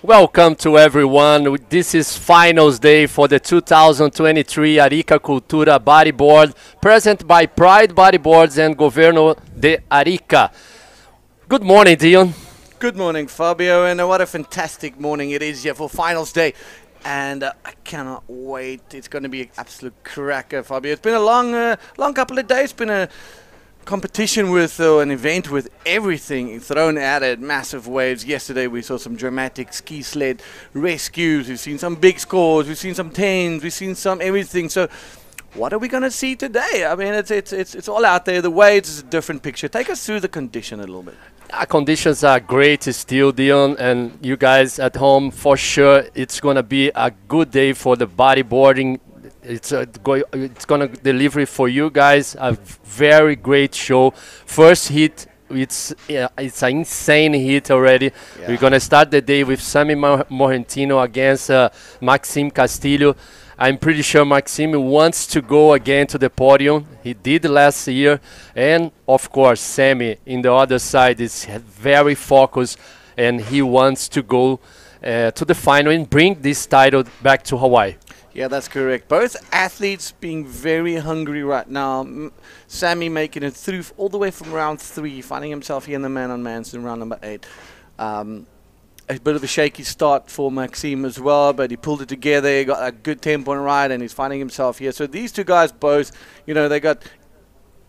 Welcome to everyone. This is finals day for the 2023 Arica Cultura Bodyboard, present by Pride Bodyboards and Governo de Arica. Good morning, Dion. Good morning, Fabio, and what a fantastic morning it is here for finals day. And I cannot wait. It's going to be an absolute cracker, Fabio. It's been a long couple of days. It's been a competition with an event with everything thrown at it, massive waves. Yesterday we saw some dramatic ski sled rescues. We've seen some big scores. We've seen some tens. We've seen some everything. So what are we going to see today? I mean, it's all out there. The waves is a different picture. Take us through the condition a little bit. Conditions are great still, Dion, and you guys at home, for sure, it's going to be a good day for the bodyboarding. It's going to deliver for you guys a very great show. First hit, it's an insane hit already. Yeah. We're going to start the day with Sammy Morgentino against Maxime Castillo. I'm pretty sure Maxime wants to go again to the podium. He did last year. And, of course, Sammy in the other side is very focused, and he wants to go to the final and bring this title back to Hawaii. Yeah, that's correct. Both athletes being very hungry right now. Sammy making it through all the way from round 3, finding himself here in the man-on-mans in round number 8. A bit of a shaky start for Maxime as well, but he pulled it together. He got a good 10-point ride, and he's finding himself here. So these two guys both, you know, they got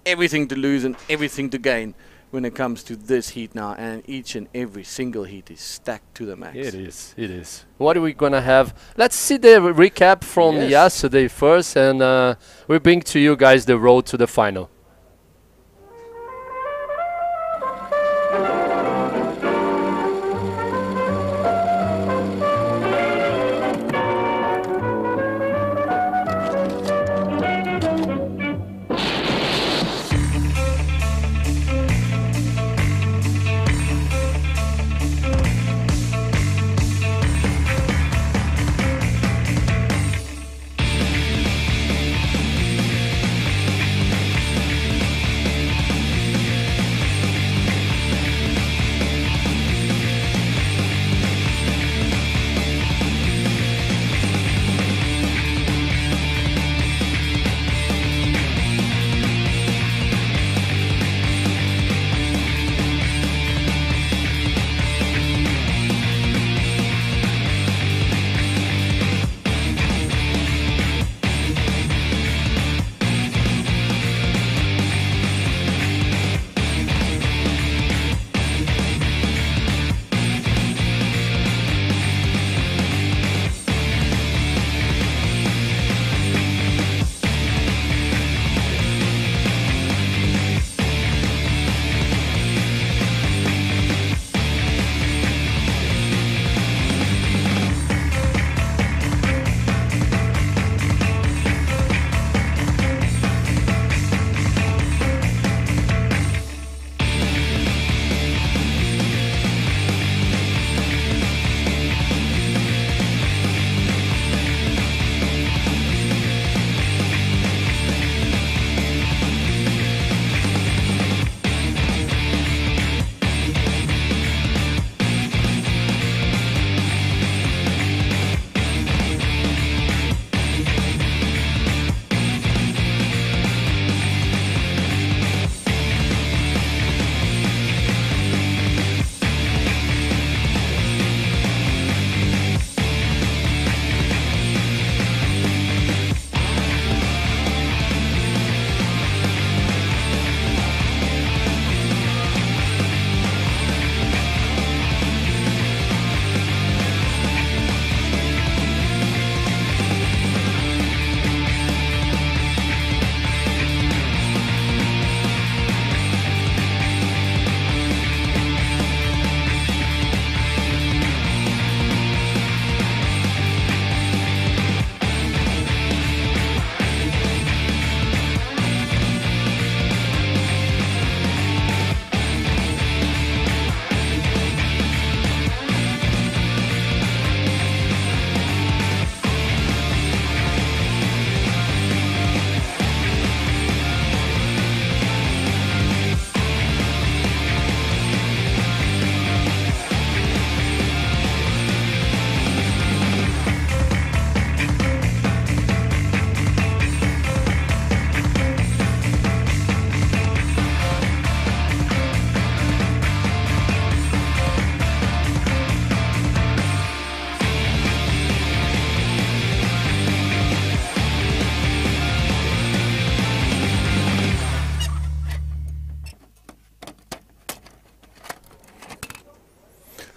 everything to lose and everything to gain when it comes to this heat now, and each and every single heat is stacked to the max. It is, it is. What are we going to have? Let's see the recap from yesterday first, and we bring to you guys the road to the final.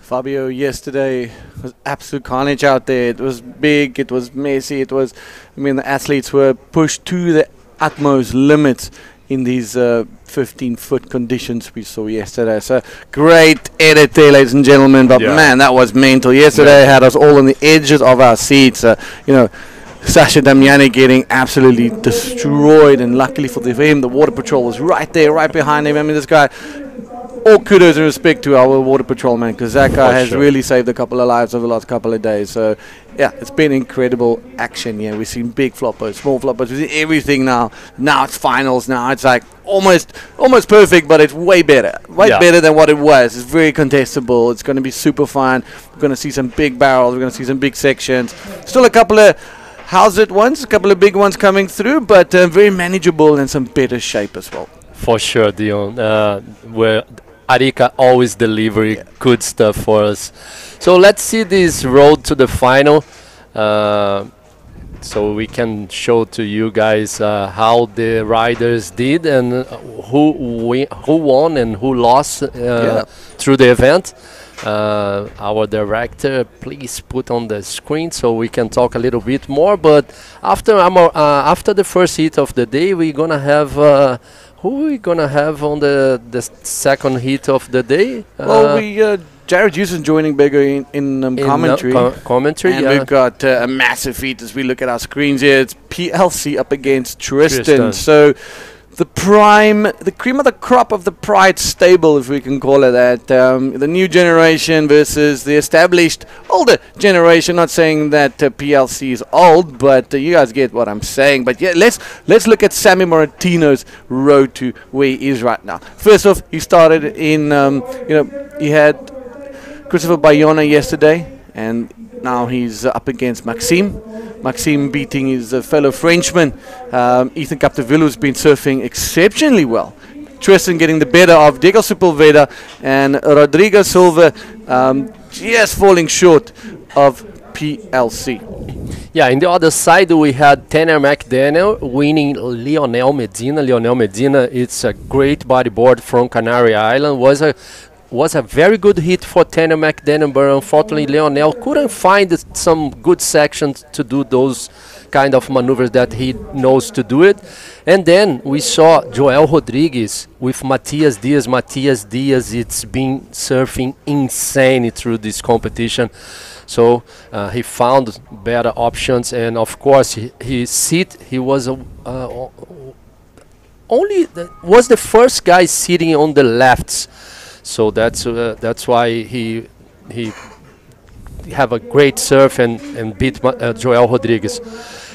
Fabio, yesterday was absolute carnage out there. It was big, it was messy, I mean, the athletes were pushed to the utmost limits in these 15-foot conditions we saw yesterday. So great edit there, ladies and gentlemen. But man, that was mental. Yesterday had us all on the edges of our seats. Sasha Damiani getting absolutely destroyed, and luckily for him, the water patrol was right there, right behind him. I mean, this guy, all kudos and respect to our water patrol man, because that guy has really saved a couple of lives over the last couple of days. So yeah, it's been incredible action. Yeah, we've seen big floppers, small floppers, we've seen everything now. Now it's finals. Now it's like almost perfect, but it's way better than what it was. It's very contestable. It's going to be super fun. We're going to see some big barrels. We're going to see some big sections. Still a couple of housed ones, a couple of big ones coming through, but very manageable and some better shape as well. For sure, Dion. Where Arica always deliver good stuff for us. So let's see this road to the final, so we can show to you guys how the riders did and who won and who lost through the event. Our director, please put on the screen so we can talk a little bit more. But after the first heat of the day, we're gonna have. Who are we gonna have on the second heat of the day? Well, Jared Houston joining bigger in commentary. Commentary, and we've got a massive heat as we look at our screens here. It's PLC up against Tristan. So the cream of the crop of the Pride stable, if we can call it that. The new generation versus the established older generation. Not saying that PLC is old, but you guys get what I'm saying. But yeah, let's look at Sammy Moratino's road to where he is right now. First off, he started in, he had Christopher Bayona yesterday, and now he's up against Maxime. Maxime beating his fellow Frenchman. Ethan Capdevillo's been surfing exceptionally well. Tristan getting the better of Diego Sepulveda, and Rodrigo Silva just falling short of PLC. Yeah, in the other side we had Tanner McDaniel winning Lionel Medina. Lionel Medina, it's a great bodyboard from Canary Island. Was a very good hit for Tanner McDaniel, but unfortunately Lionel couldn't find some good sections to do those kind of maneuvers that he knows to do it. And then we saw Joel Rodriguez with Matias Diaz. Matias Diaz, it's been surfing insane through this competition. So he found better options, and of course he was was the first guy sitting on the lefts. So that's why he have a great surf and beat Joel Rodriguez.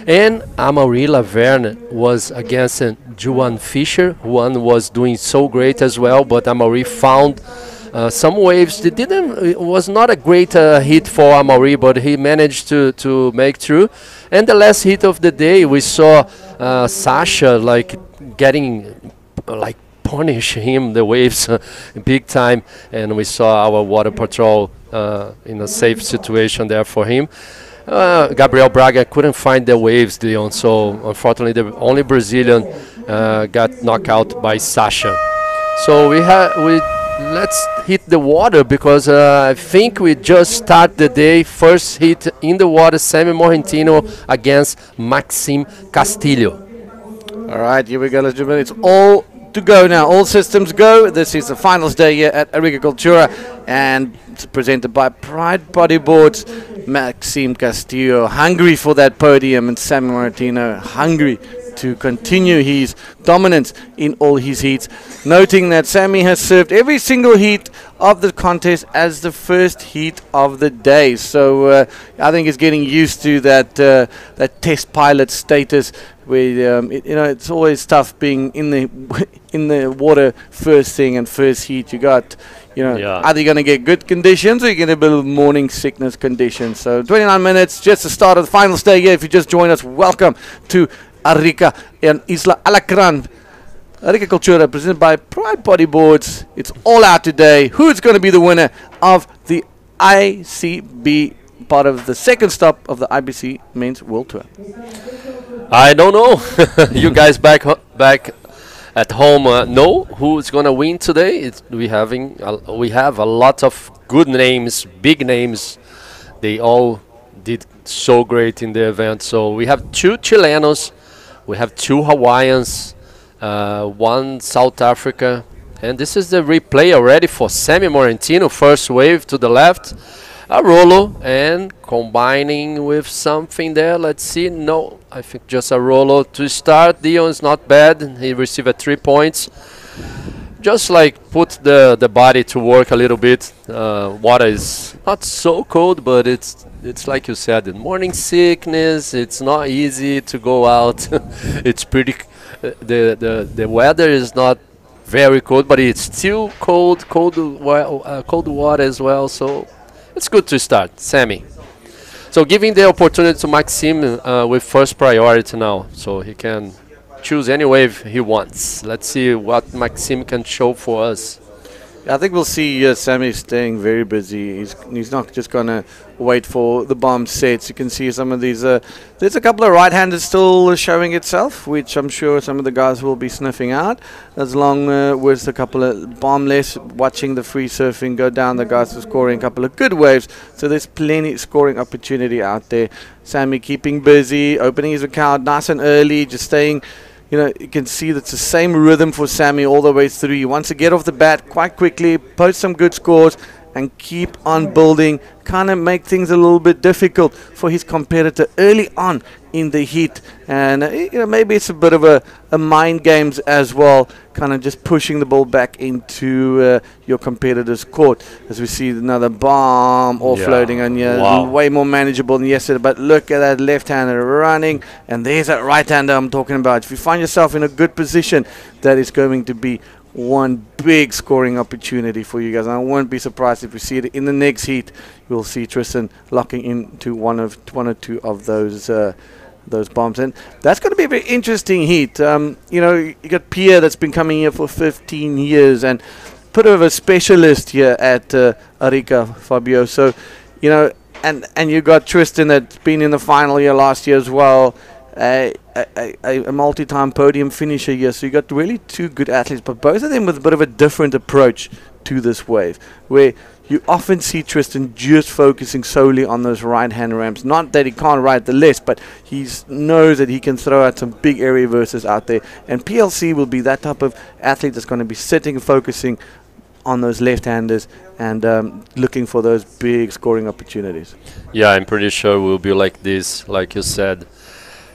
And Amaury Laverne was against Juan Fischer. Juan was doing so great as well, but Amaury found some waves. It was not a great hit for Amaury, but he managed to make through. And the last hit of the day, we saw Sasha getting punish him, the waves, big time, and we saw our water patrol in a safe situation there for him. Gabriel Braga couldn't find the waves, Dion, so unfortunately the only Brazilian got knocked out by Sasha. So let's hit the water, because I think we just start the day. First hit in the water, Sammy Moratino against Maxime Castillo. All right, here we go, ladies and gentlemen. It's all to go now. All systems go. This is the finals day here at Arica Cultura, and it's presented by Pride Bodyboards. Maxime Castillo hungry for that podium, and Sammy Moratino hungry to continue his dominance in all his heats. Noting that Sammy has served every single heat of the contest as the first heat of the day. So I think he's getting used to that test pilot status, where it's always tough being in the water first thing and first heat. You got either you're going to get good conditions or you're going to build morning sickness conditions. So 29 minutes, just the start of the final day here. If you just joined us, welcome to Arica and Isla Alacrán. Arica Cultura, presented by Pride Bodyboards. It's all out today. Who's going to be the winner of the ICB, part of the second stop of the IBC Men's World Tour? I don't know. You guys back at home know who's gonna win today. We have a lot of good names, big names. They all did so great in the event. So we have 2 Chilenos, we have 2 Hawaiians, 1 South Africa, and this is the replay already for Sammy Morentino. First wave to the left, a Rolo, and combining with something there. Let's see. No, I think just a Rolo to start. Dion is not bad. He received 3 points. Just like put the body to work a little bit. Water is not so cold, but it's like you said, the morning sickness. It's not easy to go out. It's pretty. The weather is not very cold, but it's still cold water as well. So it's good to start, Sammy. So giving the opportunity to Maxime with first priority now, so he can choose any wave he wants. Let's see what Maxime can show for us. I think we'll see Sammy staying very busy. He's not just going to wait for the bomb sets. You can see some of these. There's a couple of right-handers still showing itself, which I'm sure some of the guys will be sniffing out. As long with a couple of bombless, watching the free surfing go down, the guys are scoring a couple of good waves. So there's plenty scoring opportunity out there. Sammy keeping busy, opening his account nice and early, just staying. You know, you can see that's the same rhythm for Sammy all the way through. He wants to get off the bat quite quickly, post some good scores, and keep on building, kind of make things a little bit difficult for his competitor early on in the heat. And you know, maybe it's a bit of a mind games as well, kind of just pushing the ball back into your competitor's court. As we see another bomb offloading on you, way more manageable than yesterday. But look at that left-hander running, and there's that right-hander I'm talking about. If you find yourself in a good position, that is going to be one big scoring opportunity for you guys. And I won't be surprised if we see it in the next heat. You'll see Tristan locking into one or two of those bombs, and that's going to be a very interesting heat. You know, you got Pierre that's been coming here for 15 years and bit of a specialist here at Arica, Fabio. So, you know, and you got Tristan that's been in the final here last year as well. A multi-time podium finisher here. So you got really 2 good athletes, but both of them with a bit of a different approach to this wave, where you often see Tristan just focusing solely on those right-hand ramps. Not that he can't ride the list, but he knows that he can throw out some big area verses out there. And PLC will be that type of athlete that's going to be sitting and focusing on those left-handers and looking for those big scoring opportunities. Yeah, I'm pretty sure we'll be like this, like you said.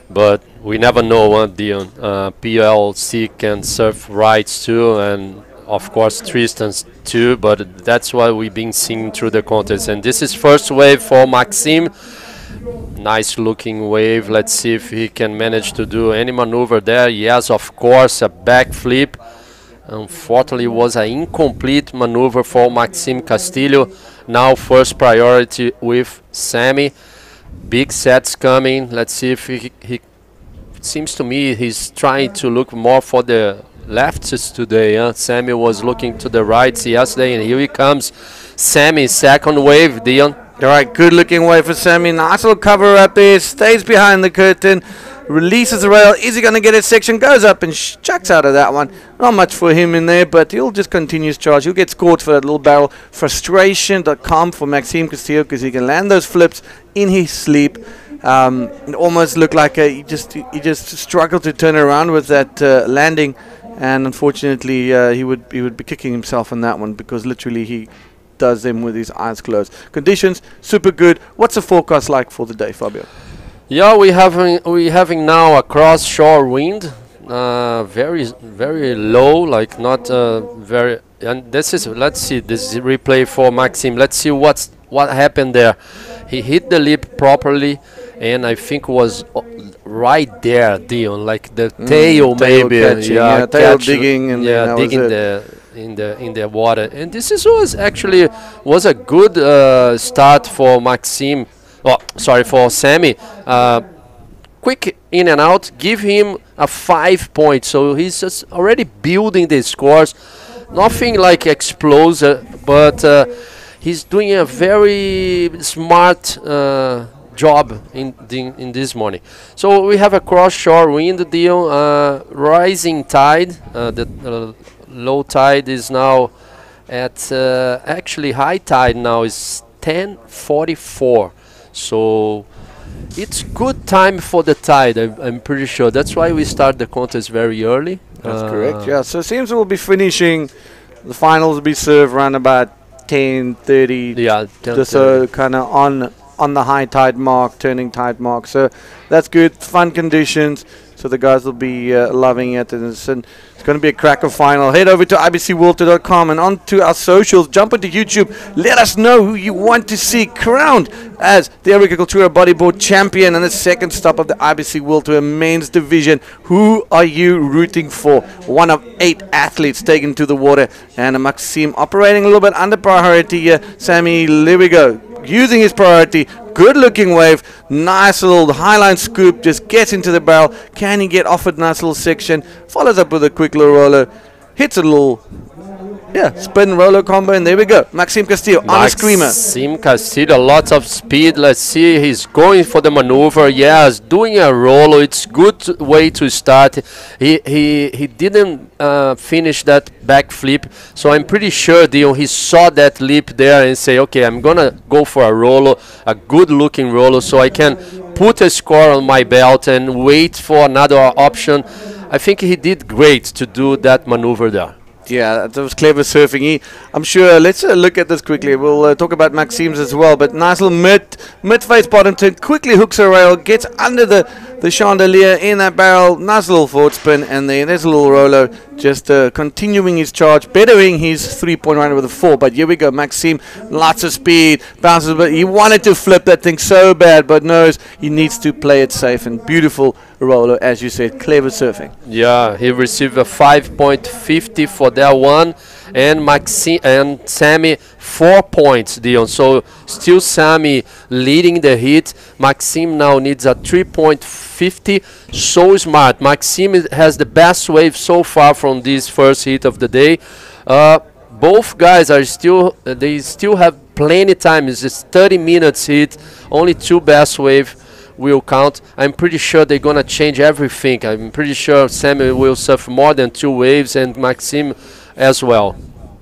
But we never know, Dion. PLC can surf rights too, and of course Tristan's too, but that's what we've been seeing through the contest. And this is first wave for Maxime. Nice looking wave. Let's see if he can manage to do any maneuver there. Yes, of course, a backflip. Unfortunately, it was an incomplete maneuver for Maxime Castillo. Now first priority with Sammy. Big sets coming. Let's see if he seems to me he's trying to look more for the lefts today. Sammy was looking to the rights yesterday, and here he comes. Sammy, second wave, Dion. All right, good looking wave for Sammy. Nice little cover up there. Stays behind the curtain. Releases the rail. Is he going to get his section? Goes up and chucks out of that one. Not much for him in there, but he'll just continue his charge. He'll get scored for that little barrel. Frustration.com for Maxime Castillo, because he can land those flips in his sleep. It almost looked like he just struggled to turn around with that landing, and unfortunately he would be kicking himself on that one, because literally he does them with his eyes closed. Conditions super good. What's the forecast like for the day, Fabio? Yeah, we having now a cross shore wind, very low, like not very. And this is, let's see, this is a replay for Maxime. Let's see what happened there. He hit the lip properly, and I think was right there, Dion, like the tail maybe, catching, tail digging, and digging in the water. And this was actually a good start for Maxime. Oh, sorry, for Sammy. Quick in and out, give him a 5 point. So he's just already building the scores. Nothing like explosive, but he's doing a very smart job in this morning. So we have a cross shore wind deal, rising tide. The low tide is now at actually high tide now is 10:44. So it's good time for the tide. I'm pretty sure. That's why we start the contest very early. That's correct. Yeah. So it seems we'll be finishing. The finals will be served around about 10:30. Yeah. So kind of on the high tide mark, turning tide mark. So that's good. Fun conditions. So the guys will be loving it, and it's going to be a cracker final. Head over to ibcworldtour.com and onto our socials. Jump into YouTube. Let us know who you want to see crowned as the Arica Cultura Bodyboard champion and the second stop of the IBC World Tour men's division. Who are you rooting for? One of 8 athletes taken to the water, and Maxime operating a little bit under priority here. Sammy, there we go. Using his priority, good looking wave, nice little highline scoop, just gets into the barrel. Can he get off a nice little section? Follows up with a quick little roller, hits a little spin roller combo, and there we go. Maxime Castillo on a screamer. Maxime Castillo, lots of speed. Let's see, he's going for the maneuver. Yes, doing a roller. It's good way to start. He didn't finish that backflip, so I'm pretty sure he saw that leap there and say, okay, I'm gonna go for a roller, a good looking roller, so I can put a score on my belt and wait for another option. I think he did great to do that maneuver there. Yeah, that was clever surfing. I'm sure. Let's look at this quickly. We'll talk about Maxime's as well. But nice little mid-face bottom turn. Quickly hooks a rail. Gets under the chandelier in that barrel. Nice little forward spin. And then there's a little roller. Just continuing his charge. Bettering his 3-point rider with a 4. But here we go. Maxime, lots of speed. Bounces. But he wanted to flip that thing so bad. But knows he needs to play it safe. And beautiful roller, as you said. Clever surfing. Yeah, he received a 5.50 for that one, and Maxime and Sammy 4 points, Dion. So still Sammy leading the heat. Maxime now needs a 3.50. So smart. Maxime has the best wave so far from this first heat of the day. Both guys are they still have plenty time. It's just 30 minutes heat. Only 2 best wave will count. I'm pretty sure they're gonna change everything. I'm pretty sure Sammy will surf more than 2 waves, and Maxime as well.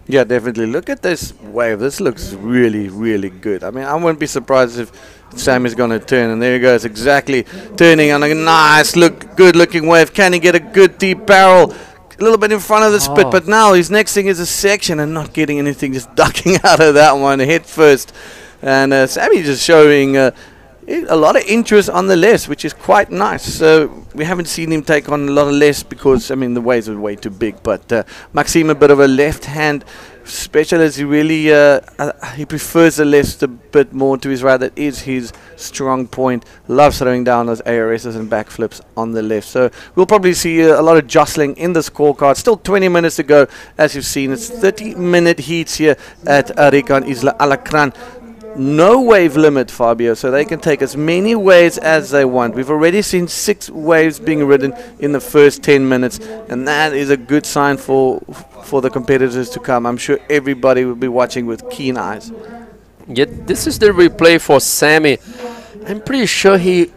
Yeah, definitely. Look at this wave. This looks really, really good. I mean, I wouldn't be surprised if Sammy's gonna turn, and there he goes, exactly turning on a nice good looking wave. Can he get a good deep barrel? A little bit in front of the spit, but now his next thing is a section and not getting anything, just ducking out of that one head first. And Sammy just showing a lot of interest on the less, which is quite nice. So we haven't seen him take on a lot of less because, I mean, the waves are way too big. But Maxime, a bit of a left-hand specialist. He really he prefers the left a bit more to his right. That is his strong point. Loves throwing down those ARSs and backflips on the left. So we'll probably see a lot of jostling in the scorecard. Still 20 minutes to go. As you've seen, it's 30-minute heats here at Arica and Isla Alacrán. No wave limit, Fabio, so they can take as many waves as they want. We've already seen 6 waves being ridden in the first 10 minutes, and that is a good sign for the competitors to come. I'm sure everybody will be watching with keen eyes. Yeah, this is the replay for Sammy. I'm pretty sure he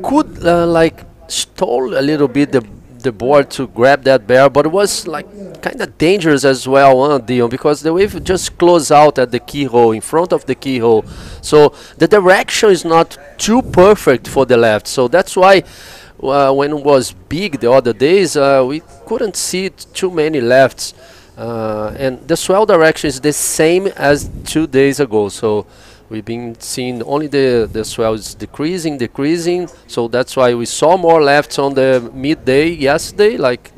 could like stall a little bit the board to grab that bear, but it was like kind of dangerous as well, Dion, because the wave just closed out at the keyhole, in front of the keyhole. So the direction is not too perfect for the left. So that's why when it was big the other days, we couldn't see too many lefts. And the swell direction is the same as 2 days ago. So we've been seeing only the swell is decreasing. So that's why we saw more lefts on the midday yesterday. Like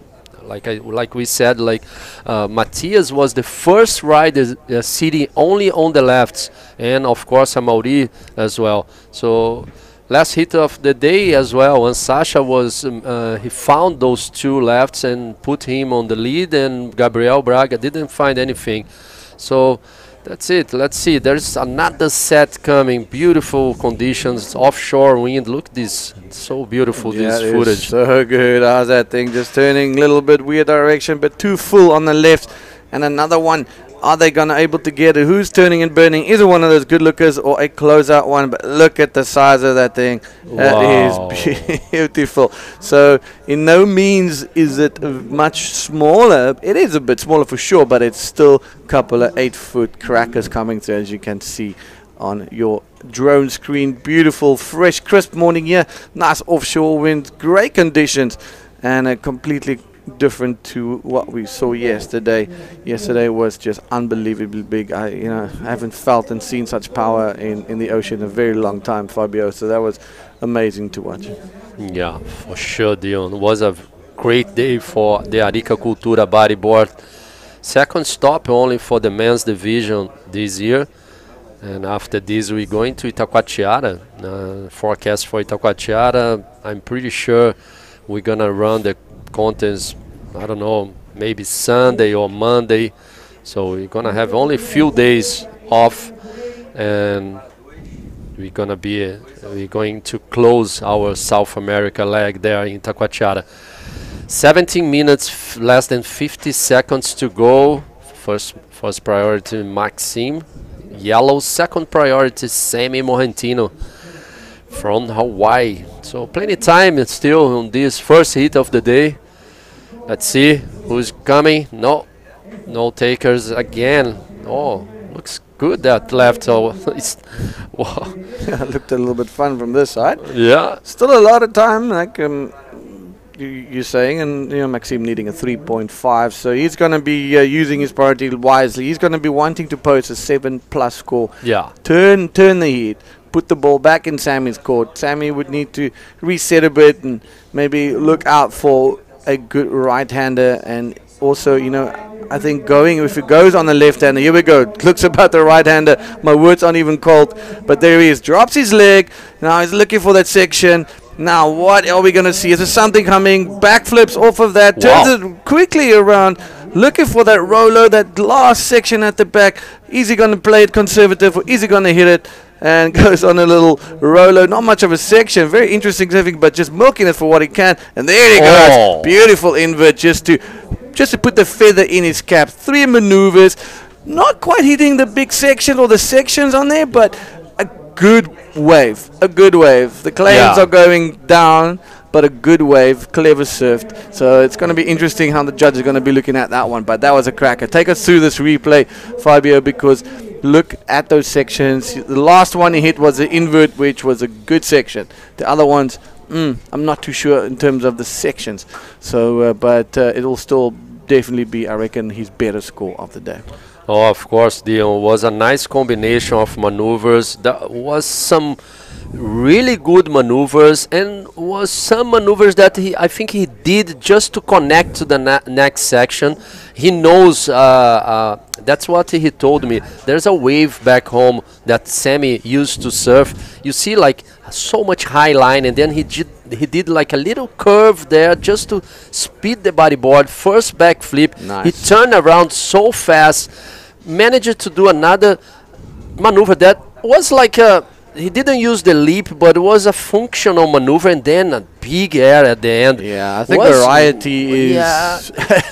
we said, Matthias was the first rider sitting only on the lefts, and of course Amaury as well. So last hit of the day as well, when Sasha was he found those 2 lefts and put him on the lead, and Gabriel Braga didn't find anything. So that's it. Let's see. There's another set coming. Beautiful conditions, offshore wind. Look this, it's so beautiful, this footage. So good. How's that thing? Just turning a little bit weird direction, but too full on the left. And another one Are they going to able to get it? Who's turning and burning? Is it one of those good lookers or a closeout one? But look at the size of that thing. That is beautiful. So in no means is it much smaller. It is a bit smaller for sure, but it's still a couple of 8-foot crackers coming through, as you can see on your drone screen. Beautiful, fresh, crisp morning here. Nice offshore wind, great conditions, and a completely different to what we saw yesterday. Yesterday was just unbelievably big. I haven't felt and seen such power in the ocean in a very long time, Fabio. So that was amazing to watch. Yeah, for sure, Dion. It was a great day for the Arica Cultura bodyboard. Second stop only for the men's division this year. And after this, we're going to Itacoatiara. Forecast for Itacoatiara, I'm pretty sure we're going to run the contest, I don't know, maybe Sunday or Monday. So we're going to have only a few days off. And we're going to close our South America leg there in Itacoatiara. 17 minutes, less than 50 seconds to go. First priority, Maxime. Yellow. Second priority, Sammy Morrentino from Hawaii. So plenty time still on this first hit of the day. Let's see who's coming. No takers again. Oh, looks good that left. So it's wow. Looked a little bit fun from this side. Yeah. Still a lot of time, like you're saying, and Maxime needing a 3.5, so he's going to be using his priority wisely. He's going to be wanting to post a 7+ score. Yeah. Turn the heat, put the ball back in Sammy's court. Sammy would need to reset a bit and maybe look out for a good right-hander, and also, I think if it goes on the left-hander, here we go, looks about the right-hander, my words aren't even cold, but there he is, drops his leg, now he's looking for that section. Now what are we going to see? Is there something coming? Backflips off of that, turns it quickly around, looking for that Rolo, that last section at the back. Is he going to play it conservative or is he going to hit it? And goes on a little Rolo, not much of a section, very interesting something, but just milking it for what he can. And there he goes, beautiful invert just to put the feather in his cap. 3 maneuvers, not quite hitting the big section or the sections on there, but a good wave. The claims are going down, but a good wave, clever surfed. So it's going to be interesting how the judge is going to be looking at that one. But that was a cracker. Take us through this replay, Fabio, because look at those sections. The last one he hit was the invert, which was a good section. The other ones, I'm not too sure in terms of the sections. So, but it'll still definitely be, I reckon, his better score of the day. Oh, of course, Dion. Was a nice combination of maneuvers. There was some really good maneuvers, and was some maneuvers that I think he did just to connect to the next section. He knows, that's what he told me. There's a wave back home that Sammy used to surf. You see like so much high line, and then he did like a little curve there just to speed the bodyboard. First backflip, nice. He turned around so fast, managed to do another maneuver that was like he didn't use the leap, but it was a functional maneuver, and then a big air at the end. Yeah, I think variety is... Yeah,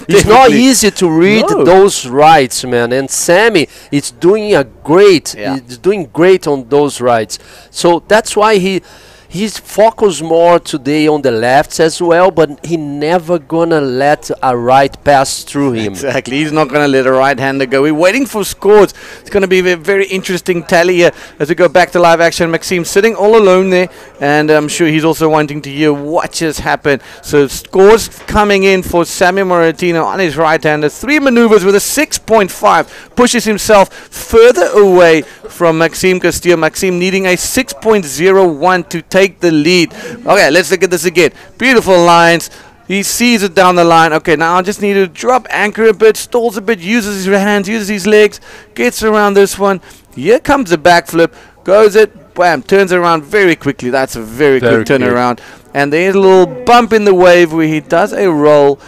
it's not easy to read those rides, man. And Sammy is doing he's doing great on those rides. So that's why he's focused more today on the lefts as well, but he never gonna let a right pass through him. Exactly, he's not gonna let a right-hander go. We're waiting for scores. It's gonna be a very interesting tally here as we go back to live action. Maxime sitting all alone there, and I'm sure he's also wanting to hear what just happened. So scores coming in for Sammy Morrentino on his right-hander. 3 maneuvers with a 6.5, pushes himself further away from Maxime Castillo. Maxime needing a 6.01 to take the lead. Okay, let's look at this again. Beautiful lines. He sees it down the line. Okay, now I just need to drop anchor a bit, stalls a bit, uses his hands, uses his legs, gets around this one. Here comes the backflip, goes it, bam, turns around very quickly. That's a very quick turnaround. And there's a little bump in the wave where he does a roll.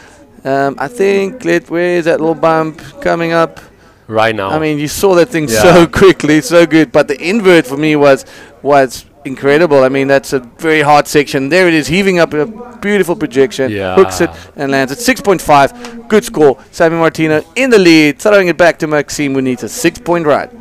I think, where is that little bump coming up? Right now. I mean, you saw that thing so quickly, so good. But the invert for me was incredible. I mean, that's a very hard section. There it is, heaving up a beautiful projection. Yeah. Hooks it and lands it. 6.5. Good score. Sammy Martino in the lead, throwing it back to Maxime, who needs a 6-point ride.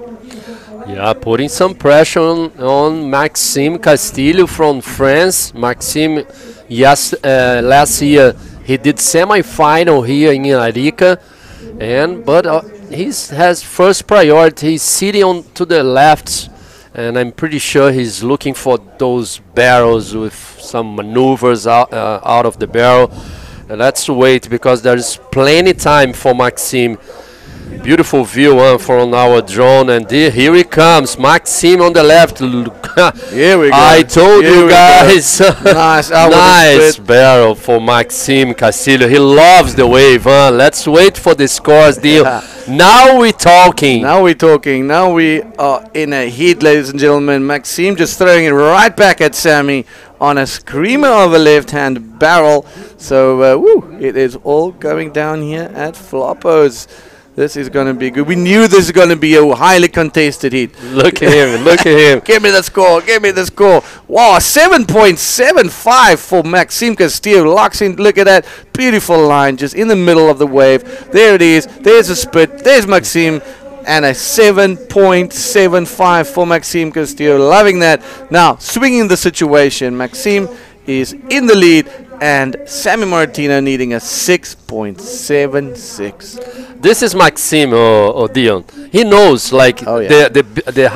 Yeah, putting some pressure on Maxime Castillo from France. Maxime, yes, last year he did semi-final here in Arica, but he has first priority. He's sitting on to the left, and I'm pretty sure he's looking for those barrels with some maneuvers out of the barrel. And let's wait, because there's plenty time for Maxime. Beautiful view from our drone, and here he comes, Maxime on the left. Here we go. I told you guys. Nice, nice barrel for Maxime Castillo. He loves the wave. Let's wait for the scores, deal. Now we're talking. Now we're talking. Now we are in a heat, ladies and gentlemen. Maxime just throwing it right back at Sammy on a screamer of a left-hand barrel. So, it is all going down here at Flopos. This is going to be good. We knew this is going to be a highly contested heat. Look at him. Look at him. Give me the score. Give me the score. Wow, 7.75 for Maxime Castillo. Locks in. Look at that. Beautiful line just in the middle of the wave. There it is. There's a spit. There's Maxime. And a 7.75 for Maxime Castillo. Loving that. Now, swinging the situation. Maxime is in the lead, and Sammy Martino needing a 6.76. This is Maxime Dion. He knows, like, the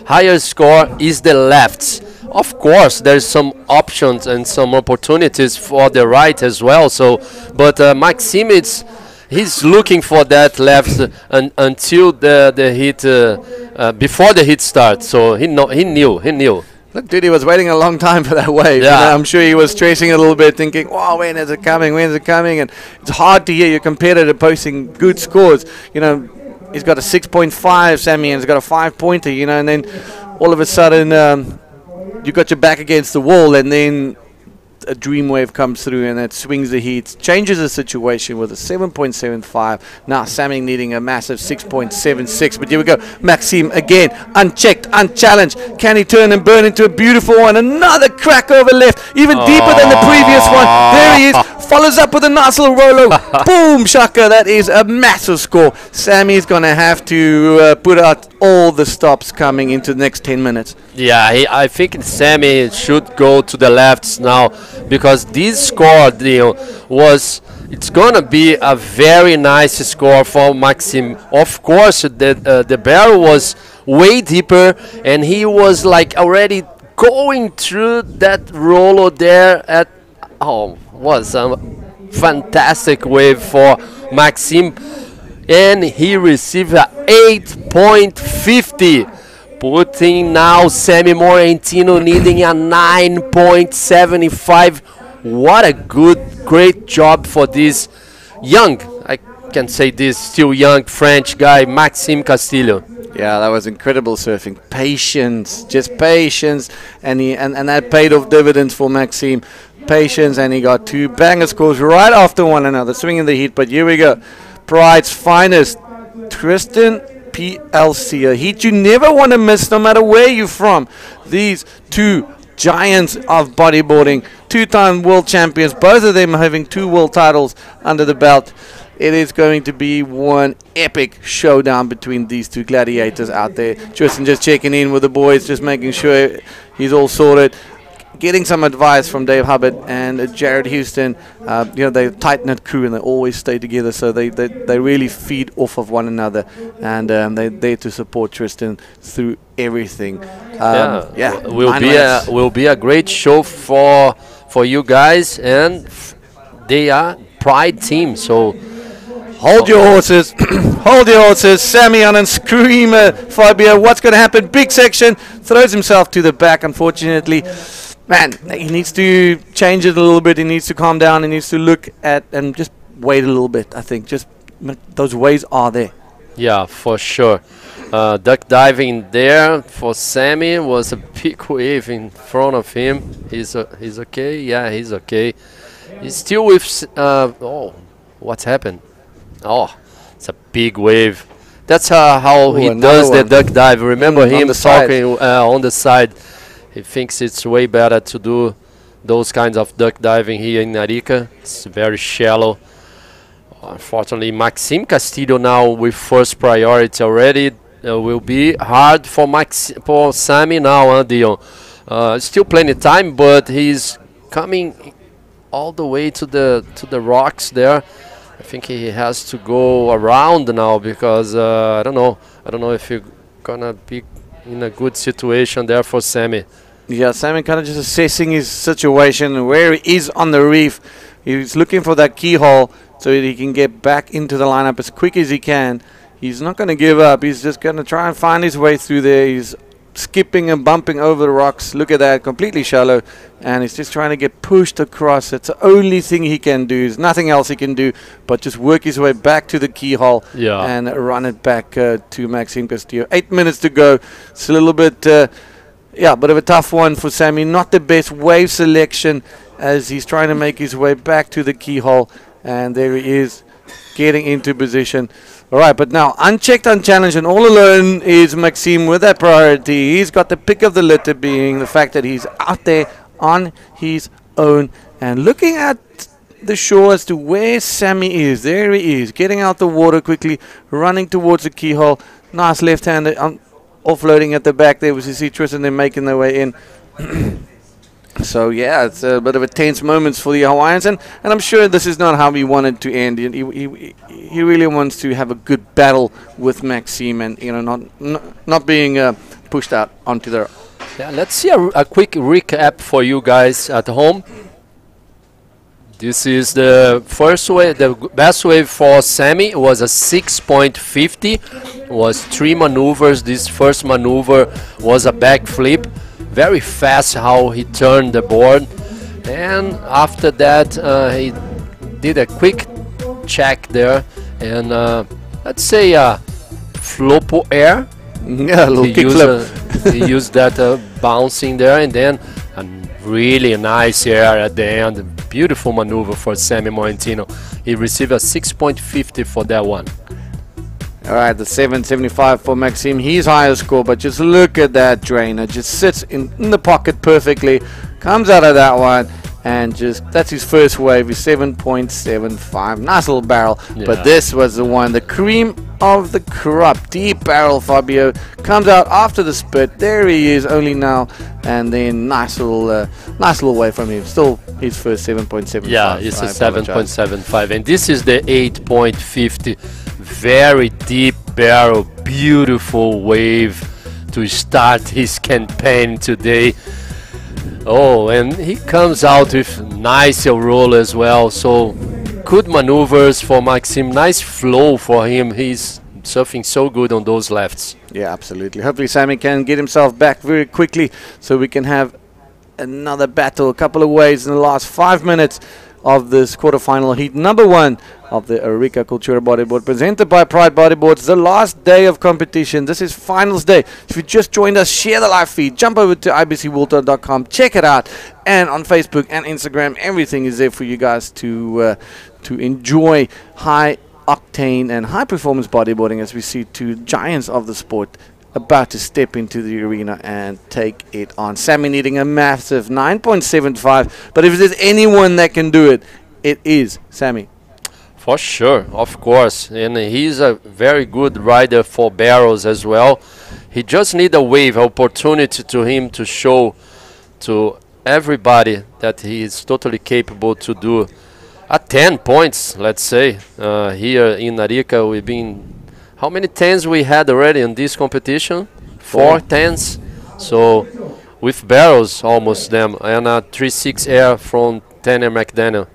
higher score is the left. Of course, there's some options and some opportunities for the right as well. So, but Maxime, he's looking for that left until the heat, before the heat starts. So he knew. Look, dude, he was waiting a long time for that wave. Yeah. You know, I'm sure he was tracing it a little bit, thinking, wow, when is it coming? When's it coming? And it's hard to hear your competitor posting good scores. You know, he's got a 6.5, Sammy, and he's got a 5-pointer, you know, and then all of a sudden you got your back against the wall, and then a dream wave comes through and it swings the heat, changes the situation with a 7.75. Now Sammy needing a massive 6.76. But here we go. Maxime again, unchecked, unchallenged. Can he turn and burn into a beautiful one? Another crack over left, even deeper than the previous one. There he is. Follows up with a nice little Rolo. Boom, shaka. That is a massive score. Sammy's going to have to put out all the stops coming into the next 10 minutes. Yeah, I think Sammy should go to the lefts now, because this score deal it's gonna be a very nice score for Maxime. Of course, the barrel was way deeper, and he was like already going through that roller there at was a fantastic wave for Maxime, and he received a 8.50. Putting now Sammy Martino needing a 9.75. What a great job for this young, I can say this, still young French guy, Maxime Castillo. Yeah, that was incredible surfing. Patience, just patience, and that paid off dividends for Maxime. Patience, and he got 2 banger scores right after one another, swinging the heat. But here we go. Pride's finest, Tristan PLC, a heat you never want to miss, no matter where you're from. These 2 giants of bodyboarding, 2-time world champions, both of them having 2 world titles under the belt. It is going to be one epic showdown between these 2 gladiators out there. Tristan just checking in with the boys, just making sure he's all sorted. Getting some advice from Dave Hubbard and Jared Houston. You know, they're a tight-knit crew and they always stay together, so they really feed off of one another, and they're there to support Tristan through everything. Will be a great show for you guys, and they are Pride team, so hold your horses. Hold your horses. Sammy on and Screamer Fabio. What's going to happen? Big section. Throws himself to the back, unfortunately. Man, he needs to change it a little bit. He needs to calm down. He needs to look at and just wait a little bit, I think. Just those waves are there. Yeah, for sure. Duck diving there for Sammy was a big wave in front of him. He's okay. Yeah, he's okay. He's still with... what's happened? Oh, it's a big wave. That's how he does the duck dive. Remember him talking on the side. He thinks it's way better to do those kinds of duck diving here in Arica. It's very shallow. Unfortunately, Maxime Castillo now with first priority already. Will be hard for Sammy now, Dion. Still plenty of time, but he's coming all the way to the rocks there. I think he has to go around now because I don't know if you're gonna be in a good situation there for Sammy. Yeah, Sammy kind of just assessing his situation, where he is on the reef. He's looking for that keyhole so that he can get back into the lineup as quick as he can. He's not going to give up. He's just going to try and find his way through there. He's skipping and bumping over the rocks. Look at that, completely shallow. And he's just trying to get pushed across. It's the only thing he can do. There's nothing else he can do but just work his way back to the keyhole and run it back to Maxime Castillo. 8 minutes to go. It's a little bit, bit of a tough one for Sammy. Not the best wave selection as he's trying to make his way back to the keyhole. And there he is, getting into position. All right, but now unchecked, unchallenged, and all alone is Maxime with that priority. He's got the pick of the litter, being the fact that he's out there on his own and looking at the shore as to where Sammy is. There he is, getting out the water quickly, running towards the keyhole. Nice left-hander offloading at the back there with his citrus, and then making their way in. So yeah, it's a bit of a tense moments for the Hawaiians, and I'm sure this is not how he wanted to end. He really wants to have a good battle with Maxime, and not being pushed out onto the. Yeah, let's see a quick recap for you guys at home. This is the first wave. The best wave for Sammy was a 6.50. Was 3 maneuvers. This first maneuver was a backflip. Very fast how he turned the board, and after that he did a quick check there, and let's say Flopo air. Yeah, a little kickflip. He used that bouncing there, and then a really nice air at the end. Beautiful maneuver for Sammy Moentino. He received a 6.50 for that one. All right, the 775 for Maxime, his highest score, but just look at that drainer. Just sits in the pocket perfectly, comes out of that one, and that's his first wave, is 7.75. Nice little barrel, but this was the one, the cream of the crop. Deep barrel, Fabio. Comes out after the spit. There he is, only now, and then nice little wave from him. Still his first 7.75. Yeah, it's a 7.75, and this is the 8.50. Very deep barrel, beautiful wave to start his campaign today. Oh, and he comes out with nice roll as well. So good maneuvers for Maxime, nice flow for him. He's surfing so good on those lefts. Yeah, absolutely. Hopefully Sammy can get himself back very quickly so we can have another battle, a couple of waves in the last 5 minutes of this quarterfinal heat number 1 of the Arica Cultura Bodyboard, presented by Pride Bodyboards. The last day of competition. This is finals day. If you just joined us, share the live feed. Jump over to ibcwater.com. Check it out. And on Facebook and Instagram, everything is there for you guys to enjoy high octane and high performance bodyboarding as we see two giants of the sport about to step into the arena and take it on. Sammy needing a massive 9.75, but if there's anyone that can do it, it is Sammy. For sure, of course, and he's a very good rider for barrels as well. He just need a wave, opportunity to him to show to everybody that he is totally capable to do at 10 points, let's say. Here in Arica, we've been... How many 10s we had already in this competition? 4 10s. So with barrels, almost them, and a 3.6 air from Tanner McDaniel.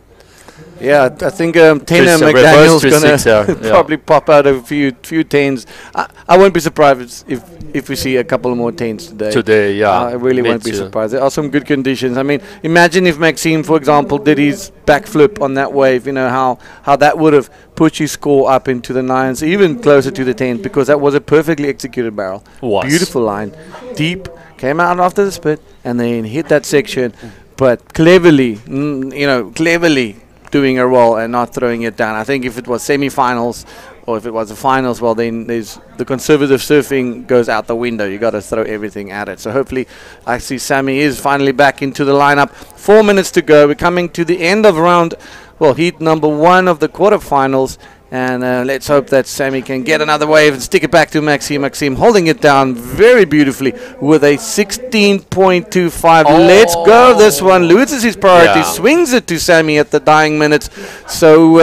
Yeah, I think Tanner McDaniel's gonna probably pop out a few 10s. I won't be surprised if we see a couple more 10s today. Today, yeah. I really won't be surprised. There are some good conditions. I mean, imagine if Maxime, for example, did his backflip on that wave. You know how that would have put his score up into the 9s, even closer to the 10s, because that was a perfectly executed barrel. Beautiful line, deep, came out after the spit, and then hit that section, but cleverly, cleverly doing a roll and not throwing it down. I think if it was semi-finals or if it was the finals, well, then there's the conservative surfing goes out the window. You got to throw everything at it. So hopefully, I see Sammy is finally back into the lineup. 4 minutes to go. We're coming to the end of heat number 1 of the quarterfinals. And let's hope that Sammy can get another wave and stick it back to Maxime. Maxime holding it down very beautifully with a 16.25. Oh. Let's go. This one loses his priority, Yeah. swings it to Sammy at the dying minutes. So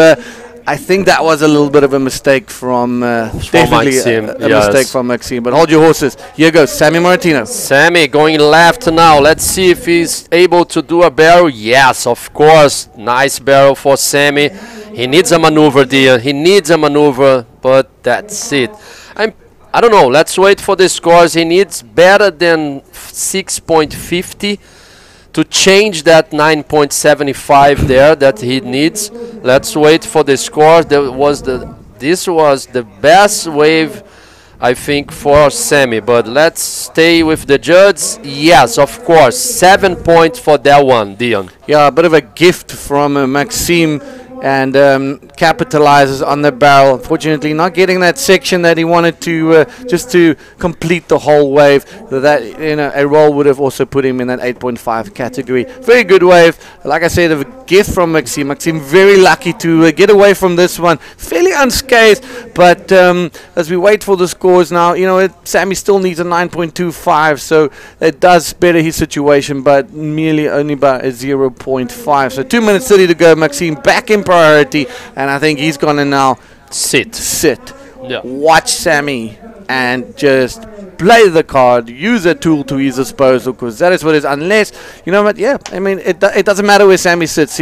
I think that was a little bit of a mistake from definitely Maxime, a yes. mistake from Maxime. But hold your horses. Here goes Sammy Martino. Sammy going left now. Let's see if he's able to do a barrel. Yes, of course. Nice barrel for Sammy. He needs a maneuver, dear. He needs a maneuver, but that's it. I don't know. Let's wait for the scores. He needs better than 6.50 to change that 9.75 there that he needs. Let's wait for the score. This was the best wave, I think, for Sammy. But let's stay with the judges. Yes, of course. 7 points for that one, Dion. Yeah, a bit of a gift from Maxime, and capitalizes on the barrel. Unfortunately, not getting that section that he wanted to, just to complete the whole wave. That, a roll would have also put him in that 8.5 category. Very good wave. Like I said, a gift from Maxime. Maxime very lucky to get away from this one, fairly unscathed. But as we wait for the scores now, Sammy still needs a 9.25, so it does better his situation, but merely only by a 0.5. So 2 minutes 30 to go. Maxime back in priority, and I think he's gonna now sit, yeah. Watch Sammy, and just play the card, use a tool to his disposal, because that is what it is. Unless, it doesn't matter where Sammy sits.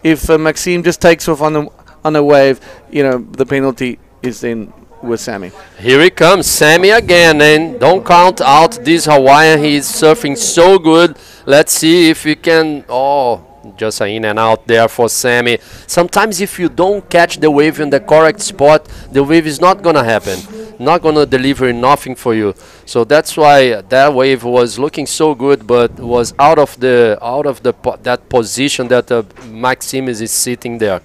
If Maxime just takes off on the wave, the penalty is then with Sammy. Here he comes, Sammy again, and don't count out this Hawaiian. He's surfing so good. Let's see if we can. Just an in and out there for Sammy. Sometimes if you don't catch the wave in the correct spot, the wave is not gonna happen, not gonna deliver nothing for you. So that's why that wave was looking so good, but was out of that position that Maxime is sitting there.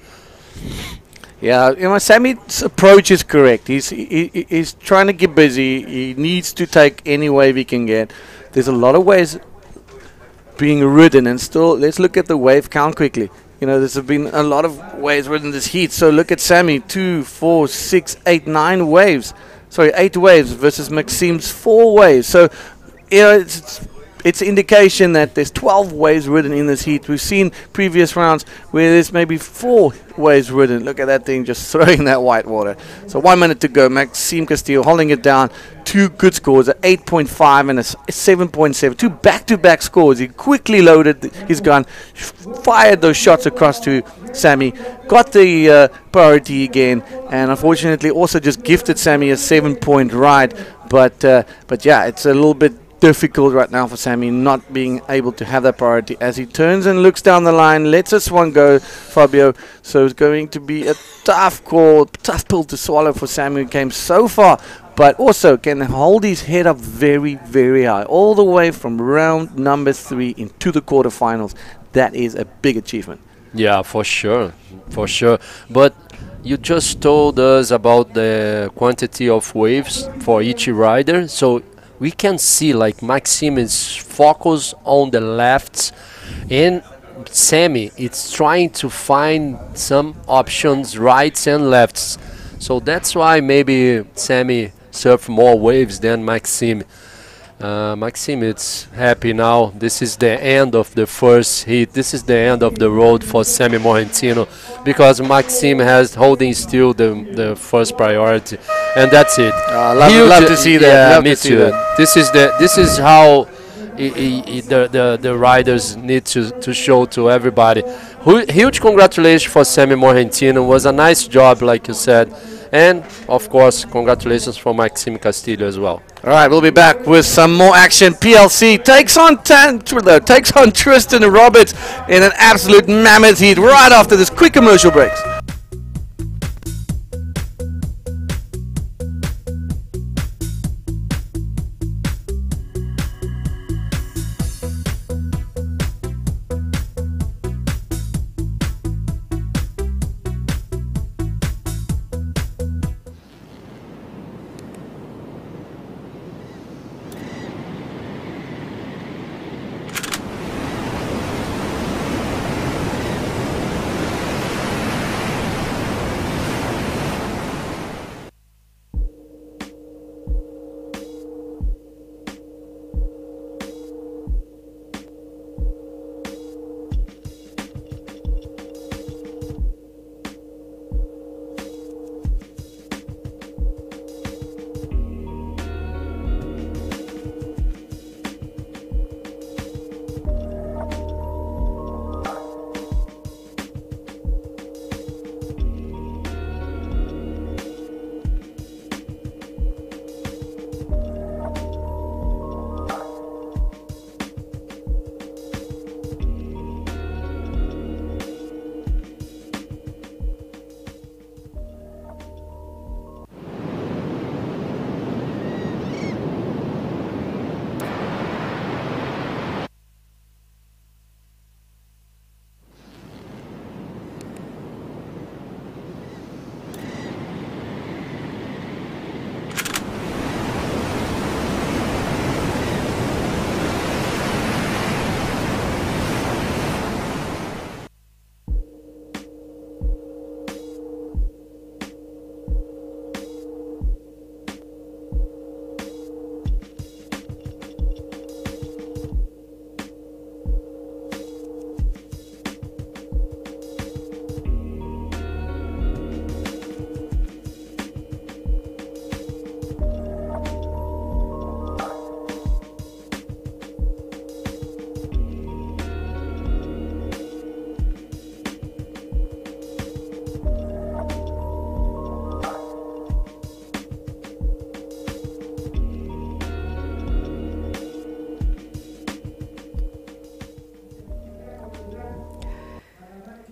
Yeah, Sammy's approach is correct. He's trying to get busy. He needs to take any wave he can get. There's a lot of waves being ridden, and still, let's look at the wave count quickly. There's been a lot of waves ridden this heat. So look at Sammy, 2, 4, 6, 8, 9 waves. Sorry, 8 waves versus Maxime's 4 waves. So, it's an indication that there's 12 waves ridden in this heat. We've seen previous rounds where there's maybe 4 waves ridden. Look at that thing just throwing that white water. So 1 minute to go. Maxime Castillo holding it down. 2 good scores, an 8.5 and a 7.7. 2 back-to-back scores. He quickly loaded his gun, fired those shots across to Sammy, got the priority again, and unfortunately also just gifted Sammy a 7-point ride. But yeah, it's a little bit difficult right now for Sammy, not being able to have that priority as he turns and looks down the line, lets this one go, Fabio. So it's going to be a tough call, tough pill to swallow for Sammy, who came so far, but also can hold his head up very, very high, all the way from round number 3 into the quarterfinals. That is a big achievement. Yeah, for sure. But you just told us about the quantity of waves for each rider, so we can see like Maxime is focused on the lefts, and Sammy it's trying to find some options rights and lefts. So that's why maybe Sammy surf more waves than Maxime. Maxime is happy now. This is the end of the first heat. This is the end of the road for Sammy Morentino, because Maxime has holding still the first priority, and that's it. Love to see that. Yeah, me too. This is how the riders need to show to everybody. Huge congratulations for Sammy Morentino. Was a nice job, like you said. And, of course, congratulations for Maxime Castillo as well. All right, we'll be back with some more action. PLC takes on Tristan Roberts in an absolute mammoth heat right after this quick commercial breaks.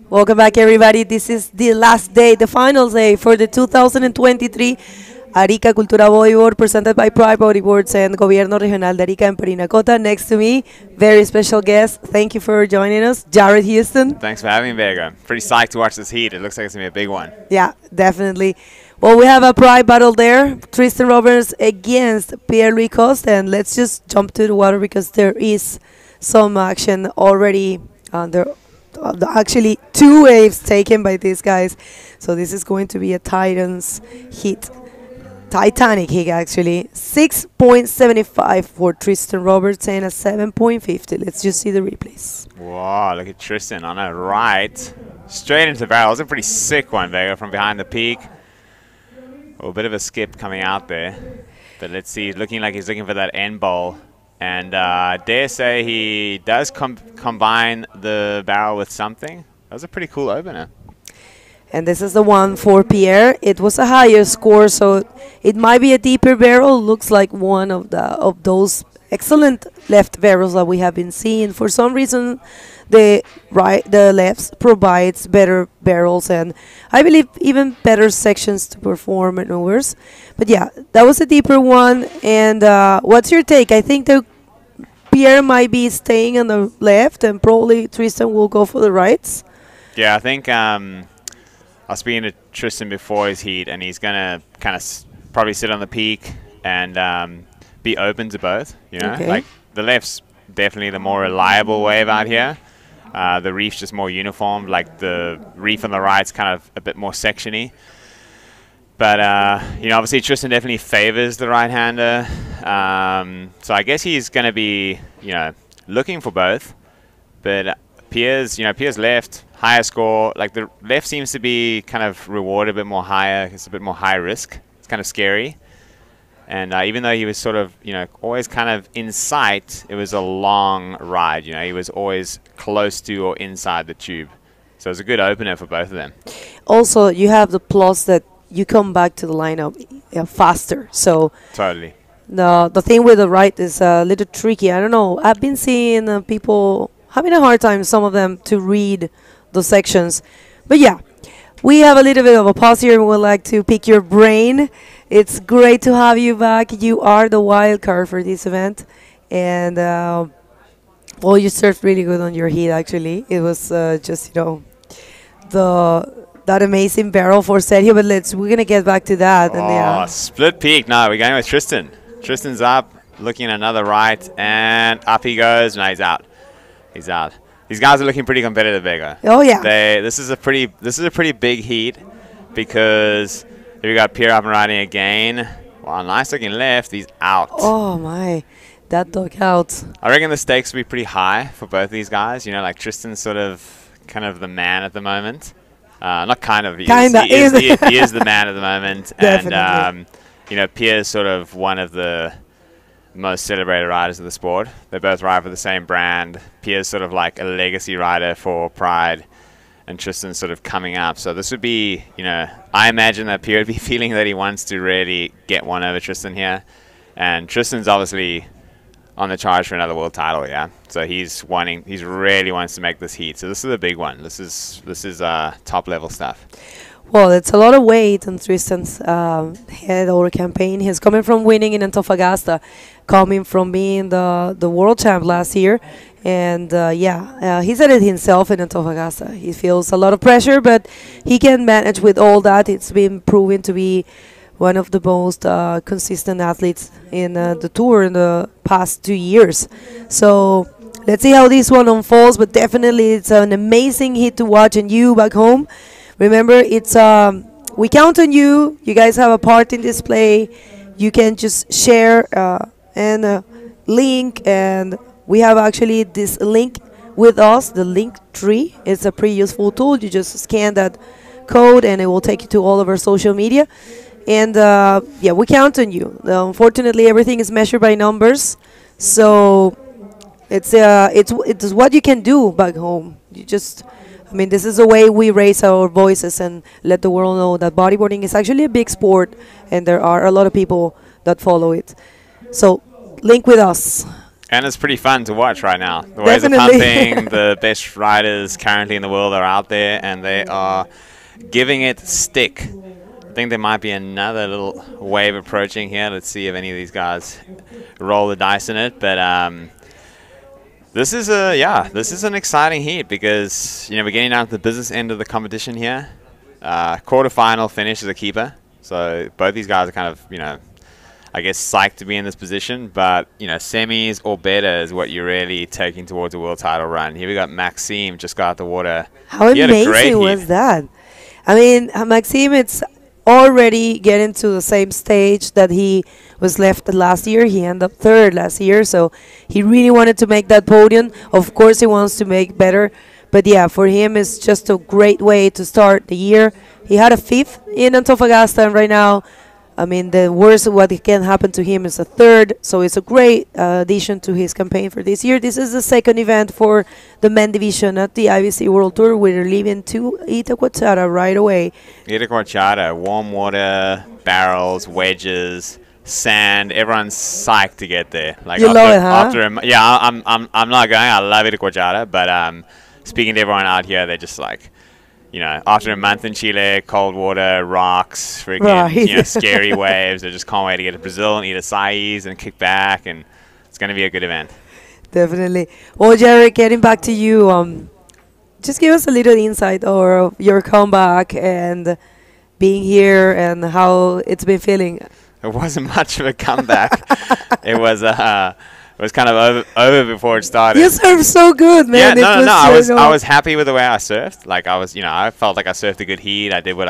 Welcome back, everybody. This is the last day, the final day for the 2023 Arica Cultura Bodyboard presented by Pride Bodyboards and Gobierno Regional de Arica and Parinacota. Next to me, very special guest. Thank you for joining us, Jared Houston. Thanks for having me, Vega. Pretty psyched to watch this heat. It looks like it's going to be a big one. Yeah, definitely. Well, we have a Pride battle there. Tristan Roberts against Pierre-Louis Coste. And let's just jump to the water because there is some action already there. Actually, 2 waves taken by these guys. So this is going to be a Titans hit. Titanic hit, actually. 6.75 for Tristan Roberts and a 7.50. Let's just see the replays. Wow, look at Tristan on a right. Straight into the barrel. It was a pretty sick one, Vega, from behind the peak. Oh, a bit of a skip coming out there. But let's see, looking like he's looking for that end bowl. And dare say he does combine the barrel with something. That was a pretty cool opener. And this is the one for Pierre. It was a higher score, so it might be a deeper barrel. Looks like one of those excellent left barrels that we have been seeing. For some reason, the lefts provides better barrels and I believe even better sections to perform maneuvers. But yeah, that was a deeper one. And what's your take? I think that Pierre might be staying on the left and probably Tristan will go for the rights. Yeah, I think I was speaking to Tristan before his heat, and he's going to kind of probably sit on the peak and be open to both. You know, Okay. like the left's definitely the more reliable wave out here. The reef's just more uniform. Like the reef on the right's kind of a bit more sectiony. But, you know, obviously Tristan definitely favors the right-hander. So I guess he's going to be, you know, looking for both. But Pierre's left, higher score. Like the left seems to be kind of rewarded a bit more higher. It's a bit more high risk. It's kind of scary. And even though he was sort of, you know, always kind of in sight, it was a long ride. You know, he was always close to or inside the tube. So it was a good opener for both of them. Also, you have the plus that you come back to the lineup faster. So Totally. the thing with the right is a little tricky. I don't know. I've been seeing people having a hard time, some of them, to read the sections. But yeah, we have a little bit of a pause here and we'd like to pick your brain. It's great to have you back. You are the wild card for this event. And, well, you surfed really good on your heat, actually. It was just, you know, that amazing barrel for Sergio. But we're going to get back to that. Oh, and yeah. split peak. No, we're going with Tristan. Tristan's up, looking at another right, and up he goes. No, he's out. He's out. These guys are looking pretty competitive, Vega. Oh, yeah. This is a pretty big heat because we got Pierre up and riding again. Wow, nice looking left. He's out. Oh, my. That dog out. I reckon the stakes will be pretty high for both these guys. You know, like Tristan's sort of kind of the man at the moment. Not kind of. He is the man at the moment. Definitely. And, you know, Pierre's sort of one of the most celebrated riders of the sport. They both ride for the same brand. Pierre's sort of like a legacy rider for Pride, and Tristan's sort of coming up. So this would be, you know, I imagine that Pierre would be feeling that he wants to really get one over Tristan here. And Tristan's obviously on the charge for another world title, yeah. So he really wants to make this heat. So this is a big one. This is top level stuff. Well, it's a lot of weight on Tristan's head or campaign. He's coming from winning in Antofagasta, coming from being the world champ last year. And he said it himself in Antofagasta. He feels a lot of pressure, but he can manage with all that. It's been proven to be one of the most consistent athletes in the tour in the past 2 years. So let's see how this one unfolds, but definitely it's an amazing hit to watch. And you back home, remember, it's we count on you. You guys have a part in this play. You can just share and link, and we have actually this link with us, the link tree. It's a pretty useful tool. You just scan that code and it will take you to all of our social media. And yeah, we count on you. Unfortunately, everything is measured by numbers, so it's what you can do back home. You just, I mean, this is the way we raise our voices and let the world know that bodyboarding is actually a big sport, and there are a lot of people that follow it. So link with us. And it's pretty fun to watch right now. The waves are Definitely. pumping. The best riders currently in the world are out there, and they are giving it stick. I think there might be another little wave approaching here. Let's see if any of these guys roll the dice in it. But this is an exciting heat because we're getting down to the business end of the competition here. Quarterfinal finish as a keeper. So both these guys are kind of I guess psyched to be in this position, but semis or better is what you're really taking towards a world title run. Here we got Maxime just got out the water. How amazing was that? I mean, Maxime, it's already getting to the same stage that he was left last year. He ended up third last year, so he really wanted to make that podium. Of course, he wants to make better, but yeah, for him, it's just a great way to start the year. He had a fifth in Antofagasta, and right now, I mean, the worst what can happen to him is a third, so it's a great addition to his campaign for this year. This is the second event for the men division at the IBC World Tour. We're leaving to Itacoatiara right away. Itacoatiara, warm water, barrels, wedges, sand. Everyone's psyched to get there. Like you love it, huh? Yeah, I'm not going. I love Itacoatiara, but speaking to everyone out here, they're just like, after a month in Chile, cold water, rocks, freaking, scary waves. They just can't wait to get to Brazil and eat acais and kick back, and it's going to be a good event. Definitely. Well, Jared, getting back to you, just give us a little insight of your comeback and being here and how it's been feeling. It wasn't much of a comeback. It was kind of over before it started. You surfed so good, man. Yeah, no. I was happy with the way I surfed. Like I felt like I surfed a good heat. I did what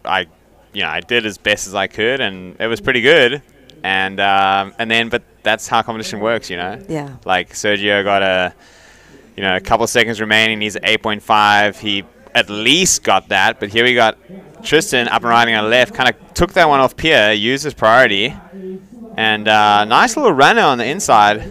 I did as best as I could, and it was pretty good. And then, but that's how competition works, Yeah. Like Sergio got a couple seconds remaining. He's at 8.5. He at least got that, but here we got Tristan up and riding on the left. Kind of took that one off pier, used his priority. And nice little runner on the inside.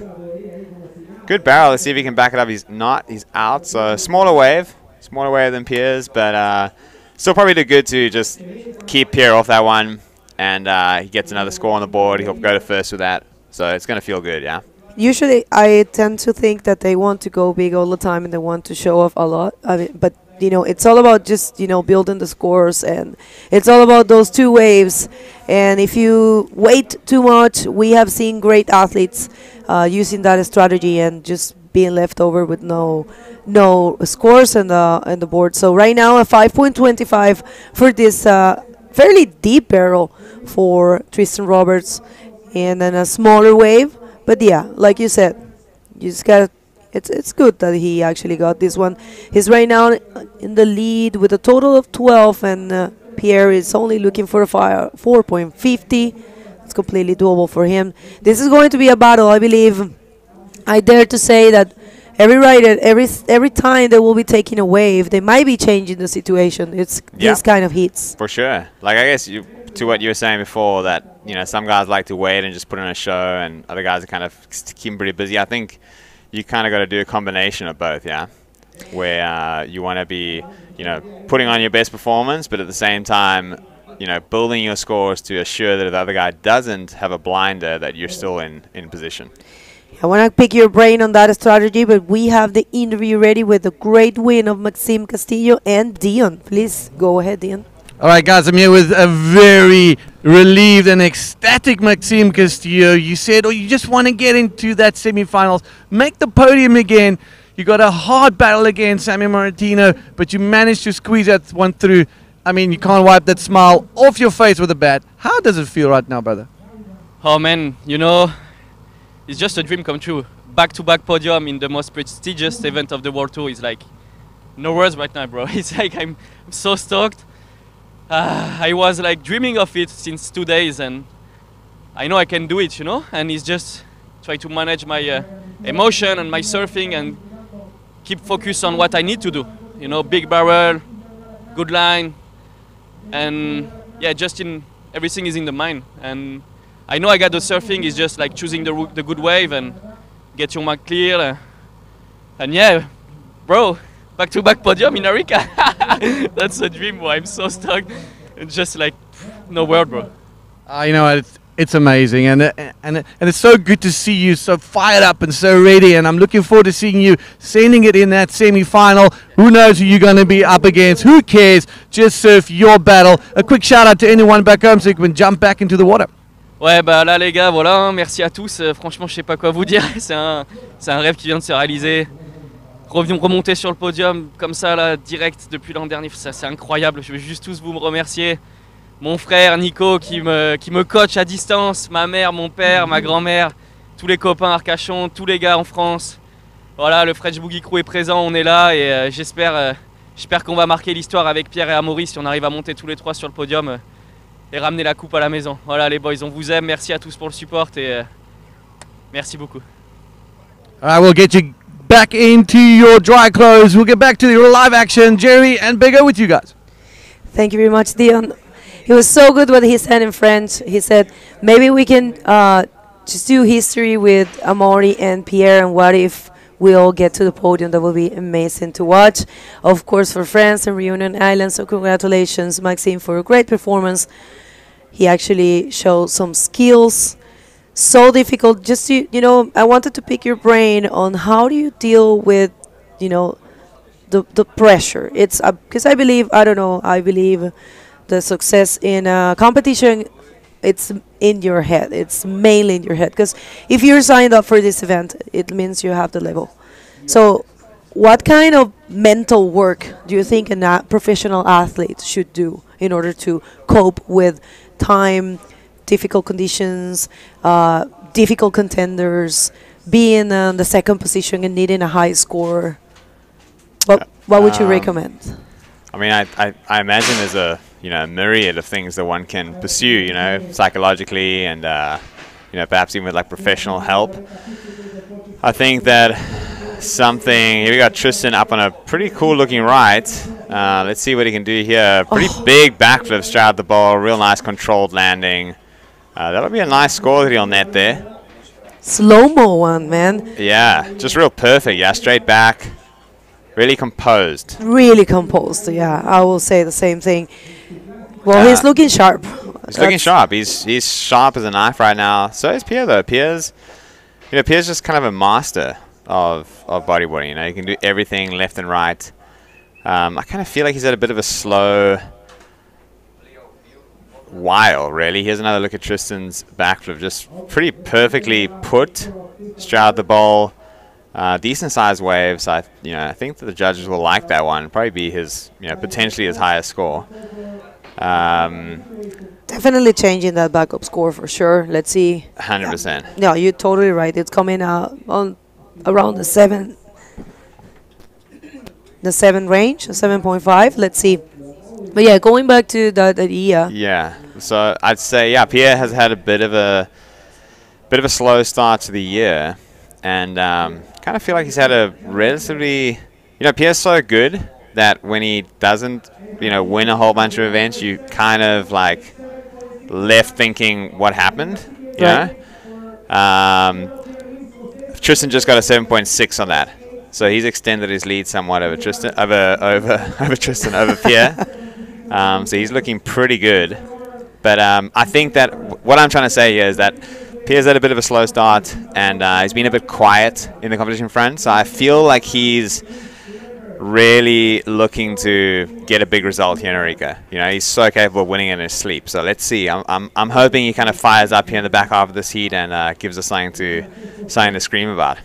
Good barrel. Let's see if he can back it up. He's not. He's out. So smaller wave than Pierre's, but still probably did good to just keep Pierre off that one. And he gets another score on the board. He'll go to first with that. So it's going to feel good, yeah. Usually, I tend to think that they want to go big all the time and they want to show off a lot. I mean, but it's all about just building the scores, and it's all about those two waves. And if you wait too much, we have seen great athletes using that strategy and just being left over with no scores in the board. So right now a 5.25 for this fairly deep barrel for Tristan Roberts, and then a smaller wave. But yeah, like you said, you just got. It's good that he actually got this one. He's right now in the lead with a total of 12, and Pierre is only looking for a 4.50. It's completely doable for him. This is going to be a battle, I believe. I dare to say that every rider, every time they will be taking a wave, they might be changing the situation. It's these kind of heats. For sure. Like, I guess to what you were saying before, that some guys like to wait and just put on a show, and other guys are kind of keeping pretty busy. I think you kind of got to do a combination of both, yeah, where you want to be, putting on your best performance, but at the same time, building your scores to assure that if the other guy doesn't have a blinder, that you're still in position. I want to pick your brain on that strategy, but we have the interview ready with the great win of Maxime Castillo and Dion. Please go ahead, Dion. All right, guys, I'm here with a very relieved and ecstatic Maxime Castillo. You said, you just want to get into that semifinals, make the podium again. You got a hard battle against Sammy Martino, but you managed to squeeze that one through. I mean, you can't wipe that smile off your face with a bat. How does it feel right now, brother? Oh, man, it's just a dream come true. Back-to-back podium in the most prestigious event of the World Tour is like, no words right now, bro. It's like I'm so stoked. I was like dreaming of it since 2 days, and I know I can do it, and it's just try to manage my emotion and my surfing and keep focus on what I need to do. Big barrel, good line, and yeah, everything is in the mind. And I know I got the surfing, is just like choosing the good wave and get your mark clear. And yeah, bro, back-to-back podium in Arica. That's a dream, bro. I'm so stoked. It's just like, no word, bro. It's amazing, and it's so good to see you so fired up and so ready, and I'm looking forward to seeing you sending it in that semi-final. Who knows who you're going to be up against? Who cares? Just surf your battle. A quick shout out to anyone back home so you can jump back into the water. Ouais, bah là les gars, voilà, hein, merci à tous. Franchement, je sais pas quoi vous dire. C'est un rêve qui vient de se réaliser. Remonter sur le podium comme ça là, direct depuis l'an dernier, ça c'est incroyable. Je veux juste tous vous me remercier. Mon frère Nico qui me coach à distance, ma mère, mon père, ma grand-mère, tous les copains Arcachon, tous les gars en France. Voilà, le French Boogie Crew est présent, on est là et j'espère qu'on va marquer l'histoire avec Pierre et Amaury si on arrive à monter tous les trois sur le podium et ramener la coupe à la maison. Voilà les boys, on vous aime, merci à tous pour le support et merci beaucoup. I will get you back into your dry clothes. We'll get back to your live action. Jerry and Bigger with you guys. Thank you very much, Dion. It was so good what he said in French. He said, maybe we can just do history with Amaury and Pierre, and what if we all get to the podium? That will be amazing to watch. Of course, for France and Reunion Island, so congratulations, Maxime, for a great performance. He actually showed some skills. So difficult. Just to, I wanted to pick your brain on how do you deal with, the pressure. It's because I believe the success in a competition, it's in your head. It's mainly in your head. Because if you're signed up for this event, it means you have the level. So what kind of mental work do you think a professional athlete should do in order to cope with time, difficult conditions, difficult contenders, being in the second position and needing a high score? What would you recommend? I mean, I imagine there's a myriad of things that one can pursue, psychologically and perhaps even with like professional help. I think that here we got Tristan up on a pretty cool looking right. Let's see what he can do here. Pretty big backflip straight out the ball, real nice controlled landing. That'll be a nice score that he'll net there. Slow-mo one, man. Yeah, just real perfect. Yeah, straight back. Really composed. Really composed, yeah. I will say the same thing. Well, he's looking sharp. He's looking sharp. He's sharp as a knife right now. So is Pierre, though. Pierre's just kind of a master of bodyboarding. He can do everything left and right. I kind of feel like he's at a bit of a slow while, really. Here's another look at Tristan's backflip. Just pretty perfectly put, straight out the bowl. Decent sized waves. I think that the judges will like that one. Probably be his, potentially his highest score. Definitely changing that backup score for sure. Let's see. 100%. No, you're totally right. It's coming out on around the 7 range, 7.5. Let's see. But yeah, going back to that idea. Yeah. So I'd say Pierre has had a bit of a slow start to the year, and kind of feel like he's had a relatively, Pierre's so good that when he doesn't, win a whole bunch of events, you kind of like left thinking what happened, you know? Tristan just got a 7.6 on that, so he's extended his lead somewhat over Tristan, over Pierre. So he's looking pretty good. But I think that what I'm trying to say here is that Pierre's had a bit of a slow start, and he's been a bit quiet in the competition front. So I feel like he's really looking to get a big result here in Arica. He's so capable of winning in his sleep. So let's see. I'm hoping he kind of fires up here in the back half of this heat and gives us something to scream about.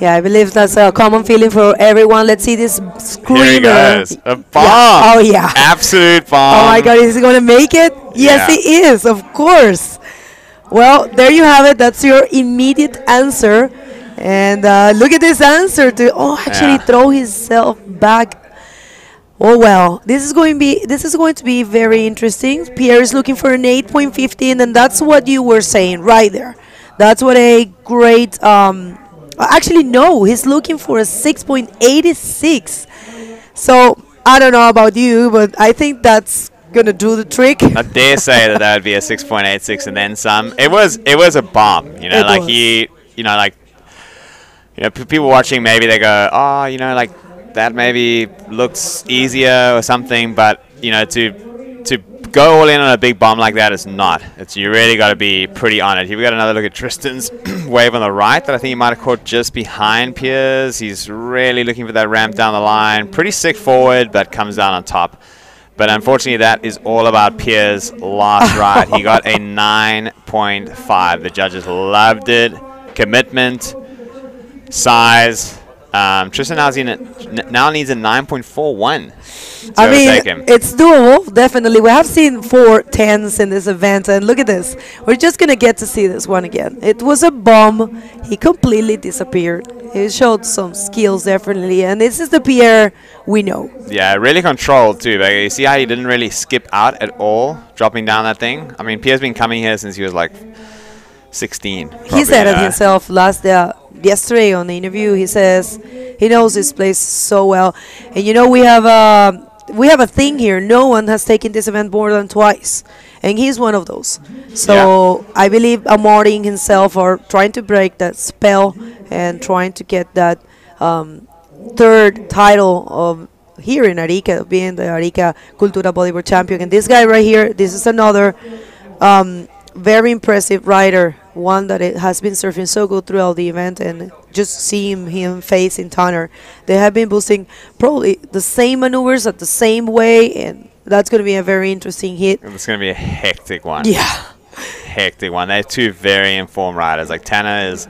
Yeah, I believe that's a common feeling for everyone. Let's see this screamer. Here he goes. A bomb. Yeah. Oh, yeah. Absolute bomb. Oh, my God. Is he going to make it? Yes, he is. Of course. Well, there you have it. That's your immediate answer. And look at this answer to actually throw himself back. Oh, well. This is going to be very interesting. Pierre is looking for an 8.15, and that's what you were saying right there. That's what a great actually, no, he's looking for a 6.86. So, I don't know about you, but I think that's going to do the trick. I dare say that would be a 6.86 and then some. It was a bomb, people watching, maybe they go, like that maybe looks easier or something, but, to go all in on a big bomb like that is not. It's you really got to be pretty on it. Here we got another look at Tristan's wave on the right that I think he might have caught just behind Piers. He's really looking for that ramp down the line. Pretty sick forward, but comes down on top. But unfortunately, that is all about Piers' last ride. He got a 9.5. The judges loved it. Commitment, size. Tristan now needs a 9.41. I mean, it's doable, definitely. We have seen 4 10s in this event, and look at this. We're just going to get to see this one again. It was a bomb. He completely disappeared. He showed some skills, definitely, and this is the Pierre we know. Yeah, really controlled, too. Like, you see how he didn't really skip out at all, dropping down that thing? I mean, Pierre's been coming here since he was, like, 16. He said it himself yesterday on the interview. He says he knows this place so well, and you know we have a thing here. No one has taken this event more than twice, and he's one of those. So yeah. I believe Amorting himself are trying to break that spell and trying to get that third title of here in Arica, being the Arica Cultura Bodyboard champion. And this guy right here, this is another very impressive rider, one that it has been surfing so good throughout the event, and just seeing him facing Tanner, they have been boosting probably the same maneuvers at the same way, and that's going to be a very interesting hit. It's going to be a hectic one. Yeah. Hectic one. They're two very informed riders. Like Tanner is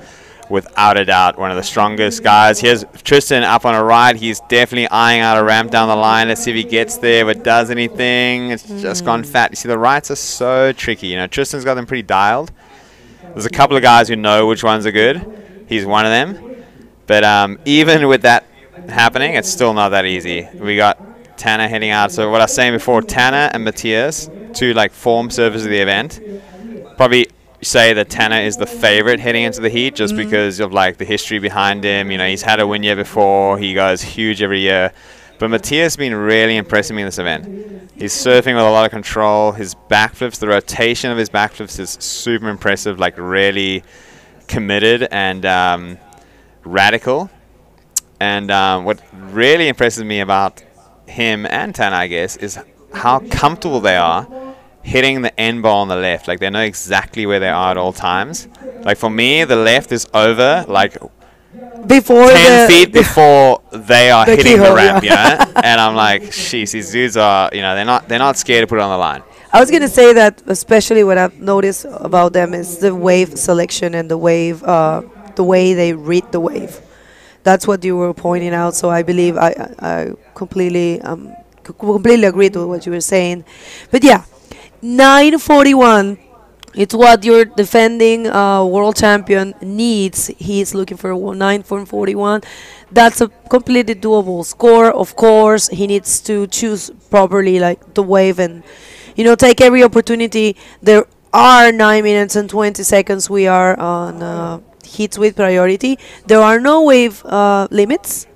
without a doubt one of the strongest guys. Here's Tristan up on a ride. He's definitely eyeing out a ramp down the line. Let's see if he gets there, but does anything. It's just gone fat. You see, the rights are so tricky. You know, Tristan's got them pretty dialed. There's a couple of guys who know which ones are good. He's one of them. But even with that happening, it's still not that easy. We got Tanner heading out. So what I was saying before, Tanner and Matthias, two like form surfers of the event, probably say that Tanner is the favorite heading into the heat just because of like the history behind him. You know, he's had a win year before. He goes huge every year. But Matthias has been really impressing me in this event. He's surfing with a lot of control. His backflips, the rotation of his backflips is super impressive, like really committed and radical. And what really impresses me about him and Tanner, I guess, is how comfortable they are hitting the end ball on the left. Like, they know exactly where they are at all times. Like, for me, the left is over, like, before 10 feet before they are hitting the ramp, yeah. you know? And I'm like, sheesh, these dudes are, you know, they're not scared to put it on the line. I was going to say that especially what I've noticed about them is the wave selection and the wave, the way they read the wave. That's what you were pointing out. So I believe I completely agreed with what you were saying. But yeah, 941. It's what your defending world champion needs. He's looking for a 9.41. That's a completely doable score. Of course, he needs to choose properly, like the wave, and take every opportunity. There are 9 minutes and 20 seconds. We are on heats with priority. There are no wave limits,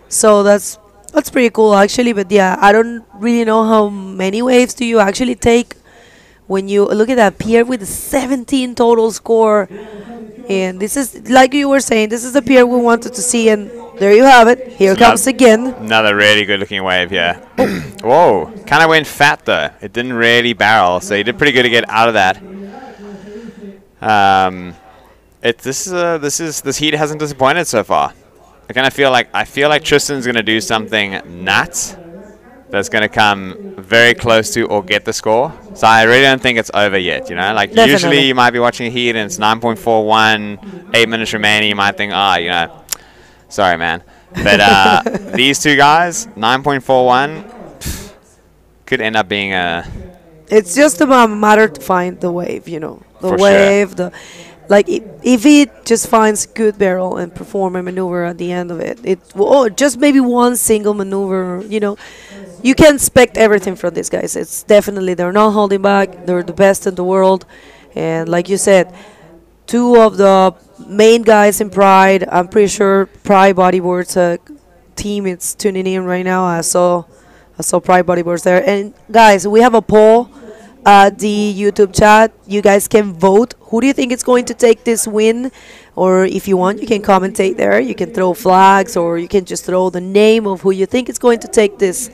so that's pretty cool actually. But yeah, I don't really know how many waves do you actually take. When you look at that Pierre with a 17 total score, and this is, like you were saying, this is the Pierre we wanted to see, and there you have it. Here it comes again. Another really good looking wave here. Whoa, kind of went fat though. It didn't really barrel, so he did pretty good to get out of that. This heat hasn't disappointed so far. I feel like Tristan's gonna do something nuts that's going to come very close to or get the score. So I really don't think it's over yet, Like, Definitely. Usually you might be watching a heat and it's 9.41, 8 minutes remaining. You might think, sorry, man. But these two guys, 9.41, could end up being a... It's just a matter to find the wave, The For wave, sure. Like, if he just finds good barrel and perform a maneuver at the end of it, or just maybe one single maneuver, you can expect everything from these guys. It's definitely, they're not holding back. They're the best in the world. And like you said, two of the main guys in Pride, I'm pretty sure Pride Bodyboards team is tuning in right now. I saw Pride Bodyboards there. And guys, we have a poll at the YouTube chat. You guys can vote. Who do you think is going to take this win? Or if you want, you can commentate there. You can throw flags, or you can just throw the name of who you think is going to take this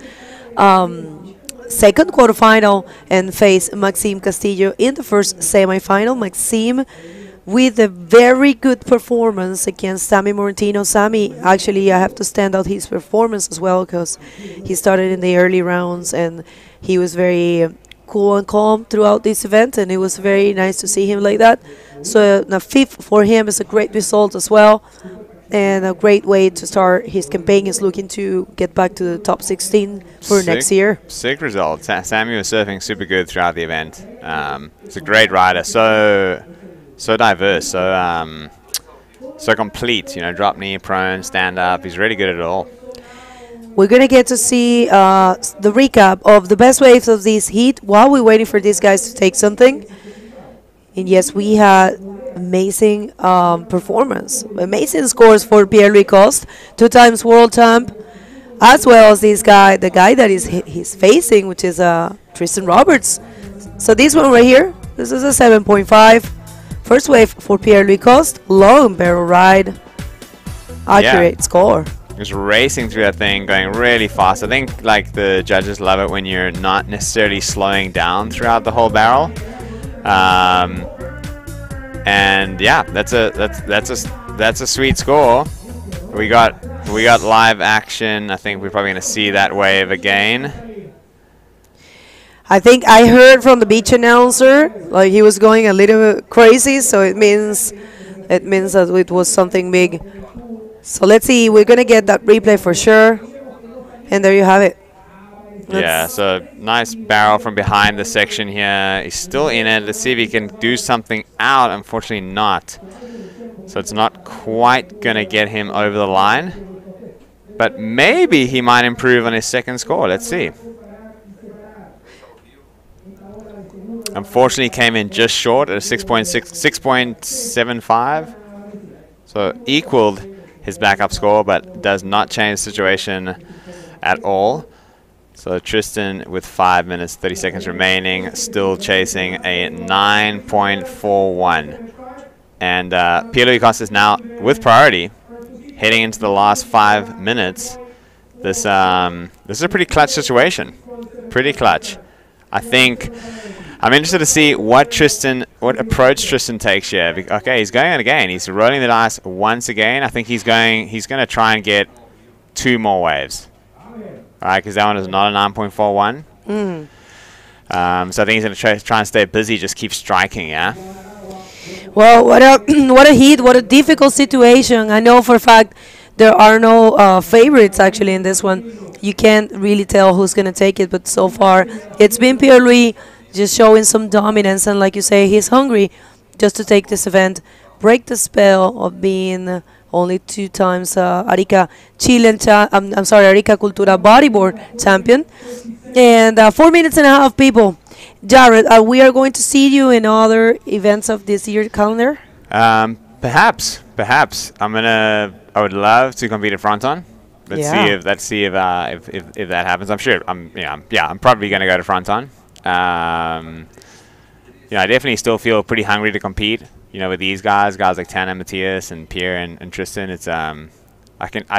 second quarterfinal and face Maxime Castillo in the first semifinal. Maxime with a very good performance against Sammy Morentino. Sammy, actually, I have to stand out his performance as well because he started in the early rounds and he was very cool and calm throughout this event, and it was very nice to see him like that. So the fifth for him is a great result as well, and a great way to start his campaign. Is looking to get back to the top 16 for next year. Sick result. Sammy was surfing super good throughout the event. He's a great rider, so diverse, so complete. You know, drop knee, prone, stand up. He's really good at it all. We're going to get to see the recap of the best waves of this heat while we're waiting for these guys to take something. And yes, we had amazing performance, amazing scores for Pierre-Louis Coste, 2 times world champ, as well as this guy, the guy that he's facing, which is Tristan Roberts. So this one right here, this is a 7.5. First wave for Pierre-Louis Coste, long barrel ride, accurate score. Just racing through that thing, going really fast. I think like the judges love it when you're not necessarily slowing down throughout the whole barrel. And yeah, that's a sweet score. We got live action. I think we're probably gonna see that wave again. I think I heard from the beach announcer like he was going a little bit crazy, so it means that it was something big. So let's see, we're going to get that replay for sure. And there you have it. Yeah, so nice barrel from behind the section here. He's still in it. Let's see if he can do something out. Unfortunately not. So it's not quite going to get him over the line. But maybe he might improve on his second score. Let's see. Unfortunately came in just short at a 6.75. So equaled his backup score, but does not change the situation at all. So Tristan with 5 minutes, 30 seconds remaining, still chasing a 9.41. And Pierre-Louis Coste is now with priority, heading into the last 5 minutes. This is a pretty clutch situation. Pretty clutch. I think I'm interested to see what approach Tristan takes here. Okay, he's going on again. He's rolling the dice once again. I think he's going to try and get 2 more waves. All right, because that one is not a 9.41. So I think he's going to try and stay busy, just keep striking, yeah? Well, what a heat, what a difficult situation. I know for a fact there are no favorites actually in this one. You can't really tell who's going to take it, but so far it's been Pierre-Louis just showing some dominance, and like you say, he's hungry just to take this event, break the spell of being only 2 times Arica Chile, Arica Cultura Bodyboard champion. And 4 minutes and a half, people. Jared, we are going to see you in other events of this year calendar? Perhaps. I would love to compete at Fronton. Let's see if that happens. I'm sure. I'm probably going to go to Fronton. I definitely still feel pretty hungry to compete. With these guys like Tana, Matthias, and Pierre and Tristan. It's I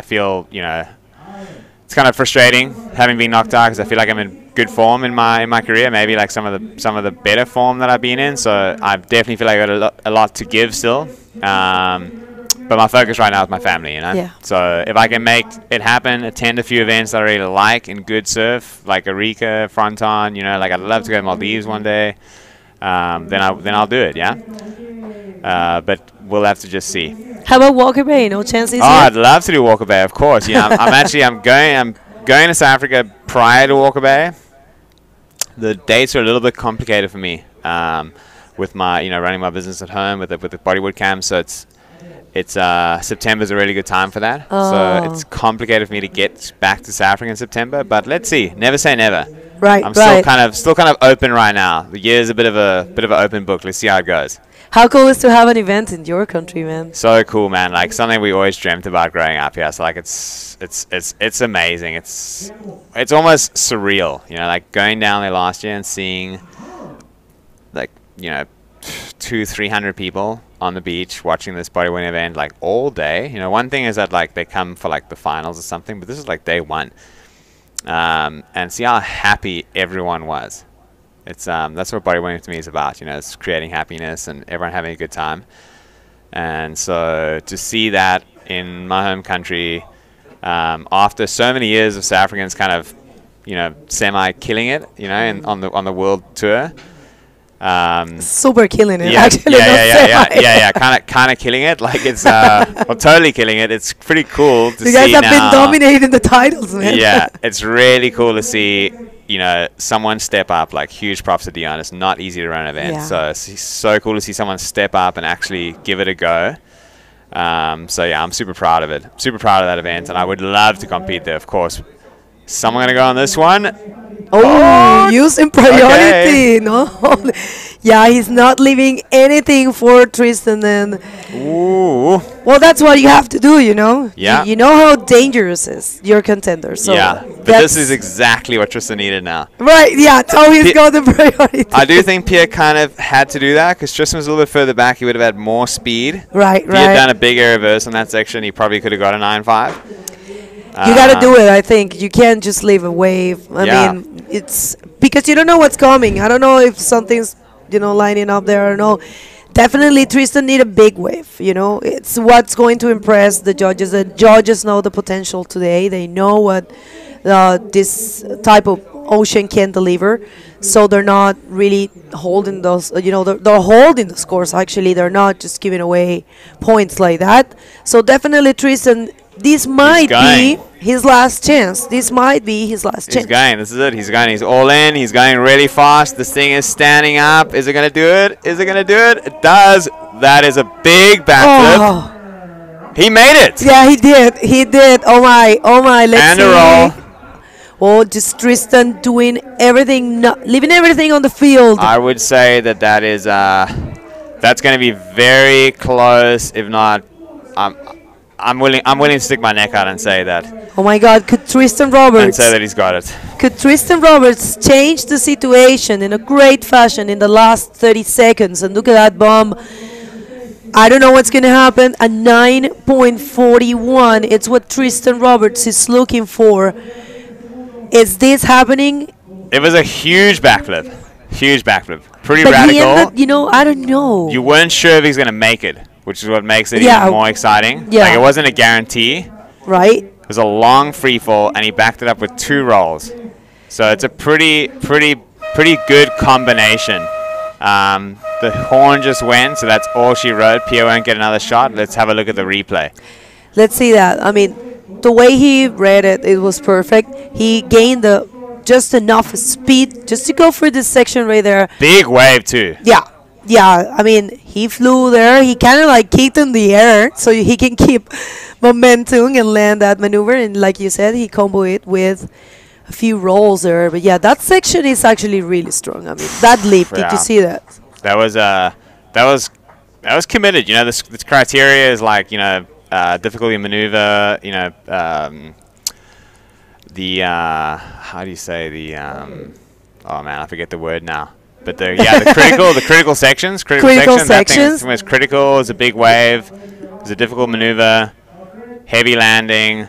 feel it's kind of frustrating having been knocked out because I feel like I'm in good form in my career. Maybe like some of the better form that I've been in. So I definitely feel like I got a lot to give still. But my focus right now is my family, Yeah. So if I can make it happen, attend a few events that I really like in good surf, like Arica, Fronton, like I'd love to go to Maldives one day, then I'll do it, yeah. But we'll have to just see. How about Walker Bay? No chances? I'd love to do Walker Bay, of course. Yeah, I'm going to South Africa prior to Walker Bay. The dates are a little bit complicated for me, with my running my business at home with the bodyboard cam. So it's September's a really good time for that. So it's complicated for me to get back to South Africa in September. But let's see. Never say never. Right. I'm still kind of open right now. The year's a bit of an open book. Let's see how it goes. How cool is to have an event in your country, man? So cool, man. Like something we always dreamt about growing up here. So like it's amazing. It's almost surreal. Like going down there last year and seeing like 200-300 people on the beach watching this bodyboarding event like all day. One thing is that like they come for like the finals or something, but this is like day 1. and see how happy everyone was. It's that's what bodyboarding to me is about. You know, it's creating happiness and everyone having a good time. And so to see that in my home country, after so many years of South Africans kind of, you know, semi-killing it, you know, on the world tour. Super killing it, Yeah, actually. kind of killing it. Like it's well, totally killing it. It's pretty cool to see. You guys have now. been dominating the titles, man. Yeah, it's really cool to see, you know, someone step up. Like, huge props to Dion. It's not easy to run an event, Yeah. so it's so cool to see someone step up and actually give it a go. So yeah, I'm super proud of it. Super proud of that event, and I would love to compete there, of course. Someone gonna go on this one? Oh, using priority, Okay. no? Yeah, he's not leaving anything for Tristan. And Ooh. well, that's what you have to do, you know. Yeah. You know how dangerous is your contender. So Yeah, but that's this is exactly what Tristan needed now. right. Yeah, now he's Pi- got the priority. I do think Pierre kind of had to do that because Tristan was a little bit further back. He would have had more speed. Right, If he had right. done a bigger reverse on that section, he probably could have got a 9.5. You got to do it, I think. You can't just leave a wave. I Yeah. mean, it's because you don't know what's coming. I don't know if something's, you know, lining up there or no. Definitely, Tristan need a big wave, you know. It's what's going to impress the judges. The judges know the potential today. They know what this type of ocean can deliver. So they're not really holding those, you know, they're holding the scores, actually. They're not just giving away points like that. So definitely, Tristan, this might be going. his last chance. This might be his last He's chance. going. This is it. He's going. He's all in. He's going really fast. This thing is standing up. Is it going to do it? Is it going to do it? It does. That is a big backflip. Oh. He made it. Yeah, he did. He did. Oh my. Oh my. Let's And see. a roll. Oh, just Tristan doing everything, leaving everything on the field. I would say that is that's going to be very close. If not, I'm willing to stick my neck out and say that Oh my God! Could Tristan and Roberts? say that he's got it. Could Tristan Roberts change the situation in a great fashion in the last 30 seconds? And look at that bomb. I don't know what's going to happen. A 9.41. It's what Tristan Roberts is looking for. Is this happening? It was a huge backflip. Huge backflip. Pretty But he radical. ended, you know, I don't know. You weren't sure if he's going to make it, which is what makes it Yeah. even more exciting. Yeah. Like, it wasn't a guarantee. Right? It was a long free fall, and he backed it up with 2 rolls. So it's a pretty good combination. The horn just went, so that's all she wrote. Pia won't get another shot. Let's have a look at the replay. Let's see that. I mean, the way he read it, it was perfect. He gained just enough speed just to go for this section right there. Big wave, too. Yeah. Yeah, I mean, he flew there. He kind of like kicked in the air so he can keep momentum and land that maneuver. And like you said, he comboed it with a few rolls there. But yeah, that section is actually really strong. I mean, that leap, did Yeah. you see that? That was committed. You know, this criteria is like, you know, difficulty maneuver. You know, how do you say the? Oh man, I forget the word now. But the critical sections. Critical That thing sections. is critical. Is a big wave. It's a difficult maneuver. Heavy landing.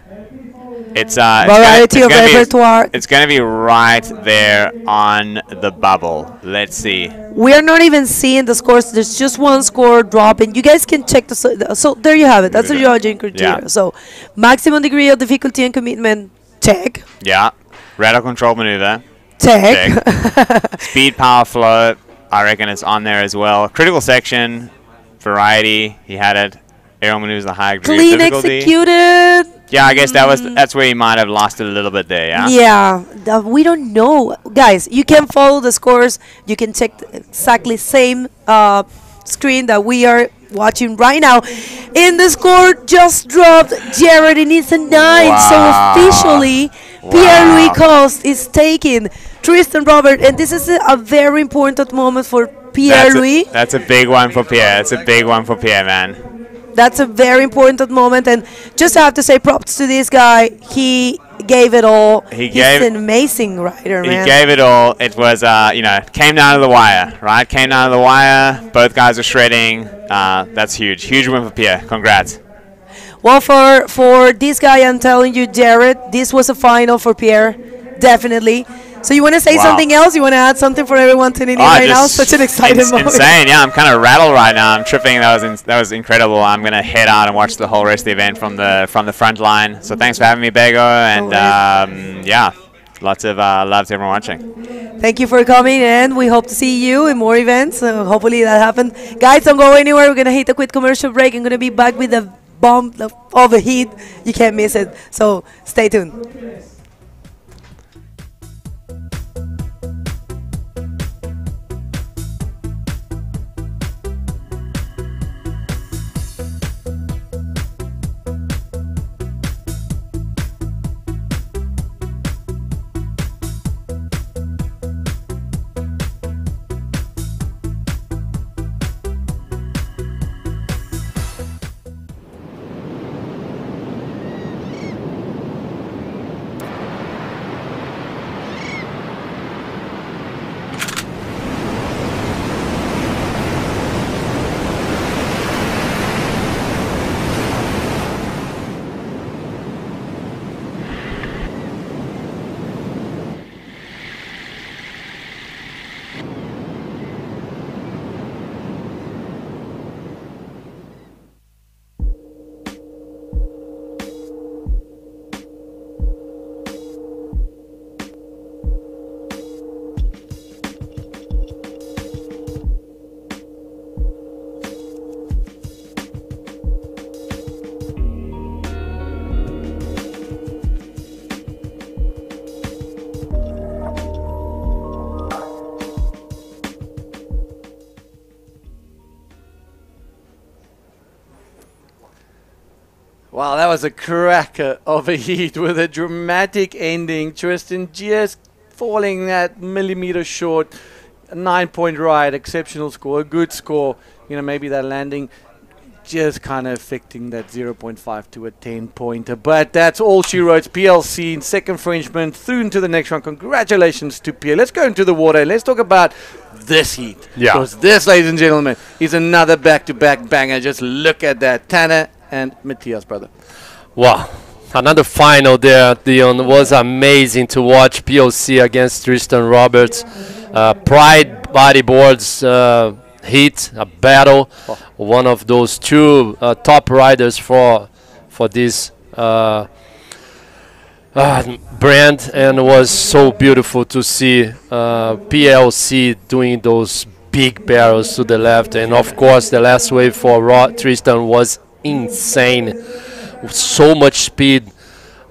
It's Variety of repertoire. It's going to be right there on the bubble. Let's see. We are not even seeing the scores. There's just one score dropping. You guys can check so there you have it. That's the judging criteria. Yeah. So maximum degree of difficulty and commitment, check. Yeah. Radical control maneuver. Check. Speed, power, flow. I reckon it's on there as well. Critical section. Variety. He had it. Aerial maneuvers, the high degree Clean of difficulty. executed. Yeah, I guess that's where he might have lost it a little bit there. Yeah. Yeah, we don't know. Guys, you can follow the scores. You can check exactly same screen that we are watching right now. And the score just dropped. Jared, and it's a 9. Wow. So officially, Pierre-Louis Coste is taking Tristan Robert. And this is a very important moment for Pierre-Louis. That's a big one for Pierre. That's a big one for Pierre, man. That's a very important moment, and just have to say props to this guy. He gave it all. He's an amazing rider, man. He gave it all. It was, you know, came down to the wire, right? Came down to the wire. Both guys are shredding. That's huge. Huge win for Pierre. Congrats. Well, for this guy, I'm telling you, Jared, this was a final for Pierre. definitely. So you want to say Wow. something else? You want to add something for everyone tuning in right now? just Such an exciting moment. insane. Yeah, I'm kind of rattled right now. I'm tripping. That was incredible. I'm gonna head out and watch the whole rest of the event from the front line. So thanks for having me, Bego, and yeah, lots of love to everyone watching. Thank you for coming, and we hope to see you in more events. Hopefully that happens. Guys, don't go anywhere. We're going to hit a quick commercial break. I'm going to be back with a bomb of a heat. You can't miss it. So stay tuned. Wow, that was a cracker of a heat with a dramatic ending. Tristan just falling that millimeter short. A 9-point ride, exceptional score, a good score. You know, maybe that landing just kind of affecting that 0.5 to a 10-pointer. But that's all she wrote. PLC in second Frenchman through into the next round. Congratulations to Pierre. Let's go into the water. Let's talk about this heat. Yeah. Because this, ladies and gentlemen, is another back-to-back banger. Just look at that. Tanner and Matthias, brother. Wow. Another final there, Dion. Was amazing to watch PLC against Tristan Roberts. Pride Bodyboards heat, a battle. One of those two top riders for this brand, and it was so beautiful to see PLC doing those big barrels to the left, and of course the last wave for Tristan was insane. So much speed.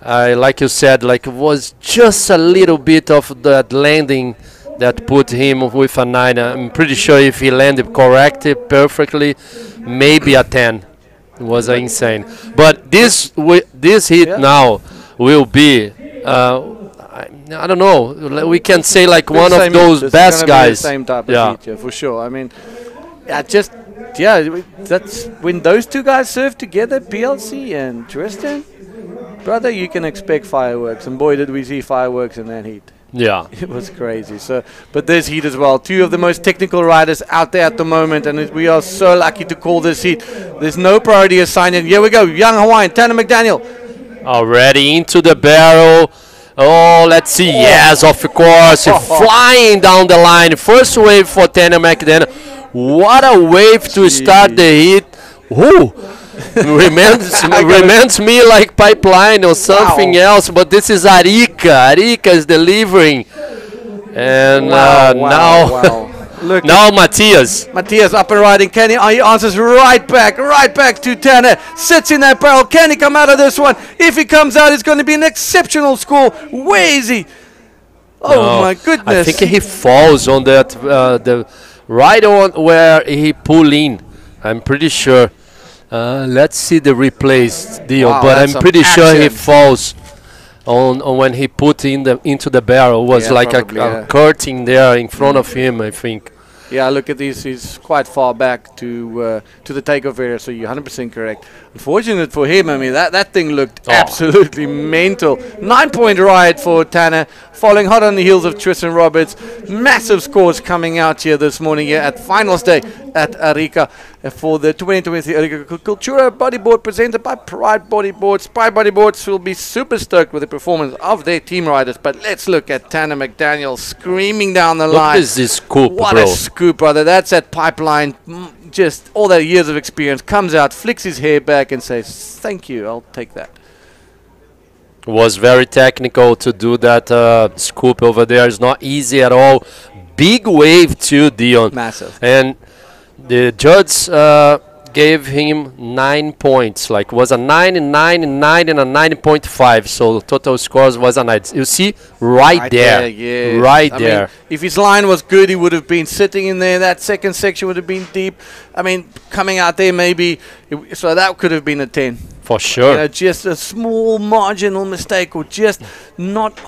Like you said, like it was just a little bit of that landing that put him with a 9. I'm pretty sure if he landed correctly, perfectly, maybe a 10. It was insane. But this heat now will be, I don't know, we can say like one of those best guys. Same type of heat, yeah, for sure. I mean, that's when those two guys serve together, PLC and Tristan, brother, you can expect fireworks. And boy, did we see fireworks in that heat. Yeah. It was crazy. So, but there's heat as well. Two of the most technical riders out there at the moment, and we are so lucky to call this heat. There's no priority assigned. And here we go. Young Hawaiian, Tanner McDaniel. Already into the barrel. Oh, let's see. Yes, of course. Flying down the line. First wave for Tanner McDaniel. What a wave to start the heat. Whoo! reminds me like Pipeline or something else, but this is Arica. Arica is delivering. And now Look, now Matthias up and riding. Can he answers right back to Tanner. Sits in that barrel. Can he come out of this one? If he comes out, it's going to be an exceptional score. Where is he? Oh my goodness. I think he falls on that the right on where he pull in. I'm pretty sure. Let's see the replays, Dio. But I'm pretty sure he falls on when he put into the barrel. It was like a curtain there in front of him, I think. Yeah, look at this. He's quite far back to the takeoff area, so you're 100% correct. Unfortunate for him, I mean, that thing looked absolutely mental. 9-point ride for Tanner, following hot on the heels of Tristan Roberts. Massive scores coming out here this morning here at finals day at Arica for the 2023 Arica Cultura Bodyboard presented by Pride Bodyboards. Pride Bodyboards will be super stoked with the performance of their team riders, but let's look at Tanner McDaniel screaming down the line. What is this scoop, What bro? a scoop, brother. That's that pipeline. Just all that years of experience, comes out, flicks his hair back and says, thank you, I'll take that. Was very technical to do that scoop over there. It's not easy at all. Big wave too, Dion. Massive. And the judge gave him 9 points. Like was a 9 and 9 and 9 and a 9.5. So total scores was a 9. You see right there. Yes. Right I there. mean, if his line was good, he would have been sitting in there. That second section would have been deep. I mean, coming out there maybe. So that could have been a 10. For sure. You know, just a small marginal mistake, or just not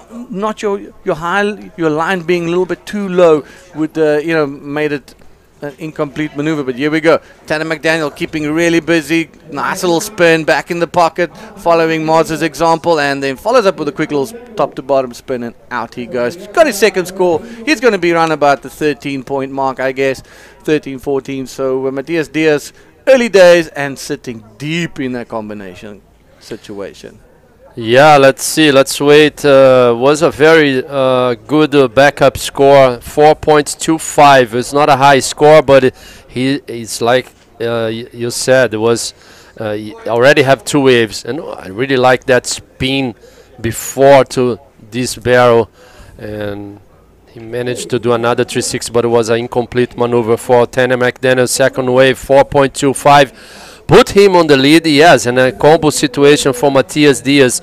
your line being a little bit too low would made it an incomplete maneuver. But here we go. Tanner McDaniel keeping really busy. Nice little spin back in the pocket, following Mars's example, and then follows up with a quick little top to bottom spin, and out he goes. Got his second score. He's going to be around about the 13-point mark, I guess, 13, 14. So Matthias Diaz, early days and sitting deep in that combination situation. Yeah, let's see. Let's wait. Was a very good backup score, 4.25. It's not a high score, but it's like you said, it was already have 2 waves, and I really like that spin before to this barrel, and he managed to do another 360, but it was an incomplete maneuver for Tanner McDaniel. Second wave, 4.25. Put him on the lead, yes, and a combo situation for Matthias Diaz.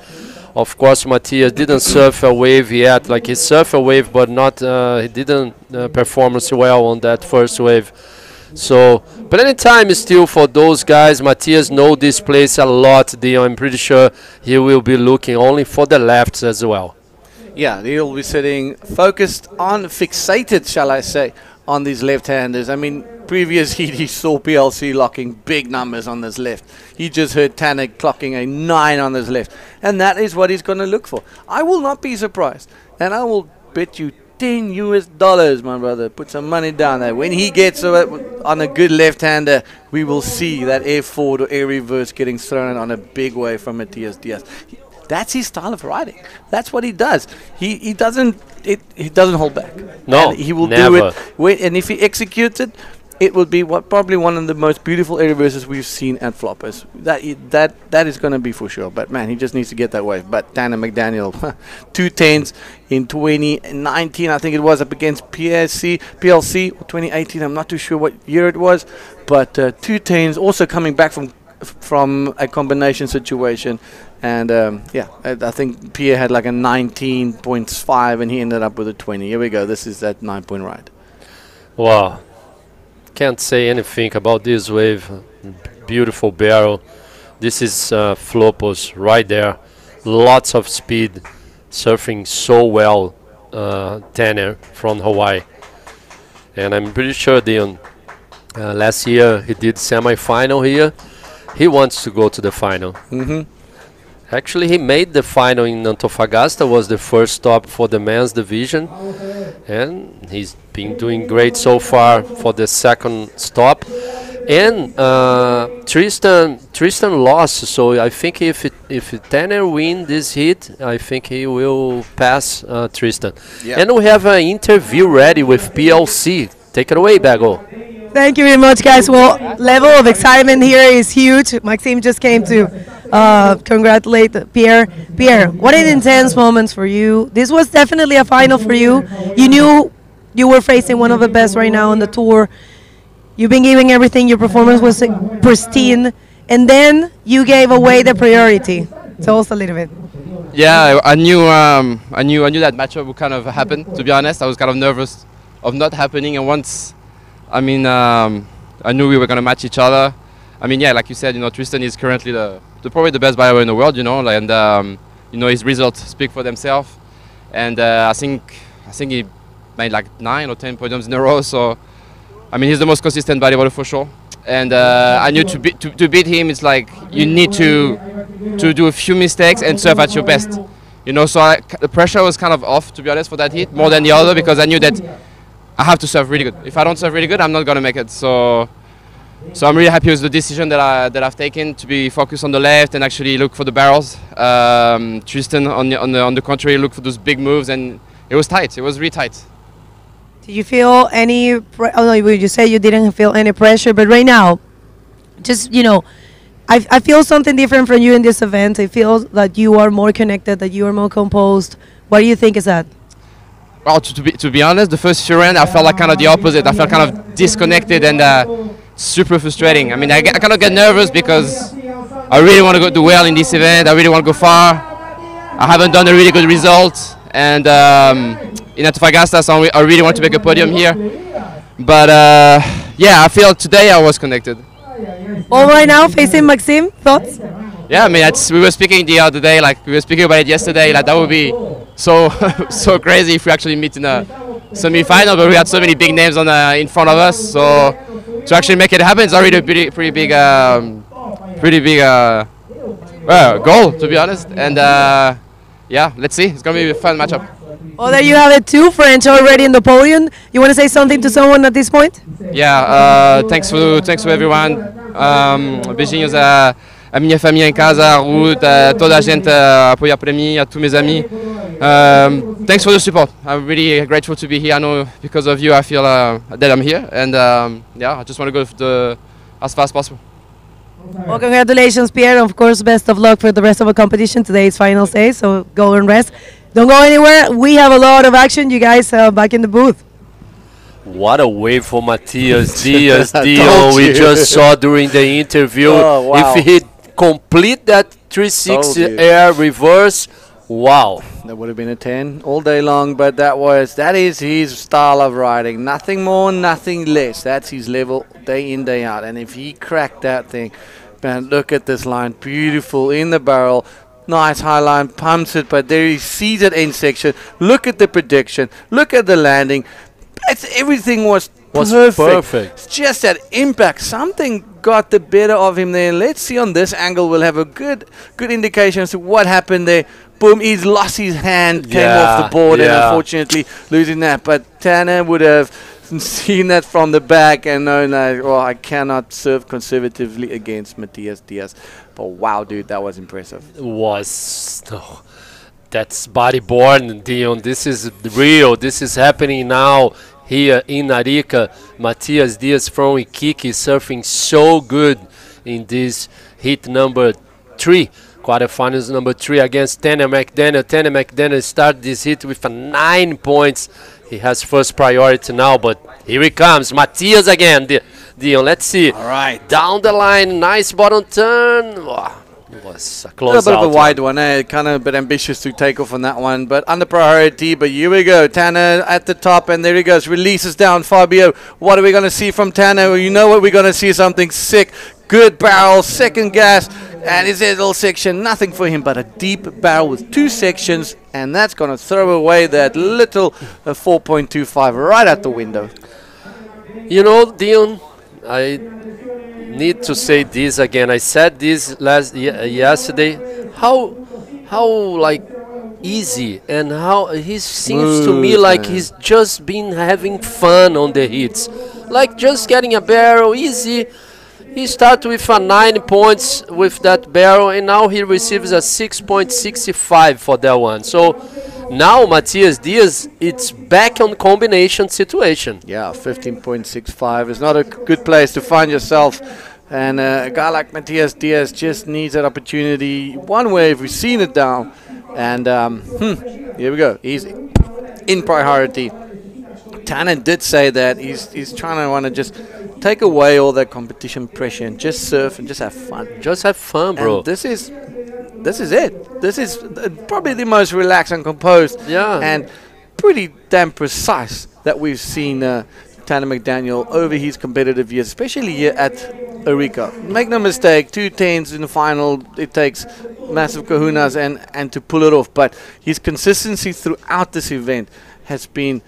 Of course, Matthias didn't surf a wave yet. Like he surfed a wave, but not he didn't perform well on that first wave. So, plenty time still for those guys. Matthias knows this place a lot. I'm pretty sure he will be looking only for the lefts as well. Yeah, he'll be sitting focused on, fixated, shall I say, on these left-handers. I mean, previous heat he saw PLC locking big numbers on this left. He just heard Tanner clocking a 9 on this left. And that is what he's going to look for. I will not be surprised. And I will bet you $10 US, my brother. Put some money down there. When he gets on a good left-hander, we will see that air forward or air reverse getting thrown on a big wave from Matthias Diaz. That's his style of riding. That's what he does. He doesn't hold back. No, and he will never. do it. And if he executes it, it will be probably one of the most beautiful air reverses we've seen at Flopos. That is going to be for sure. But man, he just needs to get that wave. But Tanner McDaniel, 2 10s in 2019, I think it was, up against PLC, or 2018. I'm not too sure what year it was, but 2 10s, also coming back from a combination situation. And I think Pierre had like a 19.5 and he ended up with a 20. Here we go. This is that 9-point ride. Wow. Can't say anything about this wave. Beautiful barrel. This is Flopos right there. Lots of speed. Surfing so well, Tanner from Hawaii. And I'm pretty sure Dion, last year he did semi-final here. He wants to go to the final. Actually, he made the final in Antofagasta, was the first stop for the men's division. And he's been doing great so far for the second stop. And Tristan lost, so I think if Tanner win this heat, I think he will pass Tristan. Yeah. And we have an interview ready with PLC. Take it away, Bago. Thank you very much, guys. Well, level of excitement here is huge. Maxime just came to congratulate Pierre. Pierre, what an intense moments for you. This was definitely a final for you. You knew you were facing one of the best right now on the tour. You've been giving everything. Your performance was pristine. And then you gave away the priority. Tell us a little bit. Yeah, I knew that matchup would kind of happen, to be honest. I was kind of nervous of not happening. And once, I knew we were going to match each other. Yeah, like you said, Tristan is currently probably the best biker in the world, and his results speak for themselves. And I think he made like 9 or 10 podiums in a row. So I mean, he's the most consistent bodyboarder for sure. And I knew to beat him, it's like you need to do a few mistakes and serve at your best. You know, so the pressure was kind of off, to be honest, for that hit, more than the other, because I knew that I have to serve really good. If I don't serve really good, I'm not going to make it. So I'm really happy with the decision that I've taken to be focused on the left and actually look for the barrels. Tristan, on the contrary, looked for those big moves, and it was tight. It was really tight. Did you feel any? You say you didn't feel any pressure, but right now, just I feel something different from you in this event. I feel that you are more connected, that you are more composed. What do you think is that? Well, to be honest, the first few rounds I felt like kind of the opposite. I felt kind of disconnected and super frustrating. I mean, I kind of get nervous because I really want to do well in this event. I really want to go far. I haven't done a really good result, and in Antofagasta, so I really want to make a podium here. But yeah, I feel today I was connected. All right now, facing Maxime, thoughts? Yeah, I mean, we were speaking the other day, like we were speaking about it yesterday, like that would be so so crazy if we actually meet in a semi-final, but we had so many big names in front of us, so to actually make it happen is already a pretty big goal, to be honest. And yeah, let's see, it's gonna be a fun matchup. Oh, there you have it, two French already in the podium. You want to say something to someone at this point? Yeah, thanks to everyone. Beijinhos a minha família em casa, a Ruth, a toda a gente a apoiar para mim, a tous mes amis. Thanks for the support. I'm really grateful to be here. I know because of you I feel that I'm here, and yeah, I just want to go as fast as possible. Well, congratulations, Pierre. Of course, best of luck for the rest of the competition. Today is finals day, so go and rest. Don't go anywhere. We have a lot of action. You guys back in the booth. What a wave for Matias Diaz, Dion. We just saw during the interview. Oh, wow. If he complete that 360 air reverse, wow. That would have been a 10 all day long, but that is his style of riding. Nothing more, nothing less. That's his level day in, day out. And if he cracked that thing, man, look at this line. Beautiful in the barrel. Nice high line, pumps it, but there he sees it end section. Look at the prediction. Look at the landing. Everything was perfect. It's just that impact. Something got the better of him there. Let's see on this angle. We'll have a good indication as to what happened there. Boom, he's lost his hand, came off the board, and unfortunately losing that. But Tanner would have seen that from the back and known that, well, I cannot serve conservatively against Matias Diaz. But wow, dude, that was impressive. It was. Oh, that's bodyboard, Dion. This is real. This is happening now here in Arica. Matias Diaz from Iquique surfing so good in this hit number 3. Quarterfinals number 3 against Tanner McDaniel. Tanner McDaniel started this hit with 9 points. He has first priority now, but here he comes. Matias again. Dion, let's see. All right. Down the line, nice bottom turn. Oh, it was a close bit of a wide one, kind of a bit ambitious to take off on that one, but under priority. But here we go. Tanner at the top, and there he goes. Releases down Fabio. What are we going to see from Tanner? Well, you know what? We're going to see something sick. Good barrel, second gas, and his little section. Nothing for him but a deep barrel with 2 sections, and that's going to throw away that little 4.25 right out the window. You know, Dion, I need to say this again. I said this yesterday. How like easy, and how he seems to me like he's just been having fun on the hits, like just getting a barrel easy. He started with 9 points with that barrel, and now he receives a 6.65 for that one. So now Matias Diaz, it's back on combination situation. Yeah, 15.65 is not a good place to find yourself. And a guy like Matias Diaz just needs that opportunity. One wave, we've seen it down. And here we go. He's in priority. Tanner did say that he's trying to want to just take away all that competition pressure and just surf and just have fun. Just have fun, bro. And this is it. This is probably the most relaxed and composed and pretty damn precise that we've seen Tanner McDaniel over his competitive years, especially here at Arica. Make no mistake, 2 10s in the final, it takes massive kahunas and to pull it off. But his consistency throughout this event has been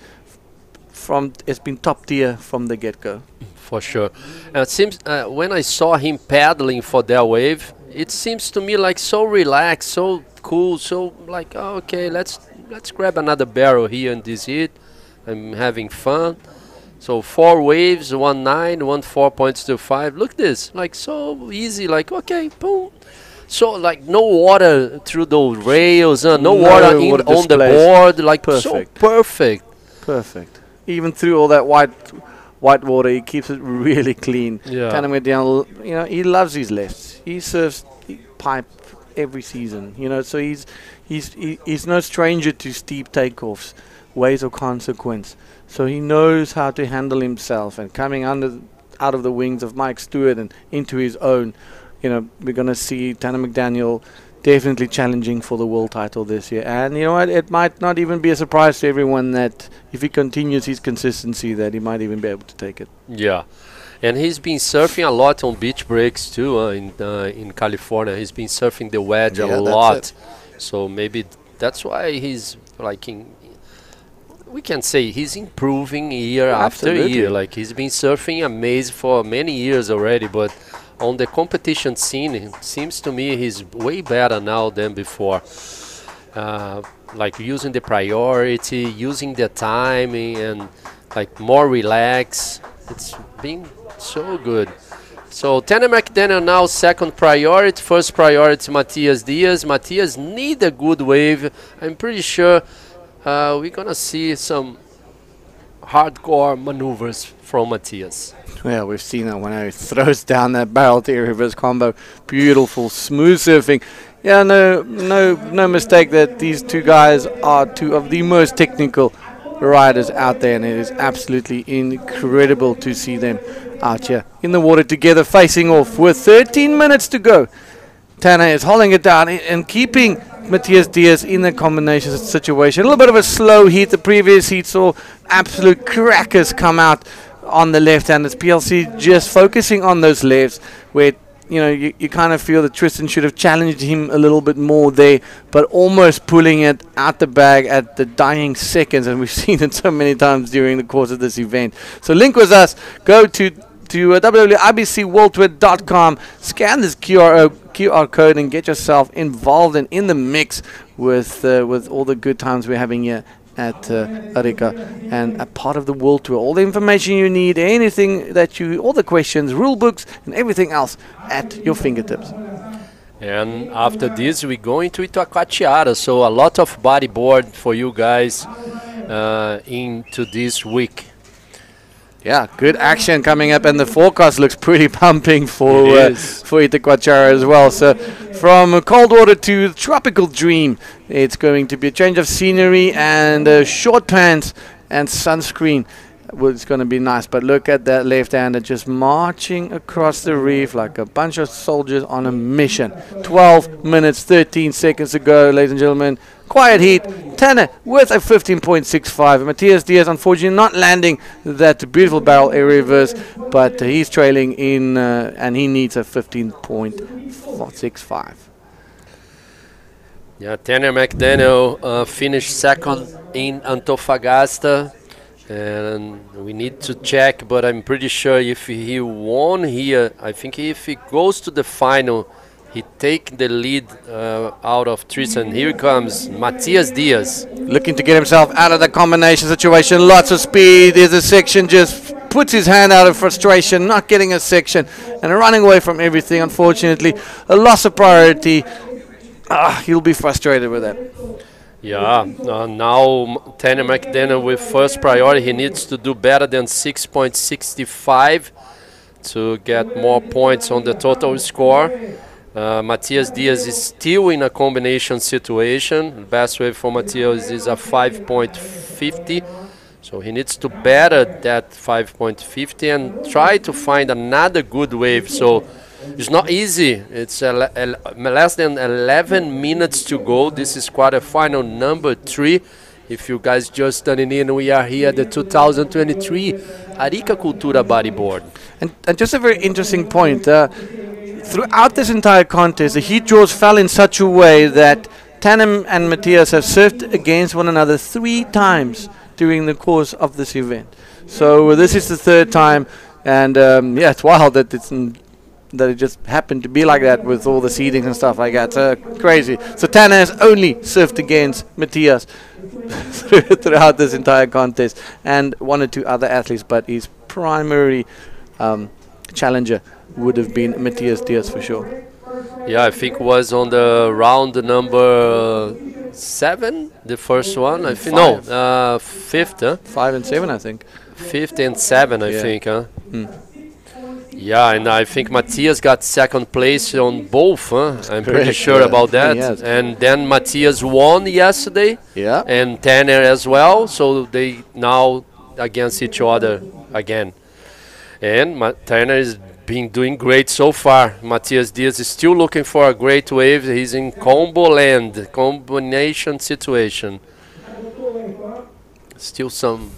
it's been top tier from the get-go. For sure. It seems when I saw him paddling for that wave, it seems to me like so relaxed, so cool, so like, oh, okay, let's grab another barrel here in this heat. I'm having fun. So 4 waves, 1.9, 1.4.25. Look this, like so easy, like okay, boom. So like no water through those rails, no water on the board, like perfect. So perfect. Perfect. Even through all that white water, he keeps it really clean. Yeah. Tanner McDaniel, you know, he loves his lefts. He surfs pipe every season, you know, so he's no stranger to steep takeoffs, waves of consequence. So he knows how to handle himself, and coming out of the wings of Mike Stewart and into his own, you know, we're going to see Tanner McDaniel definitely challenging for the world title this year. And you know what, it might not even be a surprise to everyone that if he continues his consistency, that he might even be able to take it. Yeah, and he's been surfing a lot on beach breaks too in California. He's been surfing the wedge a lot, so maybe that's why he's like we can say he's improving year after year. Like he's been surfing amazing for many years already, but on the competition scene, it seems to me he's way better now than before. Like using the priority, using the timing, and like more relaxed. It's been so good. So Tanner McDaniel now second priority, first priority Matias Diaz. Matias need a good wave. I'm pretty sure we're gonna see some hardcore maneuvers from Matias. Yeah, we've seen that when he throws down that barrel to reverse combo. Beautiful, smooth surfing. Yeah, no mistake that these two guys are two of the most technical riders out there, and it is absolutely incredible to see them out here in the water together, facing off with 13 minutes to go. Tanner is holding it down and keeping Matias Diaz in the combination situation. A little bit of a slow heat. The previous heat saw absolute crackers come out on the left hand. It's PLC just focusing on those lefts where, you know, you kind of feel that Tristan should have challenged him a little bit more there, but almost pulling it out the bag at the dying seconds, and we've seen it so many times during the course of this event. So link with us, go to www.ibcworldtour.com, scan this QR code and get yourself involved and in the mix with all the good times we're having here at Arica, and a part of the World Tour. All the information you need, anything that all the questions, rule books, and everything else at your fingertips. And after this, we go into Itacoatiara, so a lot of bodyboard for you guys into this week. Yeah, good action coming up, and the forecast looks pretty pumping for Itacoatiara as well. So from cold water to tropical dream, it's going to be a change of scenery and short pants and sunscreen. Well, it's going to be nice, but look at that left-hander just marching across the reef like a bunch of soldiers on a mission. 12 minutes, 13 seconds to go, ladies and gentlemen. Quiet heat. Tanner with a 15.65. Matias Diaz, unfortunately, not landing that beautiful barrel air reverse, but he's trailing in, and he needs a 15.65. Yeah, Tanner McDaniel finished second in Antofagasta. And we need to check, but I'm pretty sure if he won here, I think if he goes to the final, he take the lead out of Tristan. Here comes Matias Diaz. Looking to get himself out of the combination situation. Lots of speed. There's a section, just puts his hand out of frustration, not getting a section, and running away from everything. Unfortunately, a loss of priority. He'll be frustrated with that. Yeah, now Tanner McDaniel with first priority. He needs to do better than 6.65 to get more points on the total score. Matias Diaz is still in a combination situation. The best wave for Matias is a 5.50. So he needs to better that 5.50 and try to find another good wave. So it's not easy. It's less than 11 minutes to go. This is quarterfinal number 3. If you guys just tuning in, we are here at the 2023 Arica Cultura Bodyboard. And just a very interesting point. Throughout this entire contest, the heat draws fell in such a way that Tanner and Matias have surfed against one another 3 times during the course of this event. So this is the third time, and yeah, it's wild that that it just happened to be like that with all the seeding and stuff like that. Crazy. So Tanner has only surfed against Matthias throughout this entire contest, and one or two other athletes, but his primary challenger would have been Matthias Diaz for sure. Yeah, I think was on the round number 7, the first one. I think no, 5th, huh? 5 and 7, I think. 5th and 7, I think, huh? Hmm. Yeah, and I think Matthias got second place on both, huh? I'm pretty sure about that. Yes. And then Matthias won yesterday, Yeah. and Tanner as well, so they now against each other again. And Tanner is been doing great so far. Matthias Diaz is still looking for a great wave. He's in combo land, combination situation. Still some.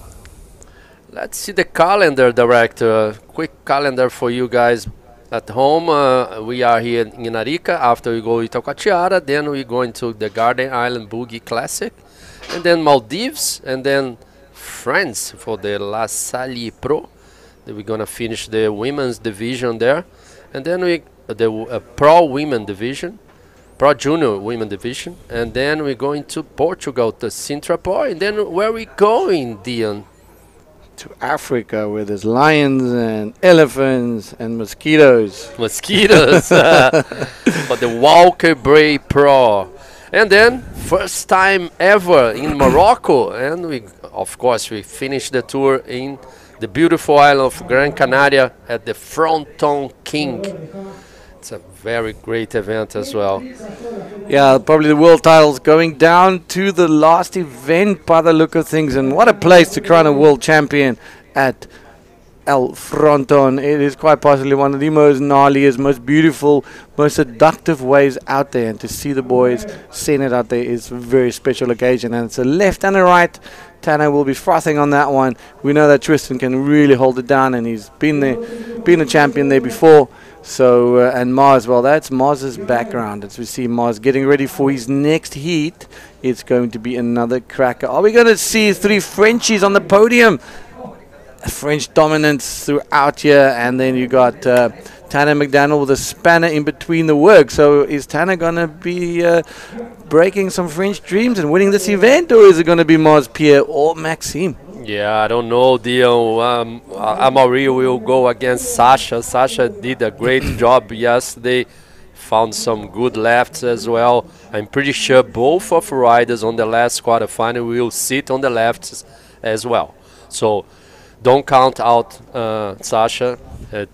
Let's see the calendar, director. Quick calendar for you guys at home. We are here in Arica. After we go to Itacoatiara, then we go into the Garden Island Boogie Classic, and then Maldives, and then France for the La Salle Pro. We're gonna finish the women's division there, and then the pro women division, pro junior women division, and then we're going to Portugal to Sintra Port, and then where we going, Dion? To Africa, where there's lions and elephants and mosquitoes. Mosquitoes for the Walker Bray Pro, and then first time ever in Morocco, and we of course we finished the tour in the beautiful island of Gran Canaria at the Fronton King. It's a very great event as well. Yeah, probably the world titles going down to the last event by the look of things, and what a place to crown a world champion at El Fronton. It is quite possibly one of the most gnarliest, most beautiful, most seductive waves out there, and to see the boys send it out there is a very special occasion, and it's a left and a right. Tanner will be frothing on that one. We know that Tristan can really hold it down, and he's been there, been a champion there before. So and Mars, well, that's Mars's background. As we see Mars getting ready for his next heat, it's going to be another cracker. Are we going to see 3 Frenchies on the podium? French dominance throughout here, and then you got Tanner McDaniel with a spanner in between the work. So is Tanner going to be breaking some French dreams and winning this event, or is it going to be Mars Pierre or Maxime? Yeah, I don't know, Dion. Amaury will go against Sasha. Sasha did a great job yesterday, found some good lefts as well. I'm pretty sure both of riders on the last quarterfinal will sit on the lefts as well. So don't count out Sasha. We're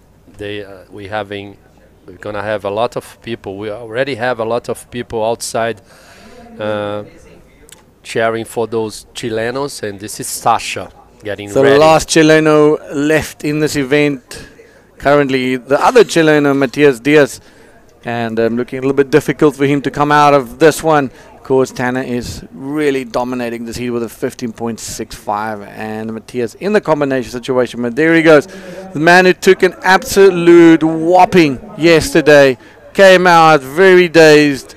gonna have a lot of people. We already have a lot of people outside cheering for those Chilenos, and this is Sasha getting ready. The last Chileno left in this event. Currently, the other Chileno, Matthias Diaz, and looking a little bit difficult for him to come out of this one. Of course, Tanner is really dominating this heat with a 15.65, and Matthias in the combination situation. But there he goes, the man who took an absolute whopping yesterday, came out very dazed.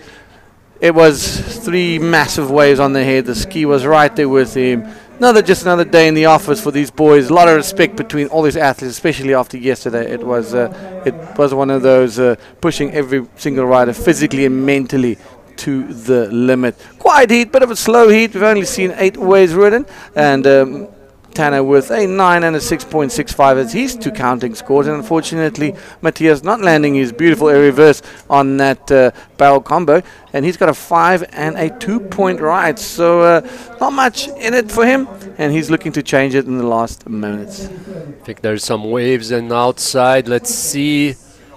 It was 3 massive waves on the head. The ski was right there with him. Just another day in the office for these boys. A lot of respect between all these athletes, especially after yesterday. It was one of those pushing every single rider physically and mentally to the limit. Quiet heat, bit of a slow heat. We've only seen 8 waves ridden, and Tanner with a 9 and a 6.65 as his 2 counting scores, and unfortunately Matthias not landing his beautiful air reverse on that barrel combo, and he's got a 5 and a 2-point ride, so not much in it for him, and he's looking to change it in the last minutes. I think there's some waves and outside. Let's see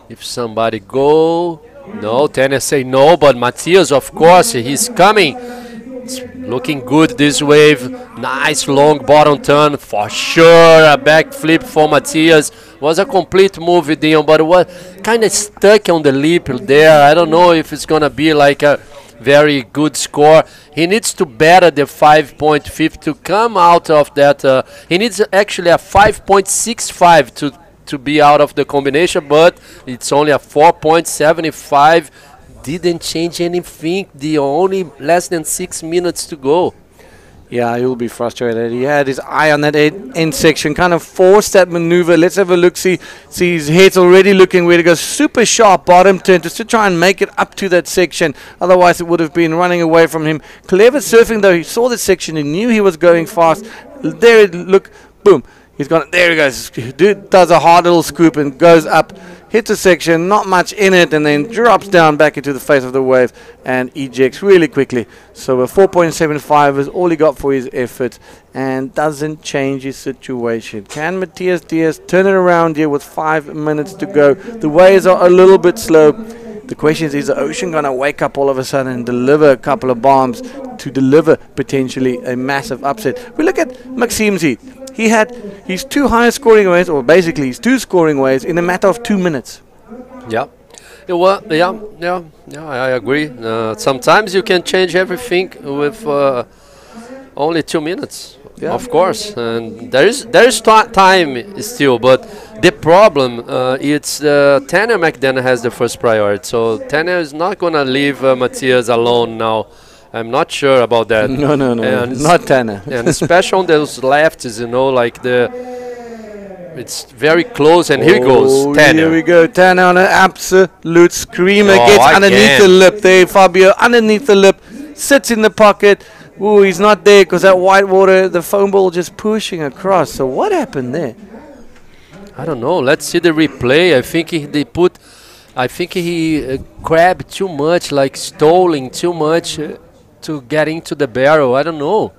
if somebody go. No, Tanner say no, but Matthias, of course, he's coming. It's looking good, this wave. Nice long bottom turn for sure. A backflip for Matthias. Was a complete move, Dion, but was kind of stuck on the lip there. I don't know if it's gonna be like a very good score. He needs to better the 5.5 to come out of that. He needs actually a 5.65 to be out of the combination, but it's only a 4.75. Didn't change anything. The only less than 6 minutes to go. Yeah, he'll be frustrated. He had his eye on that end section, kind of forced that maneuver. Let's have a look. See his head's already looking where to go. Super sharp bottom turn just to try and make it up to that section. Otherwise, it would have been running away from him. Clever surfing, though. He saw the section. He knew he was going fast. There, look, boom. He's gone. There he goes. Dude does a hard little scoop and goes up, hits a section, not much in it, and then drops down back into the face of the wave and ejects really quickly. So a 4.75 is all he got for his effort and doesn't change his situation. Can Matthias Diaz turn it around here with 5 minutes to go? The waves are a little bit slow. The question is the ocean going to wake up all of a sudden and deliver a couple of bombs to deliver potentially a massive upset? We look at Maxim's heat. He had his 2 highest scoring waves, or basically his 2 scoring waves, in a matter of 2 minutes. Yeah. I agree. Sometimes you can change everything with only 2 minutes, of course. And there is time still, but the problem it's Tanner McDaniel has the first priority. So Tanner is not going to leave Matthias alone now. I'm not sure about that. No, and not Tanner. And especially on those lefts, like it's very close, and here goes Tanner. Here we go, Tanner on an absolute screamer. Oh, gets again. Underneath the lip there, Fabio, underneath the lip, sits in the pocket. Ooh, he's not there because that white water, the foam ball just pushing across. So what happened there? I don't know. Let's see the replay. I think he grabbed too much, like stoling too much to get into the barrel. I don't know.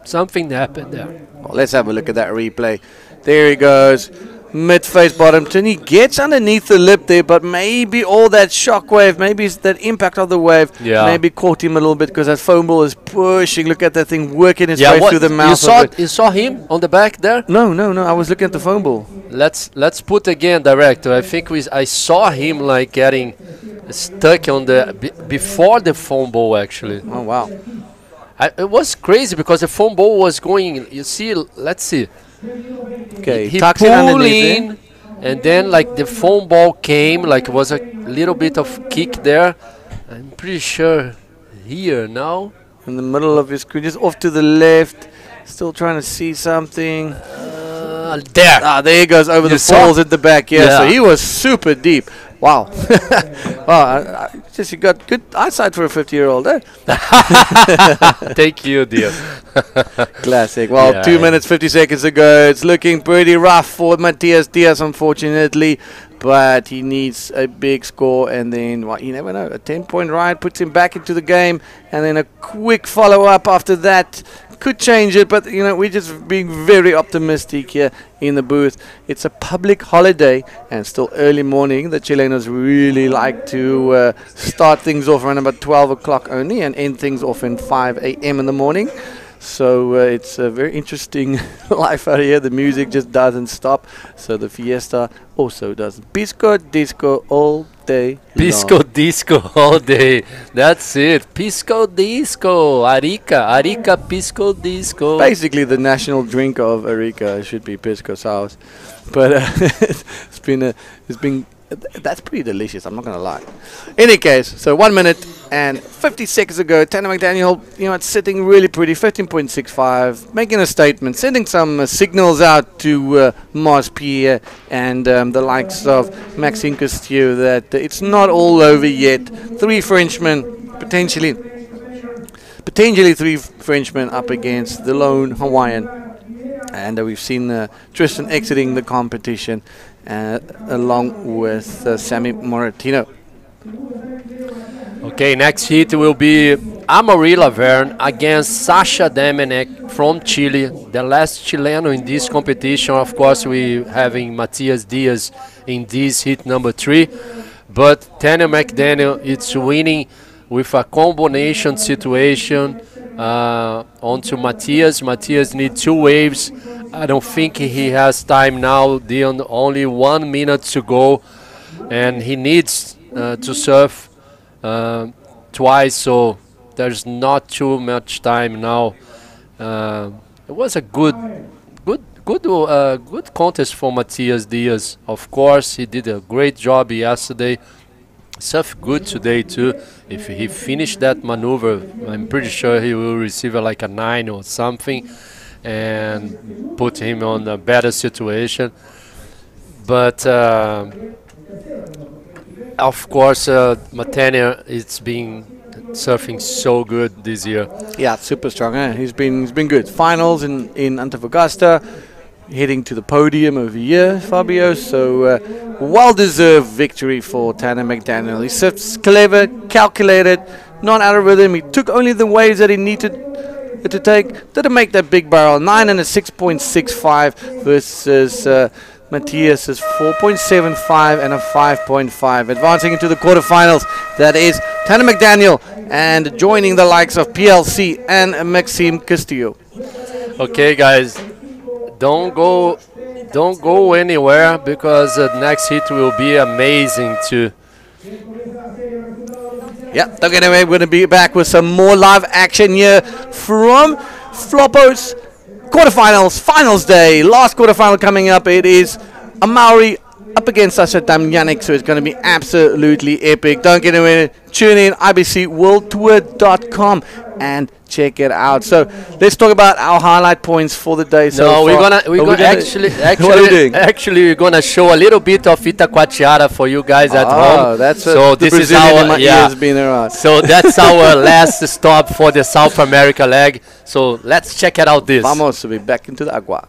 Something happened there. Well, let's have a look at that replay. There he goes. Mid-face bottom turn. He gets underneath the lip there, but maybe all that shock wave, maybe it's that impact of the wave, maybe caught him a little bit because that foam ball is pushing. Look at that thing working its way through the mouth. You saw him on the back there? No. I was looking at the foam ball. Let's put again, director. I think I saw him like getting stuck on the before the foam ball actually. Oh wow! It was crazy because the foam ball was going. You see, let's see. Okay, he pulled in, and then like the foam ball came, like it was a little bit of kick there. I'm pretty sure here now. In the middle of his screen, just off to the left. Still trying to see something. There. There he goes over the falls at the back. Yeah, so he was super deep. Wow. Wow, you got good eyesight for a 50-year-old, eh? Thank you, dear. Classic. Well, 2 minutes, 50 seconds to go. It's looking pretty rough for Matthias Diaz, unfortunately. But he needs a big score, and then, well, you never know. A 10-point ride puts him back into the game, and then a quick follow-up after that could change it, but we're just being very optimistic here in the booth. It's a public holiday and still early morning. The Chilenos really like to start things off around about 12 o'clock only and end things off in 5 a.m. in the morning. So it's a very interesting life out here. The music just doesn't stop. So the fiesta also doesn't. Pisco disco all day. Pisco disco all day. That's it. Pisco disco. Arica pisco disco. Basically, the national drink of Arica should be pisco sauce. But it's been that's pretty delicious, I'm not going to lie. Any case, so 1 minute and 50 seconds ago, Tanner McDaniel, it's sitting really pretty, 15.65, making a statement, sending some signals out to Mars Pierre and the likes of Maxime Castillo that it's not all over yet. 3 Frenchmen, potentially 3 Frenchmen up against the lone Hawaiian. And we've seen Tristan exiting the competition along with Sammy Moratino. Okay, next heat will be Amaury Laverne against Sasha Domenech from Chile, the last Chileno in this competition. Of course, we having Matthias Diaz in this heat number 3, but Tanner McDaniel it's winning with a combination situation onto Matthias. Matthias needs 2 waves. I don't think he has time now. Dion, only 1 minute to go, and he needs to surf twice, so there's not too much time now. It was a good contest for Matthias Diaz. Of course, he did a great job yesterday. surf good today too. If he finished that maneuver, I'm pretty sure he will receive like a 9 or something, and put him on a better situation. But of course, Matania, it's been surfing so good this year. Yeah, super strong. He's been good. Finals in Antofagasta, heading to the podium over here, Fabio. So well-deserved victory for Tanner McDaniel. He surfs clever, calculated, not out of rhythm. He took only the waves that he needed to take. Didn't make that big barrel. 9 and a 6.65 versus Matthias's 4.75 and a 5.5. Advancing into the quarterfinals, that is Tanner McDaniel and joining the likes of PLC and Maxime Castillo. Okay, guys, don't go anywhere, because the next hit will be amazing too. Yeah, don't get away. We're going to be back with some more live action here from Flopos. Quarterfinals, finals day, last quarterfinal coming up. It is a Maori up against Sasha Damjanic, so it's going to be absolutely epic. Don't get away. Tune in, ibcworldtour.com, and check it out. So let's talk about our highlight points for the day. No, we're gonna actually we're gonna show a little bit of Itacoatiara for you guys at home. That's so this is our So that's our last stop for the South America leg. So let's check it out. This. Vamos to be back into the agua.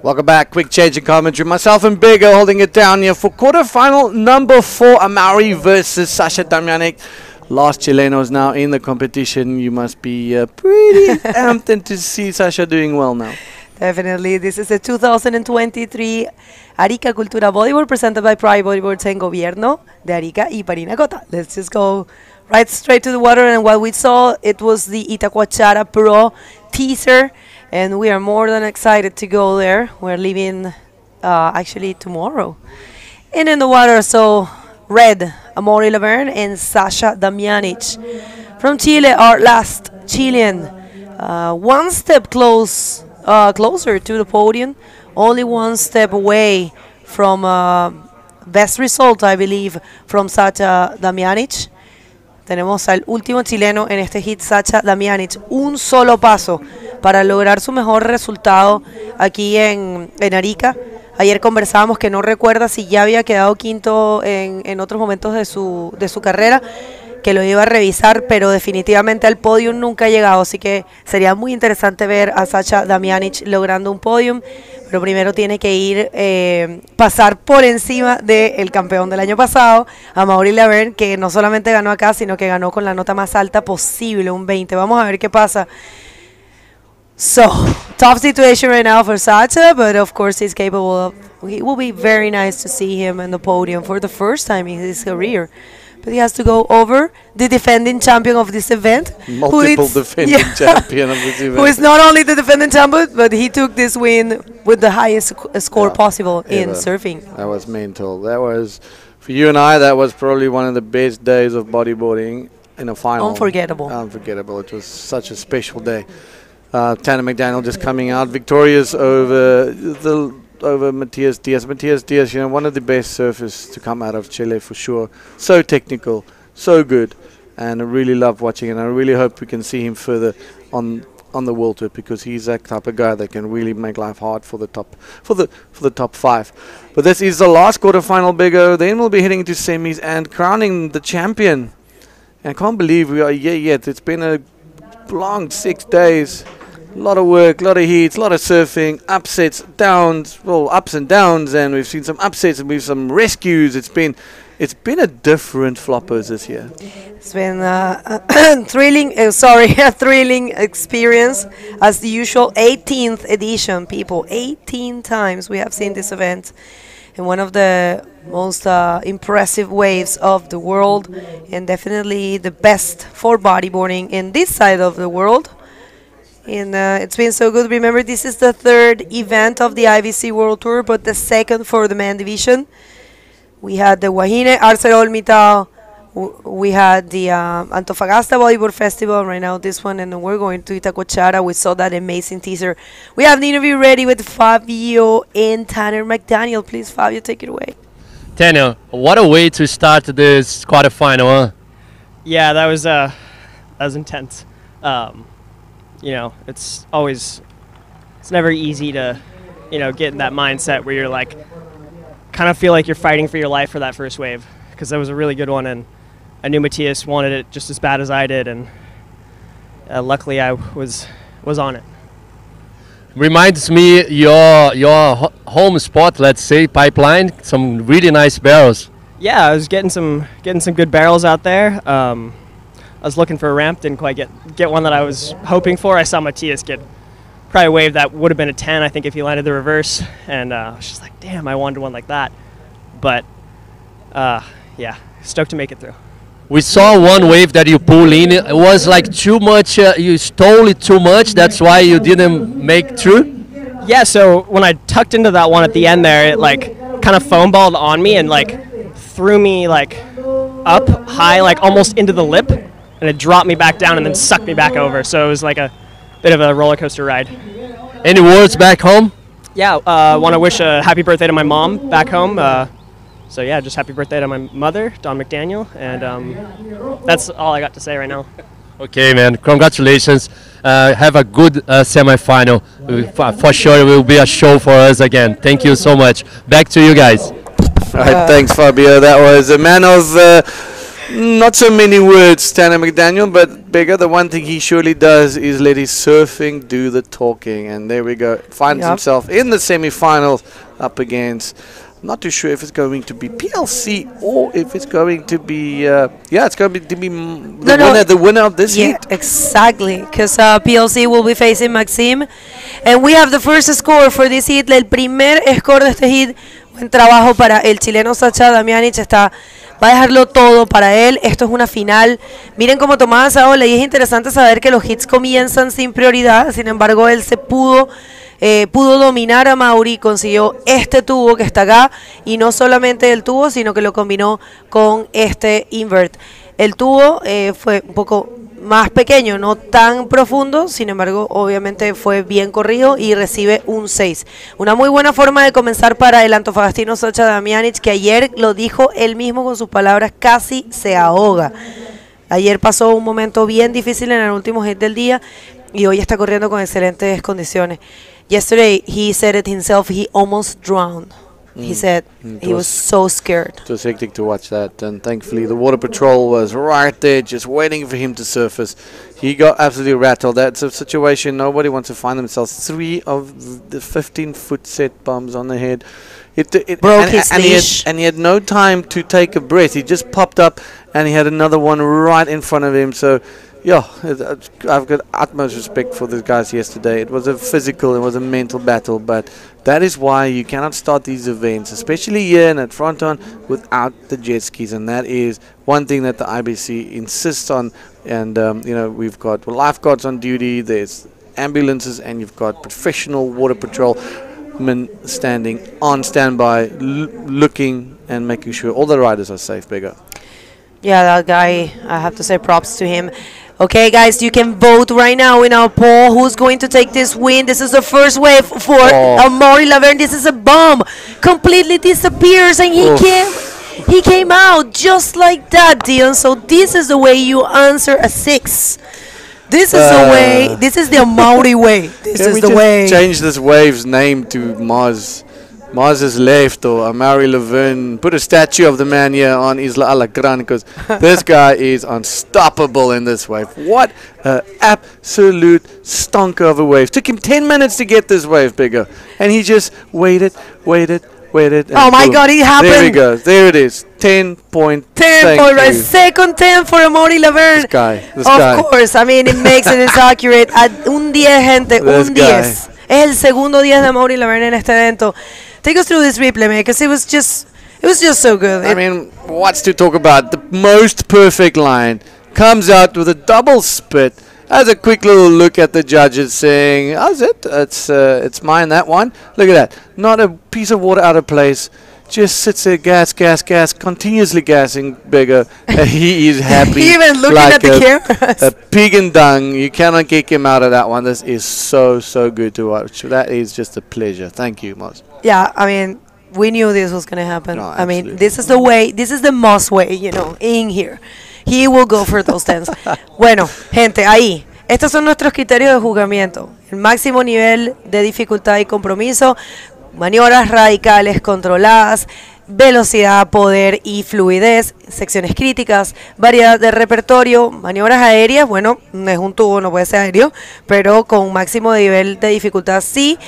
Welcome back. Quick change in commentary. Myself and Bigger holding it down here for quarterfinal number 4, Amaury versus Sasha Damjanic. Last Chilenos now in the competition. You must be pretty amped to see Sasha doing well now. Definitely. This is a 2023 Arica Cultura Bodyboard presented by Pride Bodyboards en Gobierno de Arica y Parinacota. Let's just go right straight to the water. And what we saw, it was the Itacoatiara Pro teaser. And we are more than excited to go there. We're leaving actually tomorrow. And in the water, so Red, Amaury Laverne, and Sasha Damjanic. From Chile, our last Chilean. One step closer to the podium. Only one step away from best result, I believe, from Sasha Damjanic. Tenemos al último chileno en este hit, Sasha Damjanic. Un solo paso para lograr su mejor resultado aquí en Arica. Ayer conversábamos que no recuerda si ya había quedado quinto en otros momentos de su carrera, que lo iba a revisar, pero definitivamente al podium nunca ha llegado. Así que sería muy interesante ver a Sasha Damjanic logrando un podium. Pero primero tiene que ir, pasar por encima del campeón del año pasado, Amaury Laverne, que no solamente ganó acá, sino que ganó con la nota más alta posible, un 20. Vamos a ver qué pasa. So, tough situation right now for Sasha, but of course he's capable of, it will be very nice to see him in the podium for the first time in his career. but he has to go over the defending champion of this event. Multiple defending champion of this event. Who is not only the defending champion, but he took this win with the highest score possible in surfing. That was mental. That was, for you and I, that was probably one of the best days of bodyboarding in a final. Unforgettable. Unforgettable. It was such a special day. Tanner McDaniel just coming out victorious over Matthias Diaz. Matthias Diaz, one of the best surfers to come out of Chile for sure. So technical, so good, and I really love watching it. And I really hope we can see him further on the World Tour, because he's that type of guy that can really make life hard for the top 5. But this is the last quarterfinal, Bego. Then we'll be heading into semis and crowning the champion. And I can't believe we are here yet. It's been a long 6 days. A lot of work, a lot of heats, a lot of surfing, upsets, downs, well, ups and downs, and we've seen some upsets and we've some rescues. It's been a different Flopos this year. It's been a thrilling experience as the usual 18th edition, people. 18 times we have seen this event, and one of the most impressive waves of the world, and definitely the best for bodyboarding in this side of the world. And it's been so good. Remember, this is the 3rd event of the IBC World Tour, but the 2nd for the men division. We had the Wahine ArcelorMittal, we had the Antofagasta Bodyboard Festival, right now this one, and then we're going to Itacochara. We saw that amazing teaser. We have the interview ready with Fabio and Tanner McDaniel. Please, Fabio, take it away. Tanner, what a way to start this quarterfinal, huh? Yeah, that was intense. It's never easy to, get in that mindset where you're like, kind of feel like you're fighting for your life for that first wave, because that was a really good one, and I knew Matthias wanted it just as bad as I did, and luckily I was on it. Reminds me your home spot, let's say, Pipeline. Some really nice barrels. Yeah, I was getting some good barrels out there. I was looking for a ramp, didn't quite get one that I was hoping for. I saw Matthias get probably a wave that would have been a 10, I think, if he landed the reverse. And I was just like, damn, I wanted one like that. But, yeah, stoked to make it through. We saw one wave that you pull in. It was like too much, you stole it too much. That's why you didn't make through? Yeah, so when I tucked into that one at the end there, it like kind of foam balled on me and like threw me like up high, like almost into the lip. And it dropped me back down and then sucked me back over. So it was like a bit of a roller coaster ride. Any words back home? Yeah, I want to wish a happy birthday to my mom back home. So yeah, just happy birthday to my mother, Dawn McDaniel. And that's all I got to say right now. Okay, man. Congratulations. Have a good semifinal. For sure it will be a show for us again. Thank you so much. Back to you guys. All right, thanks, Fabio. That was a man of... not so many words, Tanner McDaniel, but bigger. The one thing he surely does is let his surfing do the talking. And there we go. Finds himself in the semi-finals up against, not too sure if it's going to be PLC or if it's going to be, it's going to be the winner of this heat. Exactly, because PLC will be facing Maxime. And we have the first score for this heat. El primer score de este heat. Buen trabajo para el chileno Sacha Damianic. Va a dejarlo todo para él. Esto es una final. Miren cómo tomaba esa ola, y es interesante saber que los hits comienzan sin prioridad. Sin embargo, él se pudo dominar a Mauri, consiguió este tubo que está acá, y no solamente el tubo, sino que lo combinó con este invert. El tubo fue un poco más pequeño, no tan profundo, sin embargo, obviamente fue bien corrido y recibe un 6. Una muy buena forma de comenzar para el antofagastino Sacha Damianic, que ayer lo dijo él mismo con sus palabras, casi se ahoga. Ayer pasó un momento bien difícil en el último hit del día y hoy está corriendo con excelentes condiciones. Yesterday, he said it himself, he almost drowned. He said he was so scared. It was hectic to watch that, and thankfully the water patrol was right there just waiting for him to surface. He got absolutely rattled. That's a situation nobody wants to find themselves. 3 of the 15-foot set bombs on the head. Broke his leash. And he had no time to take a breath. He just popped up, and he had another one right in front of him. So, yeah, I've got utmost respect for these guys yesterday. It was a physical, it was a mental battle, but that is why you cannot start these events, especially here in at Fronton, without the jet skis, and that is one thing that the IBC insists on. And you know, we've got lifeguards on duty, there's ambulances, and you've got professional water patrol men standing on standby, looking and making sure all the riders are safe. Bigger. Yeah, that guy, I have to say props to him. Okay, guys, you can vote right now in our poll. Who's going to take this win? This is the first wave for Amaury Laverne. This is a bomb. Completely disappears, and he came out just like that, Dion. So this is the way you answer a 6. This is the way. This is the Amaury way. This is the way. Change this wave's name to Mars. Mars has left, or Amaury Laverne. Put a statue of the man here on Isla Alacrán, because this guy is unstoppable in this wave. What an absolute stonker of a wave. Took him 10 minutes to get this wave, Bigger. And he just waited. Oh my God, it happened. There we go. There it is. 10 point. 10 point, right? Second 10 for Amaury Laverne. This guy. Of course. I mean, it makes it is accurate. Un 10, gente. Un 10. Es el segundo 10 de Amaury Laverne en este evento. Take us through this replay, man, because it was just so good. I mean, what's to talk about? The most perfect line comes out with a double spit. Has a quick little look at the judges, saying, "How's it? It's mine, that one." Look at that. Not a piece of water out of place. Just sits there, gas, continuously gassing. Bigger. He is happy. Even looking like at the cameras. A pig in dung. You cannot kick him out of that one. This is so good to watch. That is just a pleasure. Thank you, Moz. Yeah, I mean, we knew this was going to happen. No, I mean, this is the way, this is the Moz way, you know, in here. He will go for those 10s. Bueno, gente, ahí. Estos son nuestros criterios de juzgamiento. El máximo nivel de dificultad y compromiso, maniobras radicales controladas, velocidad, poder y fluidez, secciones críticas, variedad de repertorio, maniobras aéreas, bueno, no es un tubo, no puede ser aéreo, pero con máximo nivel de dificultad sí,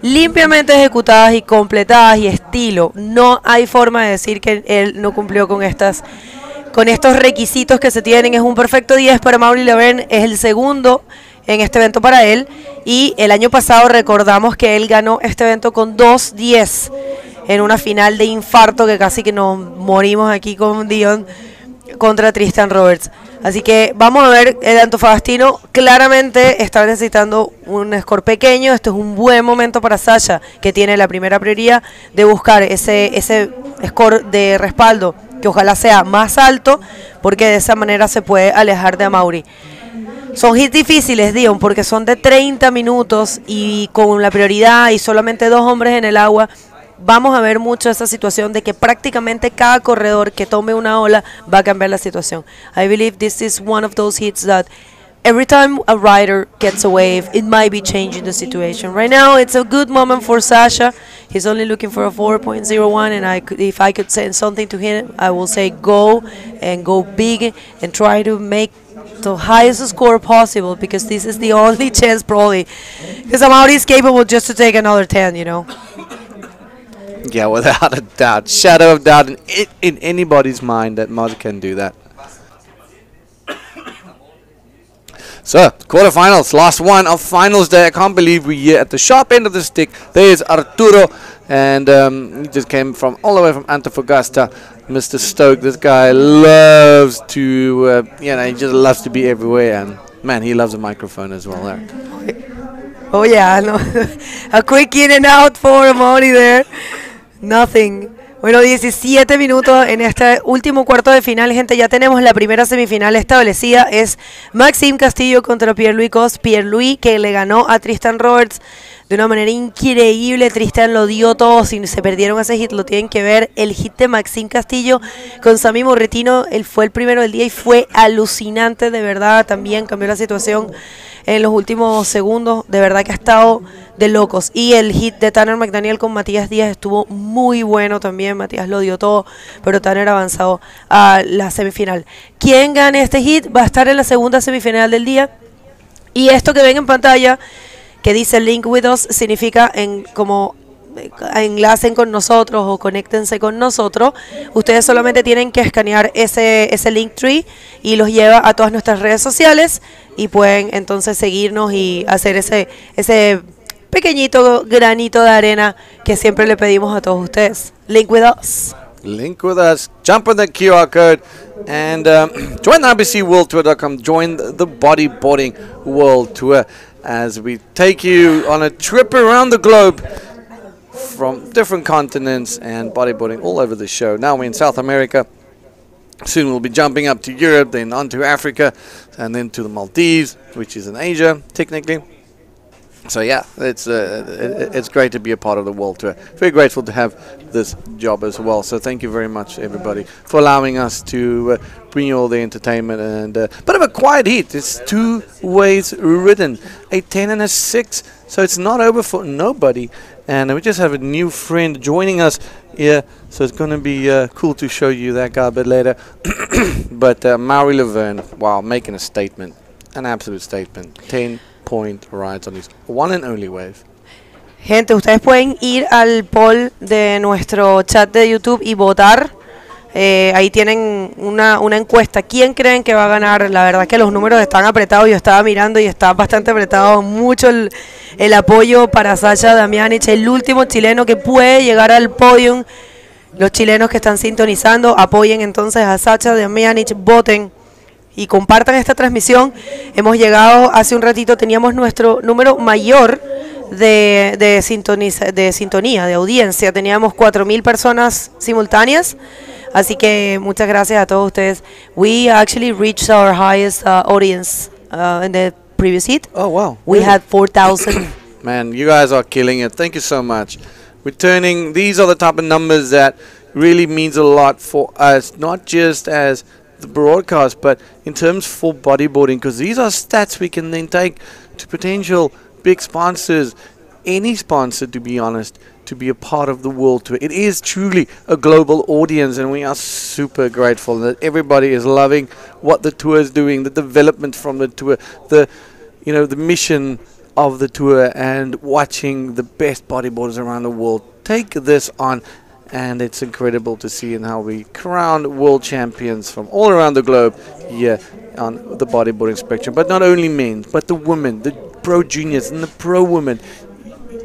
limpiamente ejecutadas y completadas y estilo. No hay forma de decir que él no cumplió con estos requisitos que se tienen. Es un perfecto 10 para Amaury Laverne, es el segundo en este evento para él, y el año pasado recordamos que él ganó este evento con 2-10 en una final de infarto que casi que nos morimos aquí con Dion contra Tristan Roberts. Así que vamos a ver, el antofagastino claramente está necesitando un score pequeño. Esto es un buen momento para Sasha, que tiene la primera prioridad de buscar ese score de respaldo, que ojalá sea más alto, porque de esa manera se puede alejar de Amaury. Son hits difíciles, Dion, porque son de 30 minutos y con la prioridad y solamente 2 hombres en el agua. Vamos a ver mucho esa situación de que prácticamente cada corredor que tome una ola va a cambiar la situación. I believe this is one of those hits that every time a rider gets a wave, it might be changing the situation. Right now, it's a good moment for Sasha. He's only looking for a 4.01, and if I could send something to him, I will say go and go big and try to make the highest score possible, because this is the only chance probably, because Amaury is capable just to take another 10, you know. Yeah, without a doubt, shadow of doubt in anybody's mind that Moz can do that. So, quarterfinals, last one of finals day. I can't believe we're here at the sharp end of the stick. There's Arturo, and he just came from all the way from Antofagasta. Mr. Stoke, this guy loves to, he just loves to be everywhere, and man, he loves a microphone as well there. Oh yeah, no. A quick in and out for Amaury there. Nothing. Bueno, 17 minutos en este último cuarto de final, gente. Ya tenemos la primera semifinal establecida. Es Maxime Castillo contra Pierre-Louis Cos. Pierre-Louis, que le ganó a Tristan Roberts de una manera increíble. Tristan lo dio todo. Si se perdieron ese hit, lo tienen que ver. El hit de Maxime Castillo con Sami Morretino, él fue el primero del día y fue alucinante, de verdad. También cambió la situación en los últimos segundos. De verdad que ha estado de locos. Y el hit de Tanner McDaniel con Matías Díaz estuvo muy bueno también. Matías lo dio todo, pero Tanner avanzado a la semifinal. ¿Quién gane este hit? Va a estar en la segunda semifinal del día. Y esto que ven en pantalla, que dice Link with Us, significa como enlacen con nosotros o conéctense con nosotros, ustedes solamente tienen que escanear ese Linktree y los lleva a todas nuestras redes sociales y pueden entonces seguirnos y hacer ese pequeñito granito de arena que siempre le pedimos a todos ustedes. Link with us. Link with us. Jump on the QR code and join the IBCWorldTour.com. Join the Bodyboarding World Tour as we take you on a trip around the globe from different continents and bodyboarding all over the show. Now we're in South America. Soon we'll be jumping up to Europe, then on to Africa, and then to the Maldives, which is in Asia, technically. So yeah, it's great to be a part of the World Tour. Very grateful to have this job as well. So thank you very much, everybody, for allowing us to bring you all the entertainment and bit of a quiet heat. It's 2 ways ridden, a 10 and a 6. So it's not over for nobody. And we just have a new friend joining us here. So it's going to be cool to show you that guy a bit later. But Mauri Laverne, wow, making a statement, an absolute statement. 10-point rides on his one and only wave. Gente, ustedes pueden ir al poll de nuestro chat de YouTube y votar. Ahí tienen una encuesta. ¿Quién creen que va a ganar? La verdad que los números están apretados. Yo estaba mirando y está bastante apretado. Mucho el apoyo para Sasha Damianic, el último chileno que puede llegar al podium. Los chilenos que están sintonizando, apoyen entonces a Sasha Damianic, voten y compartan esta transmisión. Hemos llegado hace un ratito, teníamos nuestro número mayor de sintonía, de audiencia. Teníamos 4,000 personas simultáneas. Así que muchas gracias a todos ustedes. We actually reached our highest audience in the previous heat. Oh, wow. We had 4,000. Man, you guys are killing it. Thank you so much. These are the type of numbers that really means a lot for us, not just as the broadcast, but in terms for bodyboarding, because these are stats we can then take to potential big sponsors, any sponsor, to be honest, to be a part of the World Tour. It is truly a global audience, and we are super grateful that everybody is loving what the tour is doing, the development from the tour, the mission of the tour, and watching the best bodyboarders around the world take this on. And it's incredible to see in how we crown world champions from all around the globe here on the bodyboarding spectrum. But not only men, but the women, the pro juniors and the pro women.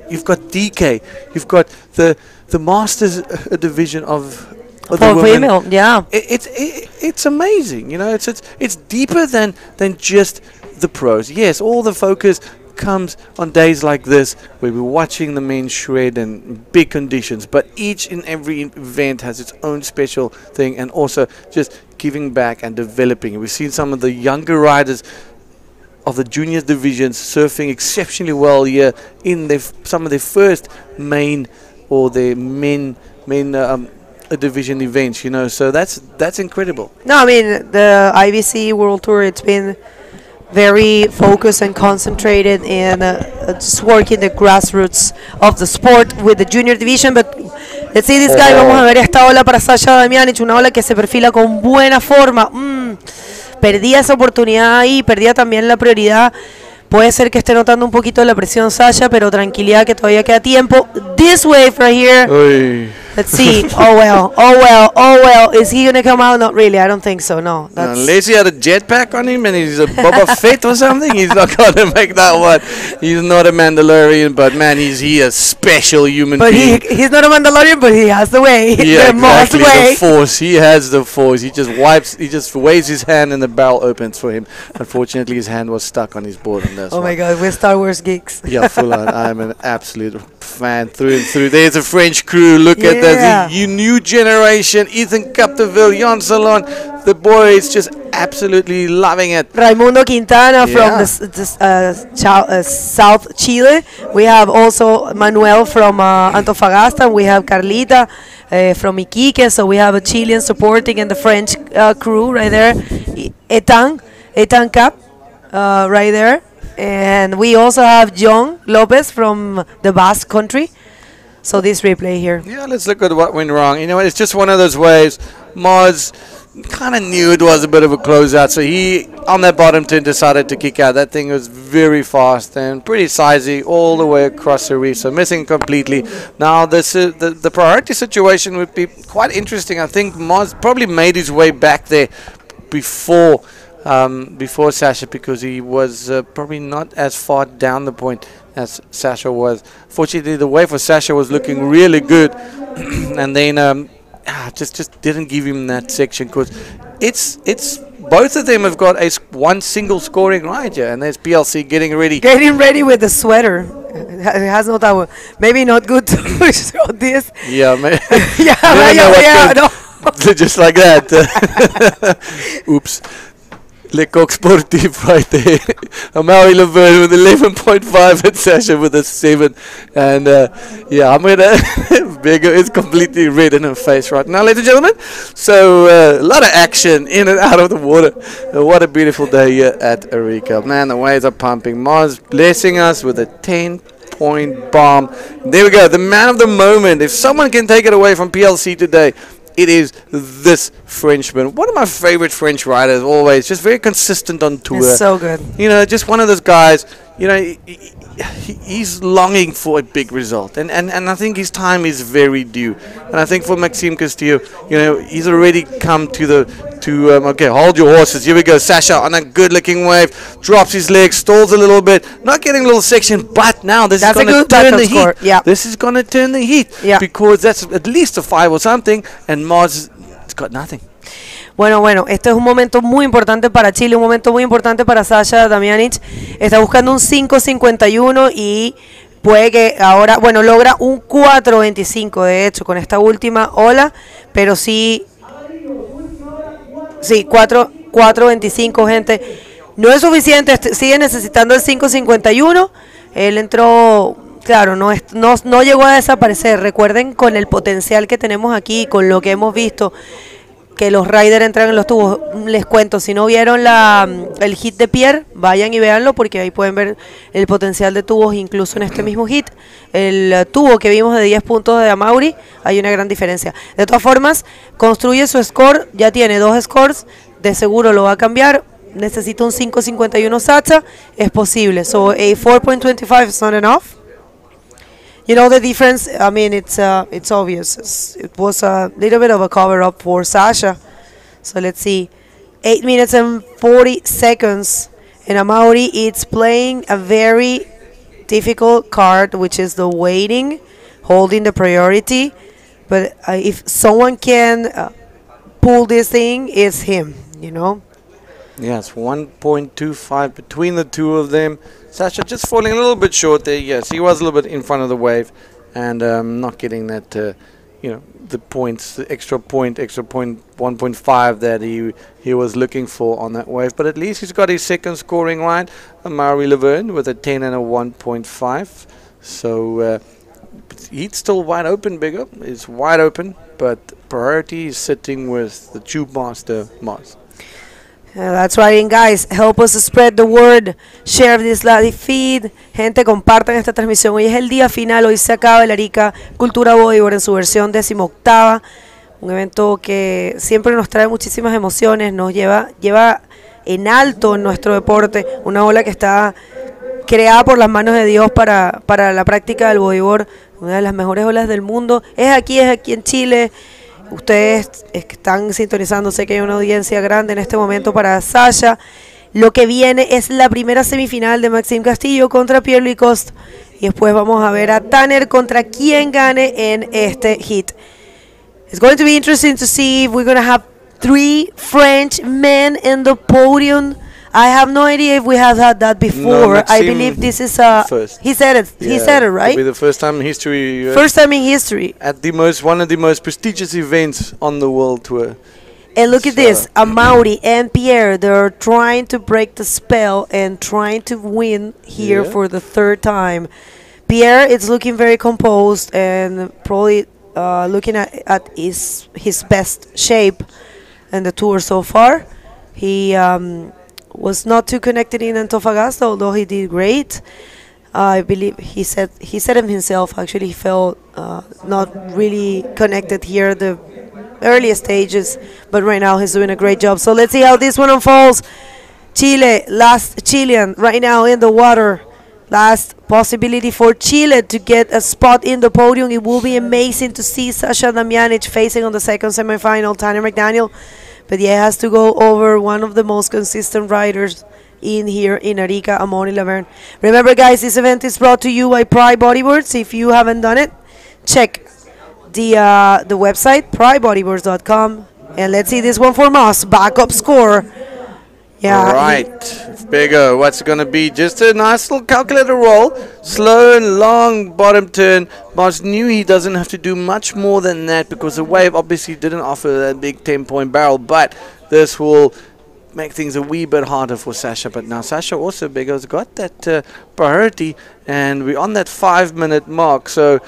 You've got DK, you've got the masters division of the women. Female, yeah. It's amazing, it's deeper than just the pros. Yes, all the focus comes on days like this where we're watching the men shred in big conditions, but each and every event has its own special thing, and also just giving back and developing. We've seen some of the younger riders of the juniors divisions surfing exceptionally well here in some of their first main or their main division events, so that's incredible. No, I mean, the IBC World Tour, it's been very focused and concentrated in just working the grassroots of the sport with the junior division. But let's see this guy. Vamos a ver esta ola para Sasha Damianic, una ola que se perfila con buena forma. Perdía esa oportunidad ahí, perdía también la prioridad. Puede ser que esté notando un poquito la presión Sasha, pero tranquilidad que todavía queda tiempo. This wave right here. Oy. Let's see. Oh well. Is he gonna come out? Not really. I don't think so. No. Unless he had a jetpack on him and he's a Boba Fett or something, he's not gonna make that one. He's not a Mandalorian, but man, he's a special human being. But he's not a Mandalorian, but he has the way. Yeah, the most exactly. way. The force. He has the force. He just waves his hand and the barrel opens for him. Unfortunately, his hand was stuck on his board, and that's Oh my God, we're Star Wars geeks. Yeah, full on. I'm an absolute fan through and through. There's a French crew. Look at that. The new generation. Ethan Capdeville, Jan Salon. The boys just absolutely loving it. Raimundo Quintana from South Chile. We have also Manuel from Antofagasta. We have Carlita from Iquique. So we have a Chilean supporting and the French crew right there. Etan Cap right there. And we also have John Lopez from the Basque country. So this replay here. Yeah, let's look at what went wrong. It's just one of those waves. Moz, kind of knew it was a bit of a closeout, so he, on that bottom turn, decided to kick out. That thing was very fast and pretty sizey all the way across the reef, so missing completely. Now, this is the priority situation would be quite interesting. I think Moz probably made his way back there before Sasha, because he was probably not as far down the point as Sasha was. Fortunately, the wave for Sasha was looking really good, and then just didn't give him that section, because it's both of them have got one single scoring right here, and there's PLC getting ready with the sweater. It has no towel. Maybe not good to show this. Yeah, no. Just like that. Oops. Le Coq Sportif right there. Amaury Laverne with 11.5 and Sasha with a 7. And I'm going to... Bego is completely red in her face right now, ladies and gentlemen. So a lot of action in and out of the water. What a beautiful day here at Arica. Man, the waves are pumping. Mars blessing us with a 10-point bomb. There we go. The man of the moment. If someone can take it away from PLC today, it is this Frenchman. One of my favorite French riders, always. Just very consistent on tour. It's so good. You know, just one of those guys, you know, he's longing for a big result. And I think his time is very due. And I think for Maxime Castillo, you know, he's already come okay, hold your horses. Here we go. Sasha on a good-looking wave. Drops his legs, stalls a little bit. Not getting a little section, but now this is going to turn the heat. Yeah. This is going to turn the heat. Yeah. Because that's at least a 5 or something. And Mars, it's got nothing. Bueno, este es un momento muy importante para Chile, un momento muy importante para Sasha Damjanic. Está buscando un 5.51 y puede que ahora, bueno, logra un 4.25 de hecho con esta última ola, pero sí, 4.25, gente. No es suficiente, sigue necesitando el 5.51. Él entró, claro, no llegó a desaparecer. Recuerden con el potencial que tenemos aquí, con lo que hemos visto, que los riders entran en los tubos. Les cuento, si no vieron el hit de Pierre, vayan y véanlo, porque ahí pueden ver el potencial de tubos incluso en este mismo hit. El tubo que vimos de 10 puntos de Amaury, hay una gran diferencia. De todas formas, construye su score, ya tiene 2 scores, de seguro lo va a cambiar. Necesita un 5.51 Sacha, es posible. So a 4.25 is not enough. You know the difference. I mean, it's obvious. It was a little bit of a cover up for Sasha. So let's see, 8 minutes and 40 seconds, and Amaury it's playing a very difficult card, which is the waiting, holding the priority. But if someone can pull this thing, it's him. You know. Yes, 1.25 between the two of them. Sasha just falling a little bit short there. Yes, he was a little bit in front of the wave, and not getting that, the points, the extra point 1.5 that he was looking for on that wave. But at least he's got his second scoring right. Amaury Laverne with a 10 and a 1.5. So he's still wide open, bigger. It's wide open, but priority is sitting with the tube master, Mars. That's right, and guys, help us spread the word, share this live feed, gente, compartan esta transmisión. Hoy es el día final, hoy se acaba el Arica Cultura Bodyboard en su versión 18ª, un evento que siempre nos trae muchísimas emociones, nos lleva en alto en nuestro deporte, una ola que está creada por las manos de Dios para la práctica del bodyboard, una de las mejores olas del mundo, es aquí en Chile. Ustedes que están sintonizando, sé que hay una audiencia grande en este momento para Sasha. Lo que viene es la primera semifinal de Maxime Castillo contra Pierre-Louis Coste. Y después vamos a ver a Tanner contra quien gane en este hit. It's going to be interesting to see if we're going to have 3 French men in the podium. I have no idea if we have had that before. No, I believe this is first. He said it. Yeah, he said it, right? It'll be the first time in history. First time in history. At one of the most prestigious events on the world tour. And look at this, Amaury and Pierre, they're trying to break the spell and trying to win here for the 3rd time. Pierre is looking very composed and probably looking at his best shape in the tour so far. He was not too connected in Antofagasta, although he did great. I believe he said it himself. Actually, he felt not really connected here. The early stages, but right now he's doing a great job. So let's see how this one unfolds. Chile, last Chilean right now in the water. Last possibility for Chile to get a spot in the podium. It will be amazing to see Sasha Damjanic facing on the second semifinal, Tanner McDaniel. But yeah, it has to go over one of the most consistent riders in here in Arica, Amoni Laverne. Remember, guys, this event is brought to you by Bodyboards. If you haven't done it, check the website, prybodyboards.com. And let's see this one for Moss. Backup score. Yeah. All right, Bego, what's it going to be? Just a nice little calculator roll. Slow and long bottom turn. Moss knew he doesn't have to do much more than that because the wave obviously didn't offer that big 10-point barrel. But this will make things a wee bit harder for Sasha. But now Sasha also, Bego's got that priority. And we're on that 5-minute mark. So,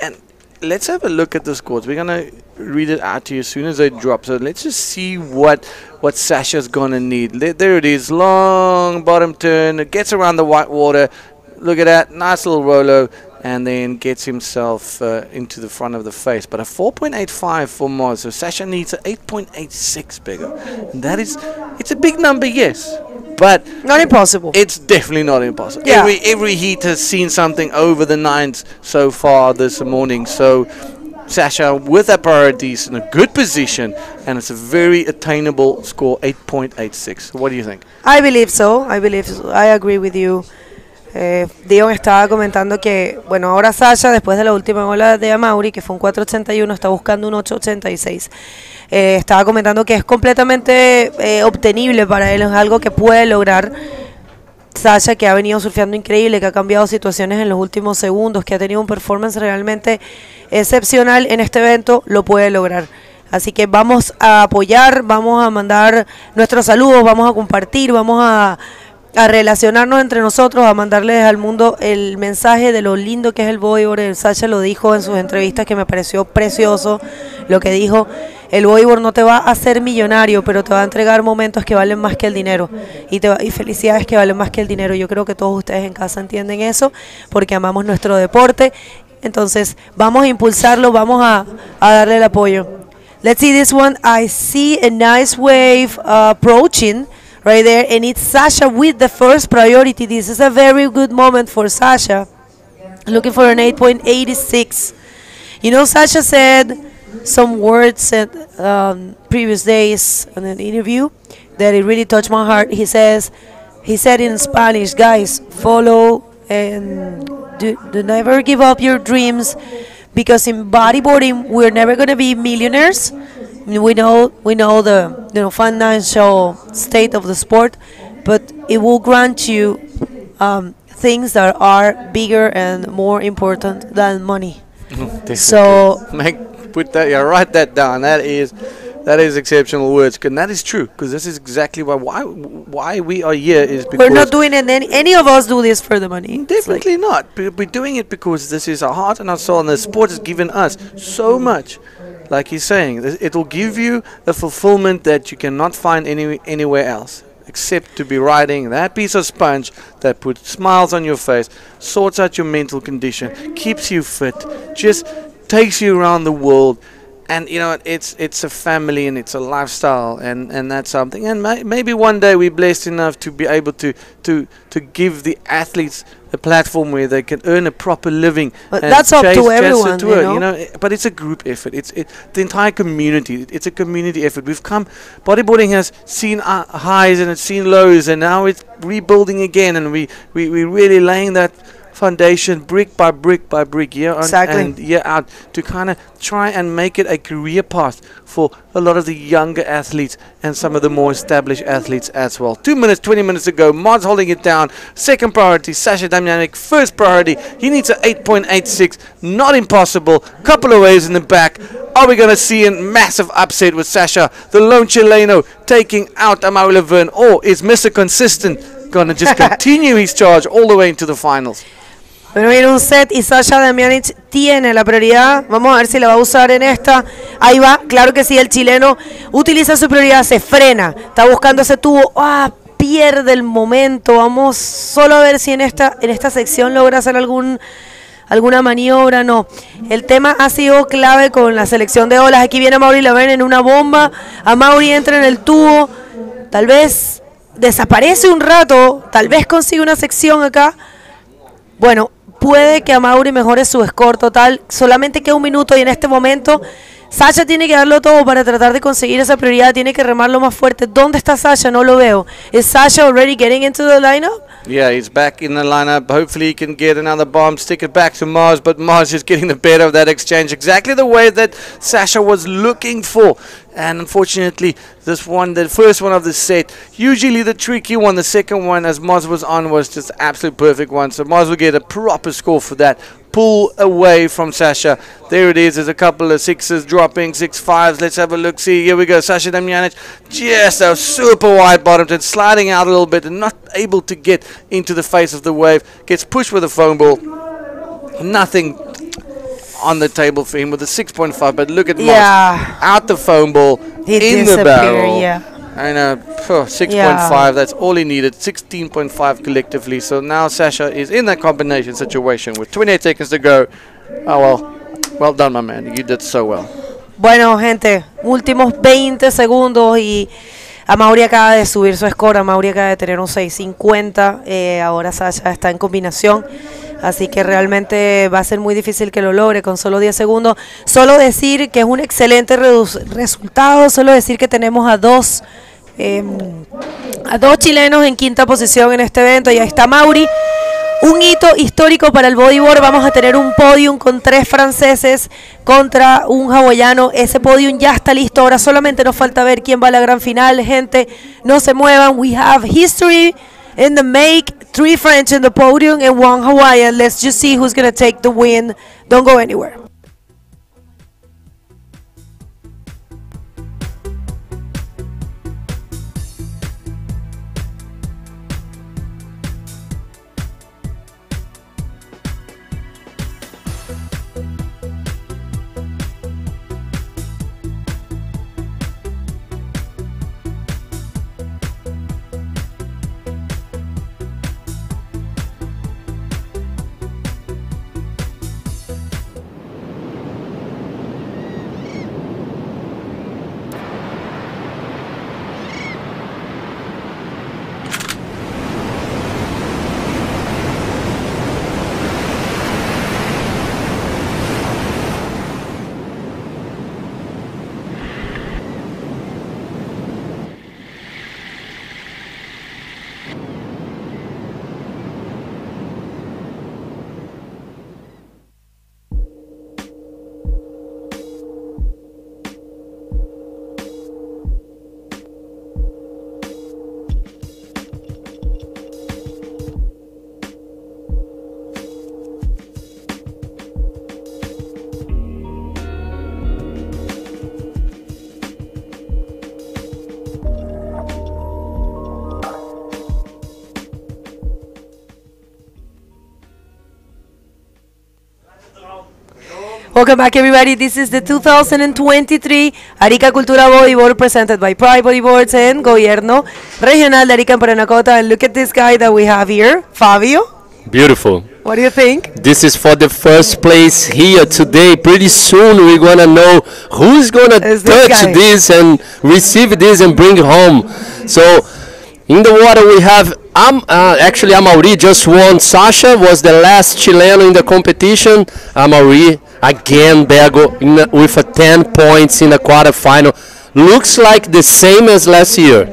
and let's have a look at the scores. We're going to read it out to you as soon as they drop. So let's just see what Sasha's gonna need. There it is, long bottom turn. It gets around the white water. Look at that, nice little rolo, and then gets himself into the front of the face. But a 4.85 for Moz. So Sasha needs an 8.86 bigger. And that is, it's a big number, yes, but not impossible. It's definitely not impossible. Yeah. Every heat has seen something over the 9s so far this morning. So Sasha with that priority is in a good position, and it's a very attainable score, 8.86. What do you think? I believe so. I agree with you. Dion estaba comentando que, bueno, ahora Sasha, después de la última ola de Amaury, que fue un 4.81, está buscando un 8.86. Estaba comentando que es completamente obtenible para él, es algo que puede lograr. Sasha, que ha venido surfeando increíble, que ha cambiado situaciones en los últimos segundos, que ha tenido un performance realmente excepcional en este evento, lo puede lograr. Así que vamos a apoyar, vamos a mandar nuestros saludos, vamos a compartir, vamos a relacionarnos entre nosotros, a mandarles al mundo el mensaje de lo lindo que es el bodyboard. Sasha lo dijo en sus entrevistas, que me pareció precioso lo que dijo. El bodyboard no te va a hacer millonario, pero te va a entregar momentos que valen más que el dinero y felicidades que valen más que el dinero. Yo creo que todos ustedes en casa entienden eso, porque amamos nuestro deporte. Entonces vamos a impulsarlo, vamos a darle el apoyo. Let's see this one. I see a nice wave approaching right there, and it's Sasha with the first priority. This is a very good moment for Sasha. Looking for an 8.86. You know, Sasha said some words at previous days in an interview that it really touched my heart. He said in Spanish, guys, follow and do never give up your dreams, because in bodyboarding we're never going to be millionaires. We know the financial state of the sport, but it will grant you things that are bigger and more important than money. So write that down. That is exceptional words, and that is true, because this is exactly why we are here, is because we're not doing it. Any of us do this for the money. Definitely not. We're doing it because this is our heart and our soul, and the sport has given us so much. Like he's saying, it will give you a fulfillment that you cannot find anywhere else, except to be riding that piece of sponge that puts smiles on your face, sorts out your mental condition, keeps you fit, just takes you around the world. And you know, it's a family and it's a lifestyle, and that's something. And maybe one day we're blessed enough to be able to give the athletes a platform where they can earn a proper living. But that's up to everyone, you know. But it's a group effort. It's the entire community. It's a community effort. Bodyboarding has seen highs and it's seen lows, and now it's rebuilding again, and we're really laying that foundation brick by brick by brick, year on and year out, to kind of try and make it a career path for a lot of the younger athletes and some of the more established athletes as well. 2 minutes, 20 minutes ago, Mod's holding it down. Second priority, Sasha Damjanic. First priority, he needs an 8.86. Not impossible. Couple of waves in the back. Are we going to see a massive upset with Sasha, the lone Chileno, taking out Amaury Laverne, or is Mr. Consistent going to just continue his charge all the way into the finals? Bueno, viene un set y Sasha Damjanic tiene la prioridad. Vamos a ver si la va a usar en esta. Ahí va, claro que sí, el chileno utiliza su prioridad, se frena, está buscando ese tubo. Pierde el momento. Vamos solo a ver si en esta sección logra hacer alguna maniobra, no. El tema ha sido clave con la selección de olas. Aquí viene Mauri Laverne en una bomba, a Mauri entra en el tubo, tal vez desaparece un rato, tal vez consigue una sección acá. Bueno, puede que a Mauri mejore su score total, solamente queda un minuto y en este momento Sasha tiene que darlo todo para tratar de conseguir esa prioridad, tiene que remarlo más fuerte. ¿Dónde está Sasha? No lo veo. ¿Is Sasha already getting into the lineup? Yeah, he's back in the lineup. Hopefully he can get another bomb, stick it back to Mars, but Mars is getting the better of that exchange, exactly the way that Sasha was looking for. And unfortunately, this one, the first one of the set, usually the tricky one, the second one, as Mars was on, was just absolute perfect one. So Mars will get a proper score for that. Pull away from Sasha. There it is. There's a couple of sixes dropping, 6 5s. Let's have a look. See, here we go. Sasha Damjanic, just a super wide bottom and sliding out a little bit and not able to get into the face of the wave. Gets pushed with a foam ball. Nothing on the table for him with a 6.5. But look at Mars out the foam ball in the barrel. And 6.5, that's all he needed, 16.5 collectively. So now Sasha is in that combination situation with 28 seconds to go. Oh, well done, my man. You did so well. Bueno, gente, últimos 20 segundos y Amaury acaba de subir su score. Amaury acaba de tener un 6.50. Ahora Sasha está en combinación. Así que realmente va a ser muy difícil que lo logre con solo 10 segundos. Solo decir que es un excelente resultado. Solo decir que tenemos a dos chilenos en quinta posición en este evento. Y ahí está Mauri. Un hito histórico para el bodyboard. Vamos a tener un podium con 3 franceses contra un hawaiano. Ese podium ya está listo. Ahora solamente nos falta ver quién va a la gran final. Gente, no se muevan. We have history in the make. 3 French in the podium and 1 Hawaiian. Let's just see who's going to take the win. Don't go anywhere. Welcome back, everybody. This is the 2023 Arica Cultura Bodyboard presented by Pride Bodyboards and Gobierno Regional de Arica and Paranacota. And look at this guy that we have here, Fabio. Beautiful. What do you think? This is for the first place here today. Pretty soon we're going to know who's going to touch this and receive this and bring it home. So in the water we have actually Amaury just won. Sasha was the last Chileno in the competition. Amaury again there with a 10 points in the quarterfinal. Looks like the same as last year.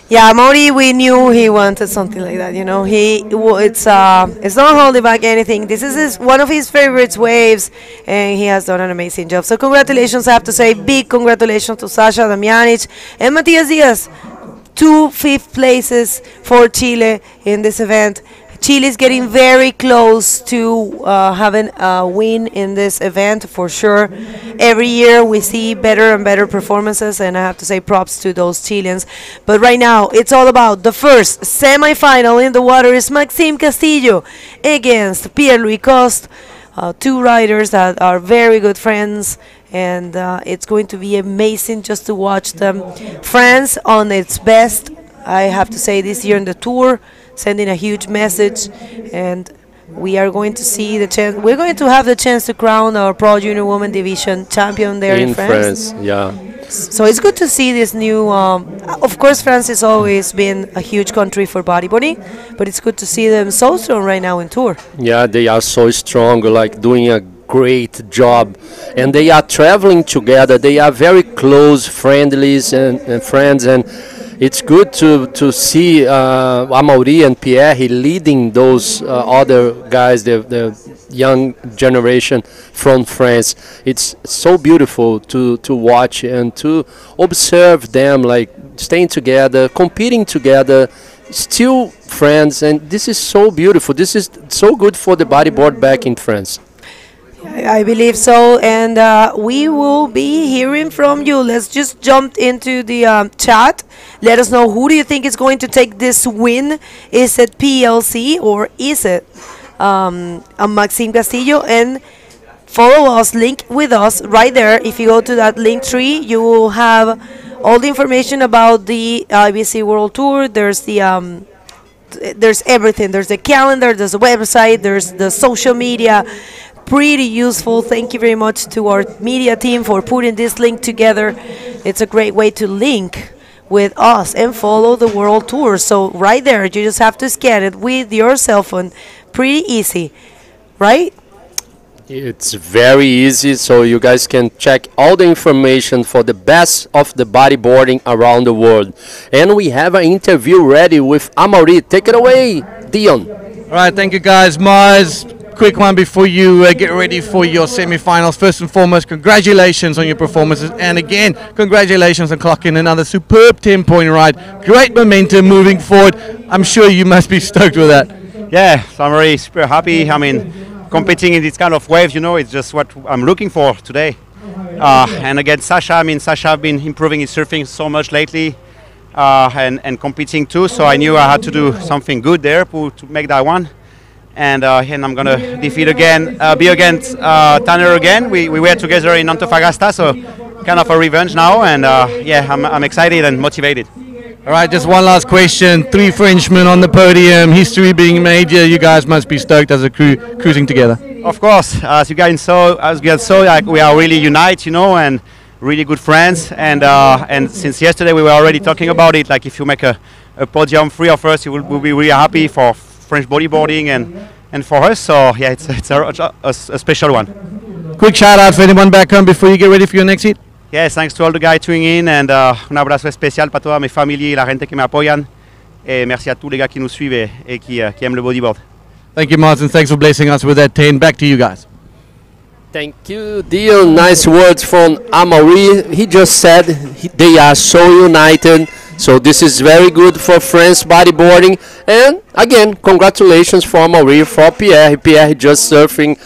Yeah, Amaury, we knew he wanted something like that. You know, it's not holding back anything. This is one of his favorite waves, and he has done an amazing job. So congratulations, I have to say, big congratulations to Sasha Damjanic and Matias Diaz. 2 5th places for Chile in this event. Chile is getting very close to having a win in this event for sure. Every year we see better and better performances, and I have to say props to those Chileans. But right now it's all about the first semi-final in the water is Maxime Castillo against Pierre-Louis Coste, 2 riders that are very good friends, and it's going to be amazing just to watch them. France on its best, I have to say, this year in the tour, sending a huge message, and we are going to see the chance. We're going to have the chance to crown our Pro Junior Women Division champion there in France. Yeah. So it's good to see this new. Of course, France has always been a huge country for bodyboarding, but it's good to see them so strong right now in tour. Yeah, they are so strong, like doing a great job, and they are traveling together. They are very close, friendlies and friends, and it's good to see Amaury and Pierre leading those other guys, the young generation from France. It's so beautiful to watch and to observe them, like staying together, competing together, still friends, and this is so beautiful. This is so good for the bodyboard back in France. I believe so, and we will be hearing from you. Let's just jump into the chat. Let us know, who do you think is going to take this win? Is it PLC or is it Maxime Castillo? And follow us, link with us right there. If you go to that link tree, you will have all the information about the IBC World Tour. There's the there's everything. There's the calendar, there's the website, there's the social media. Pretty useful. Thank you very much to our media team for putting this link together. It's a great way to link with us and follow the World Tour. So right there, you just have to scan it with your cell phone. Pretty easy, right? It's very easy, so you guys can check all the information for the best of the bodyboarding around the world. And we have an interview ready with Amaury. Take it away, Dion. All right, thank you guys. Mars, quick one before you get ready for your semi-finals. First and foremost, congratulations on your performances, and again, congratulations on clocking another superb 10-point ride. Great momentum moving forward. I'm sure you must be stoked with that. Yeah, so I'm really super happy. I mean, competing in this kind of waves, you know, it's just what I'm looking for today. And against Sasha, I mean, Sasha has been improving his surfing so much lately, and competing too, so I knew I had to do something good there to make that one. And I'm going to defeat again, be against Tanner again. We were together in Antofagasta, so kind of a revenge now, and yeah, I'm excited and motivated. All right, just one last question. 3 Frenchmen on the podium, history being made here. You guys must be stoked as a crew cruising together. Of course, as you guys saw, like, we are really united, you know, and really good friends. And since yesterday we were already talking about it. Like, if you make a podium, 3 of us, we'll be really happy for French bodyboarding and for us. So yeah, it's a special one. Quick shout out for anyone back home before you get ready for your next hit. Yes, thanks to all the guys tuning in, and un abrazo especial para toda mi familia y la gente que me apoyan. Merci à tous les gars qui nous suivent et qui aiment le bodyboard. Thank you, Martin. Thanks for blessing us with that 10. Back to you guys. Thank you, Dion. Nice words from Amaury. He just said they are so united. So this is very good for France bodyboarding. And again, congratulations for Amaury, for Pierre. Pierre just surfing.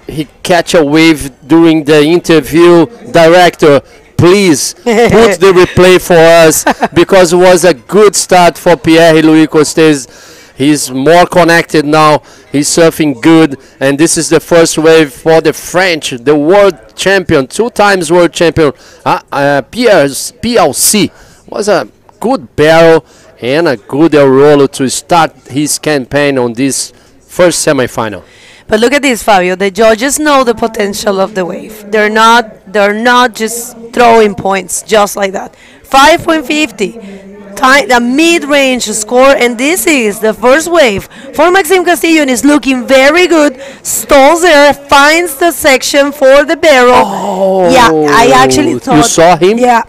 He catch a wave during the interview. Director, please put the replay for us, because it was a good start for Pierre-Louis Costes. He's more connected now. He's surfing good, and this is the first wave for the French, the world champion, 2 times world champion. Pierre's PLC was a good barrel and a good roller to start his campaign on this first semi-final. But look at this, Fabio. The judges know the potential of the wave. They're not just throwing points just like that. 5.50, the mid-range score, and this is the first wave for Maxime Castillo, and is looking very good. Stalls there, finds the section for the barrel. Oh, yeah, I actually thought you saw him. Yeah.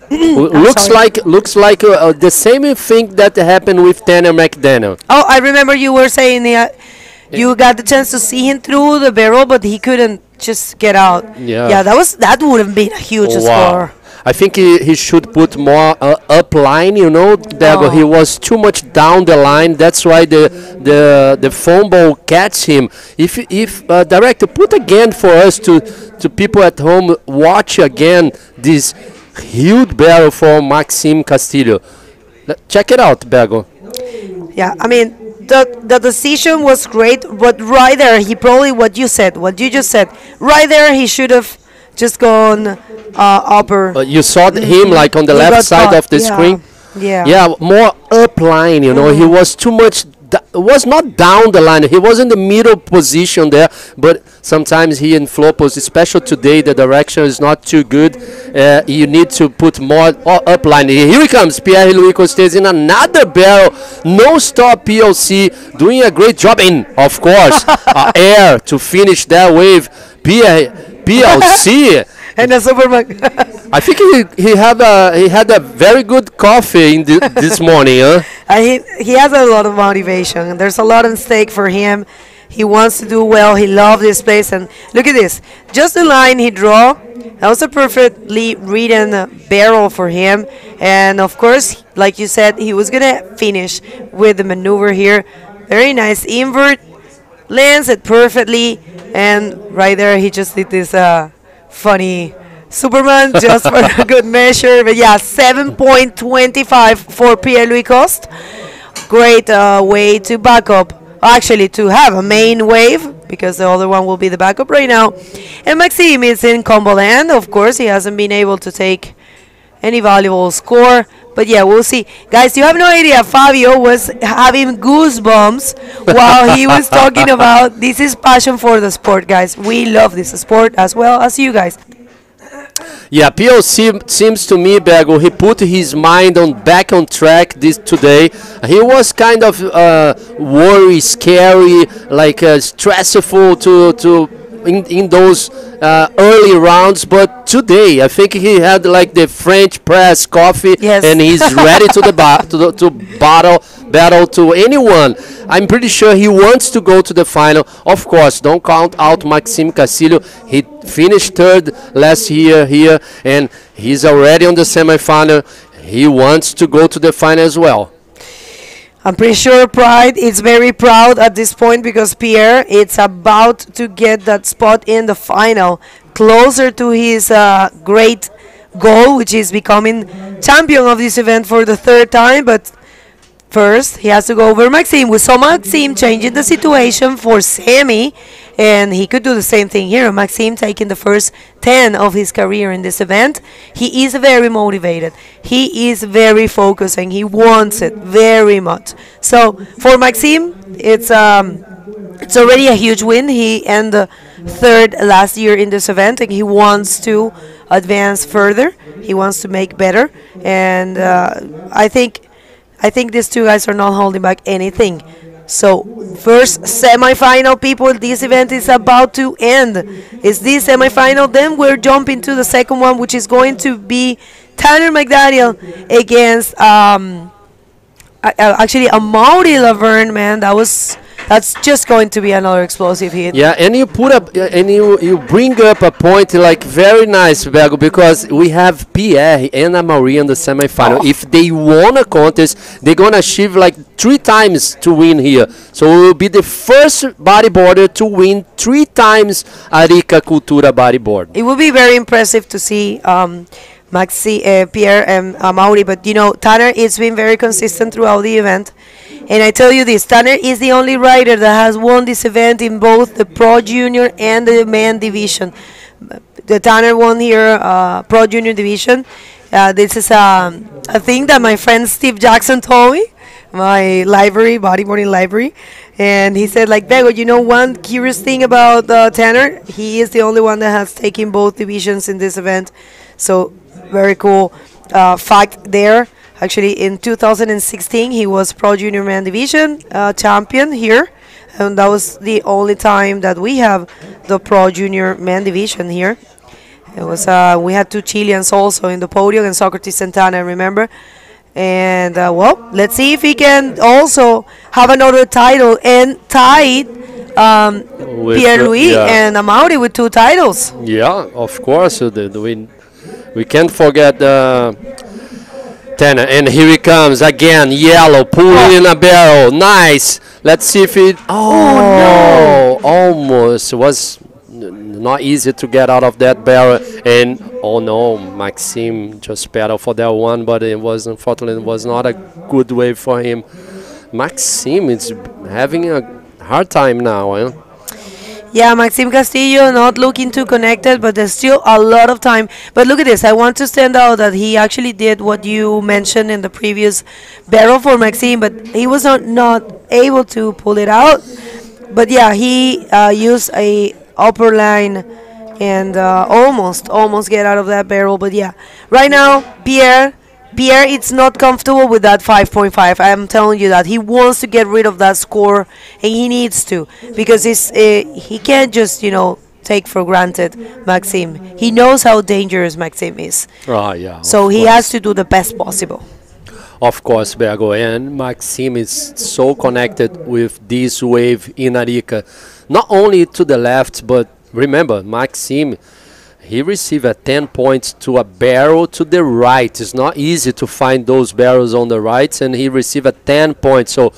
looks like the same thing that happened with Tanner McDaniel. Oh, I remember you were saying you got the chance to see him through the barrel, but he couldn't just get out. Yeah, that would have been a huge score. I think he should put more up line, you know. He was too much down the line. That's why the foam ball catch him. If director, put again for us to people at home, watch again this huge barrel for Maxime Castillo. Check it out, Bergo. Yeah, I mean, the decision was great, but right there, he probably, what you just said, right there, he should have just gone upper. You saw him like on the left side of the screen. Yeah. Yeah, more up line, you know. He was too much was not down the line. He was in the middle position there, but sometimes he in Flopos, especially today, the direction is not too good. You need to put more up line. Here he comes, Pierre-Louis Costes in another barrel. No stop PLC, doing a great job. And, of course, air to finish that wave. PLC. And the Superman. I think he had a very good coffee in this morning, huh? He has a lot of motivation. There's a lot at stake for him. He wants to do well. He loves this place. And look at this. Just the line he drew. That was a perfectly written barrel for him. And, of course, like you said, he was going to finish with the maneuver here. Very nice invert. Lands it perfectly. And right there, he just did this funny Superman just for a good measure. But yeah, 7.25 for Pierre-Louis Coste. Great way to back up, actually to have a main wave, because the other one will be the backup right now. And Maxime is in combo land. Of course, he hasn't been able to take any valuable score. But yeah, we'll see. Guys, you have no idea. Fabio was having goosebumps while he was talking about this is passion for the sport, guys. We love this sport as well as you guys. Yeah, PLC seems to me, Bego, he put his mind back on track today. He was kind of worried, scary, like stressful in those early rounds, but today I think he had like the French press coffee, yes. And he's ready to battle to anyone. I'm pretty sure he wants to go to the final. Of course, don't count out Maxime Castillo. He finished third last year here, and he's already on the semifinal. He wants to go to the final as well. I'm pretty sure Pride is very proud at this point, because Pierre is about to get that spot in the final, closer to his great goal, which is becoming champion of this event for the third time. But first, he has to go over Maxime. We saw Maxime changing the situation for Semi, and he could do the same thing here. Maxime taking the first 10 of his career in this event. He is very motivated. He is very focused, and he wants it very much. So for Maxime, it's already a huge win. He ended third last year in this event, and he wants to advance further. He wants to make better, and I think these two guys are not holding back anything. So, first semifinal, people, this event is about to end. It's this semifinal, then we're jumping to the second one, which is going to be Tanner McDaniel against actually Amaury Laverne, man. That's just going to be another explosive hit. Yeah, and you put up and you bring up a point like very nice, Bego, because we have Pierre and Amaury in the semifinal. If they won a contest, they're gonna achieve like 3 times to win here. So we will be the first bodyboarder to win 3 times Arica Cultura bodyboard. It will be very impressive to see Pierre and Amaury, but you know, Tanner has been very consistent throughout the event. And I tell you this, Tanner is the only rider that has won this event in both the Pro Junior and the Man Division. The Tanner won here, Pro Junior Division. This is a thing that my friend Steve Jackson told me, my library, bodyboarding library. And he said, like, Bego, you know one curious thing about Tanner? He is the only one that has taken both divisions in this event. So, very cool fact there. Actually, in 2016, he was Pro Junior Man Division champion here. And that was the only time that we have the Pro Junior Man Division here. It was we had 2 Chileans also in the podium, and Socrates Santana, remember? And, well, let's see if he can also have another title and tied Pierre-Louis and Amaury with 2 titles. Yeah, of course. We can't forget Tanner, and here he comes again, yellow, pulling in a barrel, nice. Let's see if it, no, almost, it was not easy to get out of that barrel, and oh no, Maxime just pedaled for that one, but it was, unfortunately, it was not a good way for him. Maxime is having a hard time now, eh? Yeah, Maxime Castillo not looking too connected, but there's still a lot of time. But look at this. I want to stand out that he actually did what you mentioned in the previous barrel for Maxime, but he was not able to pull it out. But yeah, he used a upper line and almost get out of that barrel. But yeah, right now Pierre, it's not comfortable with that 5.5. I'm telling you that he wants to get rid of that score, and he needs to, because he can't just take for granted Maxime. He knows how dangerous Maxime is. Yeah. So he has to do the best possible. Of course, Bergo, and Maxime is so connected with this wave in Arica. Not only to the left, but remember, Maxime, he received a 10 points to a barrel to the right. It's not easy to find those barrels on the right, and he received a 10 points. So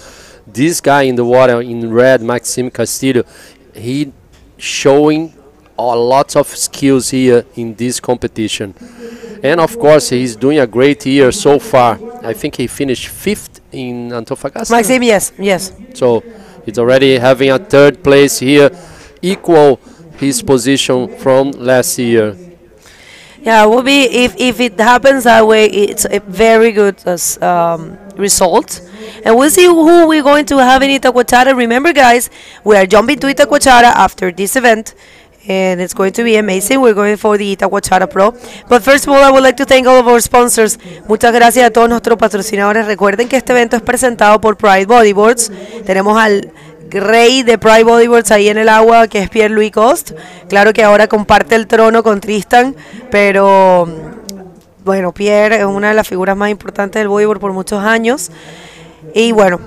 this guy in the water in red, Maxime Castillo, he showing a lot of skills here in this competition. And of course, he's doing a great year so far. I think he finished 5th in Antofagasta. Maxime, yes. So he's already having a 3rd place here, equal his position from last year. Yeah, it will be, if it happens that way, it's a very good result. And we'll see who we're going to have in Itacoachara. Remember, guys, we are jumping to Itacoachara after this event, and it's going to be amazing. We're going for the Itacoachara Pro. But first of all, I would like to thank all of our sponsors. Muchas gracias a todos nuestros patrocinadores. Recuerden que este evento es presentado por Pride Bodyboards. Tenemos al rey de Pride Bodyboards ahí en el agua, que es Pierre-Louis Coste. Claro que ahora comparte el trono con Tristan, pero bueno, Pierre es una de las figuras más importantes del bodyboard por muchos años. Y bueno,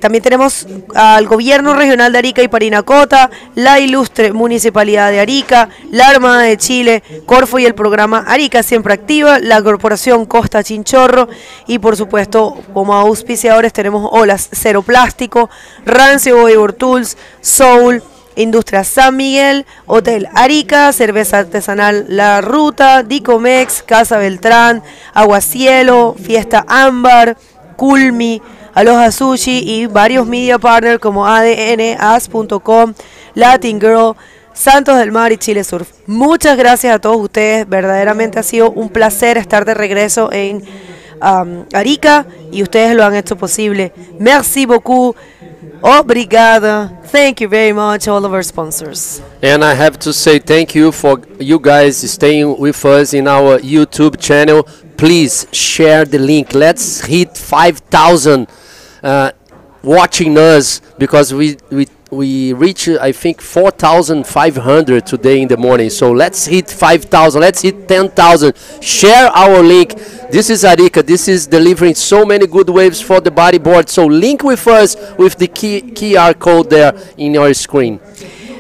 también tenemos al gobierno regional de Arica y Parinacota, la ilustre municipalidad de Arica, la Armada de Chile, Corfo y el programa Arica Siempre Activa, la corporación Costa Chinchorro, y por supuesto como auspiciadores tenemos Olas Cero Plástico, Rancio Bodyboard Tools, Soul, Industria San Miguel, Hotel Arica, Cerveza Artesanal La Ruta, Dicomex, Casa Beltrán, Aguacielo, Fiesta Ámbar, Culmi, Aloha Sushi y varios media partners como ADN, As.com, Latin Girl, Santos del Mar y Chile Surf. Muchas gracias a todos ustedes, verdaderamente ha sido un placer estar de regreso en Arica y ustedes lo han hecho posible. Merci beaucoup, obrigada, thank you very much, all of our sponsors. And I have to say thank you for you guys staying with us in our YouTube channel. Please share the link. Let's hit 5,000 watching us, because we reach I think 4,500 today in the morning. So let's hit 5,000. Let's hit 10,000. Share our link. This is Arica. This is delivering so many good waves for the bodyboard. So link with us with the QR code there in your screen.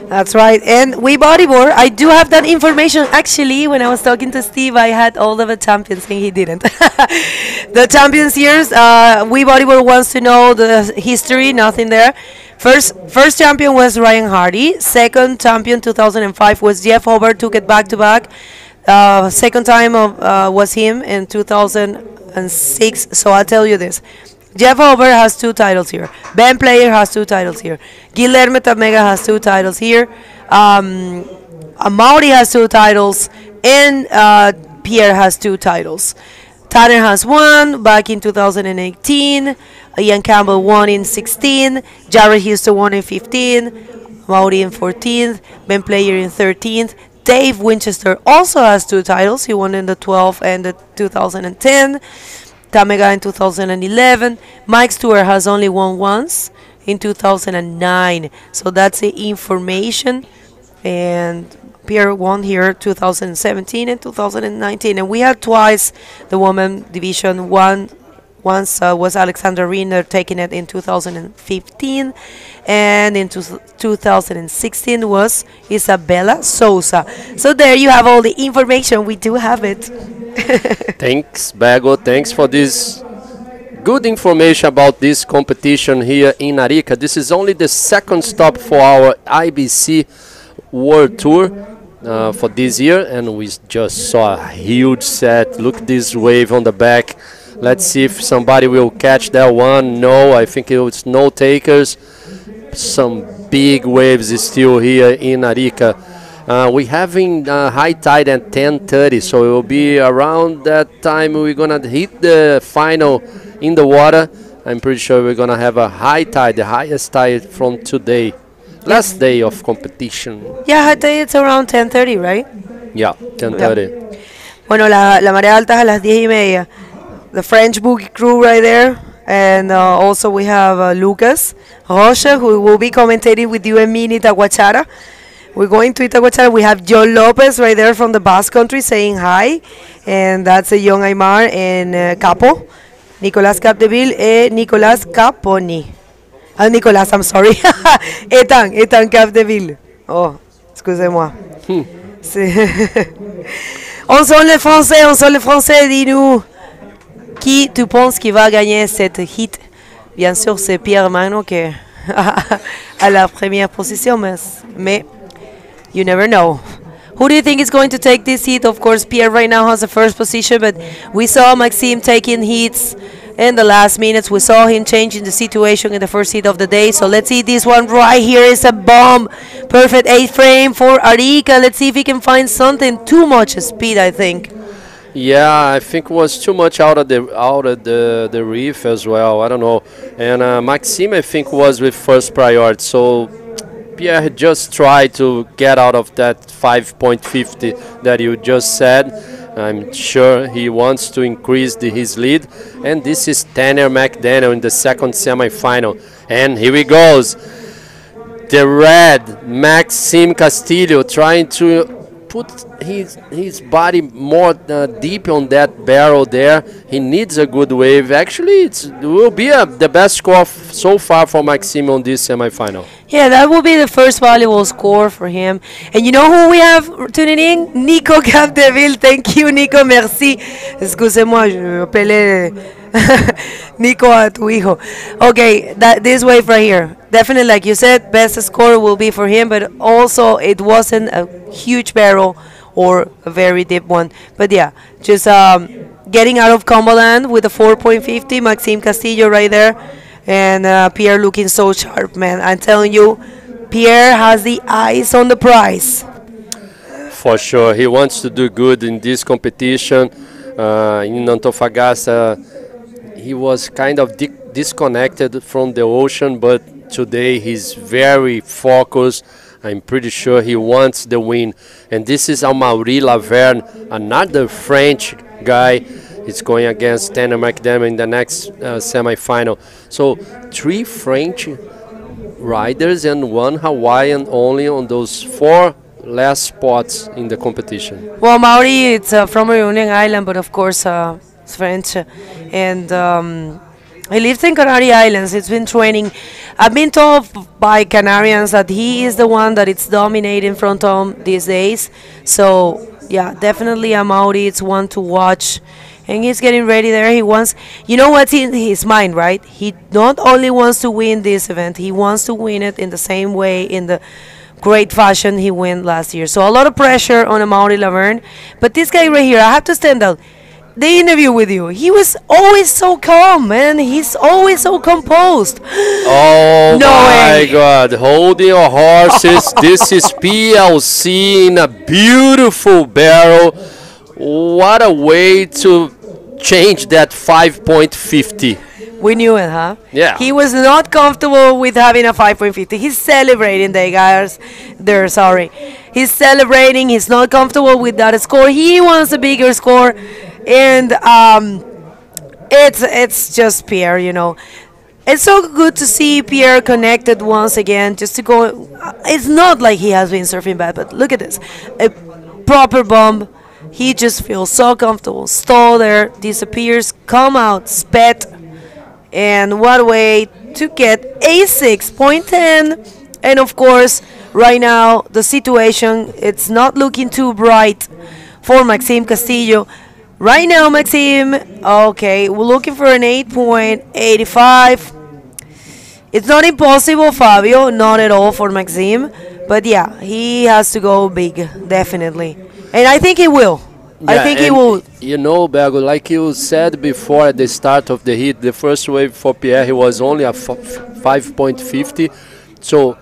That's right. And we bodyboard, I do have that information. Actually, when I was talking to Steve, I had all of the champions and he didn't. The champions years, we bodyboard wants to know the history, nothing there. First champion was Ryan Hardy. Second champion 2005 was Jeff Hobart, took it back to back. Second time was him in 2006. So I'll tell you this. Jeff Hobart has 2 titles here. Ben Player has 2 titles here. Guilherme Tamega has 2 titles here. Amaury has 2 titles. And Pierre has 2 titles. Tanner has 1 back in 2018. Ian Campbell won in 16. Jared Houston won in 15. Amaury in 14th. Ben Player in 13th. Dave Winchester also has 2 titles. He won in the 12 and the 2010. Tamega in 2011. Mike Stewart has only won once in 2009. So that's the information. And Pierre won here 2017 and 2019. And we had twice the women division. Once was Alexandra Riener taking it in 2015. And in 2016 was Isabella Sousa. So there you have all the information. We do have it. Thanks, Bago. Thanks for this good information about this competition here in Arica. This is only the second stop for our IBC World Tour for this year, and we just saw a huge set. Look at this wave on the back. Let's see if somebody will catch that one. No, I think it's no takers. Some big waves still here in Arica. We're having high tide at 10:30, so it will be around that time we're gonna hit the final in the water. I'm pretty sure we're going to have a high tide, the highest tide from today. Last day of competition. Yeah, high tide it's around 10:30, right? Yeah, 10:30. Bueno, la marea alta es a las 10:30. The French boogie crew right there. And also we have Lucas Rocha, who will be commentating with you and me in Itaguachara. We're going to Itaguachara. We have John Lopez right there from the Basque Country saying hi. And that's a young Aymar and Capo. Nicolas Capdeville and Nicolas Caponi. Nicolas, I'm sorry. Ethan Capdeville. Oh, excusez-moi. On sonne le français, dis-nous. Qui tu penses qui va gagner cette hit? Bien sûr, c'est Pierre Magno qui est à la première position, mais you never know. Who do you think is going to take this heat? Of course, Pierre right now has the first position, but we saw Maxime taking heats in the last minutes. We saw him changing the situation in the first heat of the day. So let's see, this one right here is a bomb. Perfect 8 frame for Arica. Let's see if he can find something. Too much speed, I think. Yeah, I think it was too much out of the reef as well. I don't know. And Maxime, I think, was with first priority. So Pierre just tried to get out of that 5.50 that you just said. I'm sure he wants to increase his lead. And this is Tanner McDaniel in the second semifinal. And here he goes. The red Maxime Castillo trying to put his body more deep on that barrel there. He needs a good wave. Actually, it will be the best score so far for Maxime on this semifinal. Yeah, that will be the first valuable score for him. And you know who we have tuning in? Nico Capdeville. Thank you, Nico. Merci. Excusez-moi, je appelé Nico a tu hijo. Okay, this wave right here. Definitely, like you said, best score will be for him, but also it wasn't a huge barrel or a very deep one. But yeah, just getting out of Cumberland with a 4.50, Maxime Castillo right there. And Pierre looking so sharp, man. I'm telling you, Pierre has the eyes on the prize. For sure. He wants to do good in this competition. In Antofagasta, he was kind of disconnected from the ocean, but today he's very focused. I'm pretty sure he wants the win. And this is Amaury Laverne, another French guy. It's going against Tanner McDaniel in the next semifinal. So 3 French riders and 1 Hawaiian only on those 4 last spots in the competition. Well, Maori, it's from Reunion Island, but of course it's French. And he lives in Canary Islands. He's been training. I've been told by Canarians that he is the one that is dominating front on these days. So yeah, definitely a Maori. It's one to watch. And he's getting ready there. He wants, you know what's in his mind, right? He not only wants to win this event, he wants to win it in the same way, in the great fashion he won last year. So a lot of pressure on Amaury Laverne. But this guy right here, I have to stand out. The interview with you, he was always so calm, man. He's always so composed. Oh no my way. God, hold your horses. This is PLC in a beautiful barrel. What a way to change that 5.50. We knew it, huh? Yeah. He was not comfortable with having a 5.50. He's celebrating, the guys. They're sorry. He's celebrating. He's not comfortable with that score. He wants a bigger score, and it's just Pierre, you know. It's so good to see Pierre connected once again. Just to go. It's not like he has been surfing bad, but look at this, a proper bomb. He just feels so comfortable. Stall there, disappears, come out, sped. And what a way to get a 6.10. And of course, right now, the situation, it's not looking too bright for Maxime Castillo. Right now, Maxime, okay, we're looking for an 8.85. It's not impossible, Fabio, not at all for Maxime. But yeah, he has to go big, definitely. And I think he will. Yeah, I think he will. You know, Bergo, like you said before at the start of the heat, the first wave for Pierre, he was only a 5.50. So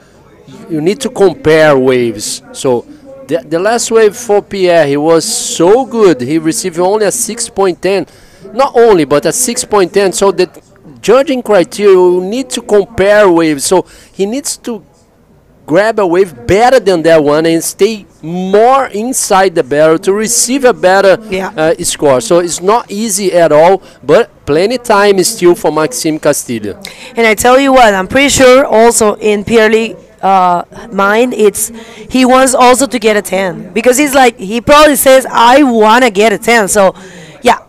you need to compare waves. So the last wave for Pierre, he was so good. He received only a 6.10. Not only, but a 6.10. So that judging criteria, you need to compare waves. So he needs to grab a wave better than that one and stay more inside the barrel to receive a better score. So it's not easy at all, but plenty time still for Maxime Castillo. And I tell you what, I'm pretty sure also in Pierre mind, he wants also to get a 10, because he's like, he probably says, I want to get a 10. So yeah,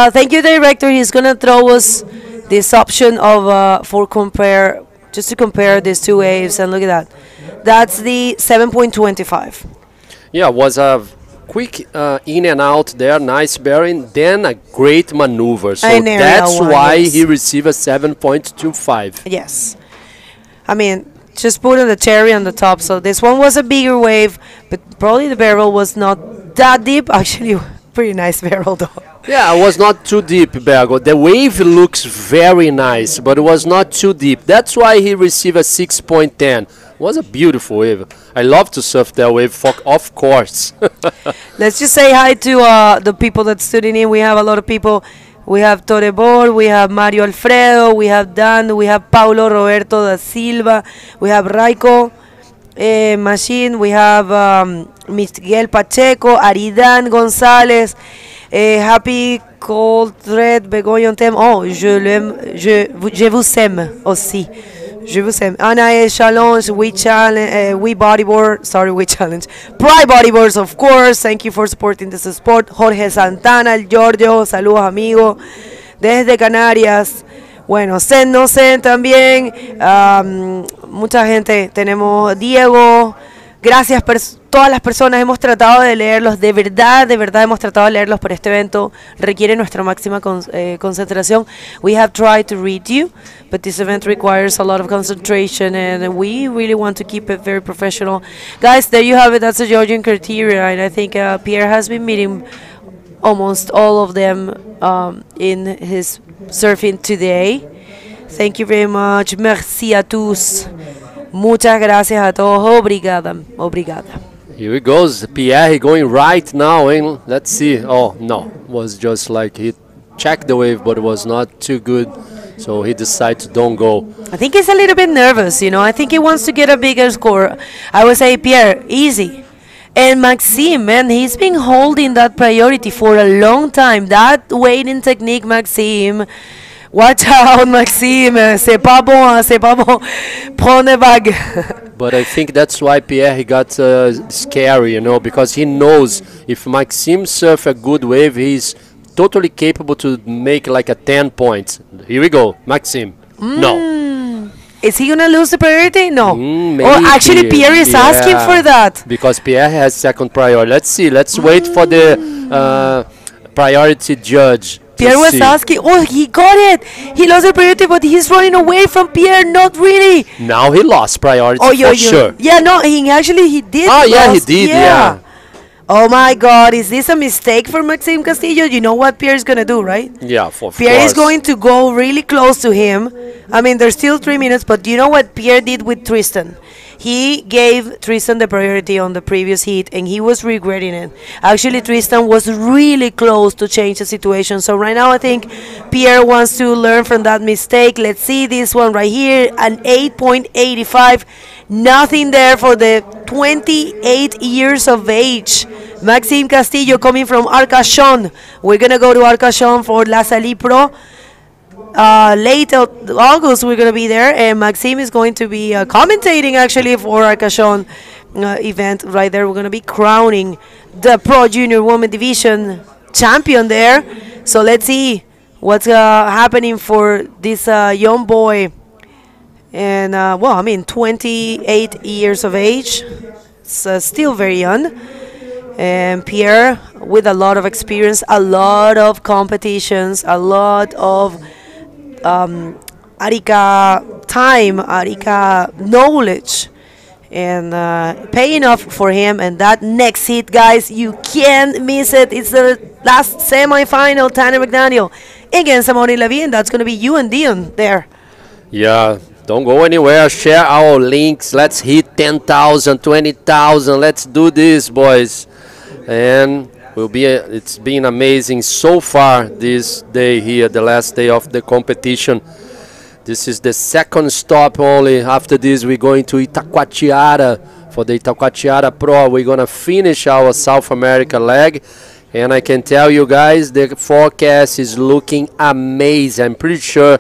thank you, director. He's gonna throw us this option of just to compare these two waves, and look at that. That's the 7.25. Yeah, was a quick in and out there, nice bearing, then a great maneuver. So that's why he received a 7.25. Yes. I mean, just putting the cherry on the top. So this one was a bigger wave, but probably the barrel was not that deep. Actually, pretty nice barrel though. Yeah, it was not too deep, Bergo. The wave looks very nice, but it was not too deep. That's why he received a 6.10. Was a beautiful wave. I love to surf that wave, of course. Let's just say hi to the people that's tuning in. We have a lot of people. We have Bodyboard, we have Mario Alfredo, we have Dan, we have Paulo Roberto da Silva, we have Raico Machine, we have Miguel Pacheco, Aridan González, Happy Cold Red Begoyan Tem. Oh, je vous aime aussi. Je vous aime. Anae Challenge, We Bodyboard, sorry, We Challenge. Pride Bodyboards, of course. Thank you for supporting this sport. Jorge Santana, el Giorgio, saludos amigo. Desde Canarias. Bueno, Sen no Sen también. Mucha gente. Tenemos Diego. Gracias todas las personas, hemos tratado de leerlos, de verdad hemos tratado de leerlos, pero este evento requiere nuestra máxima concentración. We have tried to read you, but this event requires a lot of concentration, and we really want to keep it very professional. Guys, there you have it. That's the Georgian criteria, and I think Pierre has been meeting almost all of them in his surfing today. Thank you very much. Merci à tous. Muchas gracias a todos. Obrigada. Obrigada. Here he goes, Pierre going right now, and let's see. Oh, no, was just like he checked the wave, but it was not too good, so he decided to don't go. I think he's a little bit nervous, you know. I think he wants to get a bigger score. I would say, Pierre, easy. And Maxime, man, he's been holding that priority for a long time. That waiting technique, Maxime. Watch out, Maxime. C'est pas bon, c'est pas bon. Prends les vagues. But I think that's why Pierre got scary, you know, because he knows if Maxime surf a good wave, he's totally capable to make like a 10 points. Here we go, Maxime. No. Is he gonna lose the priority? No. Maybe. Oh, actually, Pierre is asking for that. Because Pierre has second priority. Let's see. Let's wait for the priority judge. Pierre was asking. Oh, he got it. He lost the priority, but he's running away from Pierre. Not really. Now he lost priority for sure. Yeah, no, he did. Oh, yeah, he did, yeah. Oh, my God. Is this a mistake for Maxime Castillo? You know what Pierre is going to do, right? Yeah, of course. Pierre is going to go really close to him. I mean, there's still 3 minutes, but do you know what Pierre did with Tristan? He gave Tristan the priority on the previous heat, and he was regretting it. Actually, Tristan was really close to change the situation. So right now, I think Pierre wants to learn from that mistake. Let's see this one right here, an 8.85. Nothing there for the 28 years of age. Maxime Castillo coming from Arcachon. We're going to go to Arcachon for La Salle Pro. Late August we're going to be there, and Maxime is going to be commentating actually for Arcachon event right there. We're going to be crowning the Pro Junior Women Division champion there. So let's see what's happening for this young boy. And well, I mean, 28 years of age, it's still very young. And Pierre with a lot of experience, a lot of competitions, a lot of Arica time, Arica knowledge, and paying off for him. And that next hit, guys, you can't miss it. It's the last semi-final, Tanner McDaniel against Amoni Levy, and that's going to be you and Dion there. Yeah, don't go anywhere. Share our links. Let's hit 10,000, 20,000. Let's do this, boys. And it's been amazing so far this day here, the last day of the competition. This is the second stop only. After this, we're going to Itacoatiara. For the Itacoatiara Pro, we're going to finish our South America leg. And I can tell you guys, the forecast is looking amazing. I'm pretty sure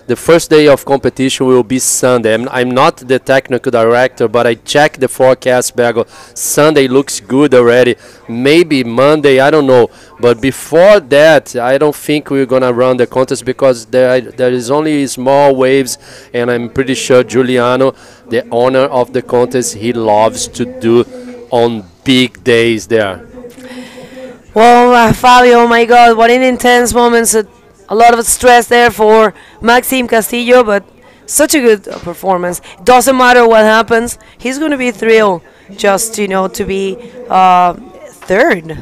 the first day of competition will be Sunday. I'm not the technical director, but I checked the forecast, Bergo. Sunday looks good already. Maybe Monday, I don't know. But before that, I don't think we're going to run the contest because there is only small waves. And I'm pretty sure Giuliano, the owner of the contest, he loves to do on big days there. Well, Fabio, oh my God, what an intense moment. A lot of stress there for Maxime Castillo, but such a good performance. Doesn't matter what happens, he's going to be thrilled just, to be third,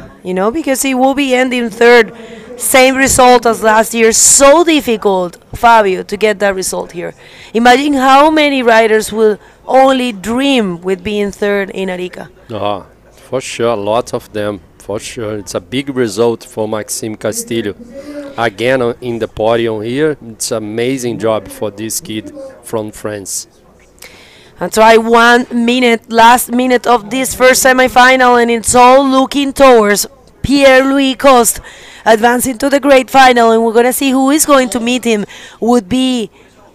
because he will be ending third. Same result as last year. So difficult, Fabio, to get that result here. Imagine how many riders will only dream with being third in Arica. For sure, lots of them. For sure, it's a big result for Maxime Castillo. Again, in the podium here, it's an amazing job for this kid from France. And try 1 minute, last minute of this first semi-final, and it's all looking towards Pierre-Louis Coste advancing to the great final, and we're going to see who is going to meet him. Would be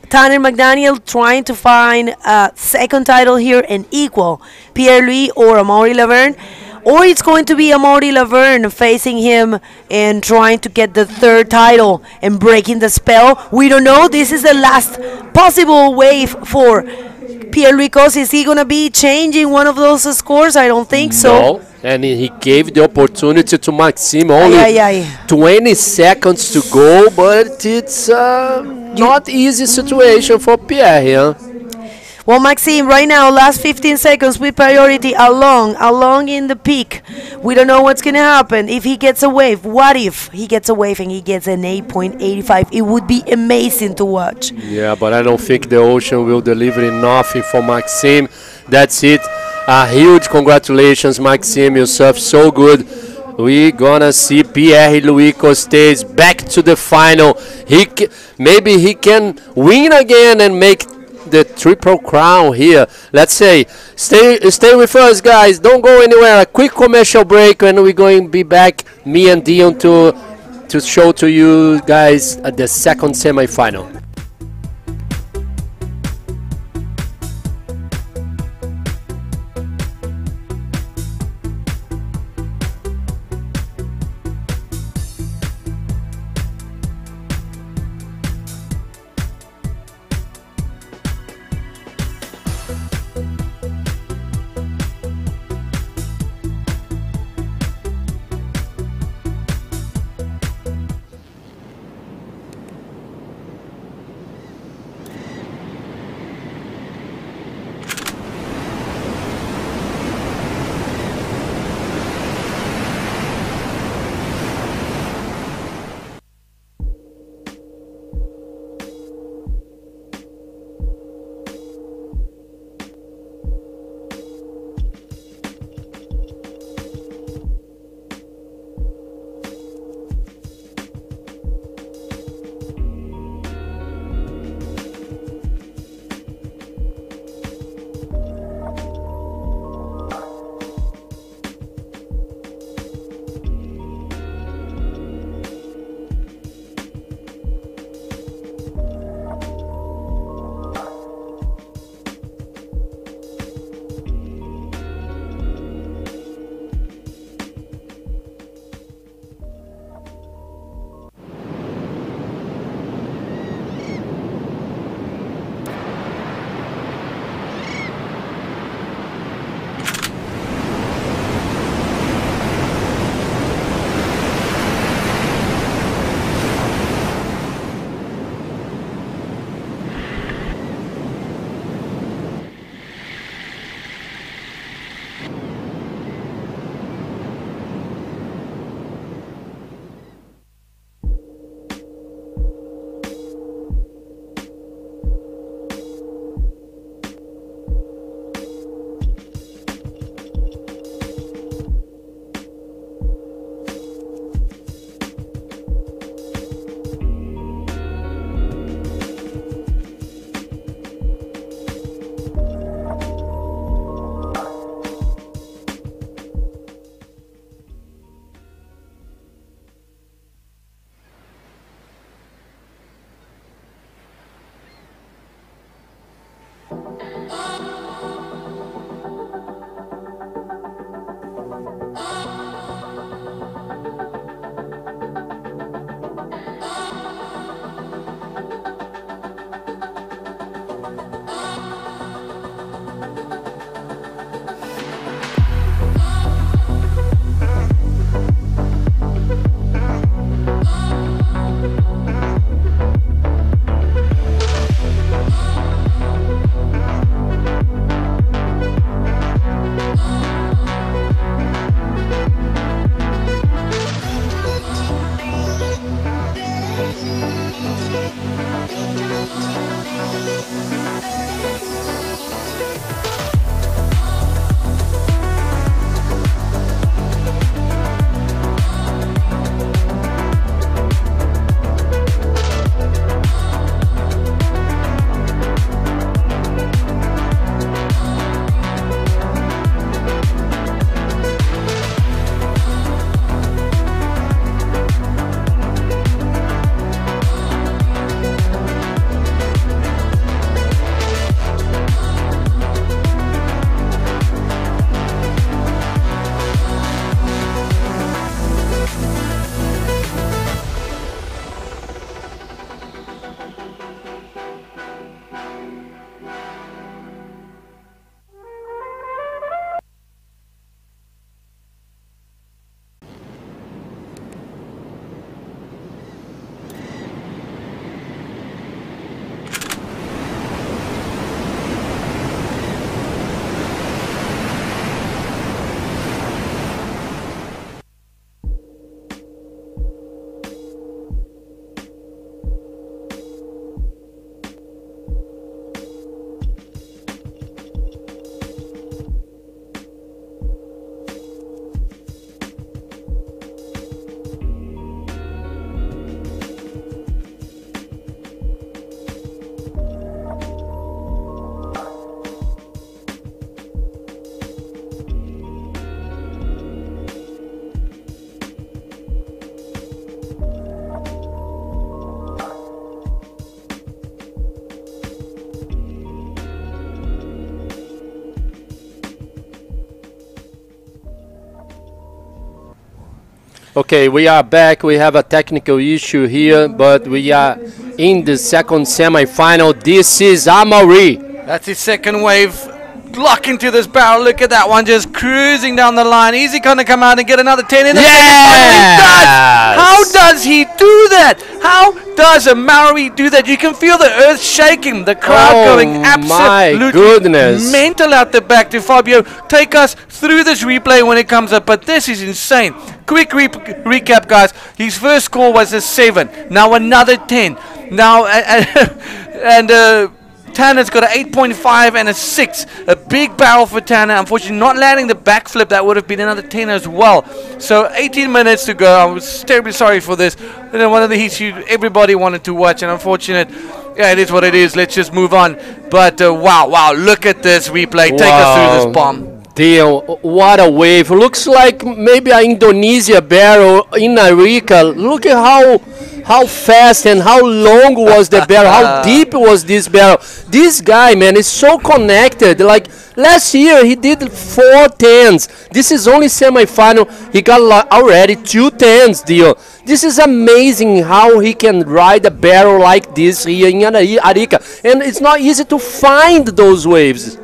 Tanner McDaniel trying to find a second title here and equal Pierre-Louis or Amaury Laverne. Or it's going to be Amaury Laverne facing him and trying to get the third title and breaking the spell. We don't know. This is the last possible wave for Pierre-Louis Coste. Is he going to be changing one of those scores? I don't think so. No, and he gave the opportunity to Maxime. Only 20 seconds to go, but it's not easy situation for Pierre here. Well, Maxime, right now, last 15 seconds with priority along in the peak. We don't know what's going to happen. If he gets a wave, what if he gets a wave and he gets an 8.85? It would be amazing to watch. Yeah, but I don't think the ocean will deliver enough for Maxime. That's it. A huge congratulations, Maxime. You surfed so good. We're going to see Pierre-Louis Coste back to the final. Maybe he can win again and make the triple crown here. Let's say stay with us, guys. Don't go anywhere. A quick commercial break, and we're going to be back, me and Dion, to show to you guys at the second semi-final. Okay, we are back. We have a technical issue here, but we are in the second semi-final. This is Amaury. That's his second wave. Lock into this barrel. Look at that one, just cruising down the line. Easy going to come out and get another 10 in the Yes! How does he do that? How does a Maori do that? You can feel the earth shaking, the crowd going absolutely goodness. mental out the back. To Fabio, take us through this replay when it comes up, but this is insane. Quick recap, guys. His first score was a 7, now another 10. Now, Tanner's got an 8.5 and a 6. A big barrel for Tanner. Unfortunately, not landing the backflip. That would have been another 10 as well. So 18 minutes to go. I was terribly sorry for this. You know, one of the heats everybody wanted to watch, and unfortunate. Yeah, it is what it is. Let's just move on. But wow, look at this replay. Take us through this bomb. Deal, what a wave. Looks like maybe an Indonesia barrel in Arica. Look at how fast and how long was the barrel, how deep was this barrel. This guy, man, is so connected. Like last year, he did 4 10s. This is only semi-final. He got already 2 10s, Deal. This is amazing how he can ride a barrel like this here in Arica. And it's not easy to find those waves.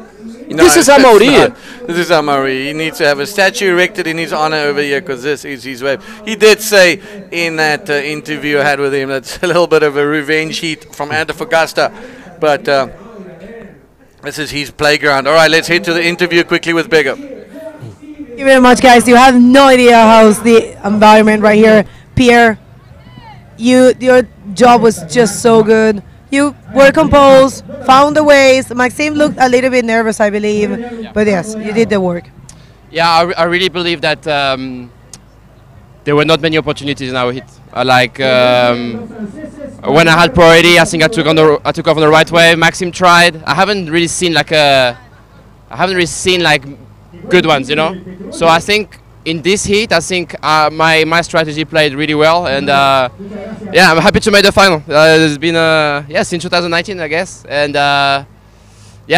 No, this is Amaury. This is Amaury. He needs to have a statue erected in his honor over here because this is his wave. He did say in that interview I had with him that's a little bit of a revenge heat from Antofagasta. But this is his playground. All right, let's head to the interview quickly with Bego. Thank you very much, guys. You have no idea how's the environment right here. Pierre, your job was just so good. You were composed, found the ways. Maxime looked a little bit nervous, I believe. Yeah. But yes, you did the work. Yeah, I really believe that there were not many opportunities in our hit. When I had priority, I think I took off on the right way. Maxime tried. I haven't really seen good ones, you know. So I think in this heat, I think my strategy played really well, and yeah, I'm happy to make the final. It's been since 2019, I guess, and yeah,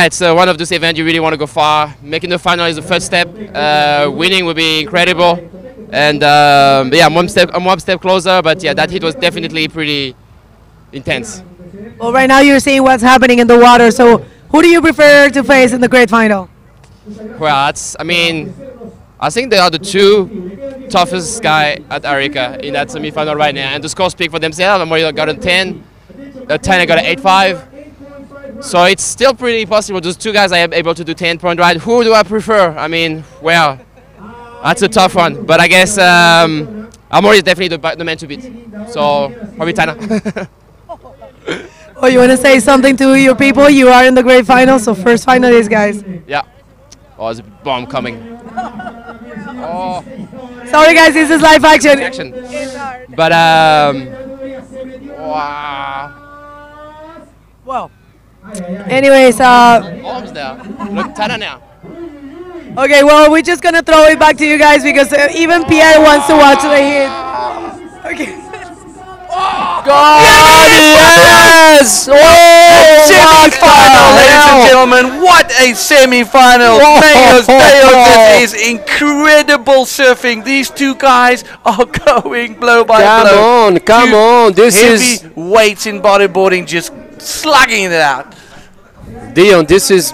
it's one of those events you really want to go far. Making the final is the first step. Winning would be incredible, and yeah, I'm one step closer. But yeah, that heat was definitely pretty intense. Well, right now you're seeing what's happening in the water. So, who do you prefer to face in the great final? Well, I think they are the 2 toughest guy at Arica in that semi-final right now, and the scores speak for themselves. Amaury got a 10, Tanner got an 8.5. So it's still pretty possible. Those 2 guys are able to do 10-point ride. Who do I prefer? I mean, well, that's a tough one. But I guess Amaury is definitely the man to beat. So probably Tanner. Oh, you want to say something to your people? You are in the great final, so first finalist, guys. Yeah. Oh, there's a bomb coming. Oh. Sorry, guys, this is live action. But wow. Well. Anyways, bombs there. Look, Tanner now. Okay, well, we're just gonna throw it back to you guys because even Pierre wants to watch the hit. Okay. God, yes! Oh, semi-final, ladies and gentlemen. What a semi-final. Deus, this is incredible surfing. These 2 guys are going blow by blow. Come on. This is heavy weights in bodyboarding, just slugging it out. Dion, this is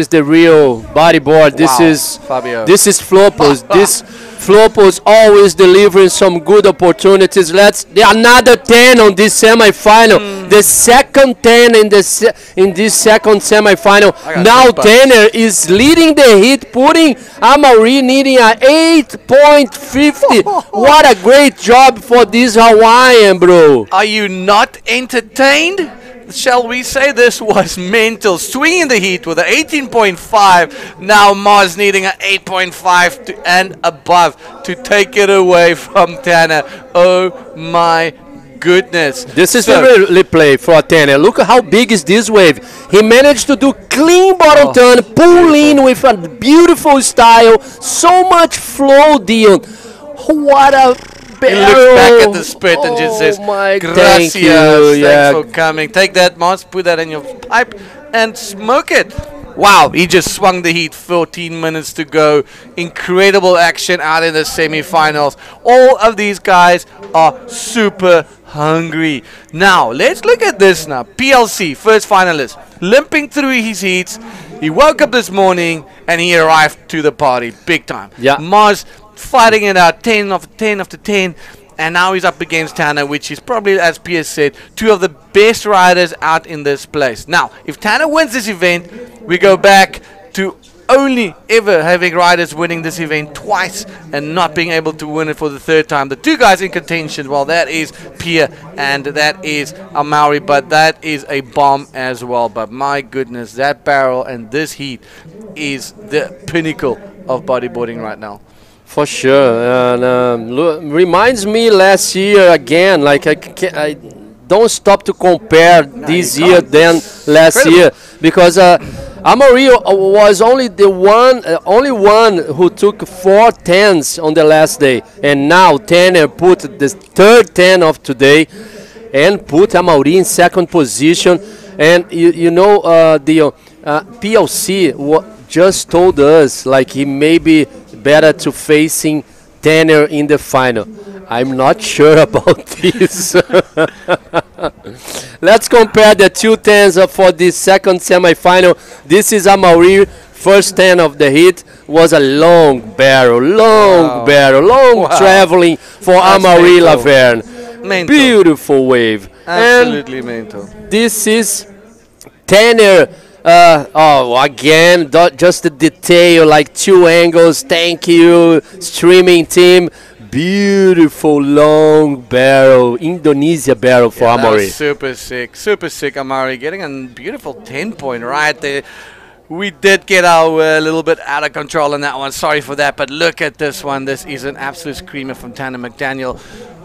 the real bodyboard. This is Fabio. This is Flopos. This Flopos always delivering some good opportunities. Another 10 on this semi-final. The second 10 in this second semi-final. Now Tanner is leading the heat, putting Amaury needing a 8.50. What a great job for this Hawaiian, bro. Are you not entertained? Shall we say this was mental? Swinging the heat with an 18.5. Now Mars needing an 8.5 and above to take it away from Tanner. Oh my goodness. This is a replay for Tanner. Look how big is this wave. He managed to do clean bottom turn, pull in with a beautiful style. So much flow, Dion. What a He looks back at the spit and just says, gracias, thanks for coming. Take that, Mons, put that in your pipe and smoke it. wow, he just swung the heat. 14 minutes to go. Incredible action out in the semi-finals. All of these guys are super hungry. Now, let's look at this now. PLC, first finalist, limping through his heats. He woke up this morning and he arrived to the party big time. Yeah. Mars fighting it out, 10 after 10 after 10. And now he's up against Tanner, which is probably, as Pierce said, two of the best riders out in this place. Now, if Tanner wins this event, we go back to only ever having riders winning this event twice and not being able to win it for the third time. The two guys in contention, well, that is Pierre and that is Amaury, but that is a bomb as well. But my goodness, that barrel and this heat is the pinnacle of bodyboarding right now. For sure, and reminds me last year again. Like I don't stop to compare this year than last year, because Amaury was only the one who took 4 10s on the last day, and now Tanner put the third 10 of today, and put Amaury in second position. And you know the PLC just told us like he may be better to facing Tanner in the final. I'm not sure about this. Let's compare the 2 10s for the second semi-final. This is Amaury. First 10 of the heat was a long barrel, long traveling for Amaury Laverne. Mental. Beautiful wave. Absolutely mental. This is Tanner. Again, just the detail, like 2 angles. Thank you, streaming team. Beautiful long barrel, Indonesia barrel for Amaury. Super sick, Amaury. Getting a beautiful 10-point right there. We did get our little bit out of control on that one. Sorry for that, but look at this one. This is an absolute screamer from Tanner McDaniel.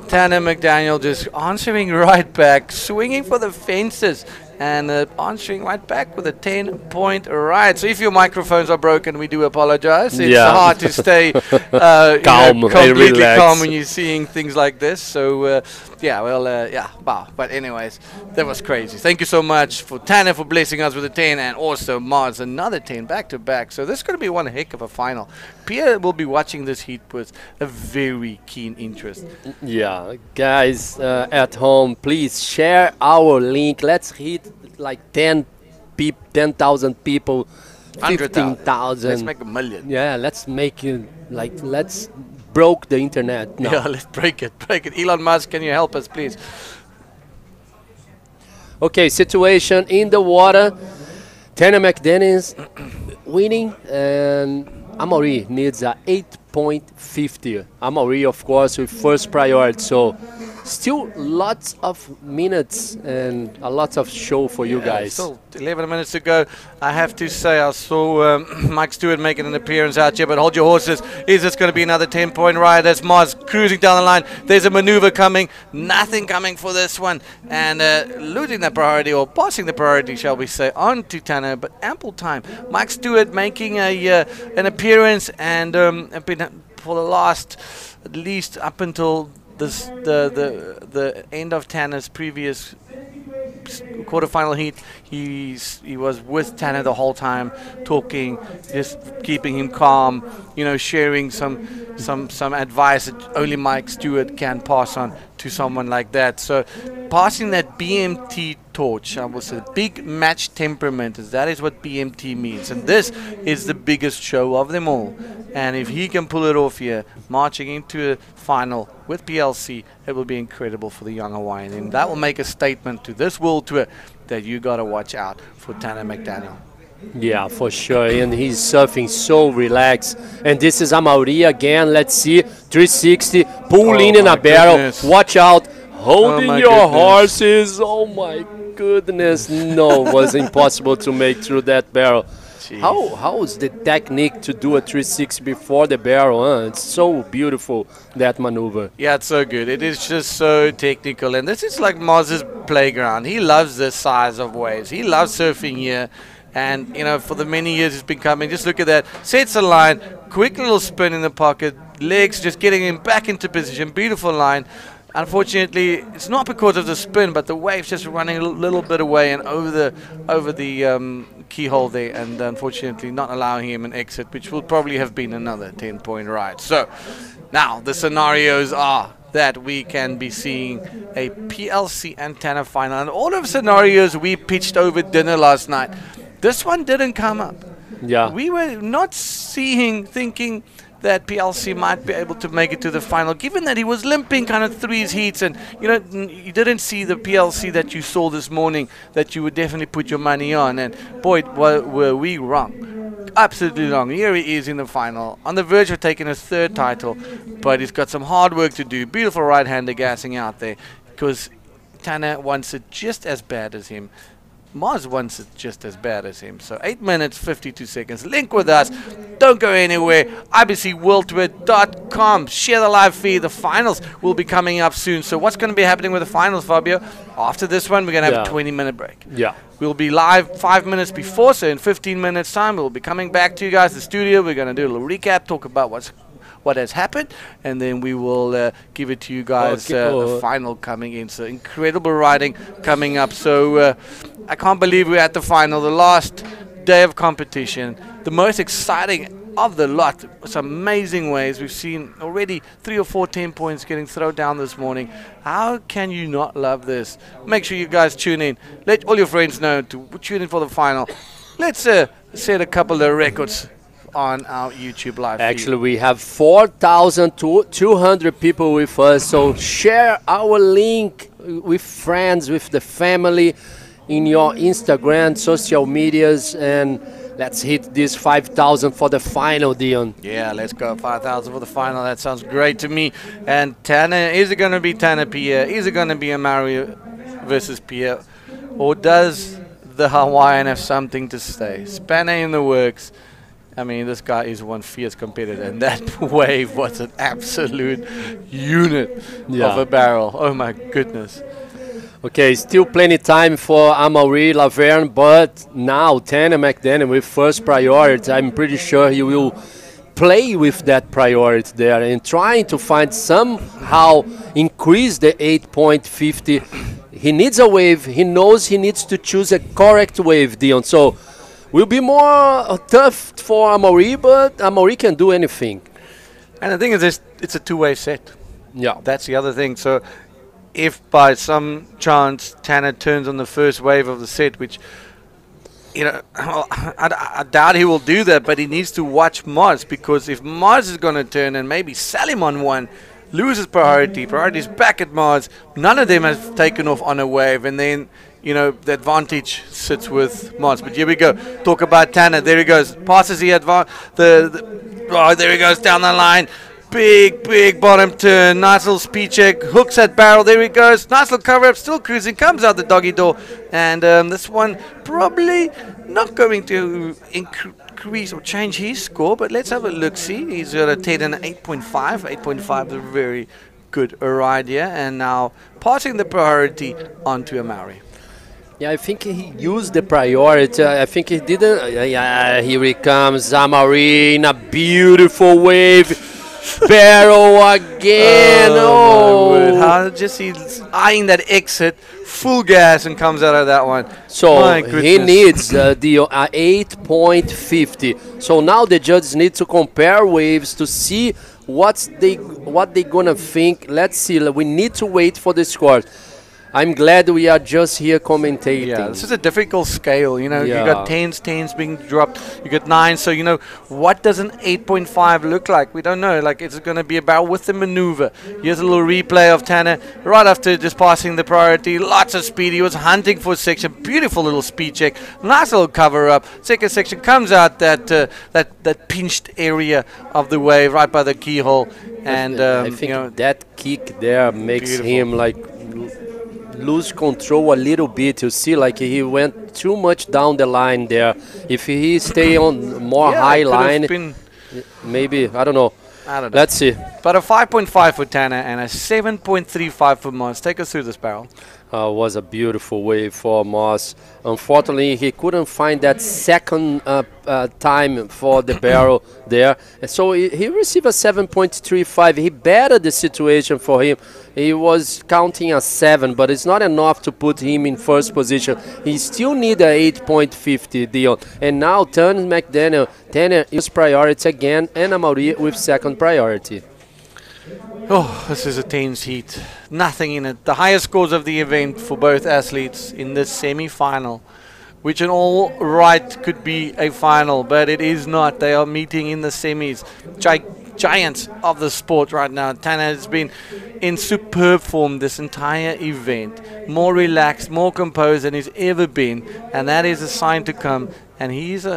Tanner McDaniel just answering right back, swinging for the fences, and answering right back with a 10-point ride. So if your microphones are broken, we do apologize. It's hard to stay calm, completely calm when you're seeing things like this. So wow. But anyways, that was crazy. Thank you so much for Tanner for blessing us with a 10, and also Mars another 10 back to back. So this is going to be one heck of a final. Pierre will be watching this heat with a very keen interest. Yeah, guys at home, please share our link. Let's hit like 10,000 people, 15,000. Let's make 1 million. Yeah, let's make it like let's broke the internet. No. Yeah, let's break it. Elon Musk, can you help us, please? Okay, situation in the water. Tanner McDaniel winning, and Amaury needs a 8.50. Amaury, of course, with first priority. So still lots of minutes and a lot of show for you guys. Still 11 minutes to go. I have to say I saw Mike Stewart making an appearance out here, but hold your horses. Is this going to be another 10-point ride? As Mars cruising down the line. There's a maneuver coming. Nothing coming for this one. And losing that priority, or passing the priority, shall we say, on to Tanner, but ample time. Mike Stewart making an appearance, and been for the last, at least up until this, the end of Tanner's previous quarterfinal heat, he was with Tanner the whole time, talking, just keeping him calm, you know, sharing some advice that only Mike Stewart can pass on to someone like that. So passing that BMT torch, I will say, big match temperament, that is what BMT means, and this is the biggest show of them all. And if he can pull it off here, marching into a final with PLC, it will be incredible for the young Hawaiian, and that will make a statement to this world tour that you got to watch out for Tanner McDaniel. Yeah, for sure, and he's surfing so relaxed. And this is Amaury again. Let's see, 360, pulling in a barrel. Goodness. Watch out, holding my your goodness. horses. Oh my goodness, no, it was impossible to make through that barrel. How is the technique to do a 360 before the barrel? Huh? It's so beautiful, that maneuver. Yeah, it's so good. It is just so technical, and this is like Maz's playground. He loves this size of waves. He loves surfing here. And, you know, for the many years he's been coming, just look at that. Sets a line, quick little spin in the pocket, legs just getting him back into position. Beautiful line. Unfortunately, it's not because of the spin, but the wave's just running a little bit away and over the keyhole there, and unfortunately not allowing him an exit, which will probably have been another 10-point ride. So now the scenarios are that we can be seeing a PLC antenna final, and all of scenarios we pitched over dinner last night. This one didn't come up. Yeah. We were not thinking that PLC might be able to make it to the final, given that he was limping kind of through his heats, and you didn't see the PLC that you saw this morning that you would definitely put your money on. And boy, were we wrong. Absolutely wrong. Here he is in the final, on the verge of taking his 3rd title, but he's got some hard work to do. Beautiful right-hander gassing out there, because Tanner wants it just as bad as him. Mars wants it just as bad as him. So 8 minutes, 52 seconds. Link with us. Don't go anywhere. IBCWorldTour.com. Share the live feed. The finals will be coming up soon. So what's going to be happening with the finals, Fabio? After this one, we're going to have a 20-minute break. Yeah. We'll be live 5 minutes before, so in 15 minutes' time, we'll be coming back to you guys, the studio. We're going to do a little recap, talk about what has happened, and then we will give it to you guys, the final coming in. So incredible riding coming up. So I can't believe we're at the final, the last day of competition, the most exciting of the lot. Some amazing ways. We've seen already 3 or 4 10 points getting thrown down this morning. How can you not love this? Make sure you guys tune in. Let all your friends know to tune in for the final. Let's set a couple of records on our YouTube live feed. Actually, we have 4,200 people with us, so share our link with friends, with the family, in your Instagram, social medias, and let's hit this 5,000 for the final, Dion. Yeah, let's go 5,000 for the final. That sounds great to me. And Tanner, is it going to be Tanner Pierre? Is it going to be a Mario versus Pierre? Or does the Hawaiian have something to say? Spanner in the works. I mean, this guy is one fierce competitor, and that wave was an absolute unit of a barrel. Oh my goodness. Okay, still plenty time for Amaury Laverne, but now Tanner McDaniel with first priority. I'm pretty sure he will play with that priority there and trying to find somehow increase the 8.50. He needs a wave. He knows he needs to choose a correct wave, Dion. So will be more tough for Amaury, but Amaury can do anything. And the thing is, it's a two-way set. Yeah. That's the other thing. So if by some chance Tanner turns on the first wave of the set, which, I doubt he will do that, but he needs to watch Mars, because if Mars is going to turn and maybe sell him on one, loses priority's back at Mars, none of them has taken off on a wave, and then the advantage sits with Mars. But here we go. Talk about Tanner. There he goes. Passes the advantage. There he goes down the line. Big bottom turn. Nice little speed check. Hooks that barrel. There he goes. Nice little cover up. Still cruising. Comes out the doggy door. And this one probably not going to increase or change his score. But let's have a look-see. He's got a 10 and an 8.5. 8.5 is a very good ride here. And now passing the priority on to Amaury. Yeah, I think he used the priority. I think he didn't. Yeah, here he comes. Amaury in a beautiful wave. Barrel again. Oh, how just he's eyeing that exit, full gas, and comes out of that one. So he needs the 8.50. So now the judges need to compare waves to see what they gonna think. Let's see. We need to wait for the scores. I'm glad we are just here commentating. Yeah, this is a difficult scale. You got 10s being dropped. You got 9s. So, what does an 8.5 look like? We don't know. Like, it's going to be about with the maneuver. Here's a little replay of Tanner right after just passing the priority. Lots of speed. He was hunting for a section. Beautiful little speed check. Nice little cover up. Second section comes out that pinched area of the wave right by the keyhole. And I think that kick there makes him lose control a little bit. You see, like he went too much down the line there. If he stay on more high line, maybe, I don't know. Let's see. But a 5.5 for Tanner and a 7.35 for Moz. Take us through this barrel. Was a beautiful wave for Moss. Unfortunately, he couldn't find that second time for the barrel there. And so he received a 7.35. He bettered the situation for him. He was counting a 7, but it's not enough to put him in first position. He still need a 8.50, Dion. And now Turn McDaniel, Tanner is priority again, and Amaury with second priority. Oh, this is a tense heat. Nothing in it. The highest scores of the event for both athletes in this semi-final, which in all right could be a final, but it is not. They are meeting in the semis. Giants of the sport right now. Tanner has been in superb form this entire event. More relaxed, more composed than he's ever been, and that is a sign to come. And he's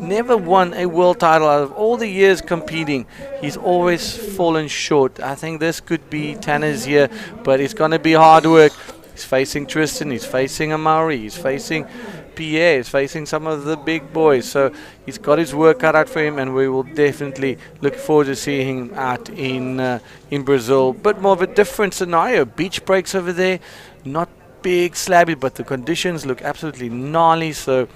never won a world title out of all the years competing. He's always fallen short. I think this could be Tanner's year, but it's going to be hard work. He's facing Tristan, he's facing Amaury, he's facing Pierre, he's facing some of the big boys. So he's got his work cut out for him, and we will definitely look forward to seeing him out in Brazil. But more of a different scenario. Beach breaks over there, not big slabby, but the conditions look absolutely gnarly. So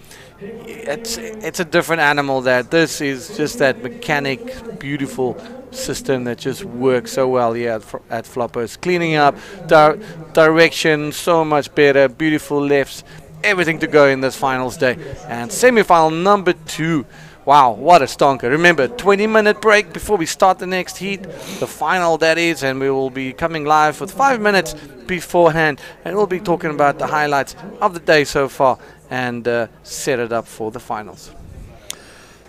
it's a different animal. That this is just that mechanic, beautiful system that just works so well here at Flopos. Cleaning up, direction so much better, beautiful lefts, everything to go in this finals day. And semi-final number 2. Wow, what a stonker. Remember, 20-minute break before we start the next heat, the final that is, and we will be coming live with 5 minutes beforehand, and we'll be talking about the highlights of the day so far and set it up for the finals.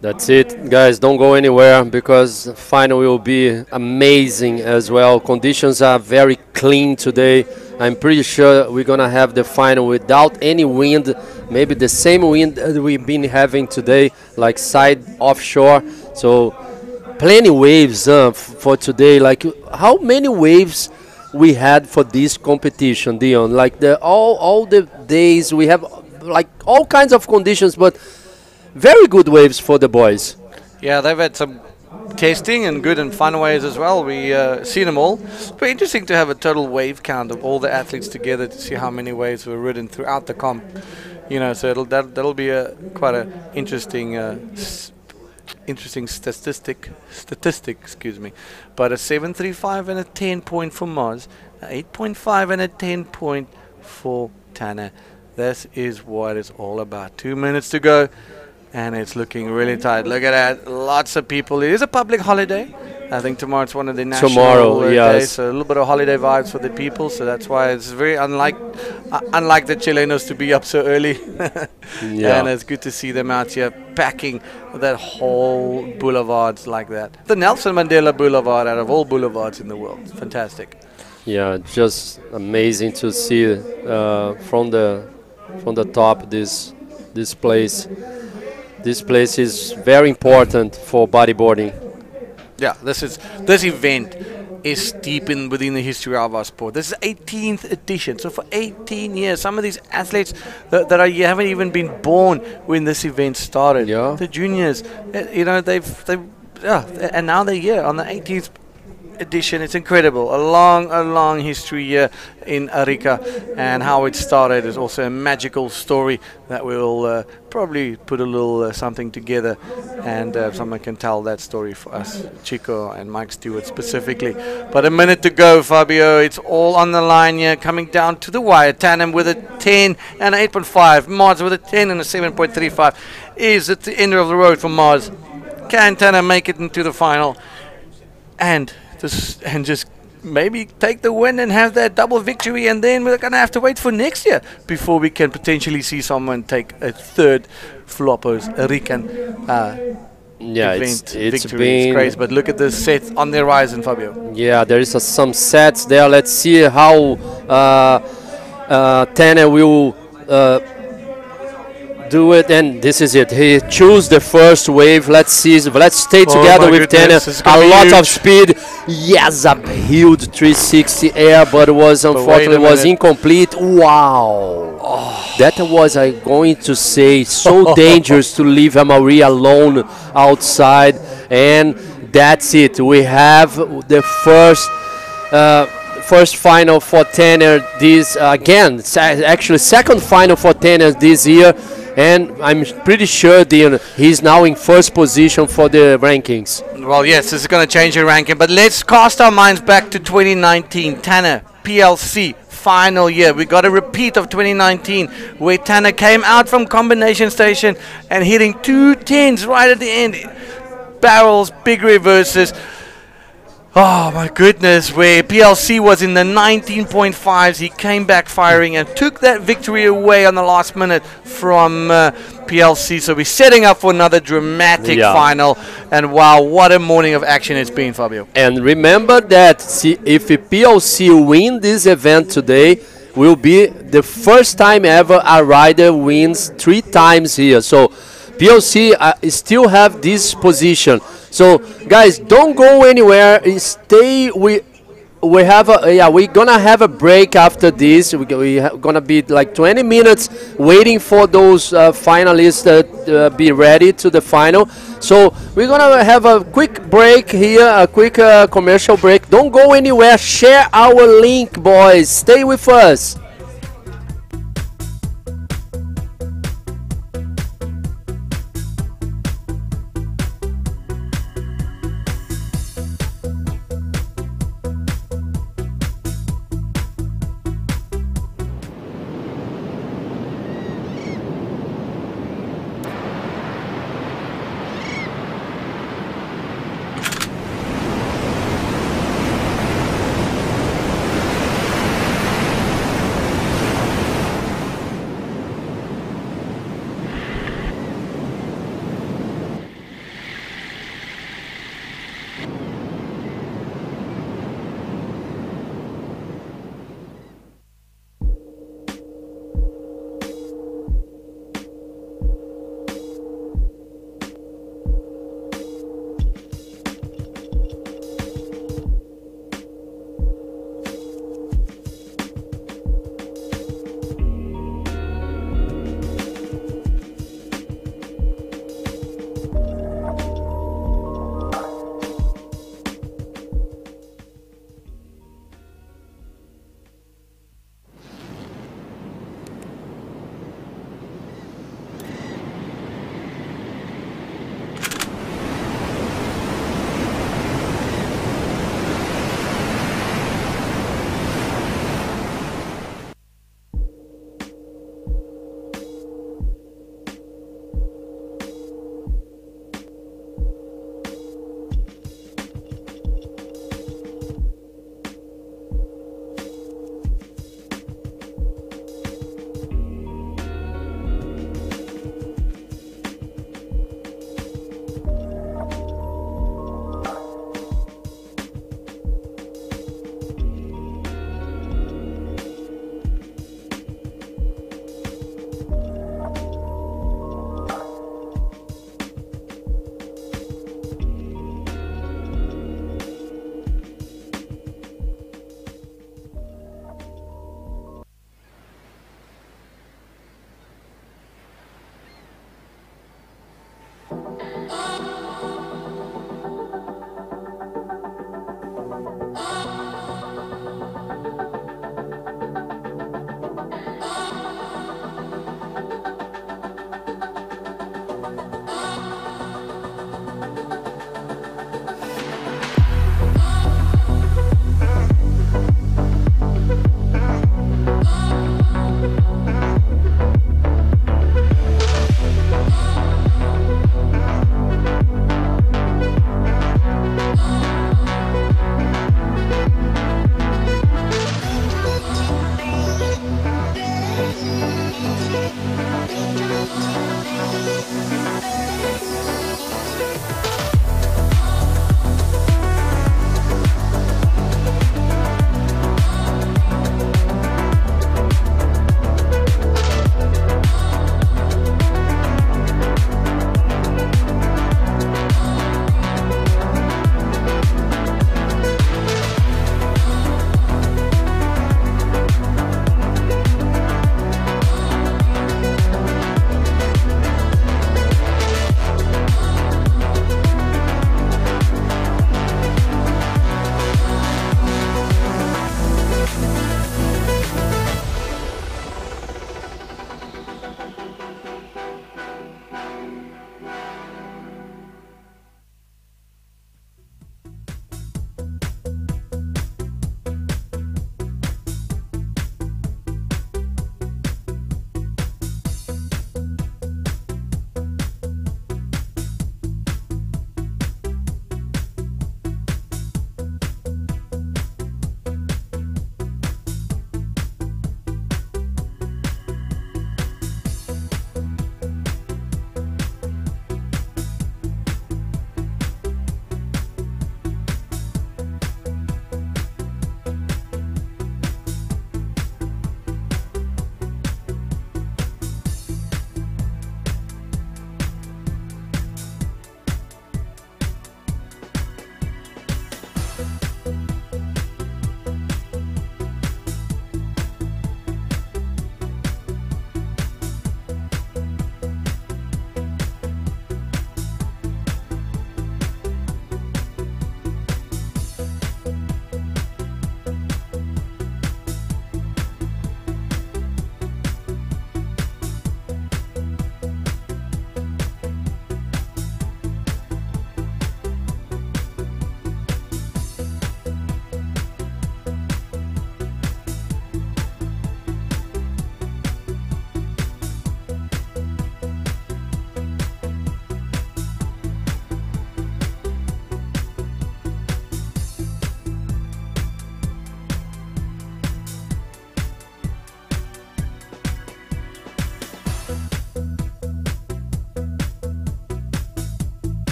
That's it, guys. Don't go anywhere, because the final will be amazing as well. Conditions are very clean today. I'm pretty sure we're going to have the final without any wind, maybe the same wind that we've been having today, like side offshore. So plenty waves for today. Like, how many waves we had for this competition, Dion? Like all the days we have, like all kinds of conditions, but very good waves for the boys. Yeah, they've had some testing and good and fun waves as well. We seen them all. It's pretty interesting to have a total wave count of all the athletes together to see how many waves were ridden throughout the comp. You know, so that'll be quite a interesting statistic. Excuse me. But a 7.35 and a 10 point for Moz, 8.5 and a 10 point for Tanner. This is what it's all about. 2 minutes to go. And it's looking really tight. Look at that. Lots of people. It is a public holiday. I think tomorrow it's one of the national days. So a little bit of holiday vibes for the people. So that's why it's very unlike the Chilenos to be up so early. Yeah. And it's good to see them out here packing that whole boulevards like that. The Nelson Mandela Boulevard out of all boulevards in the world. It's fantastic. Yeah, just amazing to see from the top this place. This place is very important for bodyboarding. Yeah, this event is deep within the history of our sport. This is 18th edition. So for 18 years, some of these athletes that are haven't even been born when this event started. Yeah. The juniors, you know, and now they're here on the 18th edition. It's incredible. A long history here in Arica, and how it started is also a magical story that we'll probably put a little something together, and someone can tell that story for us, Chico and Mike Stewart specifically. But a minute to go, Fabio. It's all on the line here, coming down to the wire. Tandem with a 10 and an 8.5. Mars with a 10 and a 7.35 is at the end of the road for Mars. Can Tanner make it into the final and just maybe take the win and have that double victory, and then we're going to have to wait for next year before we can potentially see someone take a third Flopos Arican event victory. It's crazy, but look at the set on the horizon, Fabio. Yeah, there is some sets there. Let's see how Tanner will do it, and this is it. He chose the first wave. Let's see. Let's stay together with Tanner. A lot of speed. Yes, a huge 360 air, but unfortunately was incomplete. Wow. That was, I'm going to say, so dangerous to leave Amaury alone outside, and that's it. We have the first final for Tanner this again. Actually, second final for Tanner this year, and I'm pretty sure he's now in first position for the rankings. Well, yes, this is going to change your ranking, but let's cast our minds back to 2019. Tanner, PLC, final year. We got a repeat of 2019 where Tanner came out from combination station and hitting 210s right at the end. Barrels, big reverses. Oh my goodness, where PLC was in the 19.5s, he came back firing and took that victory away on the last minute from PLC. So we're setting up for another dramatic final. And wow, what a morning of action it's been, Fabio. And remember that if PLC win this event today, will be the first time ever a rider wins 3 times here. So PLC still have this position. So guys, don't go anywhere. Stay. We're gonna have a break after this. We're gonna be like 20 minutes waiting for those finalists to be ready to the final. So we're gonna have a quick break here, a quick commercial break. Don't go anywhere. Share our link, boys. Stay with us.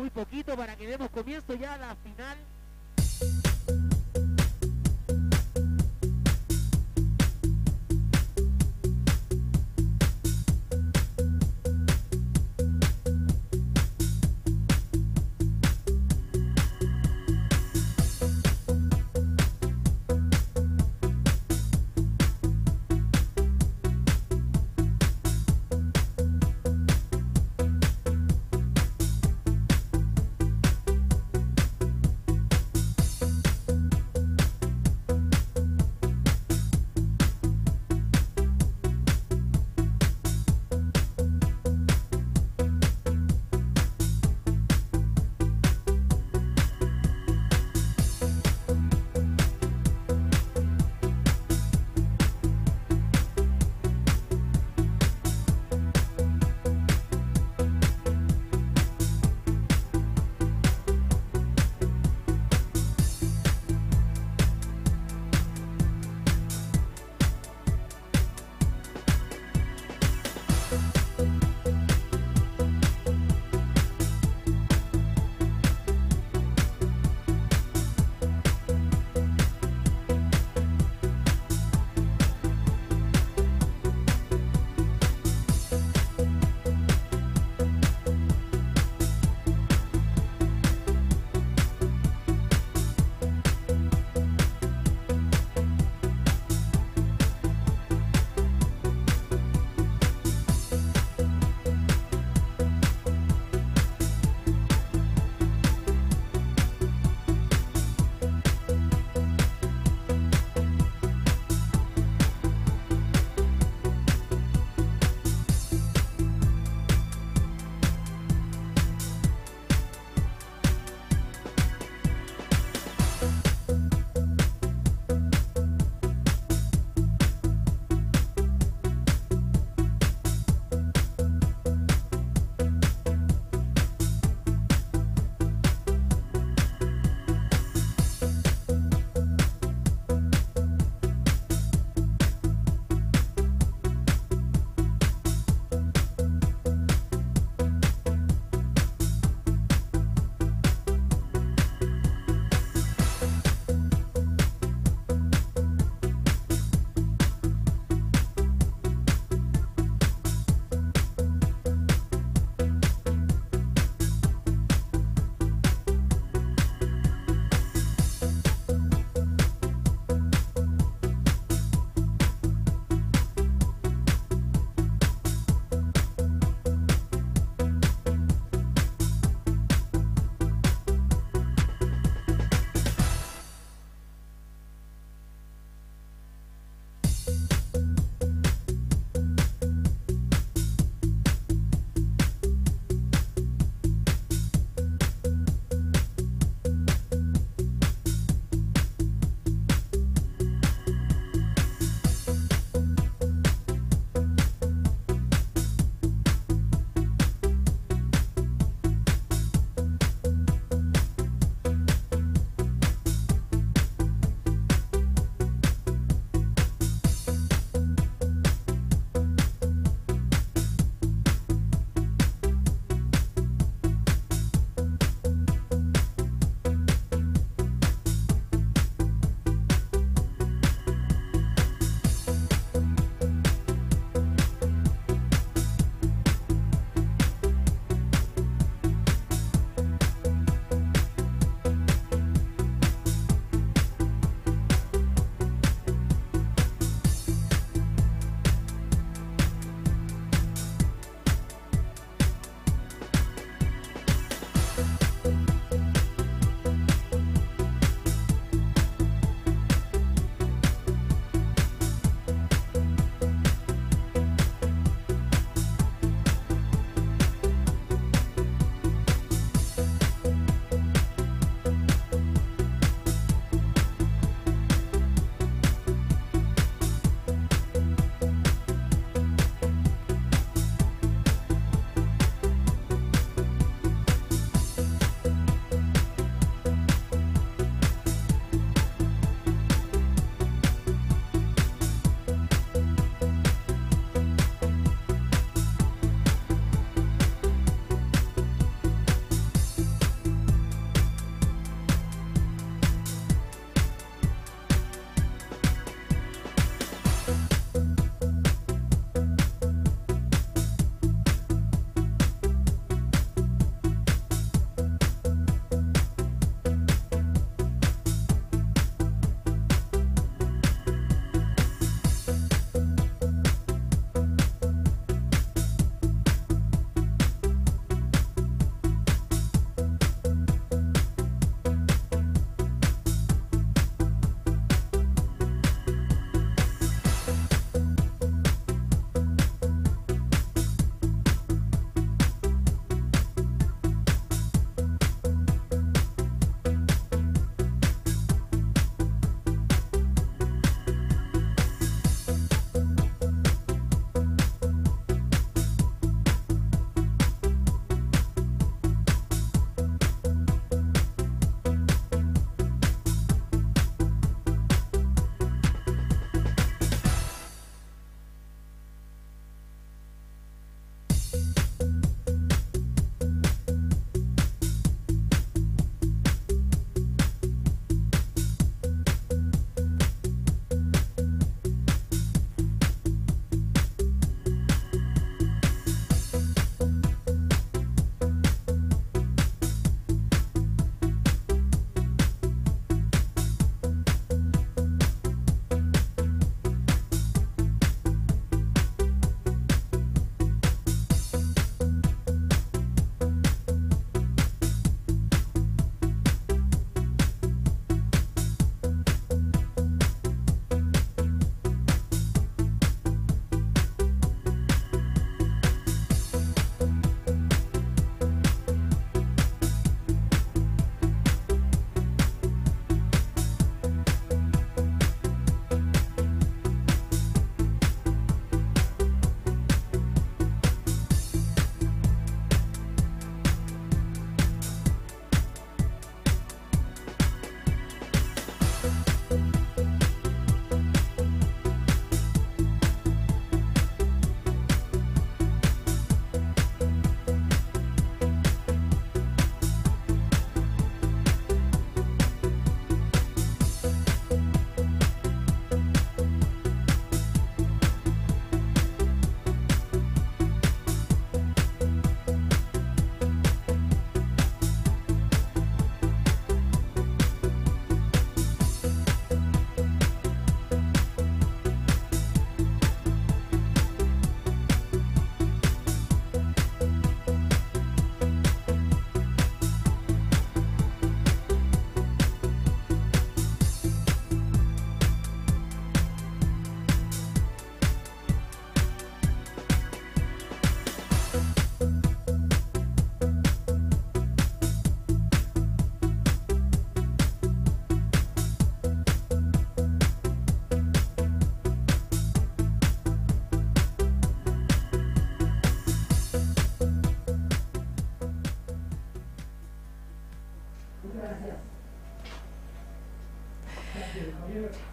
muy poquito para que demos comienzo ya a la final.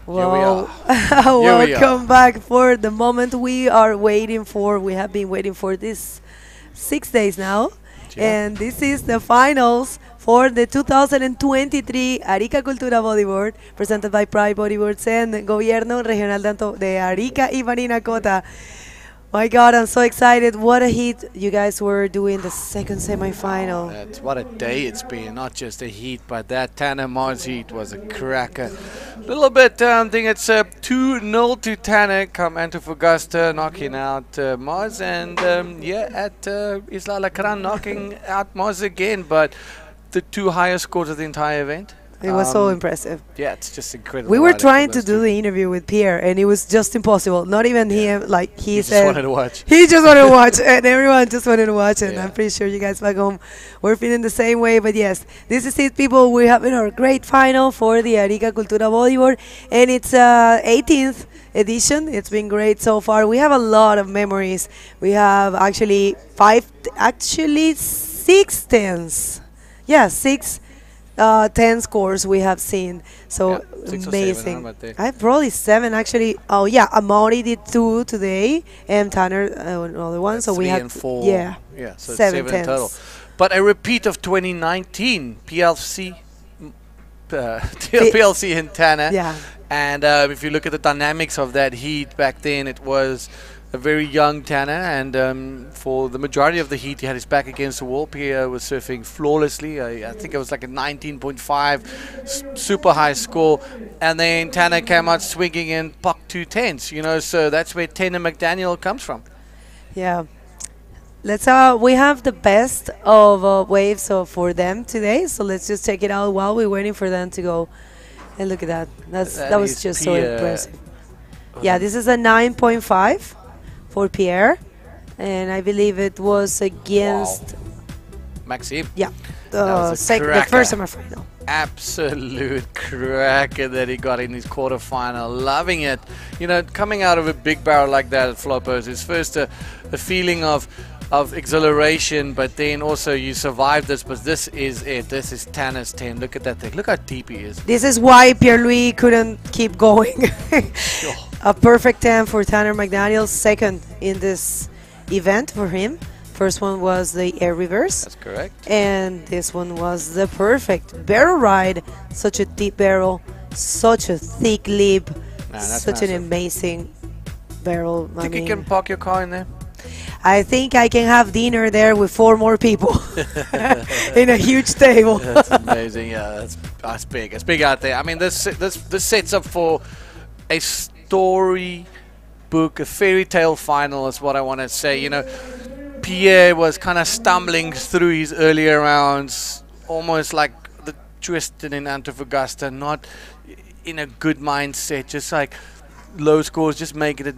Well, we welcome back for the moment we are waiting for. We have been waiting for this 6 days now. And this is the finals for the 2023 Arica Cultura Bodyboard, presented by Pride Bodyboards and Gobierno Regional de Arica y Parinacota. My God, I'm so excited. What a heat you guys were doing the second semifinal. That's what a day it's been. Not just a heat, but that Tanner Mars heat was a cracker. A little bit, I think it's 2-0 to Tanner. Come Antofagasta knocking out Mars. And yeah, at Isla Alacrán knocking out Mars again. But the two highest scores of the entire event. It was so impressive. Yeah, it's just incredible. We were trying to do the interview with Pierre, and it was just impossible. Not even him, like he said. Just wanted to watch. He just wanted to watch, and everyone just wanted to watch. And I'm pretty sure you guys back home were feeling the same way. But yes, this is it, people. We're having our great final for the Arica Cultura Bodyboard, and it's 18th edition. It's been great so far. We have a lot of memories. We have actually six tens. Yeah, 10 scores we have seen. So amazing. I probably 7 actually. Oh yeah, Amaury did 2 today, and Tanner another one. So we have 3 and 4. Yeah, so 7 in total. But a repeat of 2019 PLC. PLC in Tanner. Yeah. And if you look at the dynamics of that heat back then, it was a very young Tanner, and for the majority of the heat, he had his back against the wall. Pierre was surfing flawlessly. I think it was like a 19.5, super high score. And then Tanner came out swinging in puck 210s, you know, so that's where Tanner McDaniel comes from. Yeah. Let's we have the best of waves for them today, so let's just check it out while we're waiting for them to go. And look at that. That was just so impressive. Yeah, this is a 9.5 for Pierre, and I believe it was against Maxime. Yeah, the first semifinal. Absolute cracker that he got in his quarterfinal. Loving it. You know, coming out of a big barrel like that at Flopos is first a feeling of exhilaration, but then also you survived this. But this is it. This is Tanner's 10. Look at that thing. Look how deep he is. This is why Pierre-Louis couldn't keep going. A perfect 10 for Tanner McDaniel, second in this event for him. First one was the air reverse. That's correct. And this one was the perfect barrel ride. Such a deep barrel, such a thick lip, such an amazing barrel. Think you can park your car in there? I think I can have dinner there with 4 more people in a huge table. That's amazing. Yeah, that's big. It's big out there. I mean, this sets up for a story book, a fairy tale final is what I want to say. You know, Pierre was kind of stumbling through his earlier rounds, almost like the Tristan in Antofagasta, not in a good mindset, just like low scores, just making it,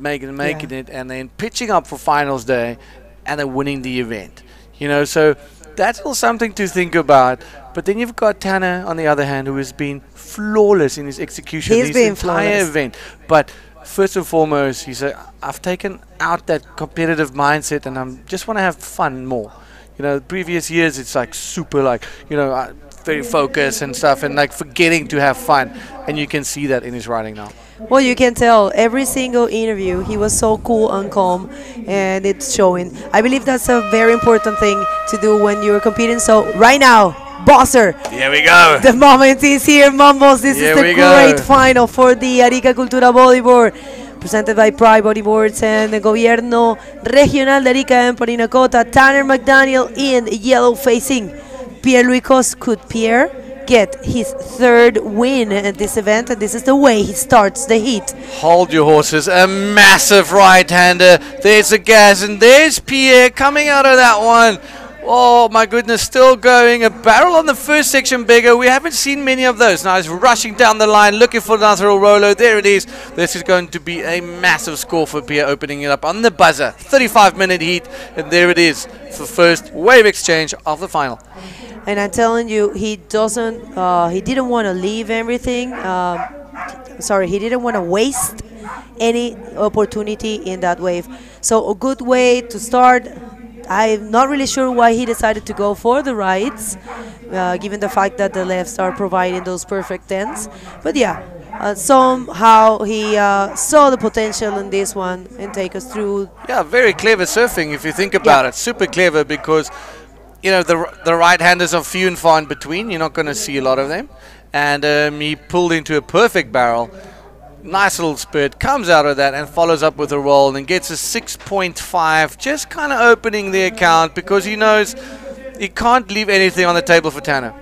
and then pitching up for finals day and then winning the event. You know, so that's all something to think about. But then you've got Tanner, on the other hand, who has been flawless in his execution this entire event. But first and foremost, he said, I've taken out that competitive mindset and I just want to have fun more. You know, previous years it's like super like, you know, very focused and stuff, and like forgetting to have fun. And you can see that in his riding now. Well, you can tell every single interview he was so cool and calm, and it's showing. I believe that's a very important thing to do when you're competing. So right now, Bosser. Here we go. The moment is here, Mambos. This is the great final for the Arica Cultura Bodyboard, presented by Pride Bodyboards and the Gobierno Regional de Arica and Parinacota. Tanner McDaniel in yellow facing Pierre-Louis Cos. Could Pierre get his 3rd win at this event? And this is the way he starts the heat. Hold your horses. A massive right-hander. There's the gas, and there's Pierre coming out of that one. Oh my goodness, still going. A barrel on the first section bigger. We haven't seen many of those. Now he's rushing down the line, looking for another Rolo. There it is. This is going to be a massive score for Pierre, opening it up on the buzzer. 35-minute heat, and there it is for first wave exchange of the final. And I'm telling you, he didn't want to leave everything. He didn't want to waste any opportunity in that wave. So a good way to start. I'm not really sure why he decided to go for the rides, given the fact that the lefts are providing those perfect tens. But yeah, somehow he saw the potential in this one and take us through. Yeah, very clever surfing if you think about it. Super clever because, you know, the right-handers are few and far in between. You're not going to see a lot of them. And he pulled into a perfect barrel. Nice little spurt, comes out of that and follows up with a roll and gets a 6.5, just kind of opening the account because he knows he can't leave anything on the table for Tanner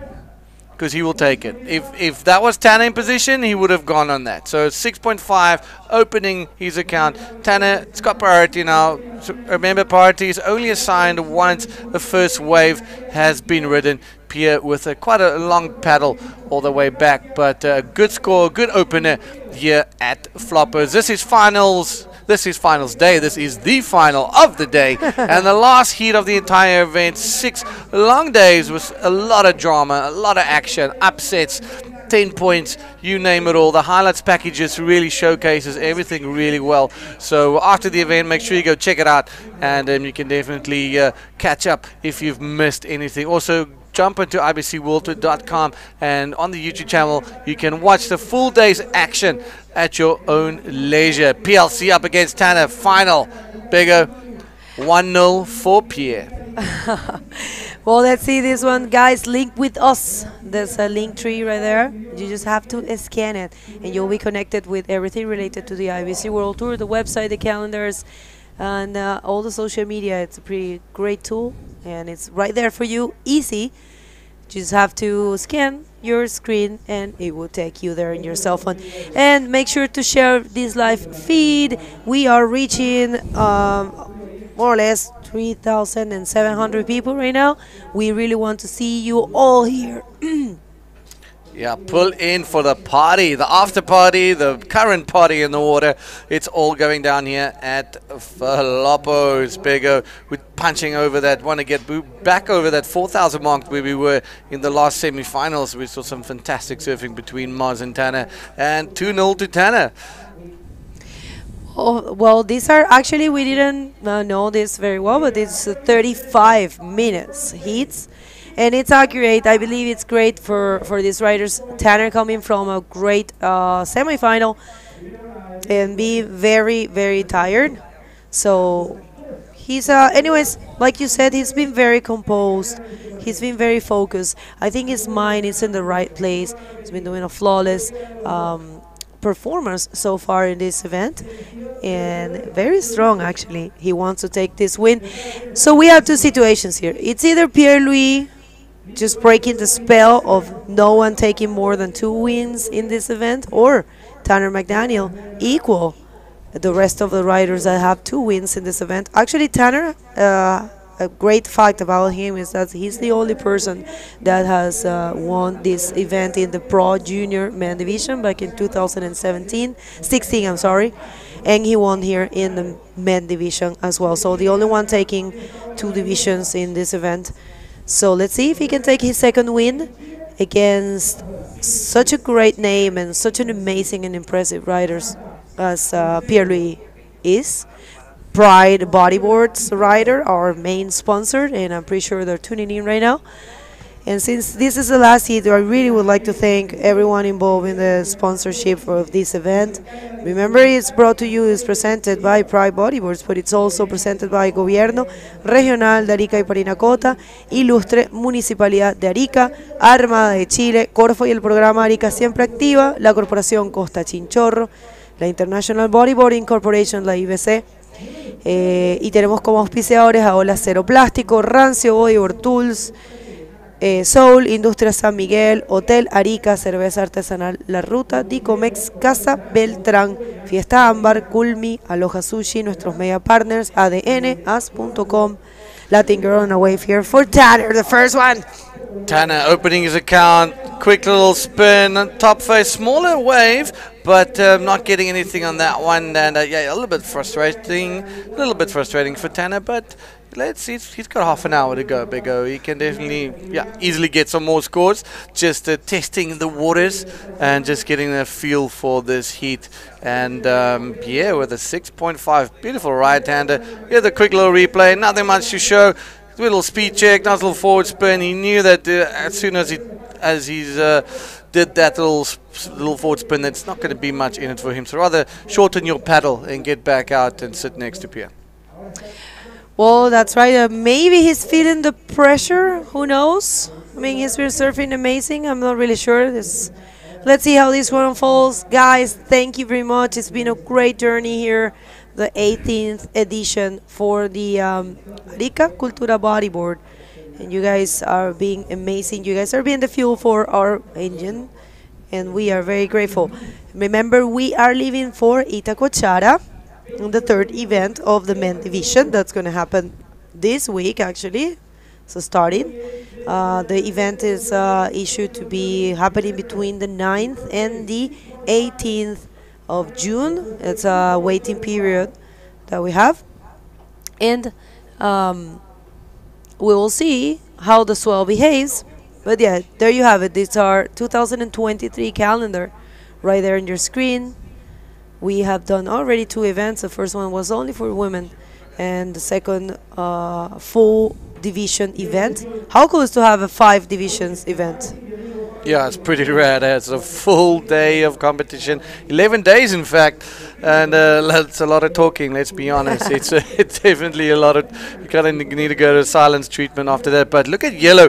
because he will take it. If that was Tanner in position, he would have gone on that. So 6.5, opening his account. Tanner, it's got priority now. So remember, priority is only assigned once the first wave has been ridden. Pierre with quite a long paddle all the way back, but good score, good opener here at Flopos. This is finals. This is finals day. This is the final of the day and the last heat of the entire event. 6 long days with a lot of drama, a lot of action, upsets, 10 points, you name it all. The highlights packages really showcases everything really well. So after the event, make sure you go check it out, and you can definitely catch up if you've missed anything. Also, jump into ibcworldtour.com, and on the YouTube channel you can watch the full day's action at your own leisure. PLC up against Tanner, final. Bigger 1-0 for Pierre. Well, let's see this one, guys. Link with us. There's a link tree right there. You just have to scan it and you'll be connected with everything related to the IBC World Tour, the website, the calendars, and all the social media. It's a pretty great tool and it's right there for you, easy. Just have to scan your screen and it will take you there in your cell phone. And make sure to share this live feed. We are reaching more or less 3,700 people right now. We really want to see you all here. Yeah, pull in for the party, the after party, the current party in the water. It's all going down here at Flopos. Bego with punching over that, want to get back over that 4,000 mark where we were in the last semi-finals. We saw some fantastic surfing between Mars and Tanner, and 2-0 to Tanner. Oh, well, these are actually, we didn't know this very well, but it's 35 minutes heats. And it's accurate. I believe it's great for these riders. Tanner coming from a great semi-final and be very, very tired. So he's, anyways, like you said, he's been very composed. He's been very focused. I think his mind is in the right place. He's been doing a flawless performance so far in this event. And very strong, actually. He wants to take this win. So we have two situations here. It's either Pierre-Louis just breaking the spell of no one taking more than 2 wins in this event, or Tanner McDaniel equal the rest of the riders that have 2 wins in this event. Actually, Tanner, a great fact about him is that he's the only person that has won this event in the Pro Junior Men Division back in 16, I'm sorry, and he won here in the Men Division as well. So the only one taking 2 divisions in this event. So let's see if he can take his second win against such a great name and such an amazing and impressive riders as Pierre-Louis is. Pride Bodyboard's rider, our main sponsor, and I'm pretty sure they're tuning in right now. And since this is the last heat, I really would like to thank everyone involved in the sponsorship of this event. Remember, it's brought to you, it's presented by Pride Bodyboards, but it's also presented by Gobierno Regional de Arica y Parinacota, Ilustre Municipalidad de Arica, Armada de Chile, Corfo y el programa Arica Siempre Activa, la Corporación Costa Chinchorro, la International Bodyboarding Corporation, la IBC, y tenemos como auspiciadores a Ola Cero Plástico, Rancio Bodyboard Tools, Soul, Industria San Miguel, Hotel Arica, Cerveza Artesanal La Ruta, Dicomex, Casa Beltrán, Fiesta Ámbar, Culmi, Aloha Sushi, nuestros media partners, ADN, As.com, Latin Girl on a wave here for Tanner, the first one. Tanner opening his account, quick little spin, top face, smaller wave, but not getting anything on that one, and yeah, a little bit frustrating for Tanner, but let's see, he's got half an hour to go, Big O. He can definitely, yeah, easily get some more scores. Just testing the waters and just getting a feel for this heat. And yeah, with a 6.5, beautiful right-hander. Here's a quick little replay, nothing much to show. little speed check, nice little forward spin. He knew that as soon as he's did that little forward spin, it's not going to be much in it for him. So rather shorten your paddle and get back out and sit next to Pierre. Well, that's right. Maybe he's feeling the pressure. Who knows? I mean, he's been surfing amazing. I'm not really sure. Let's see how this one unfolds. Guys, thank you very much. It's been a great journey here. The 18th edition for the Arica Cultura Bodyboard. And you guys are being amazing. You guys are being the fuel for our engine. And we are very grateful. Remember, we are leaving for Itacochara, the third event of the men division. That's going to happen this week, actually. So starting. The event is issued to be happening between the 9th and the 18th of June. It's a waiting period that we have. And we will see how the swell behaves. But yeah, there you have it. It's our 2023 calendar right there on your screen. We have done already 2 events. The first one was only for women, and the second full division event. How cool is to have a 5 divisions event? Yeah, it's pretty rad. It's a full day of competition, 11 days in fact, and that's a lot of talking. Let's be honest. It's definitely a lot of. You kind of need to go to silence treatment after that. But look at yellow,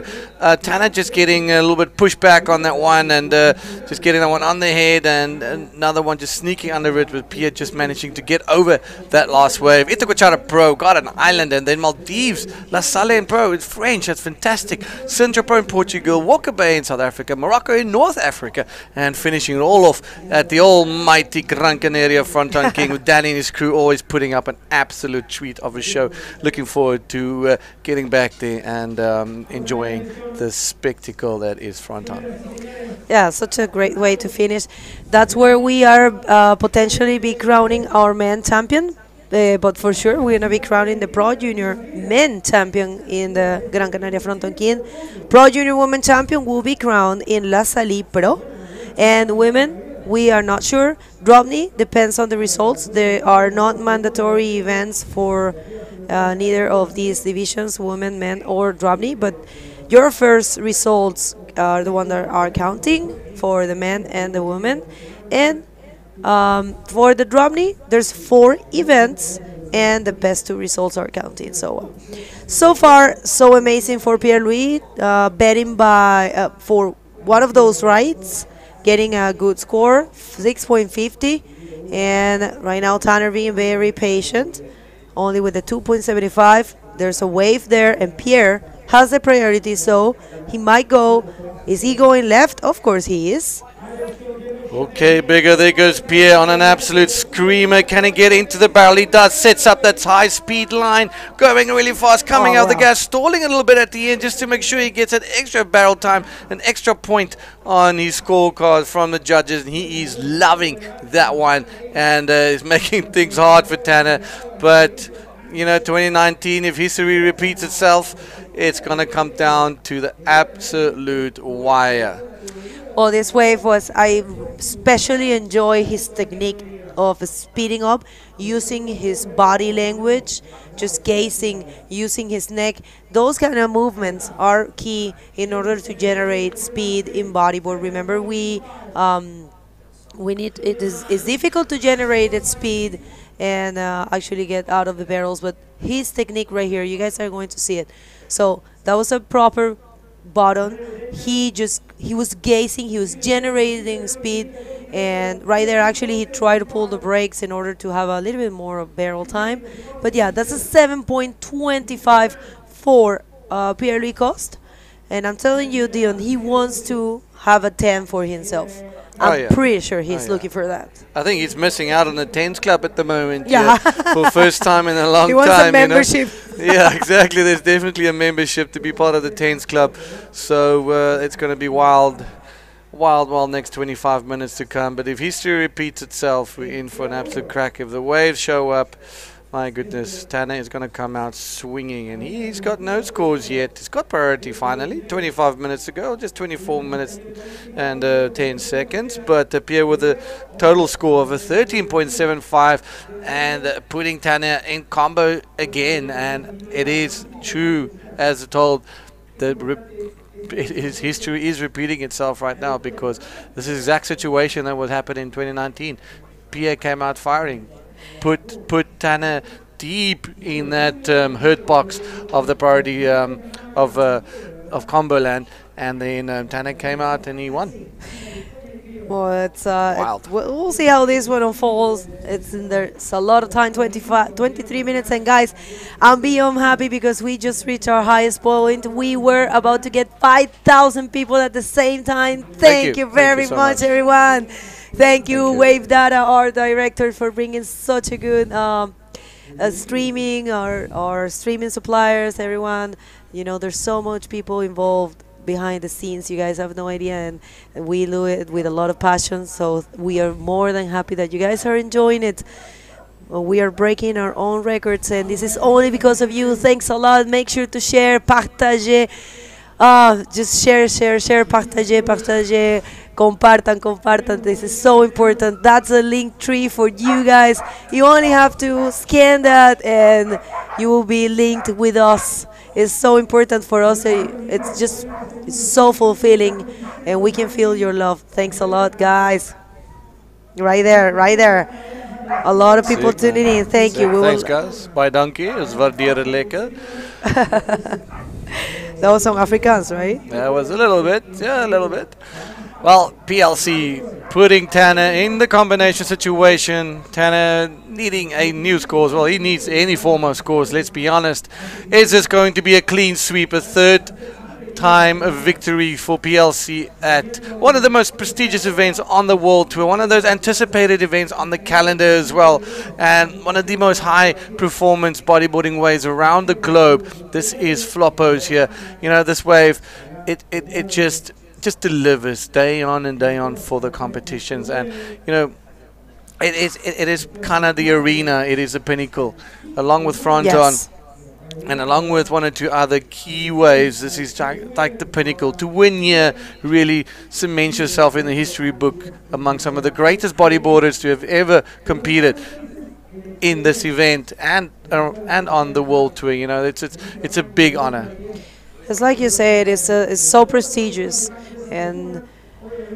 Tanner just getting a little bit pushback on that one, and just getting that one on the head, and another one just sneaking under it with Pierre just managing to get over that last wave. Itacochara Pro got an island, and then Maldives, La Salle in Pro. It's French. That's fantastic. Sintra Pro in Portugal, Walker Bay in South Africa, Morocco in North Africa, and finishing it all off at the almighty Gran Canaria Fronton King with Danny and his crew always putting up an absolute treat of a show. Looking forward to getting back there and enjoying the spectacle that is Fronton. Yeah, such a great way to finish. That's where we are potentially be crowning our men champion. But for sure, we're going to be crowning the Pro Junior men champion in the Gran Canaria Fronton King. Pro Junior women champion will be crowned in La Salle Pro. And women, we are not sure. Drop knee depends on the results. There are not mandatory events for neither of these divisions, women, men, or drop knee. But your first results are the ones that are counting for the men and the women. And for the drop knee, there's 4 events, and the best 2 results are counting. So far, so amazing for Pierre-Louis, betting by for one of those rides, getting a good score, 6.50, and right now Tanner being very patient, only with the 2.75. There's a wave there, and Pierre has the priority, so he might go. Is he going left? Of course he is. Okay, bigger. There goes Pierre on an absolute screamer. Can he get into the barrel? He does. Sets up that high speed line. Going really fast. Coming out the gas. Stalling a little bit at the end just to make sure he gets an extra barrel time. An extra point on his scorecard from the judges. And he is loving that one. And is making things hard for Tanner. But, you know, 2019, if history repeats itself, it's going to come down to the absolute wire. Well, this wave was, I especially enjoy his technique of speeding up, using his body language, just gazing, using his neck. Those kind of movements are key in order to generate speed in bodyboard. Remember, it's difficult to generate that speed and actually get out of the barrels, but his technique right here, you guys are going to see it. So that was a proper button. He was gazing, he was generating speed, and right there actually he tried to pull the brakes in order to have a little bit more of barrel time. But yeah, that's a 7.25 for Pierre-Louis Coste, and I'm telling you, Dion, he wants to have a 10 for himself. I'm pretty sure he's looking for that. I think he's missing out on the 10s club at the moment. Yeah, for first time in a long time. He wants a membership. You know? Yeah, exactly. There's definitely a membership to be part of the 10s club. So it's going to be wild next 25 minutes to come. But if history repeats itself, we're in for an absolute crack. If the waves show up, my goodness, Tanner is going to come out swinging, and he's got no scores yet. He's got priority finally. 25 minutes to go, just 24 minutes and 10 seconds. But Pierre with a total score of a 13.75 and putting Tanner in combo again. And it is true as told, his history is repeating itself right now, because this is the exact situation that would happen in 2019. Pierre came out firing, put Tanner deep in that hurt box of the priority of Comboland, and then Tanner came out and he won. Well, it's Wild. we'll see how this one unfolds. It's a lot of time, 23 minutes, and guys, I'm beyond happy because we just reached our highest point. We were about to get 5,000 people at the same time. Thank you very much, everyone. Thank you, Wave Data, our director, for bringing such a good streaming, our streaming suppliers, everyone. You know, there's so much people involved behind the scenes. You guys have no idea, and we do it with a lot of passion, so we are more than happy that you guys are enjoying it. We are breaking our own records, and this is only because of you. Thanks a lot. Make sure to share, partager, just share, partager, compartan. This is so important. That's a link tree for you guys. You only have to scan that and you will be linked with us. It's so important for us. It's so fulfilling, and we can feel your love. Thanks a lot, guys. Right there. A lot of people tuning in. Thank you. Thanks, guys. Bye, donkey. Het waarderen lekker. That was some Afrikaans, right? That was a little bit. Yeah, a little bit. Well, PLC putting Tanner in the combination situation. Tanner needing a new scores. Well, he needs any form of scores, let's be honest. Is this going to be a clean sweep, a third time of victory for PLC at one of the most prestigious events on the World Tour, one of those anticipated events on the calendar as well, and one of the most high performance bodyboarding waves around the globe? This is Flopos here. You know, this wave, it just delivers day on and day on for the competitions, and you know, it is kind of the arena. It is the pinnacle, along with Fronton, and along with one or two other key waves. This is like the pinnacle. To win here really cements yourself in the history book among some of the greatest bodyboarders to have ever competed in this event and on the World Tour. You know, it's a big honor. It's like you said, it's so prestigious, and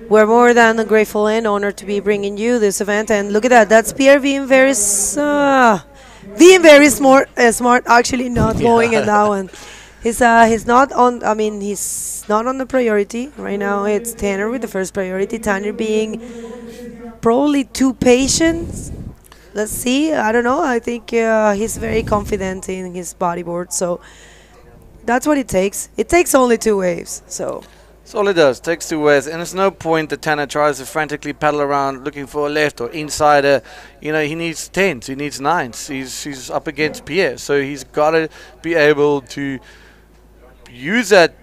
we're more than grateful and honored to be bringing you this event. And look at that, that's Pierre being very smart, actually not going in that one. He's not on, I mean, he's not on the priority right now. It's Tanner with the first priority. Tanner being probably too patient. Let's see, I don't know. I think he's very confident in his bodyboard, so that's what it takes. It takes only 2 waves, so. That's all it does. Takes 2 waves, and there's no point that Tanner tries to frantically paddle around looking for a left or insider. You know, he needs 10s, he needs 9s. He's up against Pierre, so he's got to be able to use that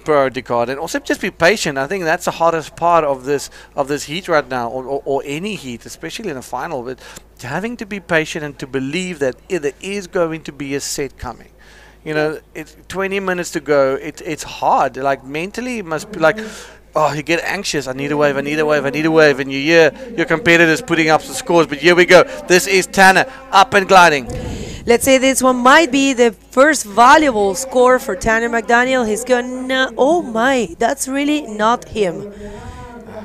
priority card and also just be patient. I think that's the hardest part of this heat right now, or any heat, especially in a final. But having to be patient and to believe that there is going to be a set coming. You know, it's 20 minutes to go. It's hard. Like, mentally, it must be like, oh, you get anxious. I need a wave, and you hear your competitors putting up some scores. But here we go. This is Tanner up and gliding. Let's say this one might be the first valuable score for Tanner McDaniel. He's gonna, oh my, that's really not him.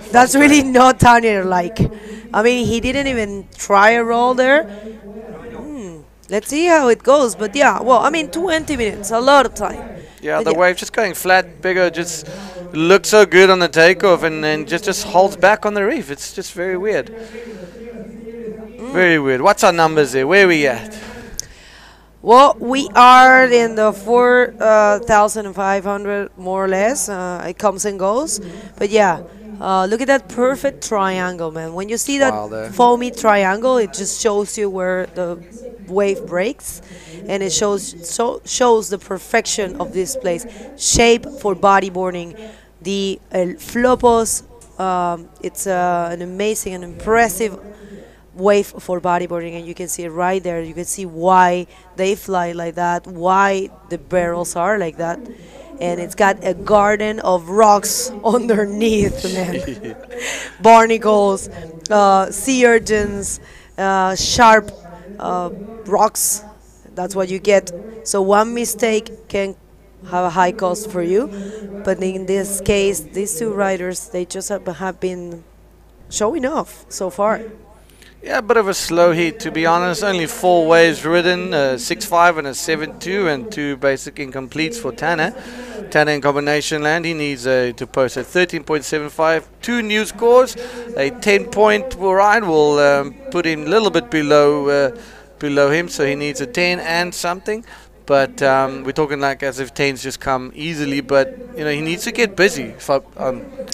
That's really not Tanner like. I mean, he didn't even try a roll there. Let's see how it goes, but yeah, well, I mean, 20 minutes, a lot of time. Yeah, the wave just going flat, bigger, just looks so good on the takeoff, and then just holds back on the reef. It's just very weird. Very weird. What's our numbers there? Where are we at? Well, we are in the 4,500, more or less. It comes and goes, but yeah. Look at that perfect triangle, man. When you see that foamy triangle, it just shows you where the wave breaks, and it shows the perfection of this place. Shape for bodyboarding. The Flopos, it's an amazing and impressive wave for bodyboarding, and you can see it right there. You can see why they fly like that, why the barrels are like that. And it's got a garden of rocks underneath, man. Barnacles, sea urchins, sharp rocks. That's what you get. So one mistake can have a high cost for you. But in this case, these two riders, they just have been showing off so far. Yeah, a bit of a slow heat, to be honest. Only 4 waves ridden, 6.5 and a 7.2, and 2 basic incompletes for Tanner. Tanner in combination land, he needs to post a 13.75, 2 new scores. A 10-point ride will put him a little bit below him, so he needs a 10 and something. But we're talking like as if 10s just come easily, but you know, he needs to get busy.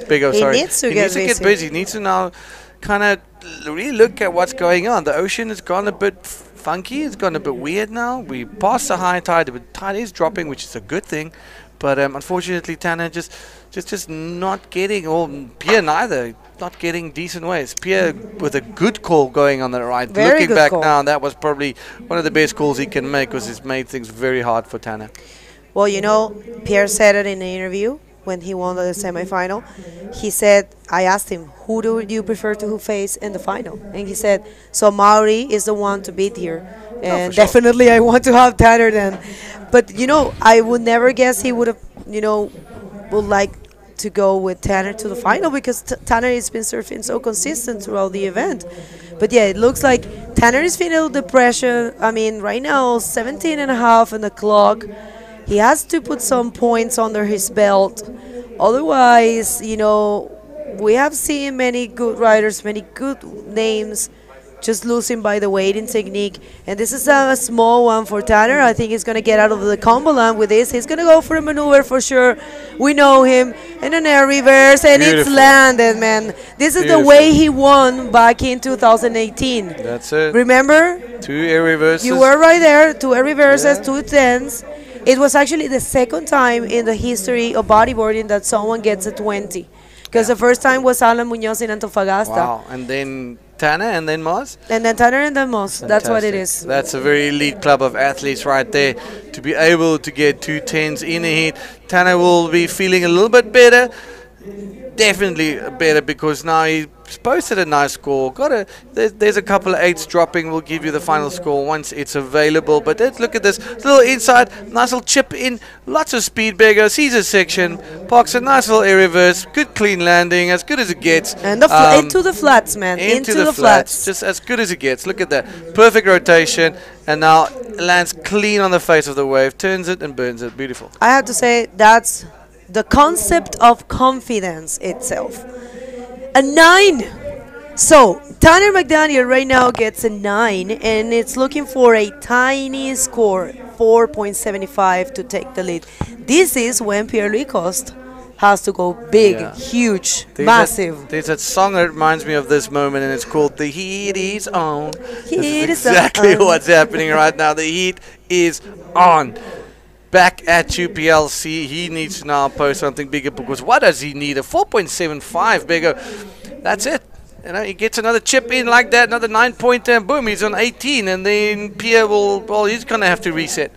Big O, sorry. He needs to get busy. He needs to now kind of really look at what's going on. The ocean has gone a bit funky. It's gone a bit weird now. We passed the high tide. The tide is dropping, which is a good thing. But unfortunately, Tanner just not getting, or Pierre neither, not getting decent waves. Pierre with a good call going on the right. Very Looking good back call. now, that was probably one of the best calls he can make, because it's made things very hard for Tanner. Well, you know, Pierre said it in the interview when he won the semifinal. He said, I asked him, who do you prefer to face in the final? And he said, so Mauri is the one to beat here. And sure. definitely I want to have Tanner then. But, you know, I would never guess he would have, you know, would like to go with Tanner to the final, because Tanner has been surfing so consistent throughout the event. But yeah, it looks like Tanner is feeling the pressure. I mean, right now, 17.5 in the clock. He has to put some points under his belt. Otherwise, you know, we have seen many good riders, many good names just losing by the weighting technique. And this is a small one for Tanner. I think he's going to get out of the combo line with this. He's going to go for a maneuver for sure. We know him. And an air reverse, and it's landed, man. This is the way he won back in 2018. That's it. Remember? 2 air reverses. You were right there. 2 air reverses, 2 10s. It was actually the second time in the history of bodyboarding that someone gets a 20. Because the first time was Alan Munoz in Antofagasta. Wow, and then Tanner, and then Moz? And then Tanner and then Moz. That's what it is. That's a very elite club of athletes right there. To be able to get 2 10s in a heat, Tanner will be feeling a little bit better. Definitely better, because now he's posted a nice score. There's a couple of 8s dropping. We'll give you the final score once it's available. But let's look at this little inside, nice little chip in, lots of speed. Beggar sees a section, parks a nice little air reverse, good clean landing, as good as it gets. And into the flats, man. Into the flats, just as good as it gets. Look at that, perfect rotation, and now lands clean on the face of the wave, turns it and burns it. Beautiful. I have to say, that's the concept of confidence itself. A 9. So Tanner McDaniel right now gets a 9, and it's looking for a tiny score, 4.75, to take the lead. This is when Pierre-Louis Coste has to go big, huge, massive. There's that song that reminds me of this moment, and it's called "The Heat Is On." Heat this is is exactly on. what's happening right now. The heat is on. Back at UPLC, he needs to now post something bigger, because what does he need? A 4.75 bigger. That's it. You know, he gets another chip in like that, another 9-pointer, and boom, he's on 18, and then Pierre he's going to have to reset.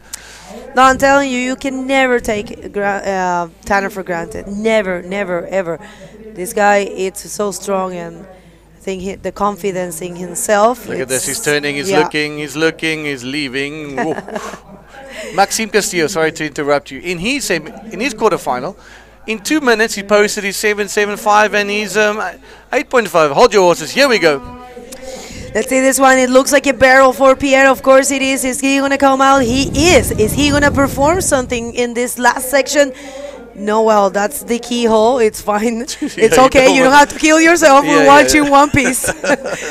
No, I'm telling you, you can never take Tanner for granted. Never, never, ever. This guy, it's so strong, and I think the confidence in himself. Look at this, he's turning, he's looking, he's leaving. Maxime Castillo, sorry to interrupt you. In his quarterfinal, in 2 minutes, he posted his 7.75 and his 8.5. Hold your horses. Here we go. Let's see this one. It looks like a barrel for Pierre. Of course it is. Is he going to come out? He is. Is he going to perform something in this last section? No, well, that's the keyhole. It's fine. It's okay. You don't have to kill yourself. We want you in one piece.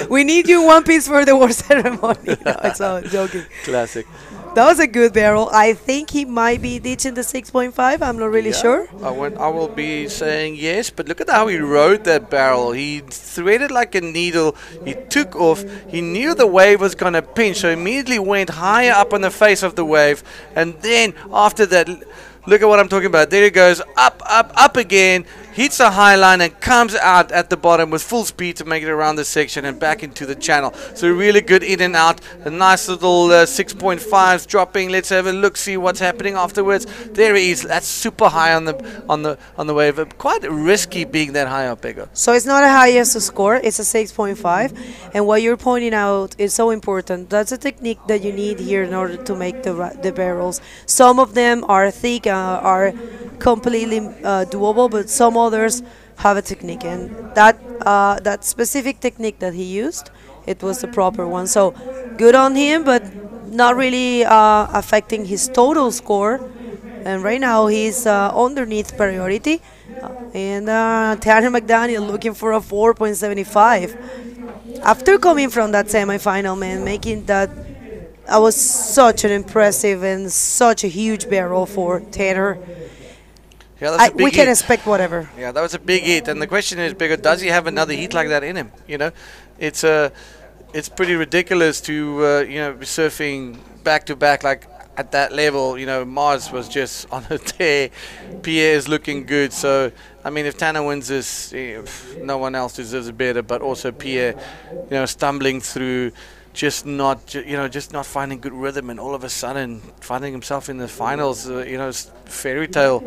We need you in one piece for the war ceremony. No, it's all joking. Classic. That was a good barrel. I think he might be ditching the 6.5. I'm not really sure. I will be saying yes, but look at how he rode that barrel. He threaded like a needle. He took off. He knew the wave was going to pinch, so immediately went higher up on the face of the wave. And then after that, look at what I'm talking about. There he goes, up, up, up again. hits a high line and comes out at the bottom with full speed to make it around the section and back into the channel. So really good in and out. A nice little 6.5s dropping. Let's have a look, see what's happening afterwards. There he is. That's super high on the wave. Quite risky being that high up, Pego. So it's not a highest score, it's a 6.5. And what you're pointing out is so important. That's a technique that you need here in order to make the barrels. Some of them are thick, are completely doable, but some others have a technique. And that specific technique that he used, it was the proper one. So good on him, but not really affecting his total score. And right now he's underneath priority. And Tanner McDaniel looking for a 4.75. After coming from that semifinal, man, making that was such an impressive and such a huge barrel for Tanner. Yeah, that's a big we can hit. expect whatever. Yeah, that was a big hit. And the question is, Bigger, does he have another heat like that in him? You know, it's pretty ridiculous to be surfing back to back like at that level. You know, Mars was just on a tear. Pierre is looking good. So I mean, if Tanner wins this, no one else deserves it better. But also Pierre, stumbling through. Just not finding good rhythm, and all of a sudden finding himself in the finals. Fairy tale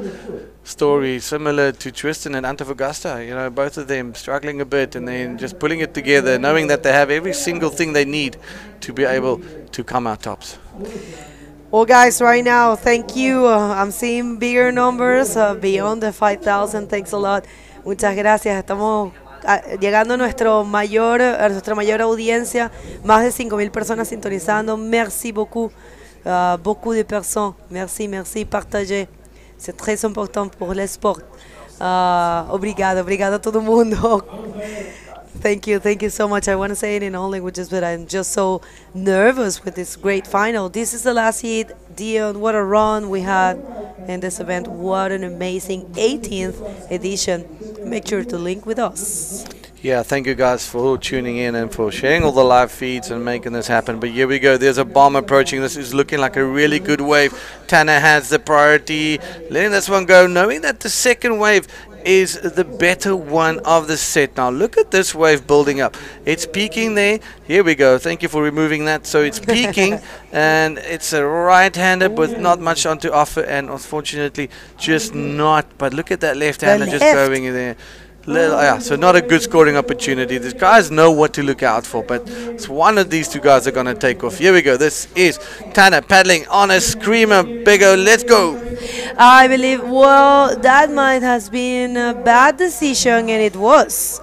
story similar to Tristan and Antofagasta. Both of them struggling a bit, and then just pulling it together, knowing that they have every single thing they need to be able to come out tops. Well, guys, right now, thank you. I'm seeing bigger numbers beyond the 5,000. Thanks a lot. Muchas gracias. Estamos llegando a nuestra mayor audiencia, más de 5,000 personas sintonizando. Merci beaucoup, beaucoup de personnes. Merci, partagez. C'est très important pour le sport. Obrigado a todo mundo. Thank you so much. I want to say it in all languages, but I'm just so nervous with this great final. This is the last heat. Dion, what a run we had in this event. What an amazing 18th edition. Make sure to link with us. Yeah, thank you guys for tuning in and for sharing all the live feeds and making this happen. But here we go. There's a bomb approaching. This is looking like a really good wave. Tanner has the priority. Letting this one go, knowing that the second wave is the better one of the set. Now look at this wave building up. It's peaking there. Here we go. Thank you for removing that. So it's peaking and it's a right-hander with not much on to offer, and unfortunately just not. But look at that left-hander just going in there. So not a good scoring opportunity. These guys know what to look out for, but it's one of these two guys are going to take off. Here we go. This is Tanner paddling on a screamer. Biggo, let's go. I believe, well, that might have been a bad decision, and it was.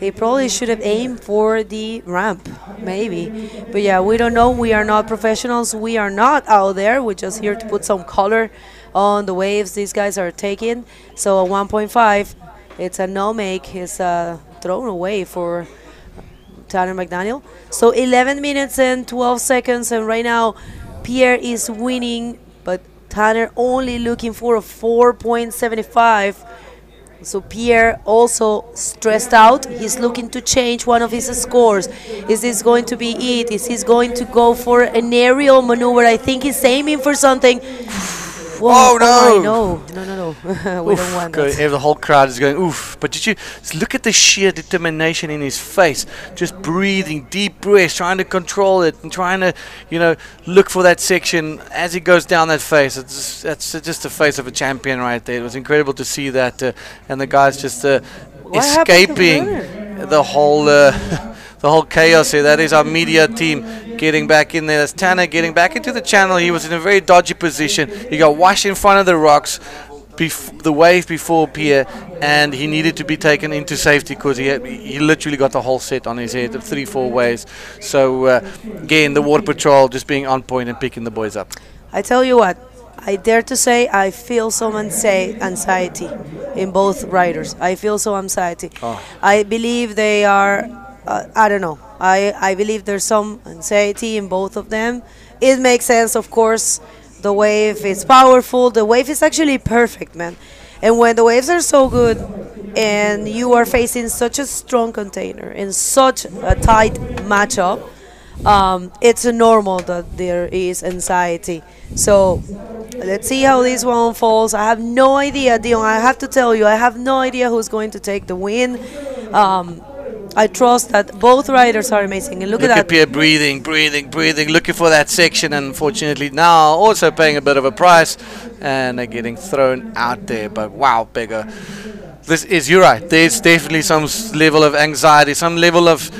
He probably should have aimed for the ramp, maybe. But yeah, we don't know. We are not professionals. We are not out there. We're just here to put some color on the waves these guys are taking. So a 1.5. It's a no-make. It's thrown away for Tanner McDaniel. So 11 minutes and 12 seconds, and right now Pierre is winning, but Tanner only looking for a 4.75. So Pierre also stressed out. He's looking to change one of his scores. Is this going to be it? Is he going to go for an aerial maneuver? I think he's aiming for something. Whoa, oh no! No. We don't want that. The whole crowd is going oof. But did you look at the sheer determination in his face? Just breathing, deep breaths, trying to control it and trying to, look for that section as he goes down that face. That's just the face of a champion right there. It was incredible to see that, and the guys just escaping the whole. The whole chaos here. That is our media team getting back in there. That's Tanner getting back into the channel. He was in a very dodgy position. He got washed in front of the rocks, the wave before Pierre, and he needed to be taken into safety because he literally got the whole set on his head of 3-4 waves. So again, the water patrol just being on point and picking the boys up. I tell you what, I dare to say I feel some anxiety in both riders. I feel some anxiety. I believe they are. I don't know. I believe there's some anxiety in both of them. It makes sense, of course. The wave is powerful. The wave is actually perfect, man. And when the waves are so good and you are facing such a strong container in such a tight matchup, it's normal that there is anxiety. So Let's see how this one falls. I have no idea, Dion. I have to tell you, I have no idea who's going to take the win. I trust that both riders are amazing. And look at that. Pierre breathing, looking for that section. And unfortunately now also paying a bit of a price. And they're getting thrown out there. But wow, Beggar. You're right. There's definitely some level of anxiety, some level of,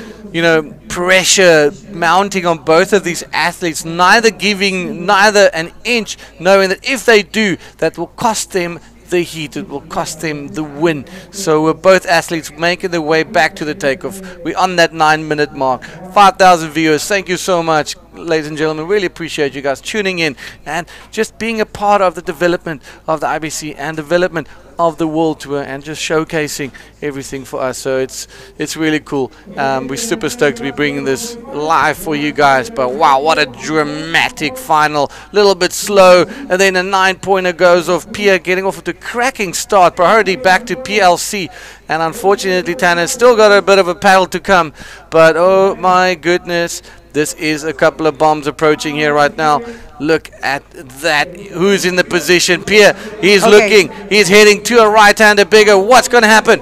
pressure mounting on both of these athletes, neither giving an inch, knowing that if they do, that will cost them the heat, it will cost them the win. So we're both athletes making their way back to the takeoff. We're on that 9-minute mark. 5,000 viewers. Thank you so much, ladies and gentlemen. Really appreciate you guys tuning in and just being a part of the development of the IBC and development of the World Tour and just showcasing everything for us. So it's really cool. We're super stoked to be bringing this live for you guys. But wow, what a dramatic final. A little bit slow, and then a 9-pointer goes off. Pierre getting off to a cracking start. Priority back to PLC, and unfortunately Tanner's still got a bit of a paddle to come. But oh my goodness, this is a couple of bombs approaching here right now. Look at that. Who's in the position? Pierre, he's looking. He's heading to a right-hander bigger. What's going to happen?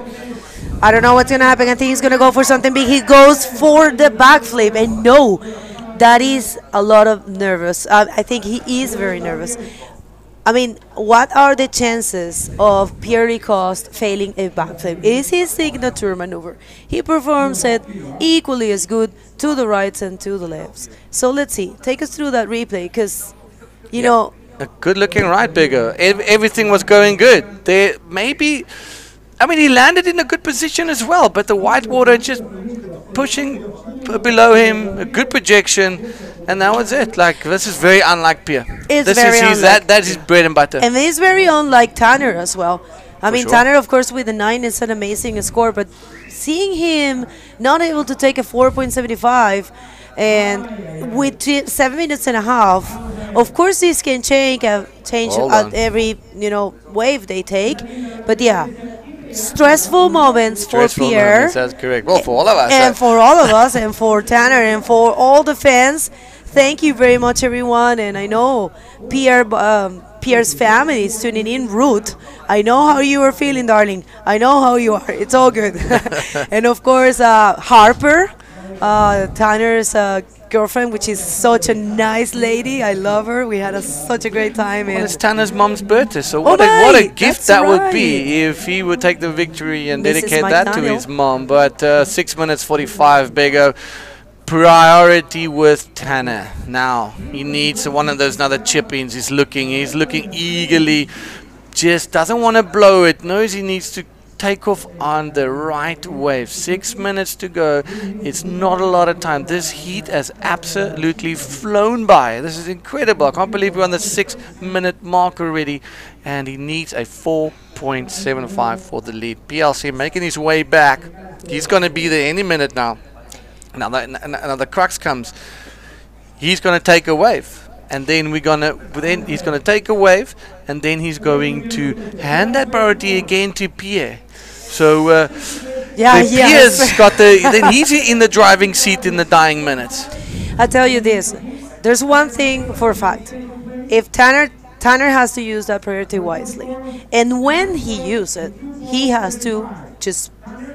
I don't know what's going to happen. I think he's going to go for something big. He goes for the backflip. And no, that is a lot of nervous. I think he is very nervous. I mean, what are the chances of Pierre Ricoste failing a backflip? It is his signature maneuver. He performs it equally as good to the rights and to the lefts. So let's see. Take us through that replay, because, you know... A good-looking right, Bigger. Everything was going good. There maybe... I mean, he landed in a good position as well, but the whitewater just pushing below him, a good projection, and that was it. Like, this is very unlike Pierre. It's very unlike. That's his bread and butter. And it's very unlike Tanner as well. I mean, sure. Tanner, of course, with the 9 is an amazing score, but seeing him not able to take a 4.75 and with 7 minutes and a half, of course this can change at every wave they take, but yeah. Stressful moments for Pierre. That's correct. Well, for all of us. And for all of us, and for Tanner, and for all the fans. Thank you very much, everyone. And I know Pierre's family is tuning in. Ruth, I know how you are feeling, darling. I know how you are. It's all good. And of course, Harper, Tanner's girlfriend, which is such a nice lady. I love her. We had such a great time. Well, it's Tanner's mom's birthday, so what a gift that would be if he would take the victory and dedicate that to his mom. But 6 minutes 45, Bego. Priority with Tanner. Now he needs one of those another chip-ins. He's looking eagerly. Just doesn't want to blow it. Knows he needs to take off on the right wave. 6 minutes to go. It's not a lot of time. This heat has absolutely flown by. This is incredible. I can't believe we're on the 6-minute mark already, and he needs a 4.75 for the lead. PLC making his way back. He's going to be there any minute now. Now the crux comes. He's going to take a wave, and then he's going to take a wave, and then he's going to hand that priority again to Pierre. So Pierre's got then he's in the driving seat in the dying minutes. I tell you this, there's one thing for a fact. If Tanner has to use that priority wisely, and when he uses it, he has to just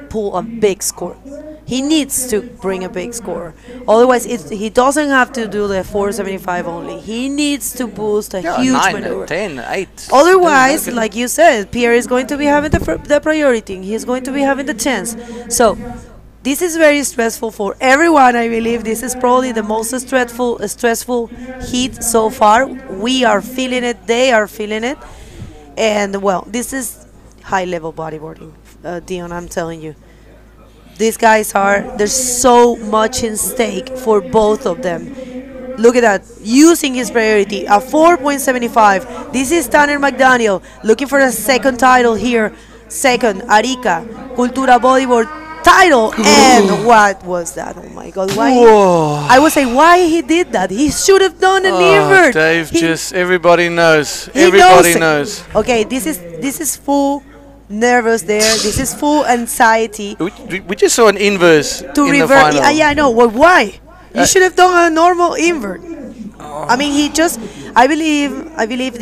pull a big score. He needs to bring a big score. Otherwise, he doesn't have to do the 4.75 only. He needs to boost a huge 9, maneuver. 10, 8. Otherwise, like you said, Pierre is going to be having the priority. He's going to be having the chance. So this is very stressful for everyone. I believe this is probably the most stressful heat so far. We are feeling it. They are feeling it. And, well, this is high-level bodyboarding, Dion, I'm telling you. These guys there's so much in stake for both of them. Look at that, using his priority, a 4.75. This is Tanner McDaniel, looking for a second title here. Second, Arica, Cultura Bodyboard title. And what was that? Oh my God, why? I would say why he did that. He should have done an invert. Dave, everybody knows. Everybody knows. Okay, this is full nervous there. This is full anxiety. We just saw an inverse in the final. Yeah, I know. Well, why? You should have done a normal invert. I mean, I believe I believe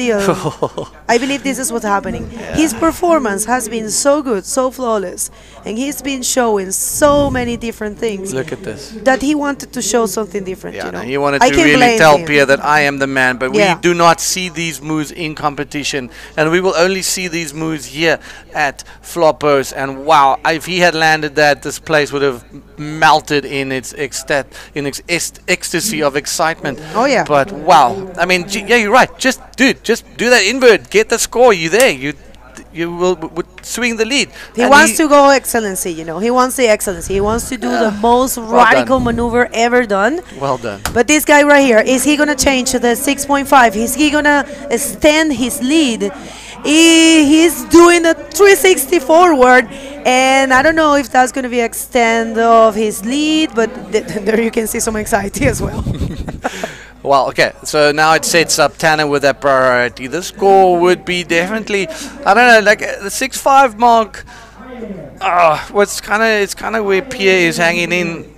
I believe this is what's happening. His performance has been so good, so flawless, and he's been showing so many different things. Look at this. That he wanted to show something different. Yeah, you know, no, he wanted I to can't really blame tell him. Pierre that I am the man, but Yeah. we do not see these moves in competition, and we will only see these moves here at Flopos. And wow, if he had landed that, this place would have melted in its ecstasy of excitement. Oh yeah. But wow, I mean, yeah, you're right. Just do that invert, get the score. You there? You will would swing the lead. He And wants to go excellency, you know. He wants the excellency. He wants to do the most radical maneuver ever done. Well done. But this guy right here, is he going to change to the 6.5? Is he going to extend his lead? He's doing the 360 forward, and I don't know if that's going to be extend of his lead, but there you can see some anxiety as well. Well, okay, so now it sets up Tanner with that priority. The score would be definitely, I don't know, like the 6.5 mark. It's kind of where Pierre is hanging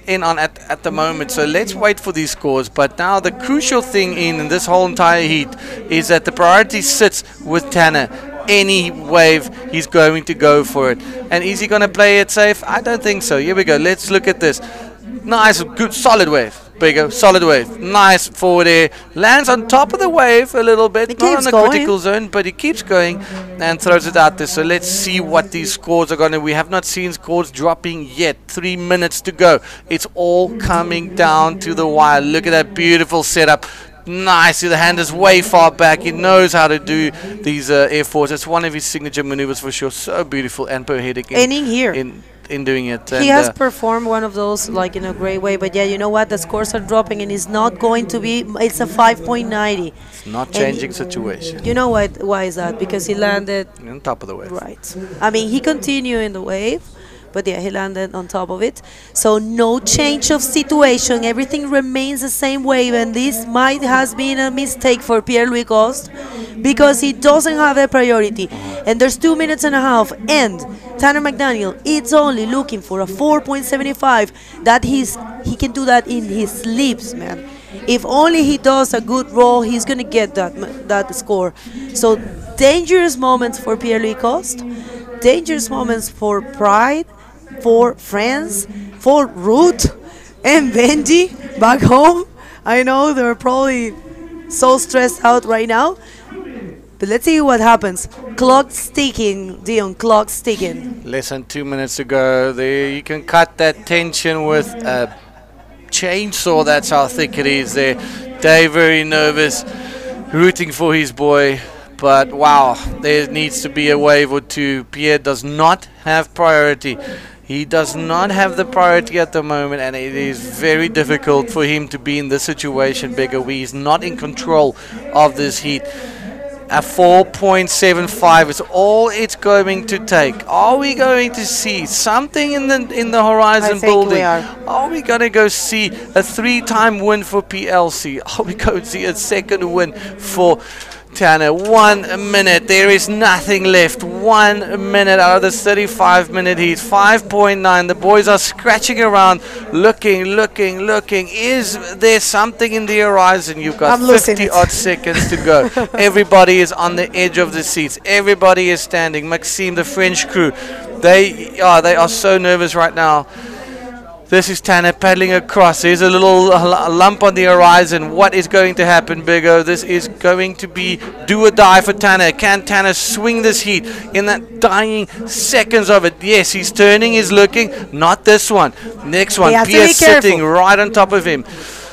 in on at the moment. So let's wait for these scores. But now the crucial thing in this whole entire heat is that the priority sits with Tanner. Any wave, he's going to go for it. And is he going to play it safe? I don't think so. Here we go. Let's look at this. Nice, good, solid wave. Bigger, solid wave. Nice forward air. Lands on top of the wave a little bit. Not on the critical zone, but he keeps going and throws it out there. So let's see what these scores are going to. We have not seen scores dropping yet. 3 minutes to go. It's all coming down to the wire. Look at that beautiful setup. Nice. The hand is way far back. He knows how to do these air force. It's one of his signature maneuvers for sure. So beautiful and poetic. And in here. In doing it. He has performed one of those like in a great way, but yeah, you know what, the scores are dropping and it's not going to be, it's a 5.90. It's not changing situation. You know what? Why is that? Because he landed on top of the wave. Right. I mean, he continued in the wave, but yeah, he landed on top of it. So no change of situation. Everything remains the same wave, and this might has been a mistake for Pierre-Louis Coste because he doesn't have a priority. And there's 2 minutes and a half, and Tanner McDaniel is only looking for a 4.75. That he can do that in his sleeps, man. If only he does a good roll, he's gonna get that score. So dangerous moments for Pierre-Louis Coste, dangerous moments for Pride, for France, for Ruth and Benji back home. I know they're probably so stressed out right now. But let's see what happens. Clock sticking, Dion, clock sticking. Less than 2 minutes to go. There, you can cut that tension with a chainsaw. That's how thick it is there. Dave very nervous, rooting for his boy. But wow, there needs to be a wave or two. Pierre does not have priority. He does not have the priority at the moment, and it is very difficult for him to be in this situation, Bigger. He's not in control of this heat. A 4.75 is all it's going to take. Are we going to see something in the horizon building? Are we going to go see a 3-time win for PLC? Are we going to see a second win for Tanner? 1 minute. There is nothing left. 1 minute out of this 35-minute heat. 5.9. The boys are scratching around, looking. Is there something in the horizon? You've got 50-odd seconds to go. Everybody is on the edge of the seats. Everybody is standing. Maxime, the French crew, they are so nervous right now. This is Tanner paddling across. There's a little lump on the horizon. What is going to happen, Bigo? This is going to be do or die for Tanner. Can Tanner swing this heat in that dying seconds of it? Yes, he's turning, he's looking. Not this one. Next one. Pierre sitting right on top of him.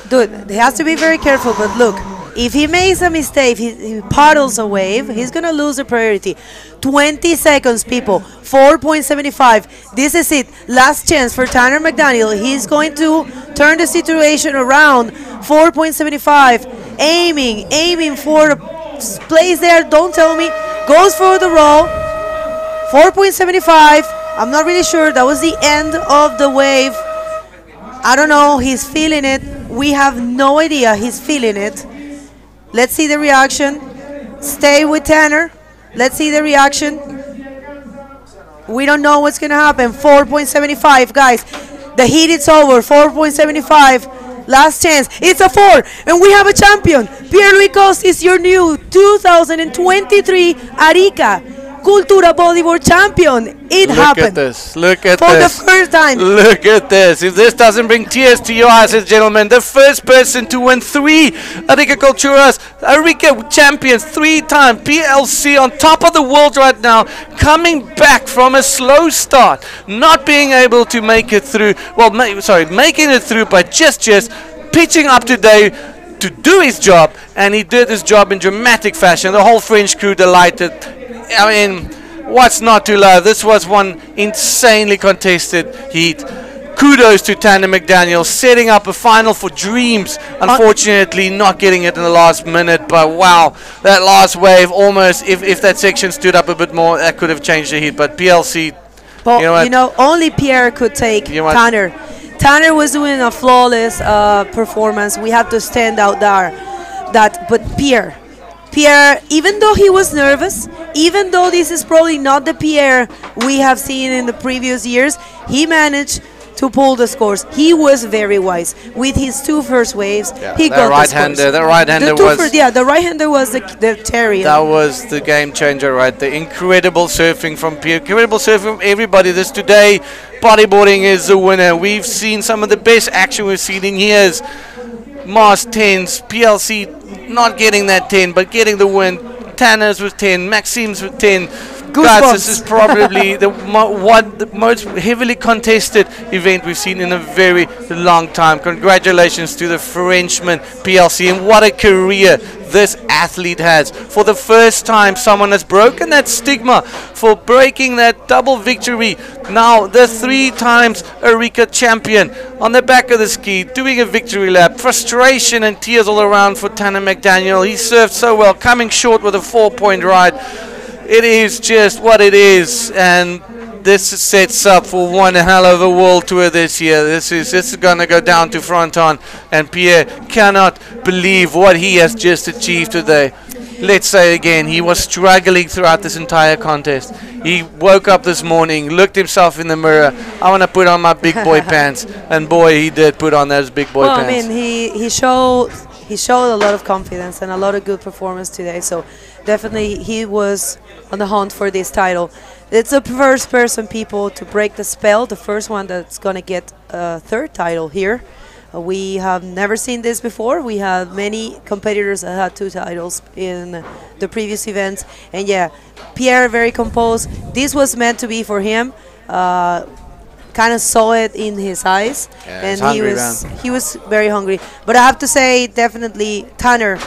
Dude, he has to be very careful, but look, if he makes a mistake, he paddles a wave, he's going to lose the priority. 20 seconds, people. 4.75. This is it. Last chance for Tanner McDaniel. He's going to turn the situation around. 4.75. Aiming for the place there. Don't tell me. Goes for the roll. 4.75. I'm not really sure. That was the end of the wave. I don't know. He's feeling it. We have no idea. He's feeling it. Let's see the reaction. Stay with Tanner. Let's see the reaction. We don't know what's going to happen. 4.75, guys. The heat is over. 4.75. Last chance. It's a 4, and we have a champion. Pierre-Louis Coste is your new 2023 Arica Cultura Bodyboard champion. It happened. Look at this. For the first time. Look at this. If this doesn't bring tears to your eyes, gentlemen, the first person to win 3 Arica Culturas, Arica champions, 3-time PLC on top of the world right now, coming back from a slow start, not being able to make it through. Well, making it through, but just pitching up today to do his job, and he did his job in dramatic fashion. The whole French crew delighted. I mean, what's not to love? This was one insanely contested heat. Kudos to Tanner McDaniel, setting up a final for dreams. Unfortunately, not getting it in the last minute, but wow, that last wave almost, if that section stood up a bit more, that could have changed the heat. But PLC, but, only Pierre could take Tanner. Tanner was doing a flawless performance. We have to stand out there. But Pierre, even though he was nervous, even though this is probably not the Pierre we have seen in the previous years, he managed to pull the scores. He was very wise with his 2 first waves. Yeah, he got the scores. The right-hander was. The right-hander was the Terrier. That was the game changer, right? The incredible surfing from Pierre, incredible surfing from everybody. This today, bodyboarding is the winner. We've seen some of the best action we've seen in years. Mars 10s, PLC not getting that 10, but getting the win. Tanner's with 10, Maxime's with 10. Guys, this is probably the most heavily contested event we've seen in a very long time. Congratulations to the Frenchman PLC, and what a career this athlete has. For the first time, someone has broken that stigma for breaking that double victory. Now the 3 times Arica champion on the back of the ski, doing a victory lap. Frustration and tears all around for Tanner McDaniel. He surfed so well, coming short with a 4-point ride. It is just what it is, and this sets up for one hell of a world tour this year. This is going to go down to Fronton, and Pierre cannot believe what he has just achieved today. Let's say again, he was struggling throughout this entire contest. He woke up this morning, looked himself in the mirror. I want to put on my big boy pants, and boy, he did put on those big boy pants. I mean, he showed a lot of confidence and a lot of good performance today. So definitely he was on the hunt for this title. It's the first person, people, to break the spell, the first one that's going to get a 3rd title here. We have never seen this before. We have many competitors that had 2 titles in the previous events. And yeah, Pierre, very composed. This was meant to be for him. Kind of saw it in his eyes, and he was very hungry. But I have to say, definitely Tanner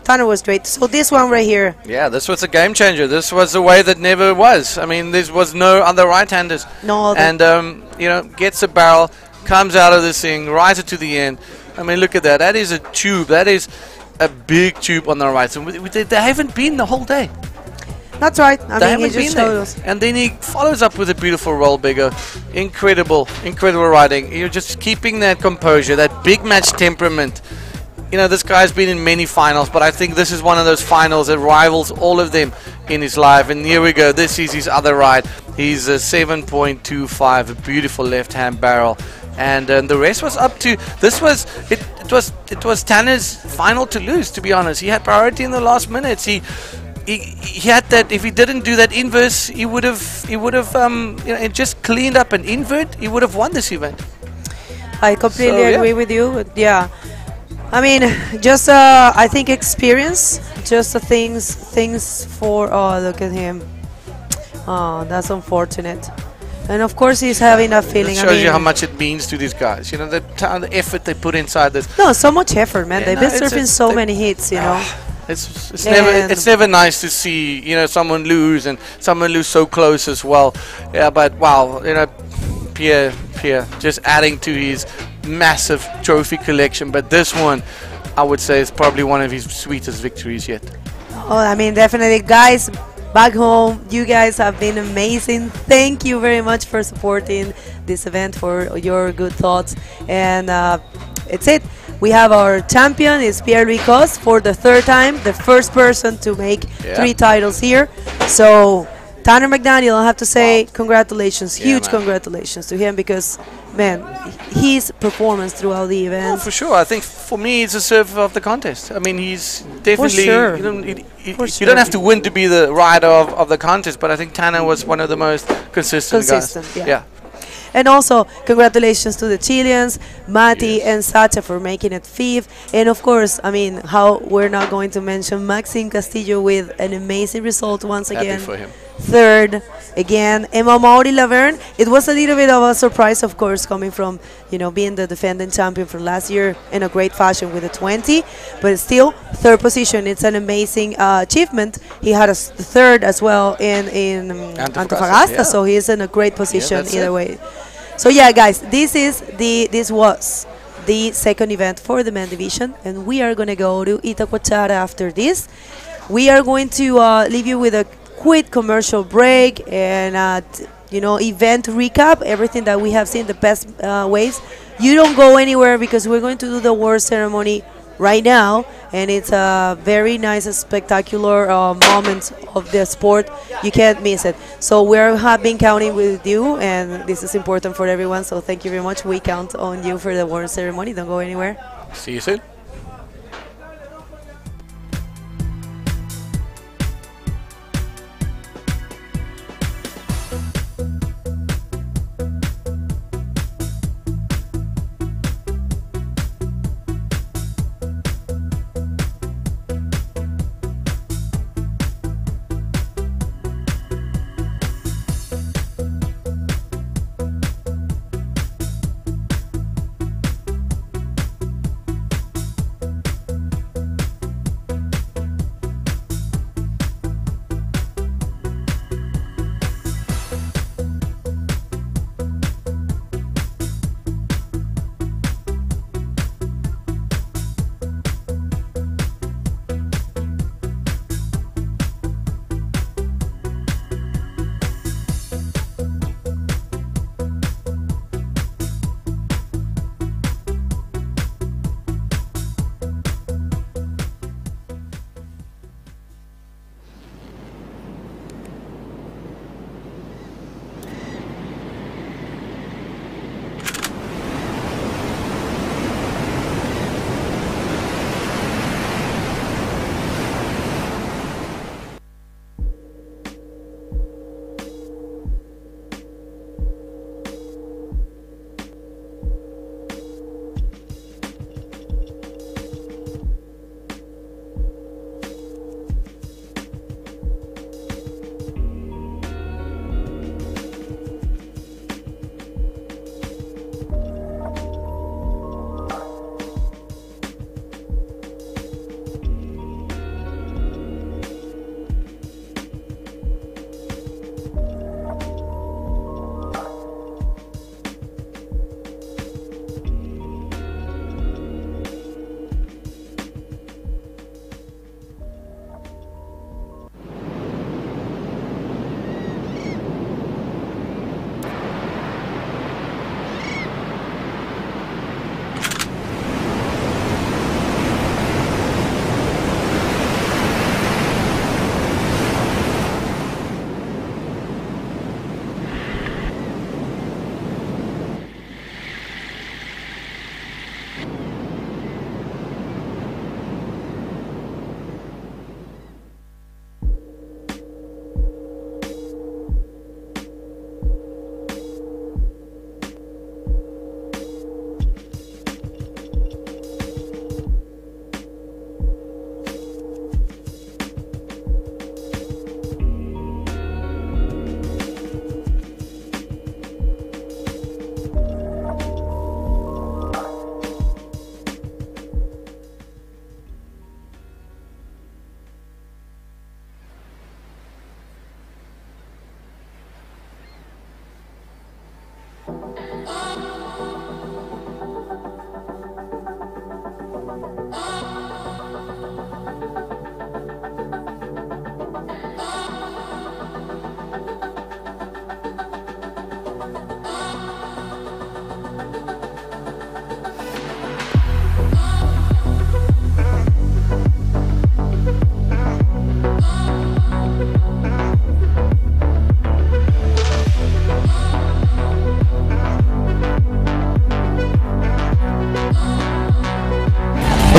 was great. So this one right here. Yeah, this was a game changer. This was the way that never was. I mean, there was no other right-handers. No other. And gets a barrel, comes out of this thing, rides it to the end. I mean, look at that. That is a tube. That is a big tube on the right. So they haven't been the whole day. That's right. I mean, he just showed us. And then he follows up with a beautiful roll bigger. Incredible riding. You're just keeping that composure, that big match temperament. This guy's been in many finals, but I think this is one of those finals that rivals all of them in his life. And here we go. This is his other ride. He's a 7.25, a beautiful left-hand barrel. And the rest was up to, it was Tanner's final to lose, to be honest. He had priority in the last minutes. He had that. If he didn't do that inverse, he would have just cleaned up an invert. He would have won this event. I completely agree with you. Yeah, I mean, just I think experience, just the things for. Oh, look at him. Oh, that's unfortunate. And of course, he's having a feeling. It shows you how much it means to these guys. The effort they put inside this. No, so much effort, man. They've been surfing so many hits, It's never nice to see someone lose, and someone lose so close as well. Yeah, but wow, Pierre just adding to his massive trophy collection. But this one, I would say, is probably one of his sweetest victories yet. Oh, I mean, definitely, guys. Back home, you guys have been amazing. Thank you very much for supporting this event, for your good thoughts, and it's it. We have our champion is Pierre-Louis Coste for the 3rd time, the first person to make 3 titles here. So Tanner McDaniel, I have to say, congratulations, huge congratulations to him, because man, his performance throughout the Oh, event. for sure. I think for me, it's a server of the contest. I mean, he's definitely. sure. You don't have to win to be the rider of the contest, but I think Tanner was one of the most consistent guys. Yeah. And also, congratulations to the Chileans, Mati and Sacha for making it fifth. And of course, I mean, how we're not going to mention Maxime Castillo with an amazing result once Happy again. for him. Third again. Emma Mauri Laverne. It was a little bit of a surprise, of course, coming from, you know, being the defending champion from last year in a great fashion with a 20, but still third position. It's an amazing achievement. He had a third as well in Antofagasta, yeah. so he's in a great position that's either it. way. So yeah, guys, this was the second event for the men division, and we are gonna go to Itacoachara after this. We are going to leave you with a quick commercial break and you know, event recap, everything that we have seen, the best waves. You don't go anywhere because we're going to do the award ceremony right now, and it's a very nice and spectacular moment of the sport. You can't miss it. So we have been counting with you, and this is important for everyone, so thank you very much. We count on you for the award ceremony. Don't go anywhere. See you soon.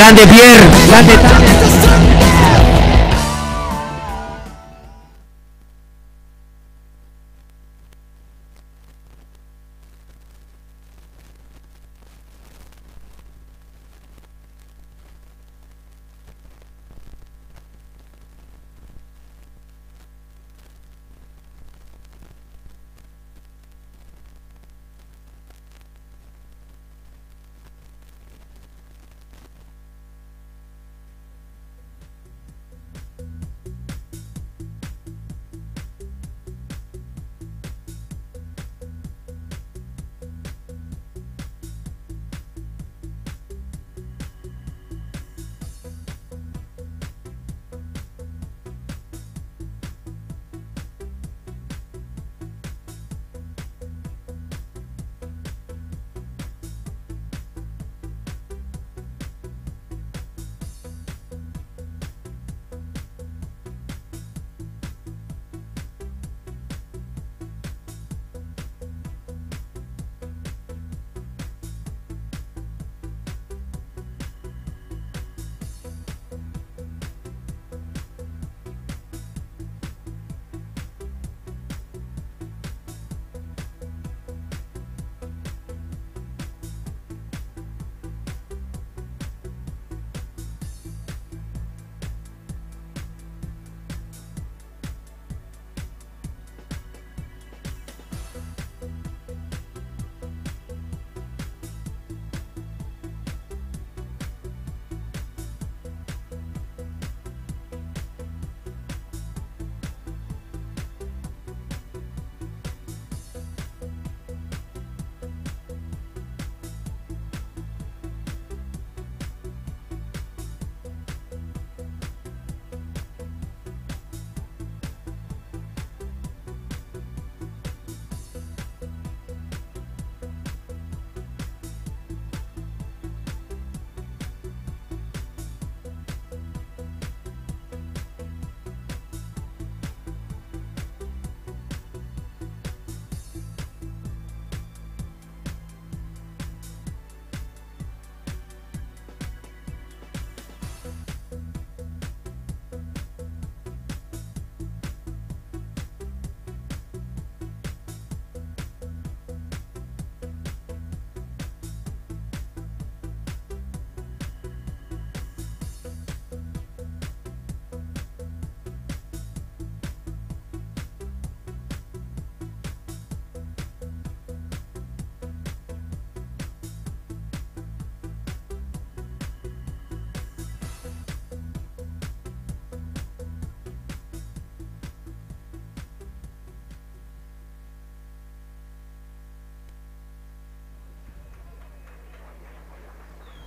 Grande Pierre, grande Tania.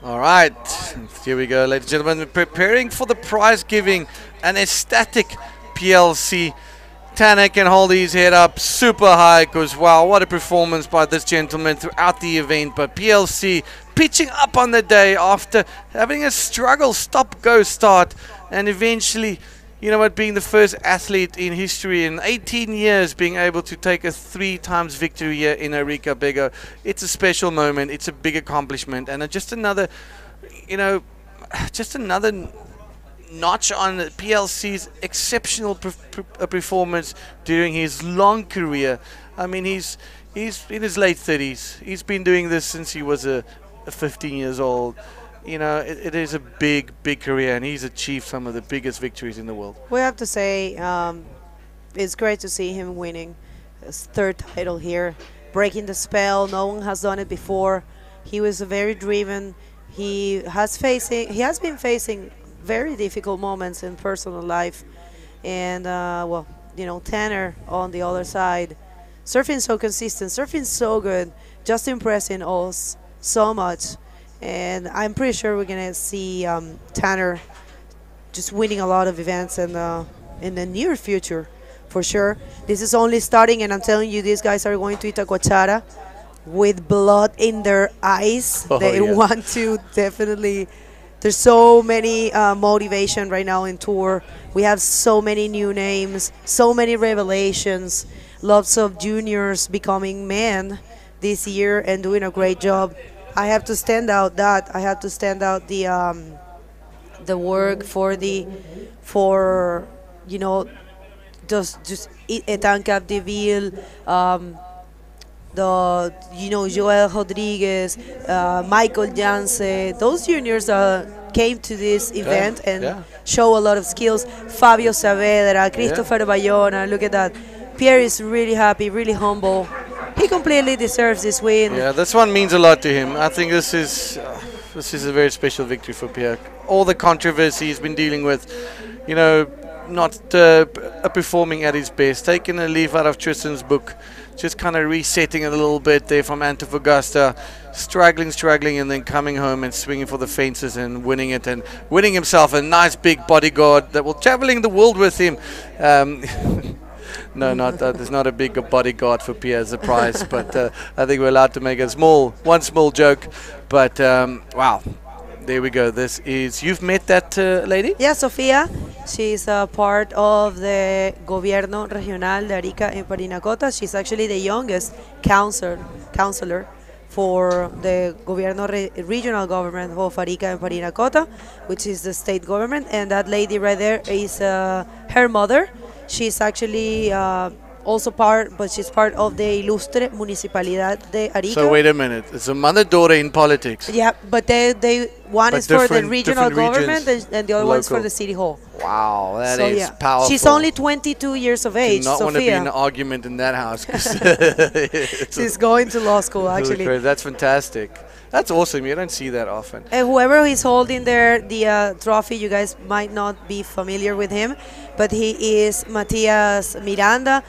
All right, here we go, ladies and gentlemen. Preparing for the prize giving, an ecstatic PLC. Tanner can hold his head up super high because, wow, what a performance by this gentleman throughout the event. But PLC pitching up on the day after having a struggle, stop-go start, and eventually, you know what, being the first athlete in history in 18 years being able to take a 3-times victory here in Arica Bego. It's a special moment. It's a big accomplishment. And just another, you know, just another notch on PLC's exceptional performance during his long career. I mean, he's in his late 30s. He's been doing this since he was a 15 years old. You know, it is a big career, and he's achieved some of the biggest victories in the world. We have to say it's great to see him winning his 3rd title here, breaking the spell. No one has done it before. He was very driven. He has been facing very difficult moments in personal life, and well, you know, Tanner on the other side, surfing so consistent, surfing so good, just impressing us so much. And I'm pretty sure we're gonna see Tanner just winning a lot of events in the near future, for sure. This is only starting, and I'm telling you, these guys are going to Itacoachara with blood in their eyes. Oh, they yeah. want to definitely. There's so many motivation right now in tour. We have so many new names, so many revelations, lots of juniors becoming men this year and doing a great job. I have to stand out the the work for you know, just Etan Capdeville, the Joel Rodriguez, Michael Janse, those juniors came to this event and show a lot of skills. Fabio Saavedra, Christopher Bayona, look at that. Pierre is really happy, really humble. He completely deserves this win. Yeah, this one means a lot to him. I think this is a very special victory for Pierre. All the controversy he's been dealing with, you know, not performing at his best, taking a leaf out of Tristan's book, just kind of resetting a little bit there from Antofagasta, struggling, and then coming home and swinging for the fences and winning it, and winning himself a nice big bodyguard that will traveling the world with him. No, there's not a big bodyguard for Pierre as a prize, but I think we're allowed to make one small joke. But wow, there we go. This is, you've met that lady? Yeah, Sofia. She's a part of the Gobierno Regional de Arica and Parinacota. She's actually the youngest counselor for the Gobierno regional government of Arica and Parinacota, which is the state government. And that lady right there is her mother. She's actually also she's part of the Ilustre Municipalidad de Arica. So wait a minute, it's a mother-daughter in politics. Yeah, but one is for the regional government and the other one's for the city hall. Wow, that is powerful. She's only 22 years of age, Do not want to be Sofia. in an argument in that house. She's going to law school, actually. That's fantastic. That's awesome. You don't see that often. And whoever is holding the trophy, you guys might not be familiar with him, but he is Matias Miranda,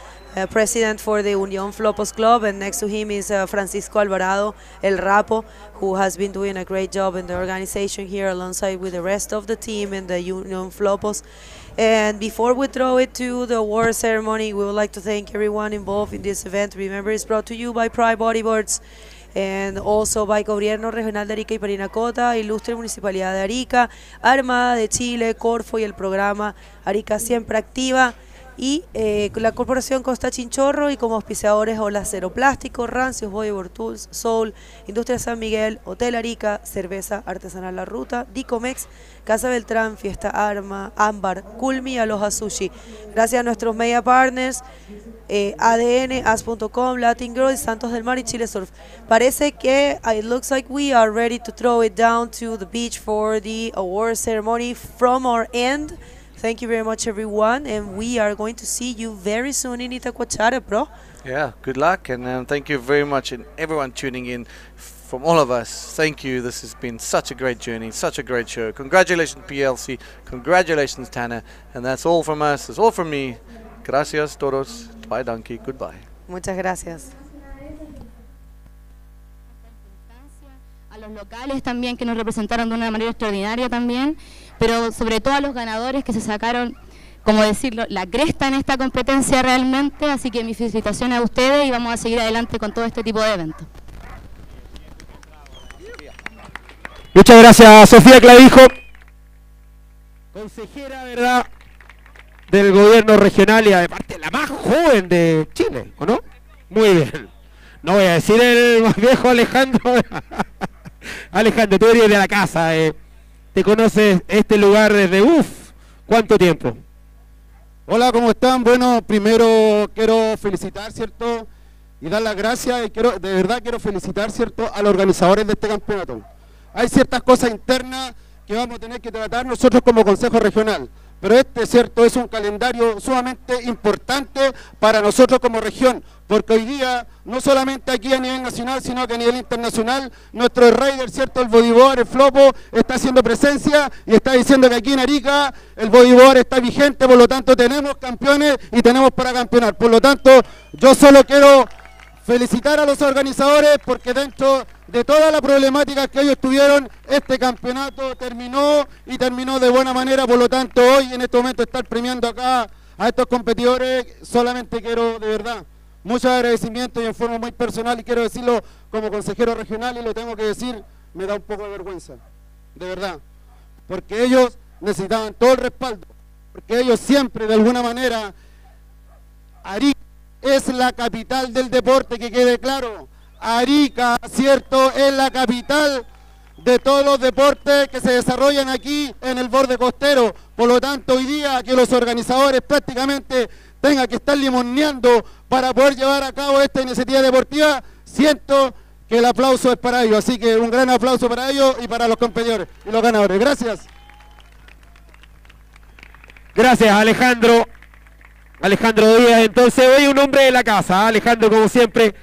president for the Unión Flopos Club, and next to him is Francisco Alvarado El Rapo, who has been doing a great job in the organization here alongside with the rest of the team in the Unión Flopos. And before we throw it to the award ceremony, we would like to thank everyone involved in this event. Remember, it's brought to you by Pride Bodyboards and also by Gobierno Regional de Arica y Parinacota, Ilustre Municipalidad de Arica, Armada de Chile, Corfo y el programa Arica Siempre Activa, y la Corporación Costa Chinchorro, y como auspiciadores Ola Cero Plástico, Rancios, Bodyboard Tools, Soul, Industria San Miguel, Hotel Arica, Cerveza Artesanal La Ruta, Dicomex, Casa Beltrán, Fiesta Ámbar, Culmi, Aloha Sushi. Gracias a nuestros media partners, ADN, As.com, Latin Girl, Santos del Mar y Chile Surf. Parece que it looks like we are ready to throw it down to the beach for the award ceremony from our end. Thank you very much, everyone, and we are going to see you very soon in Itacoachara, bro. Yeah, good luck, and thank you very much, and everyone tuning in from all of us. Thank you. This has been such a great journey, such a great show. Congratulations, PLC. Congratulations, Tana. And that's all from us. That's all from me. Gracias, todos. Bye, donkey. Goodbye. Muchas gracias. A los locales también que nos representaron de una manera extraordinaria también, pero sobre todo a los ganadores que se sacaron, como decirlo, la cresta en esta competencia realmente, así que mis felicitaciones a ustedes y vamos a seguir adelante con todo este tipo de eventos. Muchas gracias, Sofía Clavijo, consejera, ¿verdad?, del gobierno regional y aparte la más joven de Chile, ¿o no? Muy bien. No voy a decir el más viejo, Alejandro. Alejandro, tú eres de la casa, te conoces este lugar desde ¿cuánto tiempo? Hola, ¿cómo están? Bueno, primero quiero felicitar, ¿cierto? Y dar las gracias, y de verdad quiero felicitar, ¿cierto?, a los organizadores de este campeonato. Hay ciertas cosas internas que vamos a tener que tratar nosotros como Consejo Regional, pero ¿cierto?, es un calendario sumamente importante para nosotros como región, porque hoy día, no solamente aquí a nivel nacional, sino que a nivel internacional, nuestro rider, ¿cierto?, el bodyboard, el Flopo, está haciendo presencia y está diciendo que aquí en Arica el bodyboard está vigente, por lo tanto tenemos campeones y tenemos para campeonar. Por lo tanto, yo solo quiero felicitar a los organizadores porque dentro de toda la problemática que ellos tuvieron, este campeonato terminó y terminó de buena manera. Por lo tanto, hoy en este momento estar premiando acá a estos competidores, solamente quiero de verdad muchos agradecimientos y en forma muy personal, y quiero decirlo como consejero regional, y lo tengo que decir, me da un poco de vergüenza, de verdad, porque ellos necesitaban todo el respaldo, porque ellos siempre de alguna manera, Arica es la capital del deporte, que quede claro. Arica, cierto, es la capital de todos los deportes que se desarrollan aquí en el borde costero. Por lo tanto, hoy día que los organizadores prácticamente tengan que estar limoneando para poder llevar a cabo esta iniciativa deportiva, siento que el aplauso es para ellos. Así que un gran aplauso para ellos y para los competidores y los ganadores. Gracias. Gracias, Alejandro. Alejandro Díaz, entonces hoy un hombre de la casa. Alejandro, como siempre,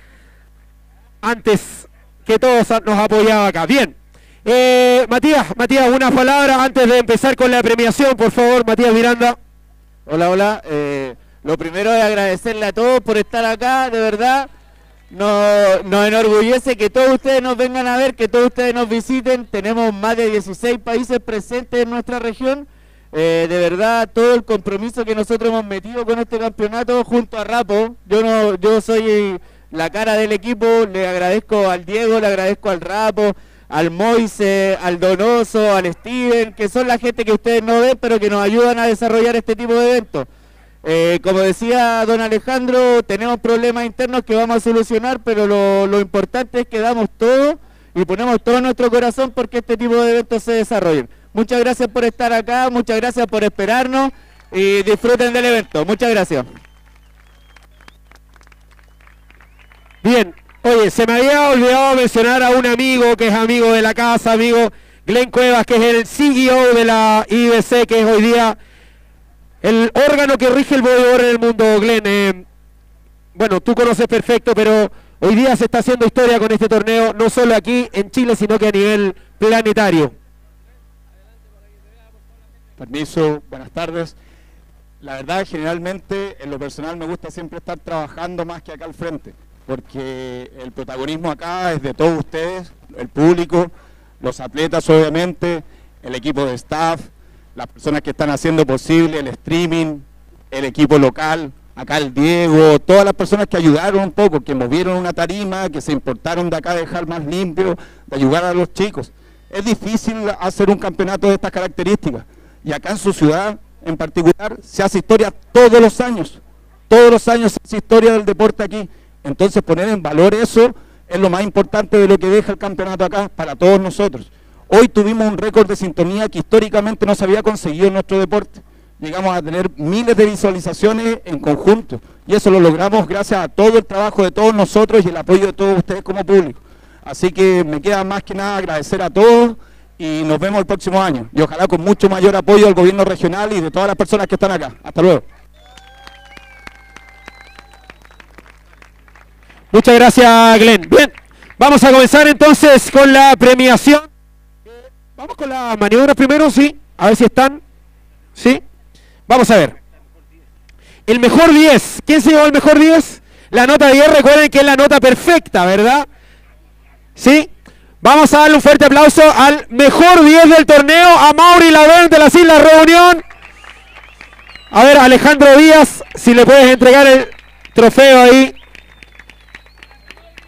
antes que todos nos apoyaba acá. Bien. Matías, una palabra antes de empezar con la premiación, por favor, Matías Miranda. Hola. Lo primero es agradecerle a todos por estar acá, de verdad. Nos enorgullece que todos ustedes nos vengan a ver, que todos ustedes nos visiten. Tenemos más de 16 países presentes en nuestra región. De verdad, todo el compromiso que nosotros hemos metido con este campeonato junto a Rapo. Yo soy la cara del equipo. Le agradezco al Diego, le agradezco al Rapo, al Moise, al Donoso, al Steven, que son la gente que ustedes no ven, pero que nos ayudan a desarrollar este tipo de eventos. Como decía don Alejandro, tenemos problemas internos que vamos a solucionar, pero lo importante es que damos todo y ponemos todo nuestro corazón porque este tipo de eventos se desarrollen. Muchas gracias por estar acá, muchas gracias por esperarnos y disfruten del evento. Muchas gracias. Bien, oye, se me había olvidado mencionar a un amigo que es amigo de la casa, amigo Glenn Cuevas, que es el CEO de la IBC, que es hoy día el órgano que rige el bodyboard en el mundo. Glenn, bueno, tú conoces perfecto, pero hoy día se está haciendo historia con este torneo, no solo aquí en Chile, sino que a nivel planetario. Permiso, buenas tardes. La verdad, generalmente, en lo personal me gusta siempre estar trabajando más que acá al frente, porque el protagonismo acá es de todos ustedes, el público, los atletas obviamente, el equipo de staff, las personas que están haciendo posible el streaming, el equipo local, acá el Diego, todas las personas que ayudaron un poco, que movieron una tarima, que se importaron de acá dejar más limpio, de ayudar a los chicos. Es difícil hacer un campeonato de estas características, y acá en su ciudad en particular se hace historia todos los años se hace historia del deporte aquí. Entonces poner en valor eso es lo más importante de lo que deja el campeonato acá para todos nosotros. Hoy tuvimos un récord de sintonía que históricamente no se había conseguido en nuestro deporte. Llegamos a tener miles de visualizaciones en conjunto y eso lo logramos gracias a todo el trabajo de todos nosotros y el apoyo de todos ustedes como público. Así que me queda más que nada agradecer a todos y nos vemos el próximo año. Y ojalá con mucho mayor apoyo del gobierno regional y de todas las personas que están acá. Hasta luego. Muchas gracias, Glenn. Bien, vamos a comenzar entonces con la premiación. Vamos con las maniobras primero, sí. A ver si están. Sí. Vamos a ver. El mejor 10. ¿Quién se llevó el mejor 10? La nota 10, recuerden que es la nota perfecta, ¿verdad? Sí. Vamos a darle un fuerte aplauso al mejor 10 del torneo, a Mauri Lavén de las Islas Reunión. A ver, Alejandro Díaz, si le puedes entregar el trofeo ahí.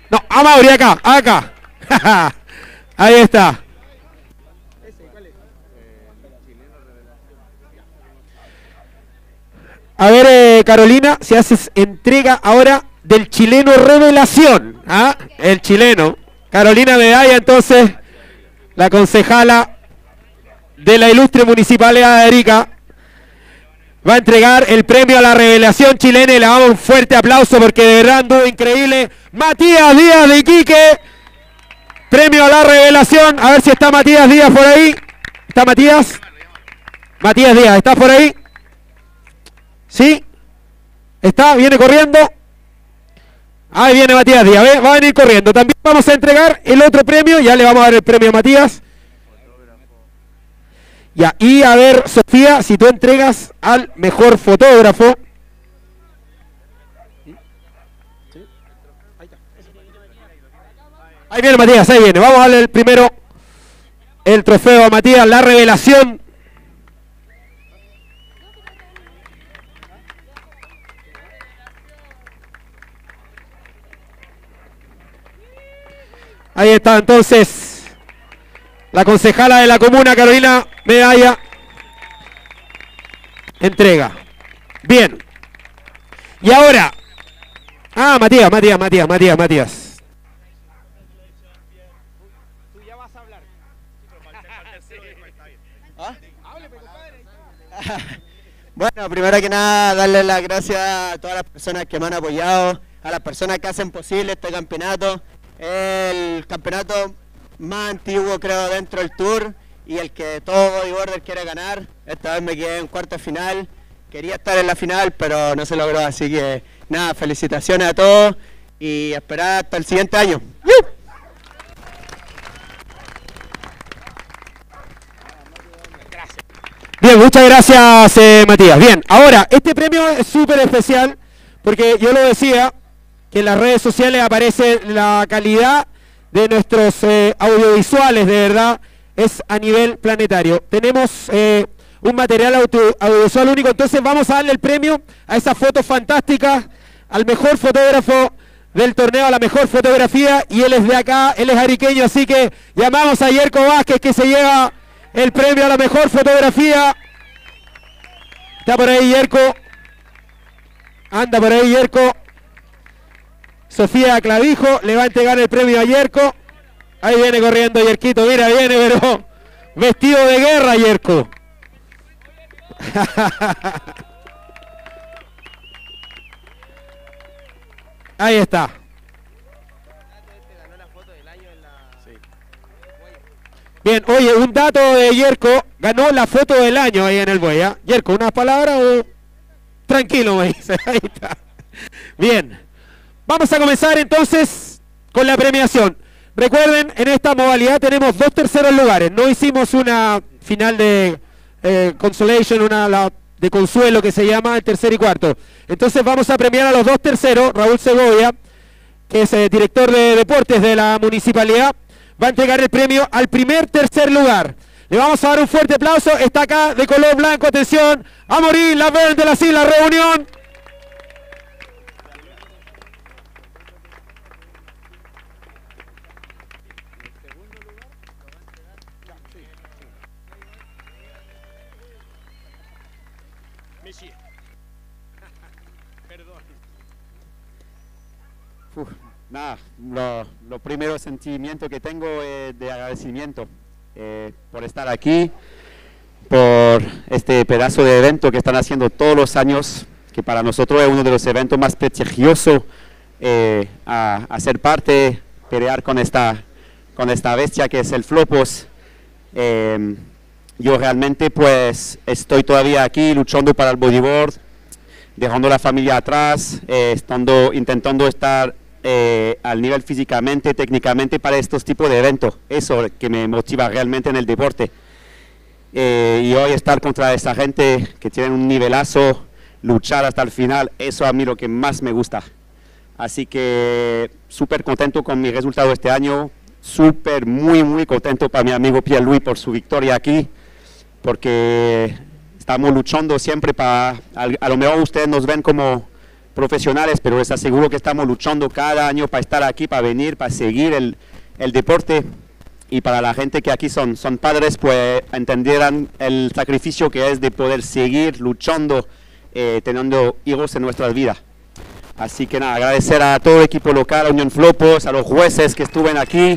No, a Mauri, acá. Ahí está. A ver, Carolina, si haces entrega ahora del chileno revelación. ¿Ah? El chileno. Carolina Medalla, entonces, la concejala de la ilustre municipalidad de Arica, va a entregar el premio a la revelación chilena y le damos un fuerte aplauso porque de verdad anduvo increíble. Matías Díaz de Iquique, premio a la revelación. A ver si está Matías Díaz por ahí. ¿Está Matías? Matías Díaz, ¿estás por ahí? ¿Sí? ¿Está? ¿Viene corriendo? Ahí viene Matías Díaz, ¿ve? Va a venir corriendo. También vamos a entregar el otro premio, ya le vamos a dar el premio a Matías. Ya, y a ver, Sofía, si tú entregas al mejor fotógrafo. Ahí viene Matías, ahí viene. Vamos a darle el primero el trofeo a Matías, la revelación. Ahí está entonces la concejala de la comuna, Carolina Medalla, entrega. Bien. Y ahora. Ah, Matías. Bueno, primero que nada, darle las gracias a todas las personas que me han apoyado, a las personas que hacen posible este campeonato. El campeonato más antiguo, creo, dentro del Tour y el que todo bodyboarder quiere ganar. Esta vez me quedé en cuarto de final. Quería estar en la final, pero no se logró, así que nada, felicitaciones a todos y esperar hasta el siguiente año. Bien, muchas gracias Matías. Bien, ahora, este premio es súper especial porque yo lo decía, que en las redes sociales aparece la calidad de nuestros audiovisuales, de verdad, es a nivel planetario. Tenemos un material audiovisual único, entonces vamos a darle el premio a esas fotos fantásticas, al mejor fotógrafo del torneo, a la mejor fotografía, y él es de acá, él es ariqueño, así que llamamos a Yerko Vázquez, que se lleva el premio a la mejor fotografía. Está por ahí Yerko. Anda por ahí Yerko. Sofía Clavijo le va a entregar el premio a Yerko. Ahí viene corriendo Yerquito, mira, viene, pero vestido de guerra Yerko. Ahí está. Bien, oye, un dato de Yerko, ganó la foto del año ahí en el buey, ¿eh? Yerko, ¿unas palabras o...? Tranquilo, me dice, ahí está. Bien, vamos a comenzar entonces con la premiación. Recuerden, en esta modalidad tenemos 2 terceros lugares, no hicimos una final de consolation, una de consuelo que se llama el tercer y cuarto. Entonces vamos a premiar a los 2 terceros, Raúl Segovia, que es director de deportes de la municipalidad, va a entregar el premio al tercer lugar. Le vamos a dar un fuerte aplauso. Está acá de color blanco, atención, Amorín, la verde de las Islas Reunión. Nada, lo primero sentimiento que tengo es de agradecimiento por estar aquí, por este pedazo de evento que están haciendo todos los años, que para nosotros es uno de los eventos más prestigiosos a ser parte, pelear con esta bestia que es el Flopos. Yo realmente pues estoy todavía aquí luchando para el bodyboard, dejando la familia atrás, intentando estar al nivel físicamente, técnicamente para estos tipos de eventos. Eso que me motiva realmente en el deporte. Y hoy estar contra esa gente que tiene un nivelazo, luchar hasta el final, eso a mí lo que más me gusta. Así que súper contento con mi resultado este año, muy contento para mi amigo Pierre-Louis por su victoria aquí, porque estamos luchando siempre para, a lo mejor ustedes nos ven como profesionales, pero les aseguro que estamos luchando cada año para estar aquí, para venir, para seguir el deporte, y para la gente que aquí son padres, pues entenderán el sacrificio que es de poder seguir luchando, teniendo hijos en nuestras vidas. Así que nada, agradecer a todo el equipo local, a Unión Flopos, a los jueces que estuvieron aquí,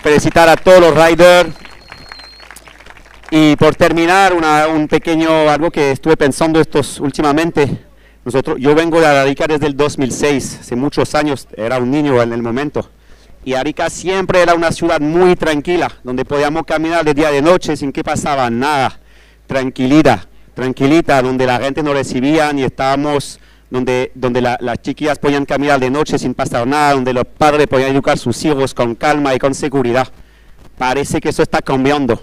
felicitar a todos los riders. Y por terminar, un pequeño algo que estuve pensando últimamente. Yo vengo de Arica desde el 2006, hace muchos años, era un niño en el momento. Y Arica siempre era una ciudad muy tranquila, donde podíamos caminar de día y de noche sin que pasaba nada. Tranquilita, donde la gente nos recibía y estábamos, donde las chiquillas podían caminar de noche sin pasar nada, donde los padres podían educar a sus hijos con calma y con seguridad. Parece que eso está cambiando.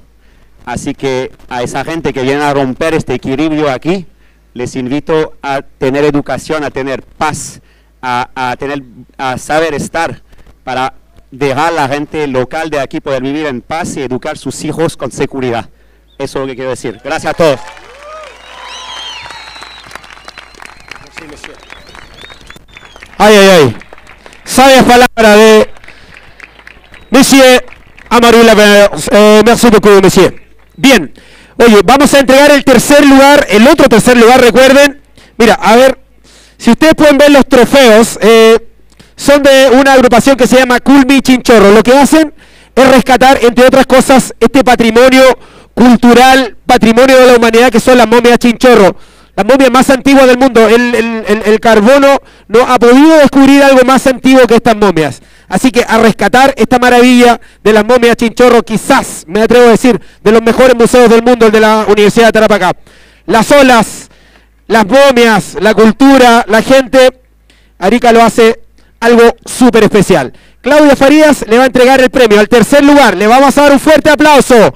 Así que a esa gente que viene a romper este equilibrio aquí, les invito a tener educación, a tener paz, a saber estar, para dejar a la gente local de aquí poder vivir en paz y educar a sus hijos con seguridad. Eso es lo que quiero decir. Gracias a todos. Ay. Sabias palabras de Monsieur Amarou. Merci beaucoup, Monsieur. Bien, oye, vamos a entregar el otro tercer lugar, recuerden. Mira, a ver, si ustedes pueden ver los trofeos, son de una agrupación que se llama Cool Me Chinchorro. Lo que hacen es rescatar, entre otras cosas, este patrimonio cultural, patrimonio de la humanidad, que son las momias chinchorro. Las momias más antiguas del mundo. El carbono no ha podido descubrir algo más antiguo que estas momias. Así que a rescatar esta maravilla de las momias chinchorro, quizás, me atrevo a decir, de los mejores museos del mundo, el de la Universidad de Tarapacá. Las olas, las momias, la cultura, la gente, Arica lo hace algo súper especial. Claudia Farías le va a entregar el premio al tercer lugar. Le vamos a dar un fuerte aplauso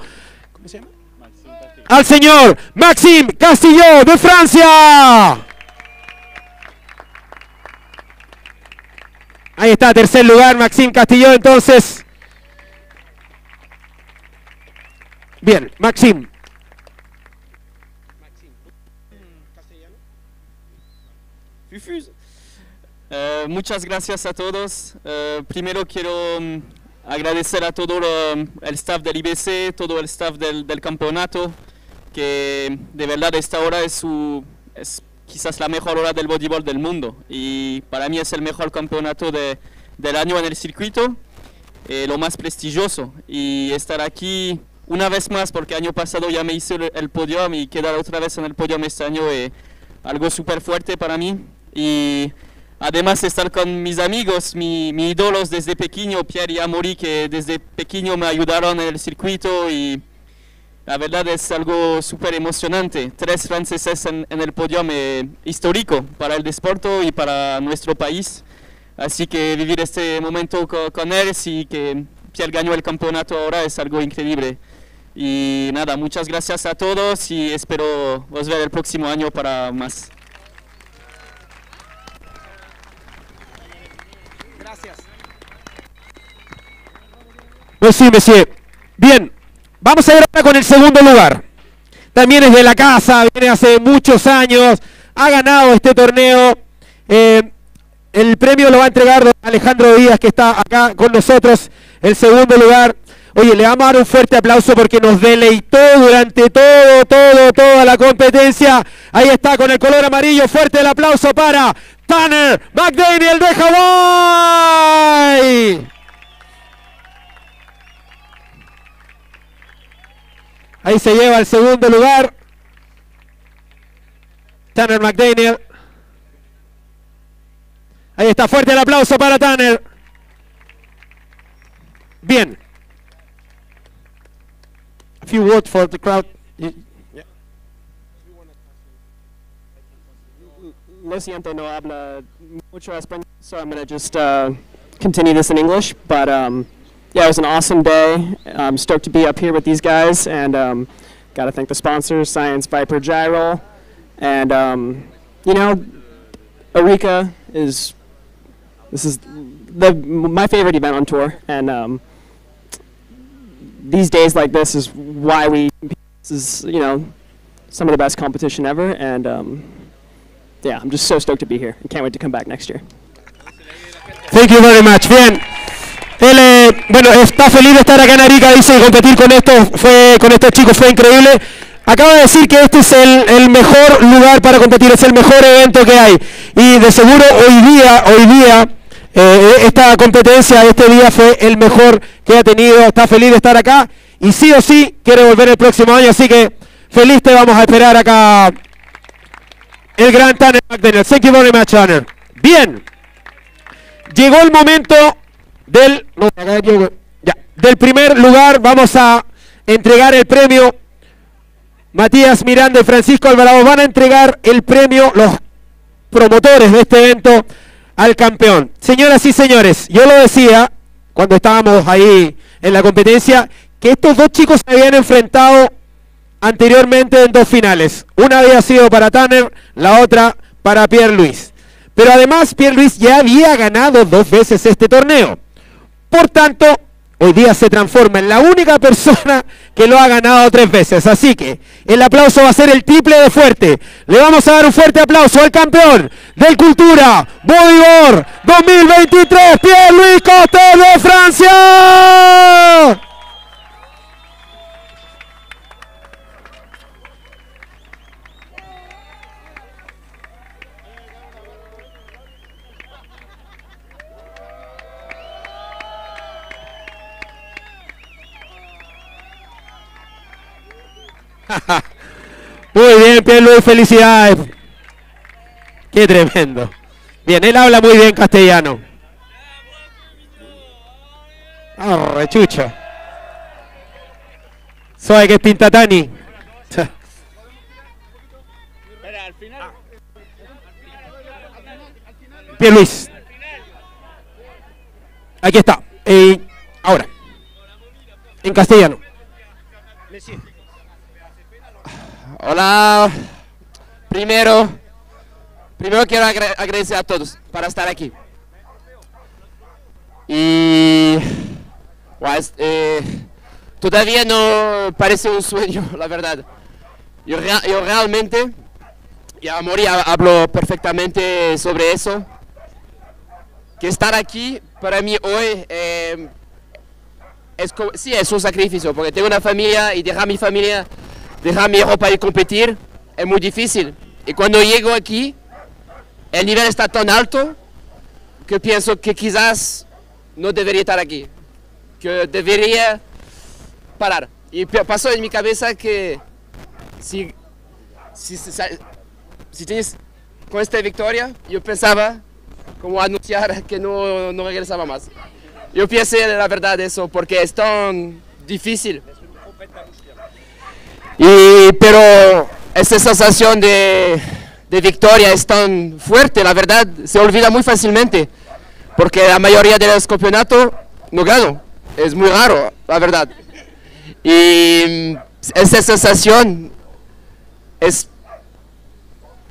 al señor Maxime Castillot de Francia. Ahí está, tercer lugar, Maxime Castillot, entonces. Bien, Maxime. Muchas gracias a todos. Primero quiero agradecer a todo el staff del IBC, todo el staff del campeonato, que de verdad esta hora es quizás la mejor hora del bodyboard del mundo, y para mí es el mejor campeonato del año en el circuito, lo más prestigioso, y estar aquí una vez más, porque año pasado ya me hice el podium, y quedar otra vez en el podium este año es algo súper fuerte para mí. Y además estar con mis amigos, mis ídolos desde pequeño, Pierre y Amaury, que desde pequeño me ayudaron en el circuito, y la verdad es algo súper emocionante. 3 franceses en el podio histórico para el deporte y para nuestro país. Así que vivir este momento con ellos, y que Pierre ganó el campeonato ahora, es algo increíble. Y nada, muchas gracias a todos, y espero os ver el próximo año para más. Gracias. Pues sí, monsieur. Bien. Vamos a ir ahora con el segundo lugar. También es de la casa, viene hace muchos años, ha ganado este torneo. El premio lo va a entregar don Alejandro Díaz, que está acá con nosotros, el segundo lugar. Oye, le vamos a dar un fuerte aplauso porque nos deleitó durante toda la competencia. Ahí está con el color amarillo, fuerte el aplauso para Tanner McDaniel de Hawái. Ahí se lleva el segundo lugar Tanner McDaniel. Ahí está, fuerte el aplauso para Tanner. Bien. A few words for the crowd. Lo siento, no habla mucho español, so I'm going to just continue this in English. But yeah, it was an awesome day. I'm stoked to be up here with these guys, and got to thank the sponsors, Science Viper Gyro, and you know, Arica is my favorite event on tour, and these days like this is why this is, you know, some of the best competition ever, and yeah, I'm just so stoked to be here and can't wait to come back next year. Thank you very much. Bien. Él, bueno, está feliz de estar acá en Arica, dice, competir con estos chicos fue increíble. Acaba de decir que este es el mejor lugar para competir, es el mejor evento que hay. Y de seguro hoy día esta competencia, este día fue el mejor que ha tenido. Está feliz de estar acá y sí o sí quiere volver el próximo año, así que feliz te vamos a esperar acá. El gran Tanner McDaniel. Thank you very much, Tanner. Bien. Llegó el momento del primer lugar. Vamos a entregar el premio. Matías Miranda y Francisco Alvarado van a entregar el premio, los promotores de este evento, al campeón. Señoras y señores, yo lo decía cuando estábamos ahí en la competencia, que estos dos chicos se habían enfrentado anteriormente en 2 finales. Una había sido para Tanner, la otra para Pierre Luis. Pero además Pierre Luis ya había ganado 2 veces este torneo. Por tanto, hoy día se transforma en la única persona que lo ha ganado 3 veces. Así que el aplauso va a ser el triple de fuerte. Le vamos a dar un fuerte aplauso al campeón del Cultura Bodyboard 2023, Pierre Luis Costes de Francia. Muy bien, Pierluis, felicidades. Qué tremendo. Bien, él habla muy bien castellano. Ah, rechucha. Soy que es Pintatani. Pierluis. Aquí está. Ahora. En castellano. Hola. Primero quiero agradecer a todos para estar aquí. Y pues, todavía no parece un sueño, la verdad. Yo realmente, ya Mori habló perfectamente sobre eso, que estar aquí para mí hoy sí es un sacrificio, porque tengo una familia y dejar mi familia, dejar mi hijo para ir a competir es muy difícil. Y cuando llego aquí, el nivel está tan alto que pienso que quizás no debería estar aquí, que debería parar. Y pasó en mi cabeza que si tienes con esta victoria, yo pensaba como anunciar que no regresaba más. Yo pensé la verdad eso, porque es tan difícil. Pero esa sensación de victoria es tan fuerte, la verdad, se olvida muy fácilmente, porque la mayoría de los campeonatos no gano. Es muy raro, la verdad. Y esa sensación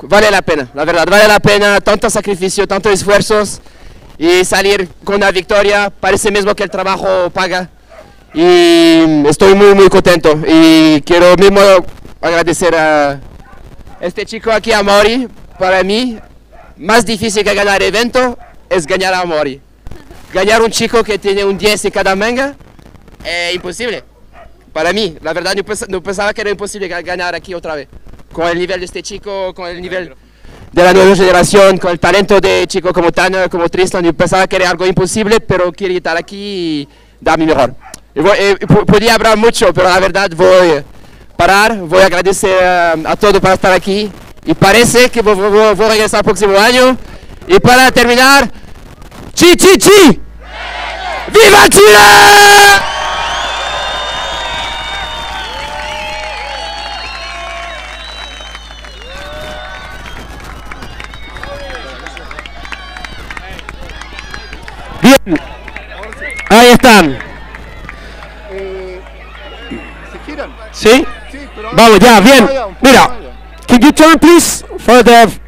vale la pena, la verdad, vale la pena, tanto sacrificio, tantos esfuerzos, y salir con la victoria, parece mismo que el trabajo paga. Y estoy muy contento, y quiero mismo agradecer a este chico aquí, a Mori. Para mí, más difícil que ganar el evento es ganar a Mori. Ganar un chico que tiene un 10 en cada manga es imposible. Para mí, la verdad, no pensaba que era imposible ganar aquí otra vez. Con el nivel de este chico, con el nivel de la nueva generación, con el talento de chicos como Tanner, como Tristan, yo pensaba que era algo imposible, pero quiero estar aquí y dar mi mejor. Podría hablar mucho, pero la verdad voy a parar, voy a agradecer a todos por estar aquí, y parece que voy a regresar el próximo año. Y para terminar, ¡Chi, chi, chi! ¡Viva Chile! Bien, ahí están. ¿Sí? Vamos, ya, bien. Mira, can you turn please for the...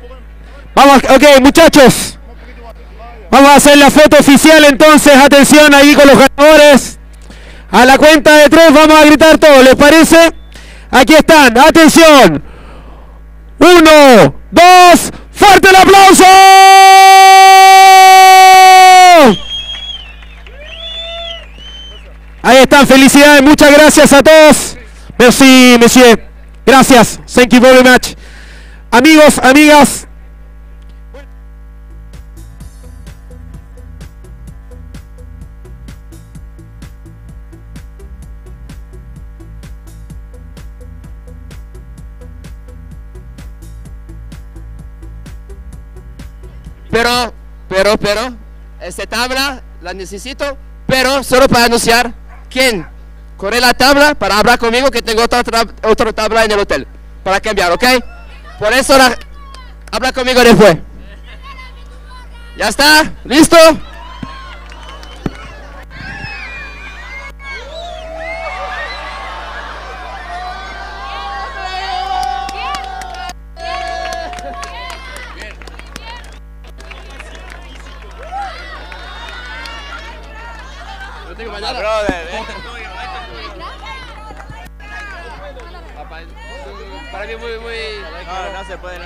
Vamos, ok, muchachos. Vamos a hacer la foto oficial entonces. Atención ahí con los ganadores. A la cuenta de 3 vamos a gritar todos, ¿les parece? Aquí están, atención. 1, 2, ¡fuerte el aplauso! Ahí están, felicidades, muchas gracias a todos. Merci, monsieur. Gracias, thank you very much. Amigos, amigas. Pero, esta tabla la necesito, pero solo para anunciar quién corre la tabla para hablar conmigo, que tengo otra tabla en el hotel para cambiar, ¿ok? Por eso habla conmigo después. ¿Ya está? ¿Listo? Para mí muy... No se puede.